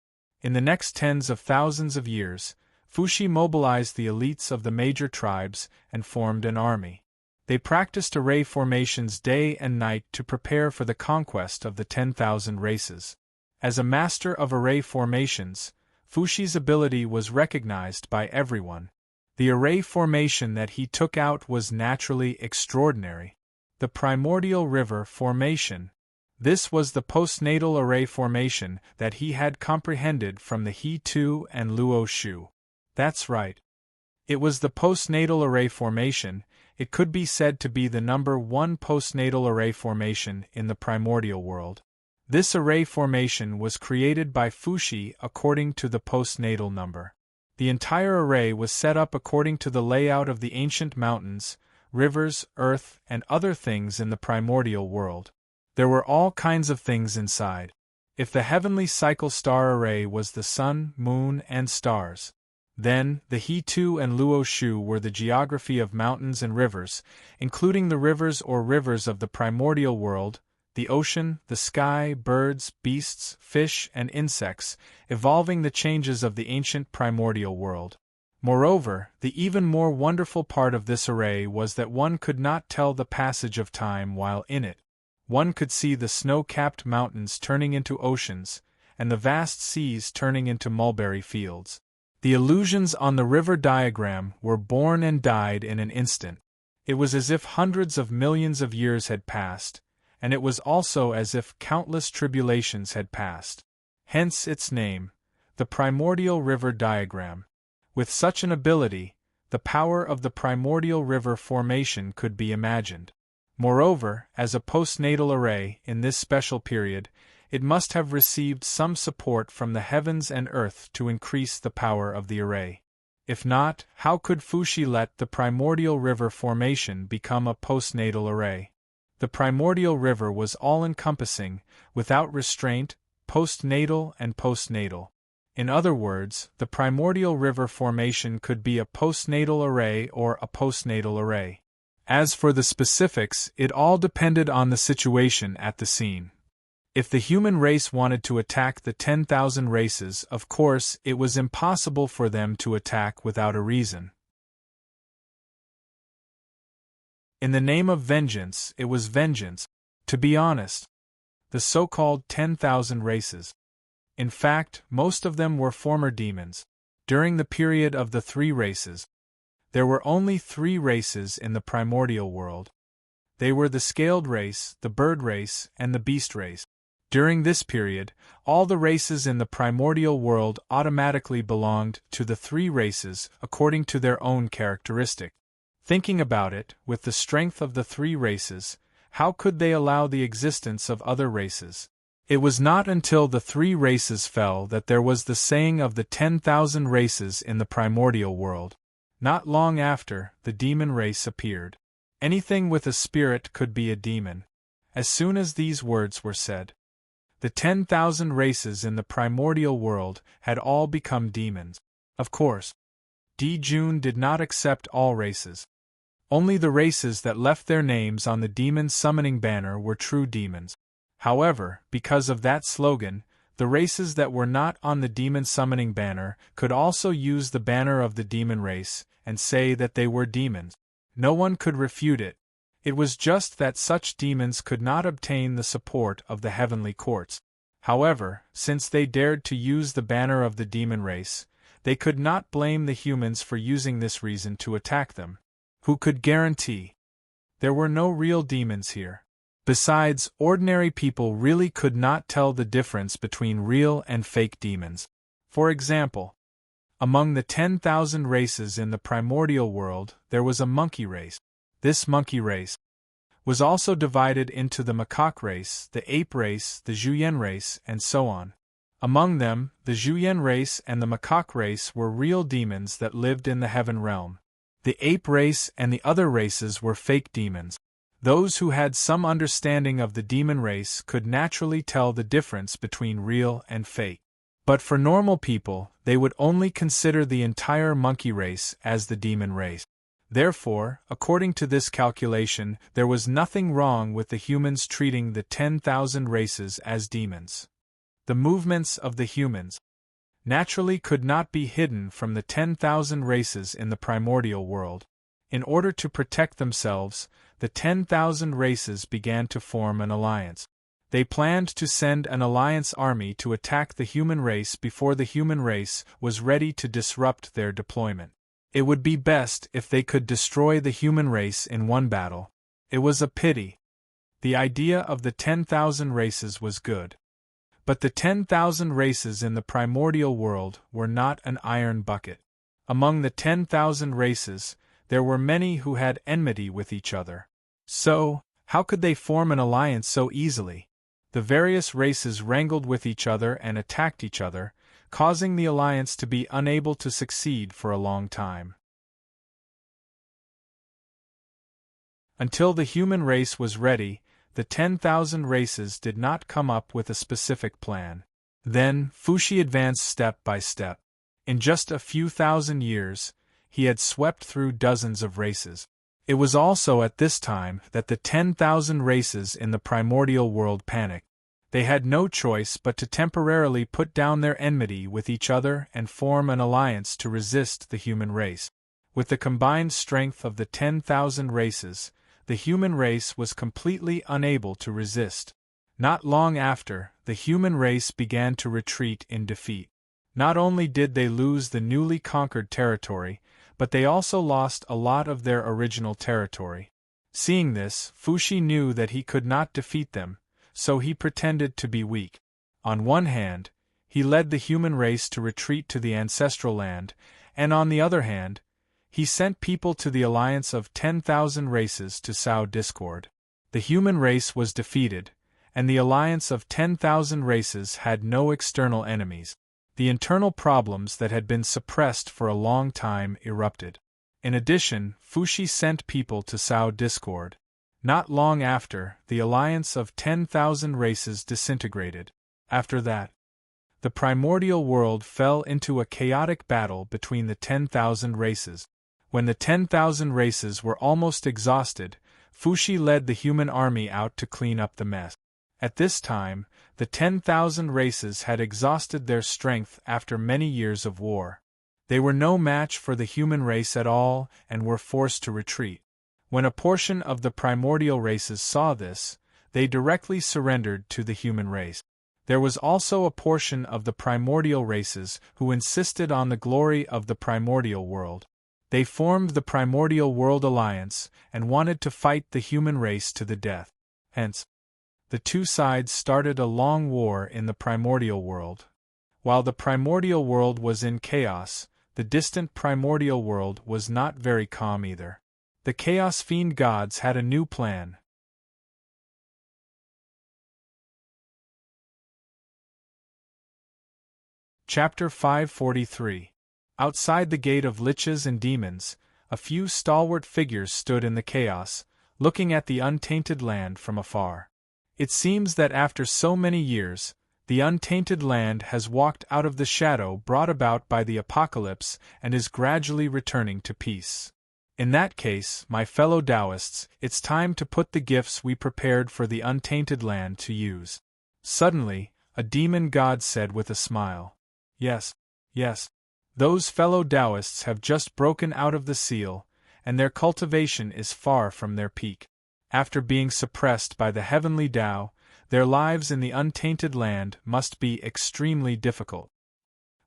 In the next tens of thousands of years, Fuxi mobilized the elites of the major tribes and formed an army. They practiced array formations day and night to prepare for the conquest of the 10,000 races. As a master of array formations, Fuxi's ability was recognized by everyone. The array formation that he took out was naturally extraordinary. The primordial river formation. This was the postnatal array formation that he had comprehended from the He Tu and Luo Shu. That's right. It was the postnatal array formation. It could be said to be the number 1 postnatal array formation in the primordial world. This array formation was created by Fuxi according to the postnatal number. The entire array was set up according to the layout of the ancient mountains, rivers, earth, and other things in the primordial world. There were all kinds of things inside. If the heavenly cycle star array was the sun, moon, and stars, then the He Tu and Luo Shu were the geography of mountains and rivers, including the rivers or rivers of the primordial world, the ocean, the sky, birds, beasts, fish, and insects, evolving the changes of the ancient primordial world. Moreover, the even more wonderful part of this array was that one could not tell the passage of time while in it. One could see the snow-capped mountains turning into oceans, and the vast seas turning into mulberry fields. The illusions on the river diagram were born and died in an instant. It was as if hundreds of millions of years had passed, and it was also as if countless tribulations had passed. Hence its name, the primordial river diagram. With such an ability, the power of the primordial river formation could be imagined. Moreover, as a postnatal array in this special period, it must have received some support from the heavens and earth to increase the power of the array. If not, how could Fuxi let the primordial river formation become a postnatal array? The primordial river was all-encompassing, without restraint, postnatal and postnatal. In other words, the primordial river formation could be a postnatal array or a postnatal array. As for the specifics, it all depended on the situation at the scene. If the human race wanted to attack the 10,000 races, of course, it was impossible for them to attack without a reason. In the name of vengeance, it was vengeance. To be honest, the so-called 10,000 races. In fact, most of them were former demons. During the period of the 3 races, there were only 3 races in the primordial world. They were the scaled race, the bird race, and the beast race. During this period, all the races in the primordial world automatically belonged to the 3 races according to their own characteristic. Thinking about it, with the strength of the 3 races, how could they allow the existence of other races? It was not until the 3 races fell that there was the saying of the 10,000 races in the primordial world. Not long after, the demon race appeared. Anything with a spirit could be a demon. As soon as these words were said, the 10,000 races in the primordial world had all become demons. Of course, Jun did not accept all races. Only the races that left their names on the demon summoning banner were true demons. However, because of that slogan, the races that were not on the demon summoning banner could also use the banner of the demon race and say that they were demons. No one could refute it. It was just that such demons could not obtain the support of the heavenly courts. However, since they dared to use the banner of the demon race, they could not blame the humans for using this reason to attack them. Who could guarantee? There were no real demons here. Besides, ordinary people really could not tell the difference between real and fake demons. For example, among the 10,000 races in the primordial world, there was a monkey race. This monkey race was also divided into the macaque race, the ape race, the Zhuyan race, and so on. Among them, the Zhuyan race and the macaque race were real demons that lived in the heaven realm. The ape race and the other races were fake demons. Those who had some understanding of the demon race could naturally tell the difference between real and fake. But for normal people, they would only consider the entire monkey race as the demon race. Therefore, according to this calculation, there was nothing wrong with the humans treating the 10,000 races as demons. The movements of the humans naturally could not be hidden from the 10,000 races in the primordial world. In order to protect themselves, the 10,000 races began to form an alliance. They planned to send an alliance army to attack the human race before the human race was ready to disrupt their deployment. It would be best if they could destroy the human race in one battle. It was a pity. The idea of the 10,000 races was good. But the 10,000 races in the primordial world were not an iron bucket. Among the 10,000 races, there were many who had enmity with each other. So, how could they form an alliance so easily? The various races wrangled with each other and attacked each other, causing the alliance to be unable to succeed for a long time. Until the human race was ready, the 10,000 races did not come up with a specific plan. Then, Fuxi advanced step by step. In just a few thousand years, he had swept through dozens of races. It was also at this time that the 10,000 races in the primordial world panicked. They had no choice but to temporarily put down their enmity with each other and form an alliance to resist the human race. With the combined strength of the 10,000 races, the human race was completely unable to resist. Not long after, the human race began to retreat in defeat. Not only did they lose the newly conquered territory, but they also lost a lot of their original territory. Seeing this, Fuxi knew that he could not defeat them, so he pretended to be weak. On one hand, he led the human race to retreat to the ancestral land, and on the other hand, he sent people to the alliance of 10,000 races to sow discord. The human race was defeated, and the alliance of 10,000 races had no external enemies. The internal problems that had been suppressed for a long time erupted. In addition, Fuxi sent people to sow discord. Not long after, the alliance of 10,000 races disintegrated. After that, the primordial world fell into a chaotic battle between the 10,000 races. When the 10,000 races were almost exhausted, Fuxi led the human army out to clean up the mess. At this time, the 10,000 races had exhausted their strength after many years of war. They were no match for the human race at all and were forced to retreat. When a portion of the primordial races saw this, they directly surrendered to the human race. There was also a portion of the primordial races who insisted on the glory of the primordial world. They formed the Primordial World Alliance and wanted to fight the human race to the death. Hence, the two sides started a long war in the primordial world. While the primordial world was in chaos, the distant primordial world was not very calm either. The Chaos Fiend gods had a new plan. Chapter 543. Outside the gate of liches and demons, a few stalwart figures stood in the chaos, looking at the untainted land from afar. It seems that after so many years, the untainted land has walked out of the shadow brought about by the apocalypse and is gradually returning to peace. In that case, my fellow Taoists, it's time to put the gifts we prepared for the untainted land to use. Suddenly, a demon god said with a smile. Yes, yes. Those fellow Taoists have just broken out of the seal, and their cultivation is far from their peak. After being suppressed by the heavenly Tao, their lives in the untainted land must be extremely difficult.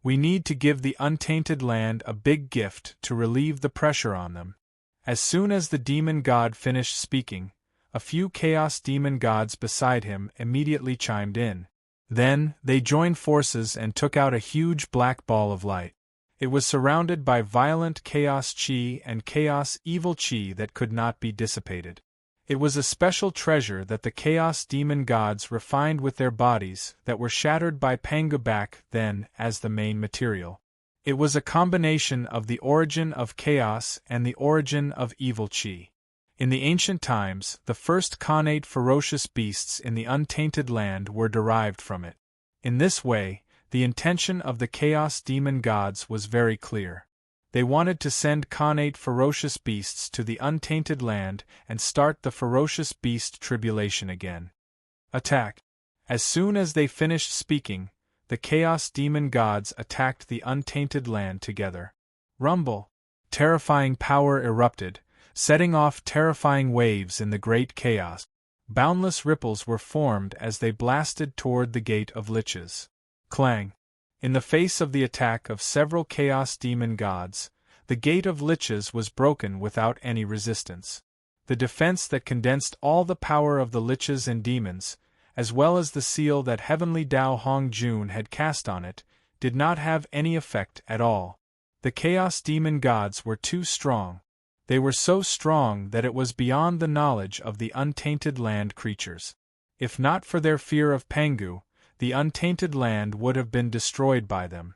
We need to give the untainted land a big gift to relieve the pressure on them. As soon as the demon god finished speaking, a few chaos demon gods beside him immediately chimed in. Then, they joined forces and took out a huge black ball of light. It was surrounded by violent chaos chi and chaos evil chi that could not be dissipated. It was a special treasure that the chaos demon gods refined with their bodies that were shattered by Pangu back then as the main material. It was a combination of the origin of chaos and the origin of evil chi. In the ancient times, the first connate ferocious beasts in the untainted land were derived from it. In this way, the intention of the chaos demon gods was very clear. They wanted to send connate ferocious beasts to the untainted land and start the ferocious beast tribulation again. Attack! As soon as they finished speaking, the chaos demon gods attacked the untainted land together. Rumble! Terrifying power erupted, setting off terrifying waves in the great chaos. Boundless ripples were formed as they blasted toward the gate of liches. Clang! In the face of the attack of several chaos demon gods, the gate of liches was broken without any resistance. The defense that condensed all the power of the liches and demons, as well as the seal that heavenly Tao Hong Jun had cast on it, did not have any effect at all. The chaos demon gods were too strong. They were so strong that it was beyond the knowledge of the untainted land creatures. If not for their fear of Pangu, the untainted land would have been destroyed by them.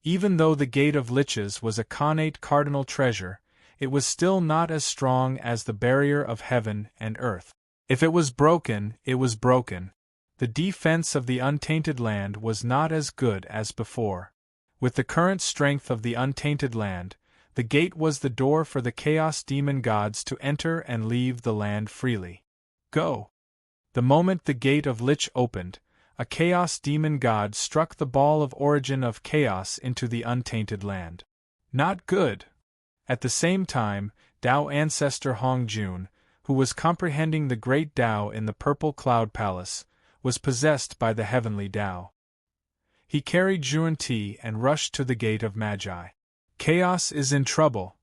Even though the gate of liches was a connate cardinal treasure, it was still not as strong as the barrier of heaven and earth. If it was broken, it was broken. The defense of the untainted land was not as good as before. With the current strength of the untainted land, the gate was the door for the chaos demon gods to enter and leave the land freely. Go! The moment the gate of lich opened, a chaos demon god struck the ball of origin of chaos into the untainted land. Not good. At the same time, Tao ancestor Hongjun, who was comprehending the great Tao in the purple cloud palace, was possessed by the heavenly Tao. He carried Zhuan-Ti and rushed to the gate of Magi. Chaos is in trouble.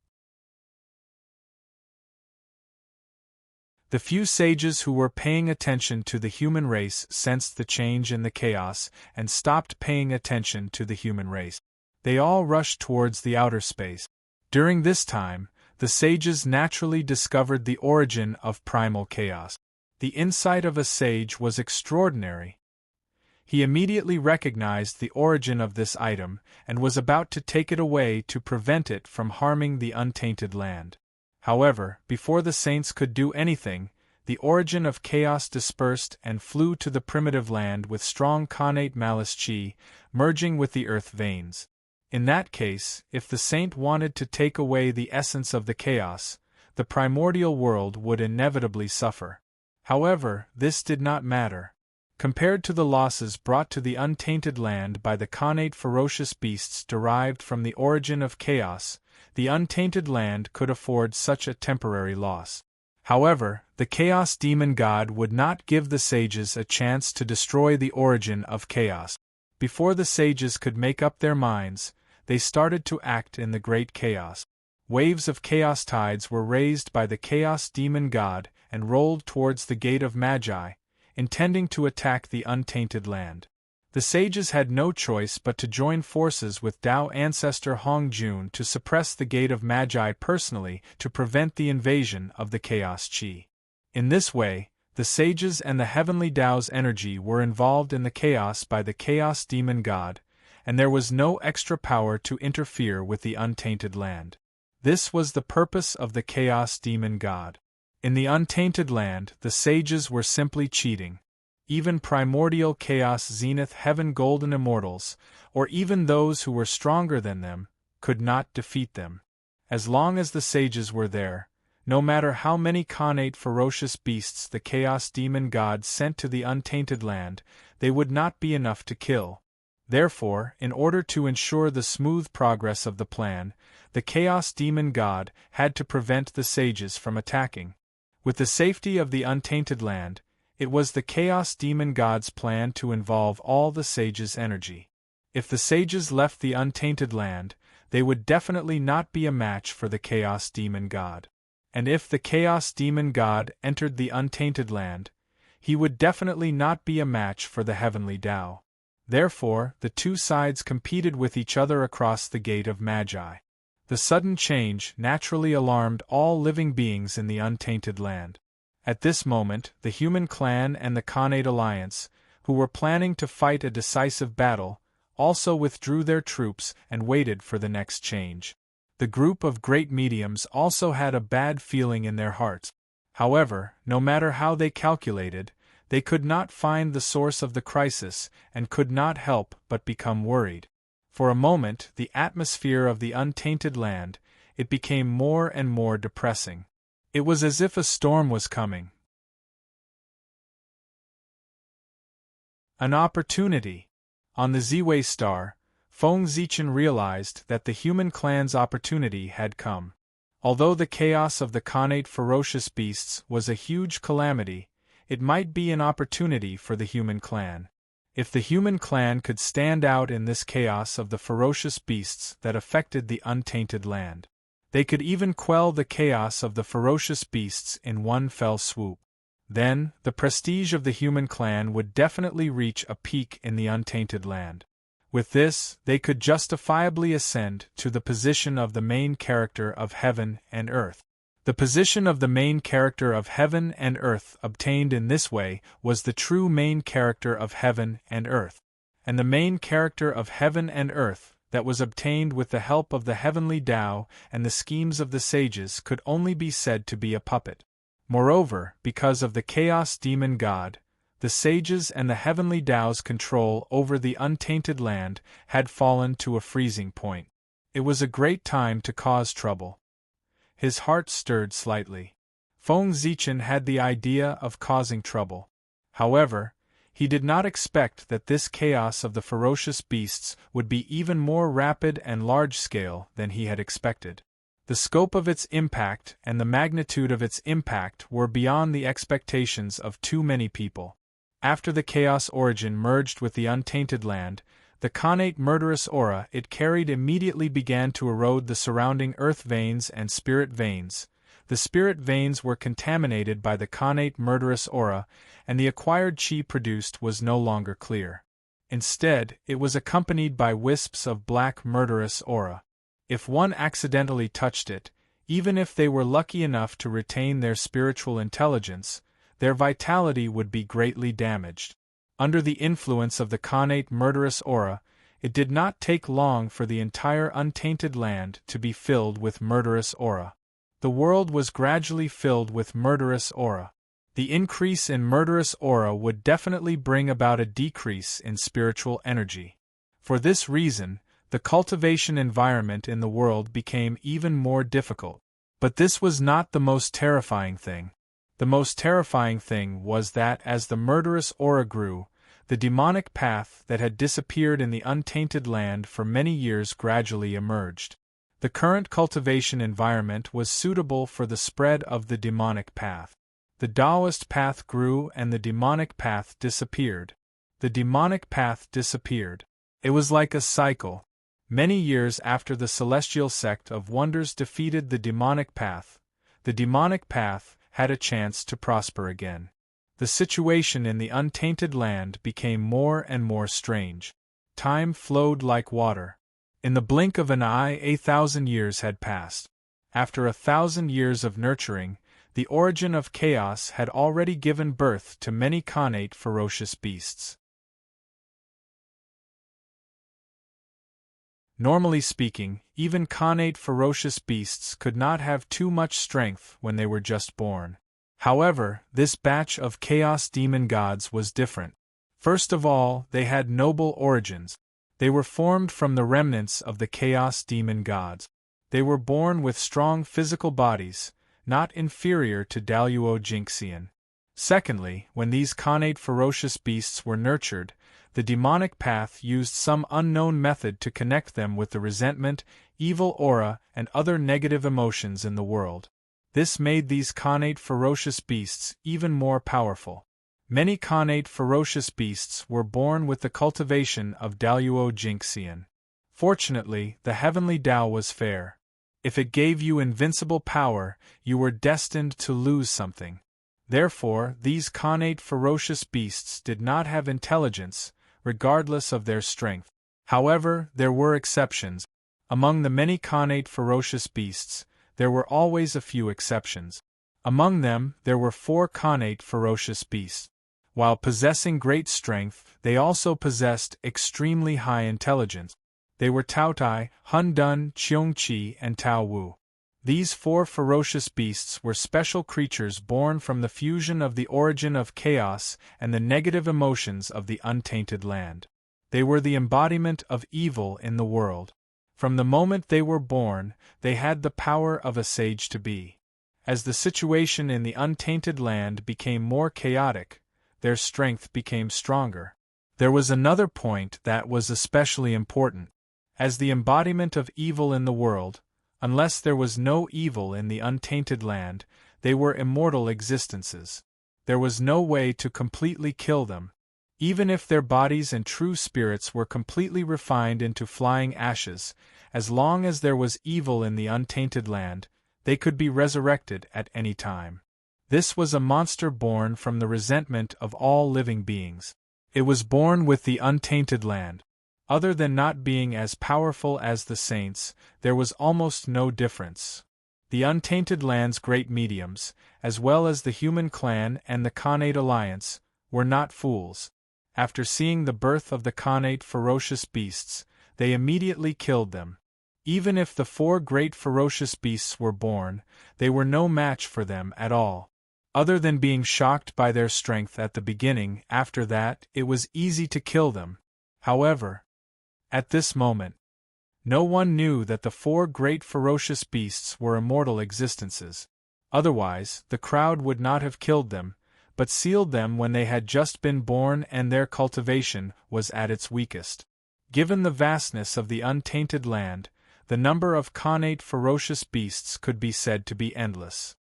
The few sages who were paying attention to the human race sensed the change in the chaos and stopped paying attention to the human race. They all rushed towards the outer space. During this time, the sages naturally discovered the origin of primal chaos. The insight of a sage was extraordinary. He immediately recognized the origin of this item and was about to take it away to prevent it from harming the untainted land. However, before the saints could do anything, the origin of chaos dispersed and flew to the primitive land with strong connate malice chi, merging with the earth veins. In that case, if the saint wanted to take away the essence of the chaos, the primordial world would inevitably suffer. However, this did not matter. Compared to the losses brought to the untainted land by the connate ferocious beasts derived from the origin of chaos, the untainted land could afford such a temporary loss. However, the chaos demon god would not give the sages a chance to destroy the origin of chaos. Before the sages could make up their minds, they started to act in the great chaos. Waves of chaos tides were raised by the chaos demon god and rolled towards the gate of Magi, intending to attack the untainted land. The sages had no choice but to join forces with Tao ancestor Hongjun to suppress the gate of Magi personally to prevent the invasion of the chaos chi. In this way, the sages and the heavenly Tao's energy were involved in the chaos by the chaos demon god, and there was no extra power to interfere with the untainted land. This was the purpose of the chaos demon god. In the untainted land, the sages were simply cheating. Even primordial chaos zenith heaven golden immortals, or even those who were stronger than them, could not defeat them. As long as the sages were there, no matter how many connate ferocious beasts the chaos demon god sent to the untainted land, they would not be enough to kill. Therefore, in order to ensure the smooth progress of the plan, the chaos demon god had to prevent the sages from attacking. With the safety of the untainted land, it was the chaos demon god's plan to involve all the sages' energy. If the sages left the untainted land, they would definitely not be a match for the chaos demon god. And if the chaos demon god entered the untainted land, he would definitely not be a match for the heavenly Tao. Therefore, the two sides competed with each other across the gate of Magi. The sudden change naturally alarmed all living beings in the untainted land. At this moment, the human clan and the connate alliance, who were planning to fight a decisive battle, also withdrew their troops and waited for the next change. The group of great mediums also had a bad feeling in their hearts. However, no matter how they calculated, they could not find the source of the crisis and could not help but become worried. For a moment, the atmosphere of the untainted land, it became more and more depressing. It was as if a storm was coming. An opportunity. On the Ziwei star, Feng Zichen realized that the human clan's opportunity had come. Although the chaos of the connate ferocious beasts was a huge calamity, it might be an opportunity for the human clan. If the human clan could stand out in this chaos of the ferocious beasts that affected the untainted land, they could even quell the chaos of the ferocious beasts in one fell swoop. Then, the prestige of the human clan would definitely reach a peak in the untainted land. With this, they could justifiably ascend to the position of the main character of heaven and earth. The position of the main character of heaven and earth obtained in this way was the true main character of heaven and earth. And the main character of heaven and earth, that was obtained with the help of the heavenly Tao and the schemes of the sages, could only be said to be a puppet. Moreover, because of the chaos demon god, the sages and the heavenly Tao's control over the untainted land had fallen to a freezing point. It was a great time to cause trouble. His heart stirred slightly. Feng Zichen had the idea of causing trouble. However, He did not expect that this chaos of the ferocious beasts would be even more rapid and large-scale than he had expected. The scope of its impact and the magnitude of its impact were beyond the expectations of too many people. After the chaos origin merged with the untainted land, the connate murderous aura it carried immediately began to erode the surrounding earth veins and spirit veins. The spirit veins were contaminated by the connate murderous aura, and the acquired chi produced was no longer clear. Instead, it was accompanied by wisps of black murderous aura. If one accidentally touched it, even if they were lucky enough to retain their spiritual intelligence, their vitality would be greatly damaged. Under the influence of the connate murderous aura, it did not take long for the entire untainted land to be filled with murderous aura. The world was gradually filled with murderous aura. The increase in murderous aura would definitely bring about a decrease in spiritual energy. For this reason, the cultivation environment in the world became even more difficult. But this was not the most terrifying thing. The most terrifying thing was that as the murderous aura grew, the demonic path that had disappeared in the untainted land for many years gradually emerged. The current cultivation environment was suitable for the spread of the demonic path. The Taoist path grew and the demonic path disappeared. The demonic path disappeared. It was like a cycle. Many years after the celestial sect of wonders defeated the demonic path, the demonic path had a chance to prosper again. The situation in the untainted land became more and more strange. Time flowed like water. In the blink of an eye 1,000 years had passed. After 1,000 years of nurturing, the origin of chaos had already given birth to many connate ferocious beasts. Normally speaking, even connate ferocious beasts could not have too much strength when they were just born. However, this batch of chaos demon gods was different. First of all, they had noble origins. They were formed from the remnants of the chaos demon gods. They were born with strong physical bodies, not inferior to Daluo Jinxian. Secondly, when these connate ferocious beasts were nurtured, the demonic path used some unknown method to connect them with the resentment, evil aura, and other negative emotions in the world. This made these connate ferocious beasts even more powerful. Many connate ferocious beasts were born with the cultivation of Daluo Jinxian. Fortunately, the heavenly Tao was fair. If it gave you invincible power, you were destined to lose something. Therefore, these connate ferocious beasts did not have intelligence, regardless of their strength. However, there were exceptions. Among the many connate ferocious beasts, there were always a few exceptions. Among them, there were 4 connate ferocious beasts. While possessing great strength, they also possessed extremely high intelligence. They were Taotai, Hundun, Qiongqi, and Tao Wu. These 4 ferocious beasts were special creatures born from the fusion of the origin of chaos and the negative emotions of the untainted land. They were the embodiment of evil in the world. From the moment they were born, they had the power of a sage-to-be. As the situation in the untainted land became more chaotic, their strength became stronger. There was another point that was especially important. As the embodiment of evil in the world, unless there was no evil in the untainted land, they were immortal existences. There was no way to completely kill them. Even if their bodies and true spirits were completely refined into flying ashes, as long as there was evil in the untainted land, they could be resurrected at any time. This was a monster born from the resentment of all living beings. It was born with the untainted land. Other than not being as powerful as the saints, there was almost no difference. The untainted land's great mediums, as well as the human clan and the connate alliance, were not fools. After seeing the birth of the connate ferocious beasts, they immediately killed them. Even if the 4 great ferocious beasts were born, they were no match for them at all. Other than being shocked by their strength at the beginning, after that, it was easy to kill them. However, at this moment, no one knew that the 4 great ferocious beasts were immortal existences. Otherwise, the crowd would not have killed them, but sealed them when they had just been born and their cultivation was at its weakest. Given the vastness of the untainted land, the number of connate ferocious beasts could be said to be endless.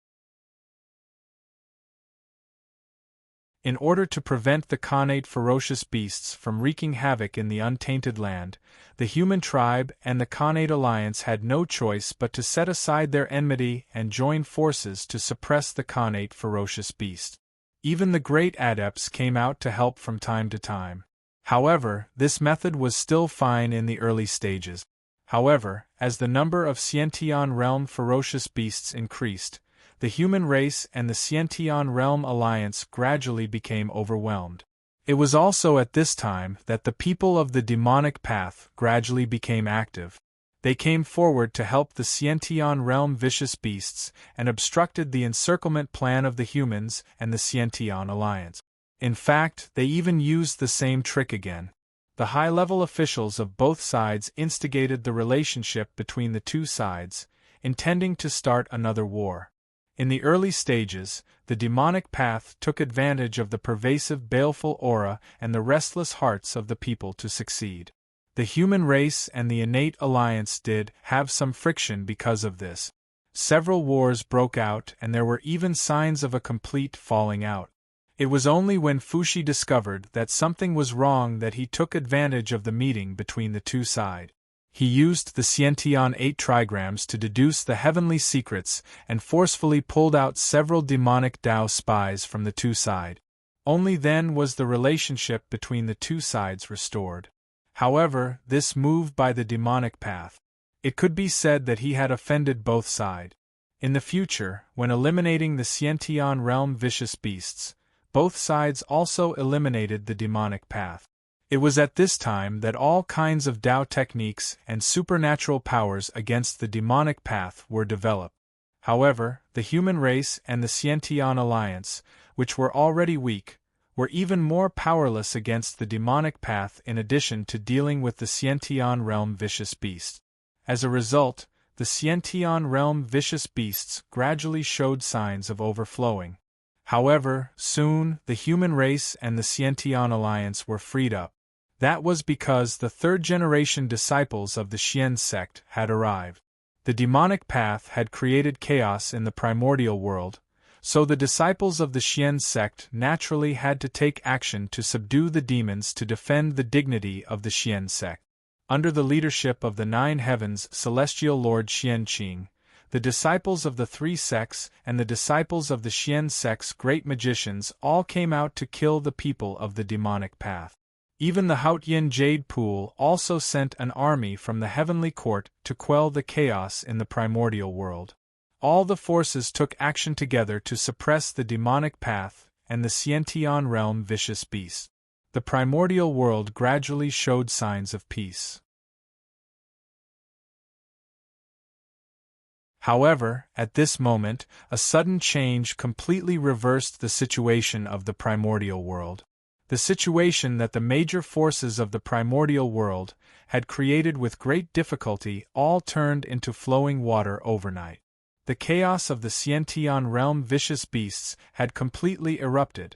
In order to prevent the connate ferocious beasts from wreaking havoc in the untainted land, the human tribe and the connate alliance had no choice but to set aside their enmity and join forces to suppress the connate ferocious beast. Even the great adepts came out to help from time to time. However, this method was still fine in the early stages. However, as the number of Sciention realm ferocious beasts increased, the human race and the Sciention realm alliance gradually became overwhelmed. It was also at this time that the people of the demonic path gradually became active. They came forward to help the Sciention realm vicious beasts and obstructed the encirclement plan of the humans and the Sciention alliance. In fact, they even used the same trick again. The high-level officials of both sides instigated the relationship between the two sides, intending to start another war. In the early stages, the demonic path took advantage of the pervasive baleful aura and the restless hearts of the people to succeed. The human race and the innate alliance did have some friction because of this. Several wars broke out and there were even signs of a complete falling out. It was only when Fushi discovered that something was wrong that he took advantage of the meeting between the two sides. He used the Sciention 8 trigrams to deduce the heavenly secrets and forcefully pulled out several demonic Tao spies from the two sides. Only then was the relationship between the two sides restored. However, this move by the demonic path, it could be said that he had offended both sides. In the future, when eliminating the Sciention realm vicious beasts, both sides also eliminated the demonic path. It was at this time that all kinds of Tao techniques and supernatural powers against the demonic path were developed. However, the human race and the Sciention alliance, which were already weak, were even more powerless against the demonic path in addition to dealing with the Sciention realm vicious beasts. As a result, the Sciention realm vicious beasts gradually showed signs of overflowing. However, soon the human race and the Sciention alliance were freed up. That was because the third-generation disciples of the Xian sect had arrived. The demonic path had created chaos in the primordial world, so the disciples of the Xian sect naturally had to take action to subdue the demons to defend the dignity of the Xian sect. Under the leadership of the Nine Heavens Celestial Lord Xian Qing, the disciples of the three sects and the disciples of the Xian sect's great magicians all came out to kill the people of the demonic path. Even the Haotian Jade Pool also sent an army from the heavenly court to quell the chaos in the primordial world. All the forces took action together to suppress the demonic path and the Sciention realm vicious beasts. The primordial world gradually showed signs of peace. However, at this moment, a sudden change completely reversed the situation of the primordial world. The situation that the major forces of the primordial world had created with great difficulty all turned into flowing water overnight. The chaos of the Sciention realm vicious beasts had completely erupted.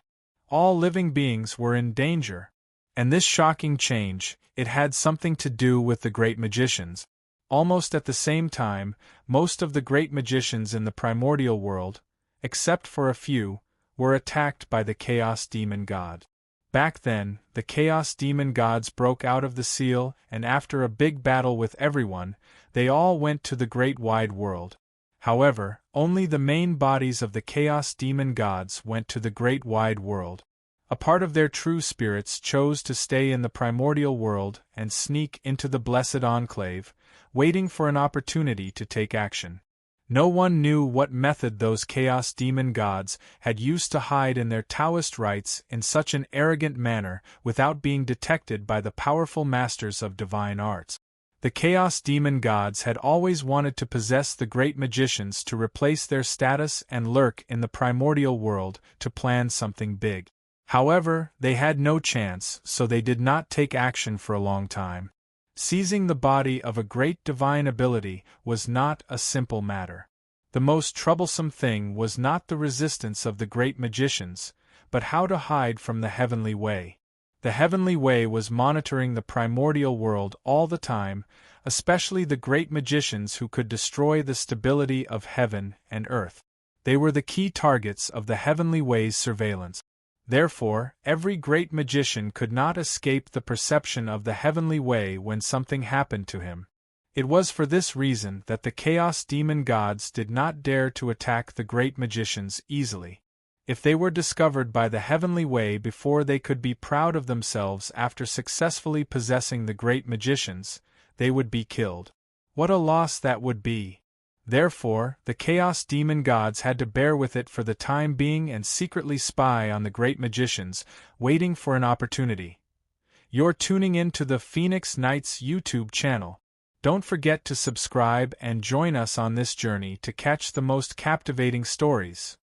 All living beings were in danger. And this shocking change, it had something to do with the great magicians. Almost at the same time, most of the great magicians in the primordial world, except for a few, were attacked by the Chaos Demon God. Back then, the Chaos Demon Gods broke out of the seal, and after a big battle with everyone, they all went to the great wide world. However, only the main bodies of the Chaos Demon Gods went to the great wide world. A part of their true spirits chose to stay in the primordial world and sneak into the Blessed Enclave, waiting for an opportunity to take action. No one knew what method those Chaos Demon Gods had used to hide in their Taoist rites in such an arrogant manner without being detected by the powerful masters of divine arts. The Chaos Demon Gods had always wanted to possess the great magicians to replace their status and lurk in the primordial world to plan something big. However, they had no chance, so they did not take action for a long time. Seizing the body of a great divine ability was not a simple matter. The most troublesome thing was not the resistance of the great magicians, but how to hide from the heavenly way. The heavenly way was monitoring the primordial world all the time, especially the great magicians who could destroy the stability of heaven and earth. They were the key targets of the heavenly way's surveillance. Therefore, every great magician could not escape the perception of the heavenly way when something happened to him. It was for this reason that the chaos demon gods did not dare to attack the great magicians easily. If they were discovered by the heavenly way before they could be proud of themselves after successfully possessing the great magicians, they would be killed. What a loss that would be! Therefore, the chaos demon gods had to bear with it for the time being and secretly spy on the great magicians, waiting for an opportunity. You're tuning in to the Phoenix Knights YouTube channel. Don't forget to subscribe and join us on this journey to catch the most captivating stories.